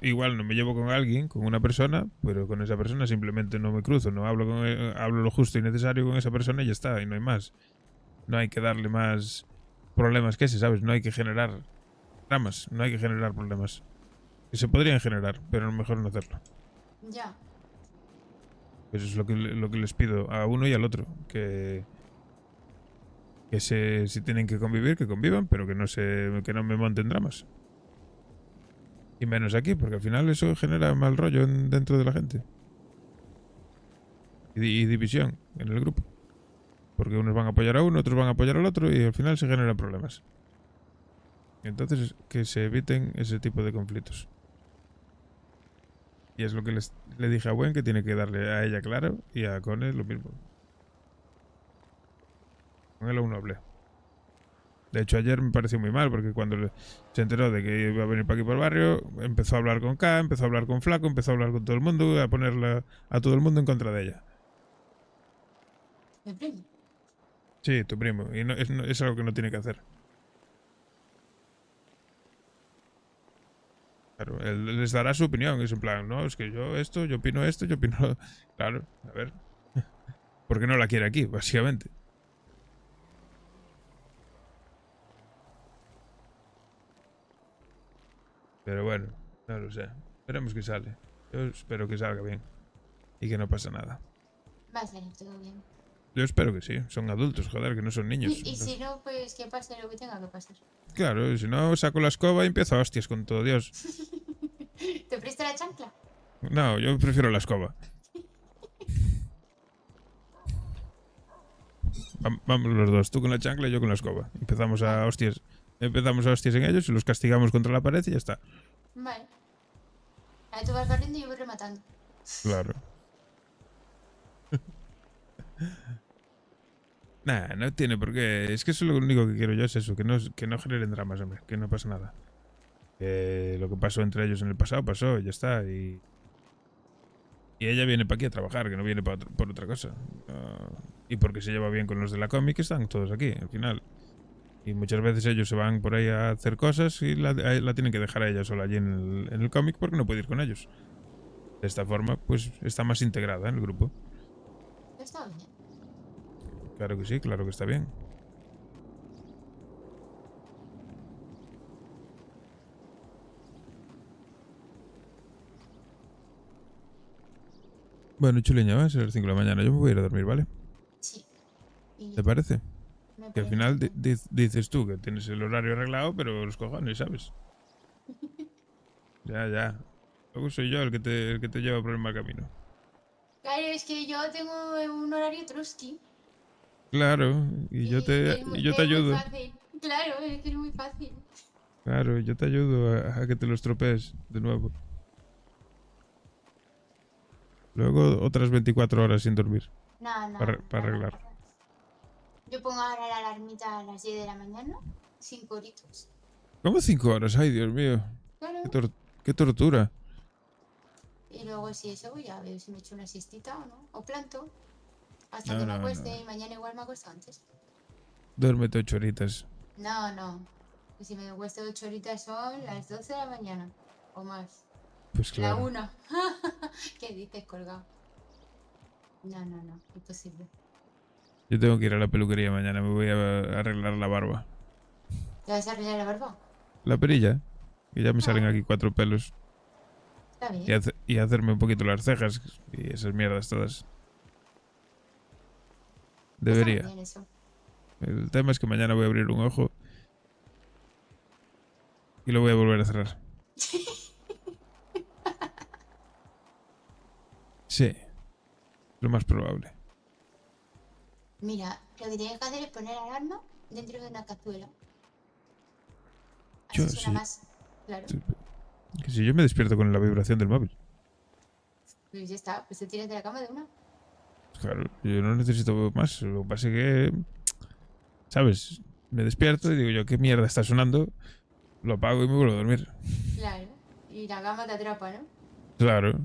igual no me llevo con alguien, con una persona, pero con esa persona simplemente no me cruzo, no hablo hablo lo justo y necesario con esa persona y ya está, y no hay más. No hay que darle más problemas que ese, ¿sabes? No hay que generar dramas, no hay que generar problemas. Que se podrían generar, pero mejor no hacerlo. Ya. Eso es lo que les pido a uno y al otro. Que si tienen que convivir, que convivan, pero que no me monten dramas. Y menos aquí, porque al final eso genera mal rollo dentro de la gente. Y división en el grupo. Porque unos van a apoyar a uno, otros van a apoyar al otro y al final se generan problemas. Entonces, que se eviten ese tipo de conflictos. Y es lo que le dije a Gwen, que tiene que darle a ella claro y a Cone lo mismo. Con él aún no hablé. De hecho, ayer me pareció muy mal porque cuando se enteró de que iba a venir para aquí por el barrio, empezó a hablar con K, empezó a hablar con Flaco, empezó a hablar con todo el mundo, a ponerla a todo el mundo en contra de ella. ¿Mi primo? Sí, tu primo. Y es algo que no tiene que hacer. Claro, él les dará su opinión. Es en plan, no, es que yo opino esto, yo opino... Claro, a ver. ¿Por qué no la quiere aquí, básicamente? Pero bueno, no lo sé. Esperemos que sale. Yo espero que salga bien. Y que no pase nada. Va a salir todo bien. Yo espero que sí. Son adultos, joder, que no son niños. Y si no, pues que pase lo que tenga que pasar. Claro, y si no, saco la escoba y empiezo a hostias con todo Dios. ¿Te presto la chancla? No, yo prefiero la escoba. Vamos los dos, tú con la chancla y yo con la escoba. Empezamos a hostias en ellos y los castigamos contra la pared y ya está. Vale. Ahí tú vas barriendo y yo voy rematando. Claro. Nah, no tiene por qué. Es que eso es lo único que quiero yo, es eso, que no generen dramas, hombre, que no pasa nada. Que lo que pasó entre ellos en el pasado pasó, ya está. Y ella viene para aquí a trabajar, que no viene por otra cosa. Y porque se lleva bien con los de la cómic, están todos aquí, al final. Y muchas veces ellos se van por ahí a hacer cosas y la tienen que dejar a ella sola allí en el cómic porque no puede ir con ellos. De esta forma, pues está más integrada en el grupo. Está bien. Claro que sí, claro que está bien. Bueno, chuleña, va a ser las 5 de la mañana. Yo me voy a ir a dormir, ¿vale? Sí. ¿Te parece? Me Que al final dices tú que tienes el horario arreglado, pero los cojones, ¿sabes? Ya. Luego soy yo el que te lleva por el mal camino. Claro, es que yo tengo un horario Trotsky. Claro, y yo te ayudo. Muy fácil. Claro, es que es muy fácil. Claro, yo te ayudo a que te lo estropees de nuevo. Luego otras 24 horas sin dormir. No. Para arreglar. Yo pongo ahora la alarmita a las 10 de la mañana. 5 horitos. ¿Cómo 5 horas? Ay, Dios mío. Claro. Qué tortura. Y luego si eso voy a ver si me echo una siestita o no. O planto. Hasta No, que me no, acueste no. y mañana igual me acuesto antes. Duérmete 8 horitas. No. Y si me acuesto 8 horitas son las 12 de la mañana. O más. Pues claro. La 1. ¿Qué dices, colgado? No. Imposible. Yo tengo que ir a la peluquería mañana. Me voy a arreglar la barba. ¿Te vas a arreglar la barba? la perilla. Y ya me salen aquí 4 pelos. Está bien. Y hacerme un poquito las cejas y esas mierdas todas. Debería. Está muy bien eso. El tema es que mañana voy a abrir un ojo y lo voy a volver a cerrar. Sí, lo más probable. Mira, lo que tienes que hacer es poner alarma dentro de una cazuela. Así Yo suena sí. más. Claro. Que si yo me despierto con la vibración del móvil. Pues ya está, pues te tiras de la cama de una. Claro, yo no necesito más. Lo que pasa es que, ¿sabes? Me despierto y digo yo, ¿qué mierda está sonando? Lo apago y me vuelvo a dormir. Claro. Y la cama te atrapa, ¿no? Claro.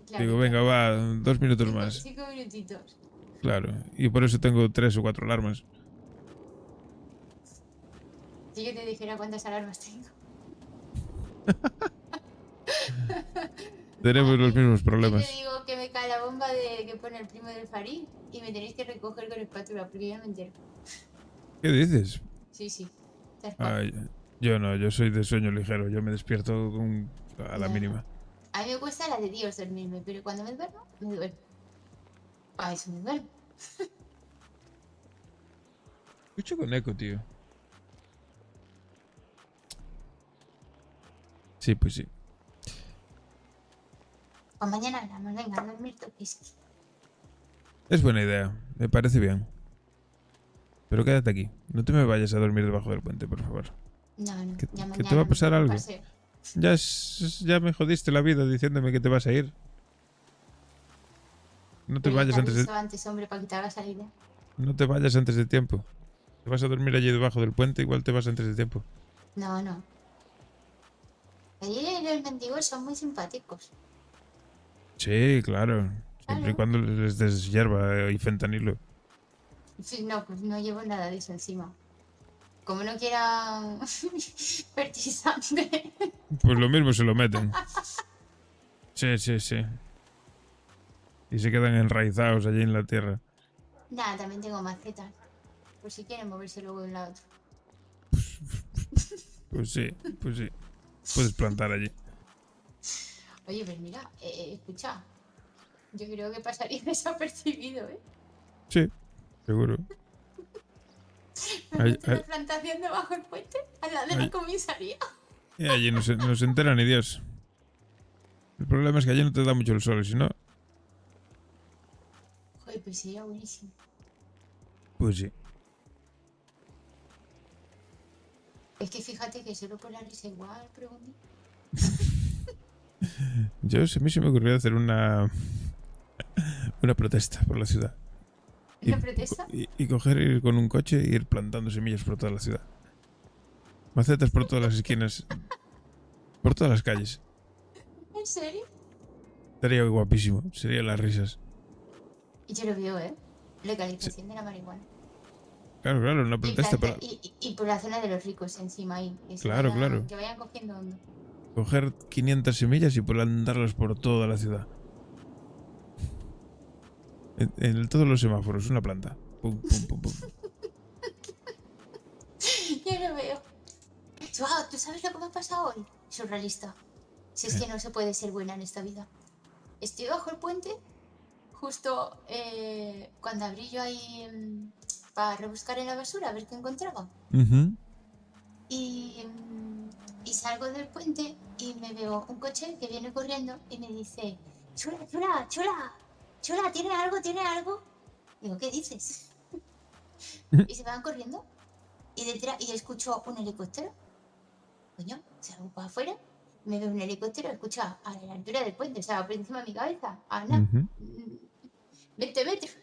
Claro, Digo, venga, va, 2 minutos más. 5 minutitos. Claro. Y por eso tengo 3 o 4 alarmas. Si yo te dijera cuántas alarmas tengo. Tenemos los mismos Yo problemas. te digo que me cae la bomba de que pone el primo del Farid y me tenéis que recoger con espátula porque yo no me entero. ¿Qué dices? Sí, sí. Tal cual. Ay, yo no, yo soy de sueño ligero. Yo me despierto a la No, mínima. A mí me cuesta la de Dios dormirme, pero cuando me duermo, me duermo. A eso me duermo. Escucho con eco, tío. Sí, pues sí. Pues mañana hablamos, venga, a dormir toquis. Es buena idea, me parece bien. Pero quédate aquí. No te me vayas a dormir debajo del puente, por favor. No, no, ¿Que, ya que mañana te va a me pasar toca un algo? paseo. Ya me jodiste la vida diciéndome que te vas a ir. No te Pero vayas te antes de, aviso antes, hombre, para que te hagas la idea. no te vayas antes de tiempo. Te vas a dormir allí debajo del puente, igual te vas antes de tiempo. No, no. Allí los mendigos son muy simpáticos. Sí, claro. Siempre y Claro. cuando les des hierba y fentanilo. Sí, no, pues no llevo nada de eso encima. Como no quiera fertilizante. Pues lo mismo se lo meten. Sí, sí, sí. Y se quedan enraizados allí en la tierra. Nada, también tengo macetas. Por si quieren moverse luego de un lado a otro. Pues sí, pues sí. Puedes plantar allí. Oye, pues mira, escucha. Yo creo que pasaría desapercibido, ¿eh? Sí, seguro. Me Ay, meto una ay. plantación debajo del puente, al lado de la Ay. comisaría. Y allí no se entera ni Dios. El problema es que allí no te da mucho el sol, y si no, Joder, pues sería buenísimo. pues sí. Es que fíjate que solo por la risa igual, pregunté. A mí se me ocurrió hacer una protesta por la ciudad. ¿Una protesta? Y coger ir con un coche e ir plantando semillas por toda la ciudad. Macetas por todas las esquinas. Por todas las calles. ¿En serio? Estaría guapísimo. Serían las risas. Y yo lo veo, ¿eh? Legalización de la marihuana. Claro, claro, una protesta para Y por la zona de los ricos encima ahí. Que se Claro, vayan- claro. Que vayan cogiendo onda. coger 500 semillas y plantarlas por toda la ciudad. En todos los semáforos, una planta. Pum, pum, pum, pum. Yo lo veo. Wow, ¿tú sabes lo que me ha pasado hoy? Surrealista. Si es que no se puede ser buena en esta vida. Estoy bajo el puente, justo cuando abrí yo ahí para rebuscar en la basura a ver qué encontraba. Ujú. Y salgo del puente y me veo un coche que viene corriendo y me dice: Chula, chula, chula, chula, ¿tiene algo? ¿Tiene algo? Digo, ¿qué dices? Y se van corriendo y detrás y escucho un helicóptero. Coño, salgo para afuera, me veo un helicóptero, escucha a la altura del puente, o sea, por encima de mi cabeza, a nada, 20 metros.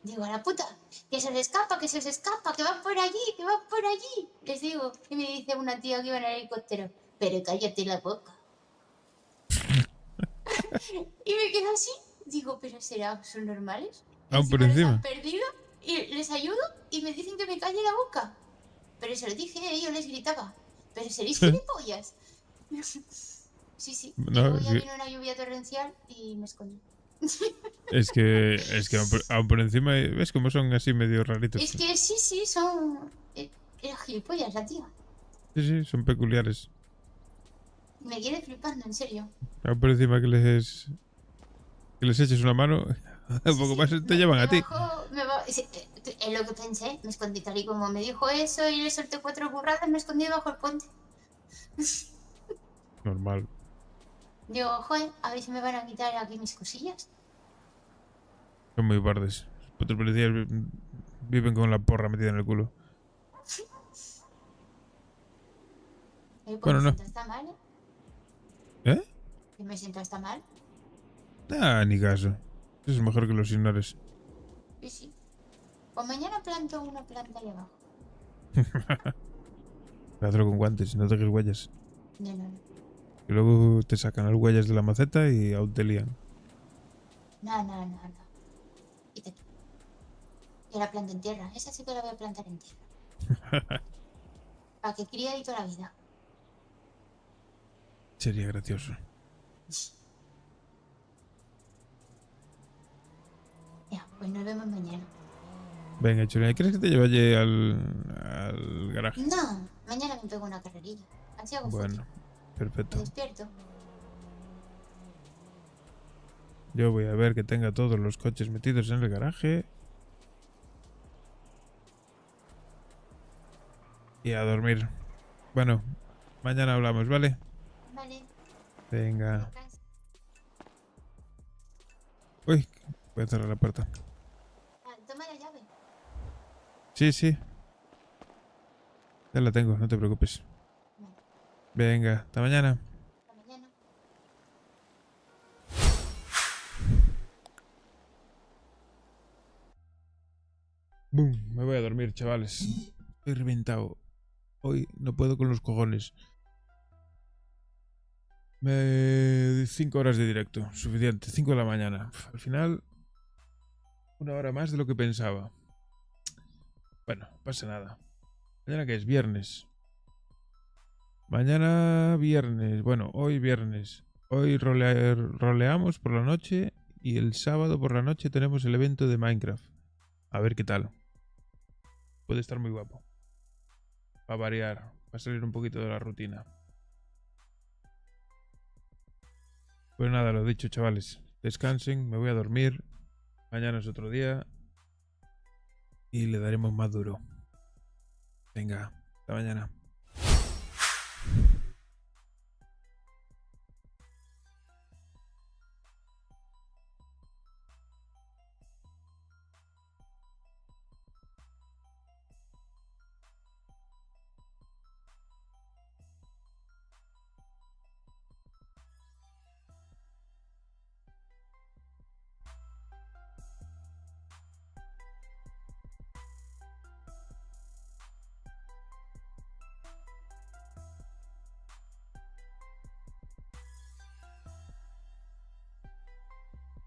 Digo, a la puta, que se les escapa, que van por allí, que van por allí. Les digo, y me dice una tía que iba en el helicóptero: pero cállate la boca. Y me quedo así, digo, pero ¿son normales? Aún por Los encima. han perdido y les ayudo y me dicen que me calle la boca. Pero se lo dije, yo les gritaba: pero seréis gilipollas. Sí, sí. No, Luego es ya que- vino una lluvia torrencial y me escondí. Es que aún por encima, ¿ves cómo son así medio raritos? Es que sí, son... Era gilipollas la tía. Sí, sí, son peculiares. Me quedé flipando, en serio. Por encima que les eches una mano, un poco más te llevan a ti. Es lo que pensé, me escondí tal y como me dijo eso y le solté 4 burradas, me escondí bajo el puente. Normal. Digo, joder, a ver si me van a quitar aquí mis cosillas. Son muy bardes. Otros policías viven con la porra metida en el culo. Pues Bueno, me no. siento hasta mal, ¿eh? ¿Eh? Que me siento hasta mal. Ah, ni caso. Eso es mejor que los ignores. Sí, sí. Pues mañana planto una planta ahí abajo. Hazlo con guantes, no dejes huellas. No, no, no. Y luego te sacan las huellas de la maceta y aún te lían. No, no, no, no. Quítate. Yo la planto en tierra. Esa sí que la voy a plantar en tierra. Para que críe ahí toda la vida. Sería gracioso. Ya, pues nos vemos mañana. Venga, Chulina, ¿quieres que te lleve allí al garaje? No, mañana me pego una carrerilla. Así hago Bueno, foto. perfecto. Me despierto. Yo voy a ver que tenga todos los coches metidos en el garaje. Y a dormir. Bueno, mañana hablamos, ¿vale? Vale. Venga. Uy, voy a cerrar la puerta. Ah, toma la llave. Sí, sí. Ya la tengo, no te preocupes. Venga, hasta mañana. Hasta mañana. Boom, me voy a dormir, chavales. Estoy reventado. Hoy no puedo con los cojones. 5 horas de directo, suficiente. 5 de la mañana. Al final, 1 hora más de lo que pensaba. Bueno, no pasa nada. ¿Mañana qué es? Viernes. Mañana viernes. Bueno, hoy viernes. Hoy roleamos por la noche y el sábado por la noche tenemos el evento de Minecraft. A ver qué tal. Puede estar muy guapo. Va a variar. Va a salir un poquito de la rutina. Pues nada, lo dicho, chavales. Descansen, me voy a dormir. Mañana es otro día. Y le daremos más duro. Venga, hasta mañana.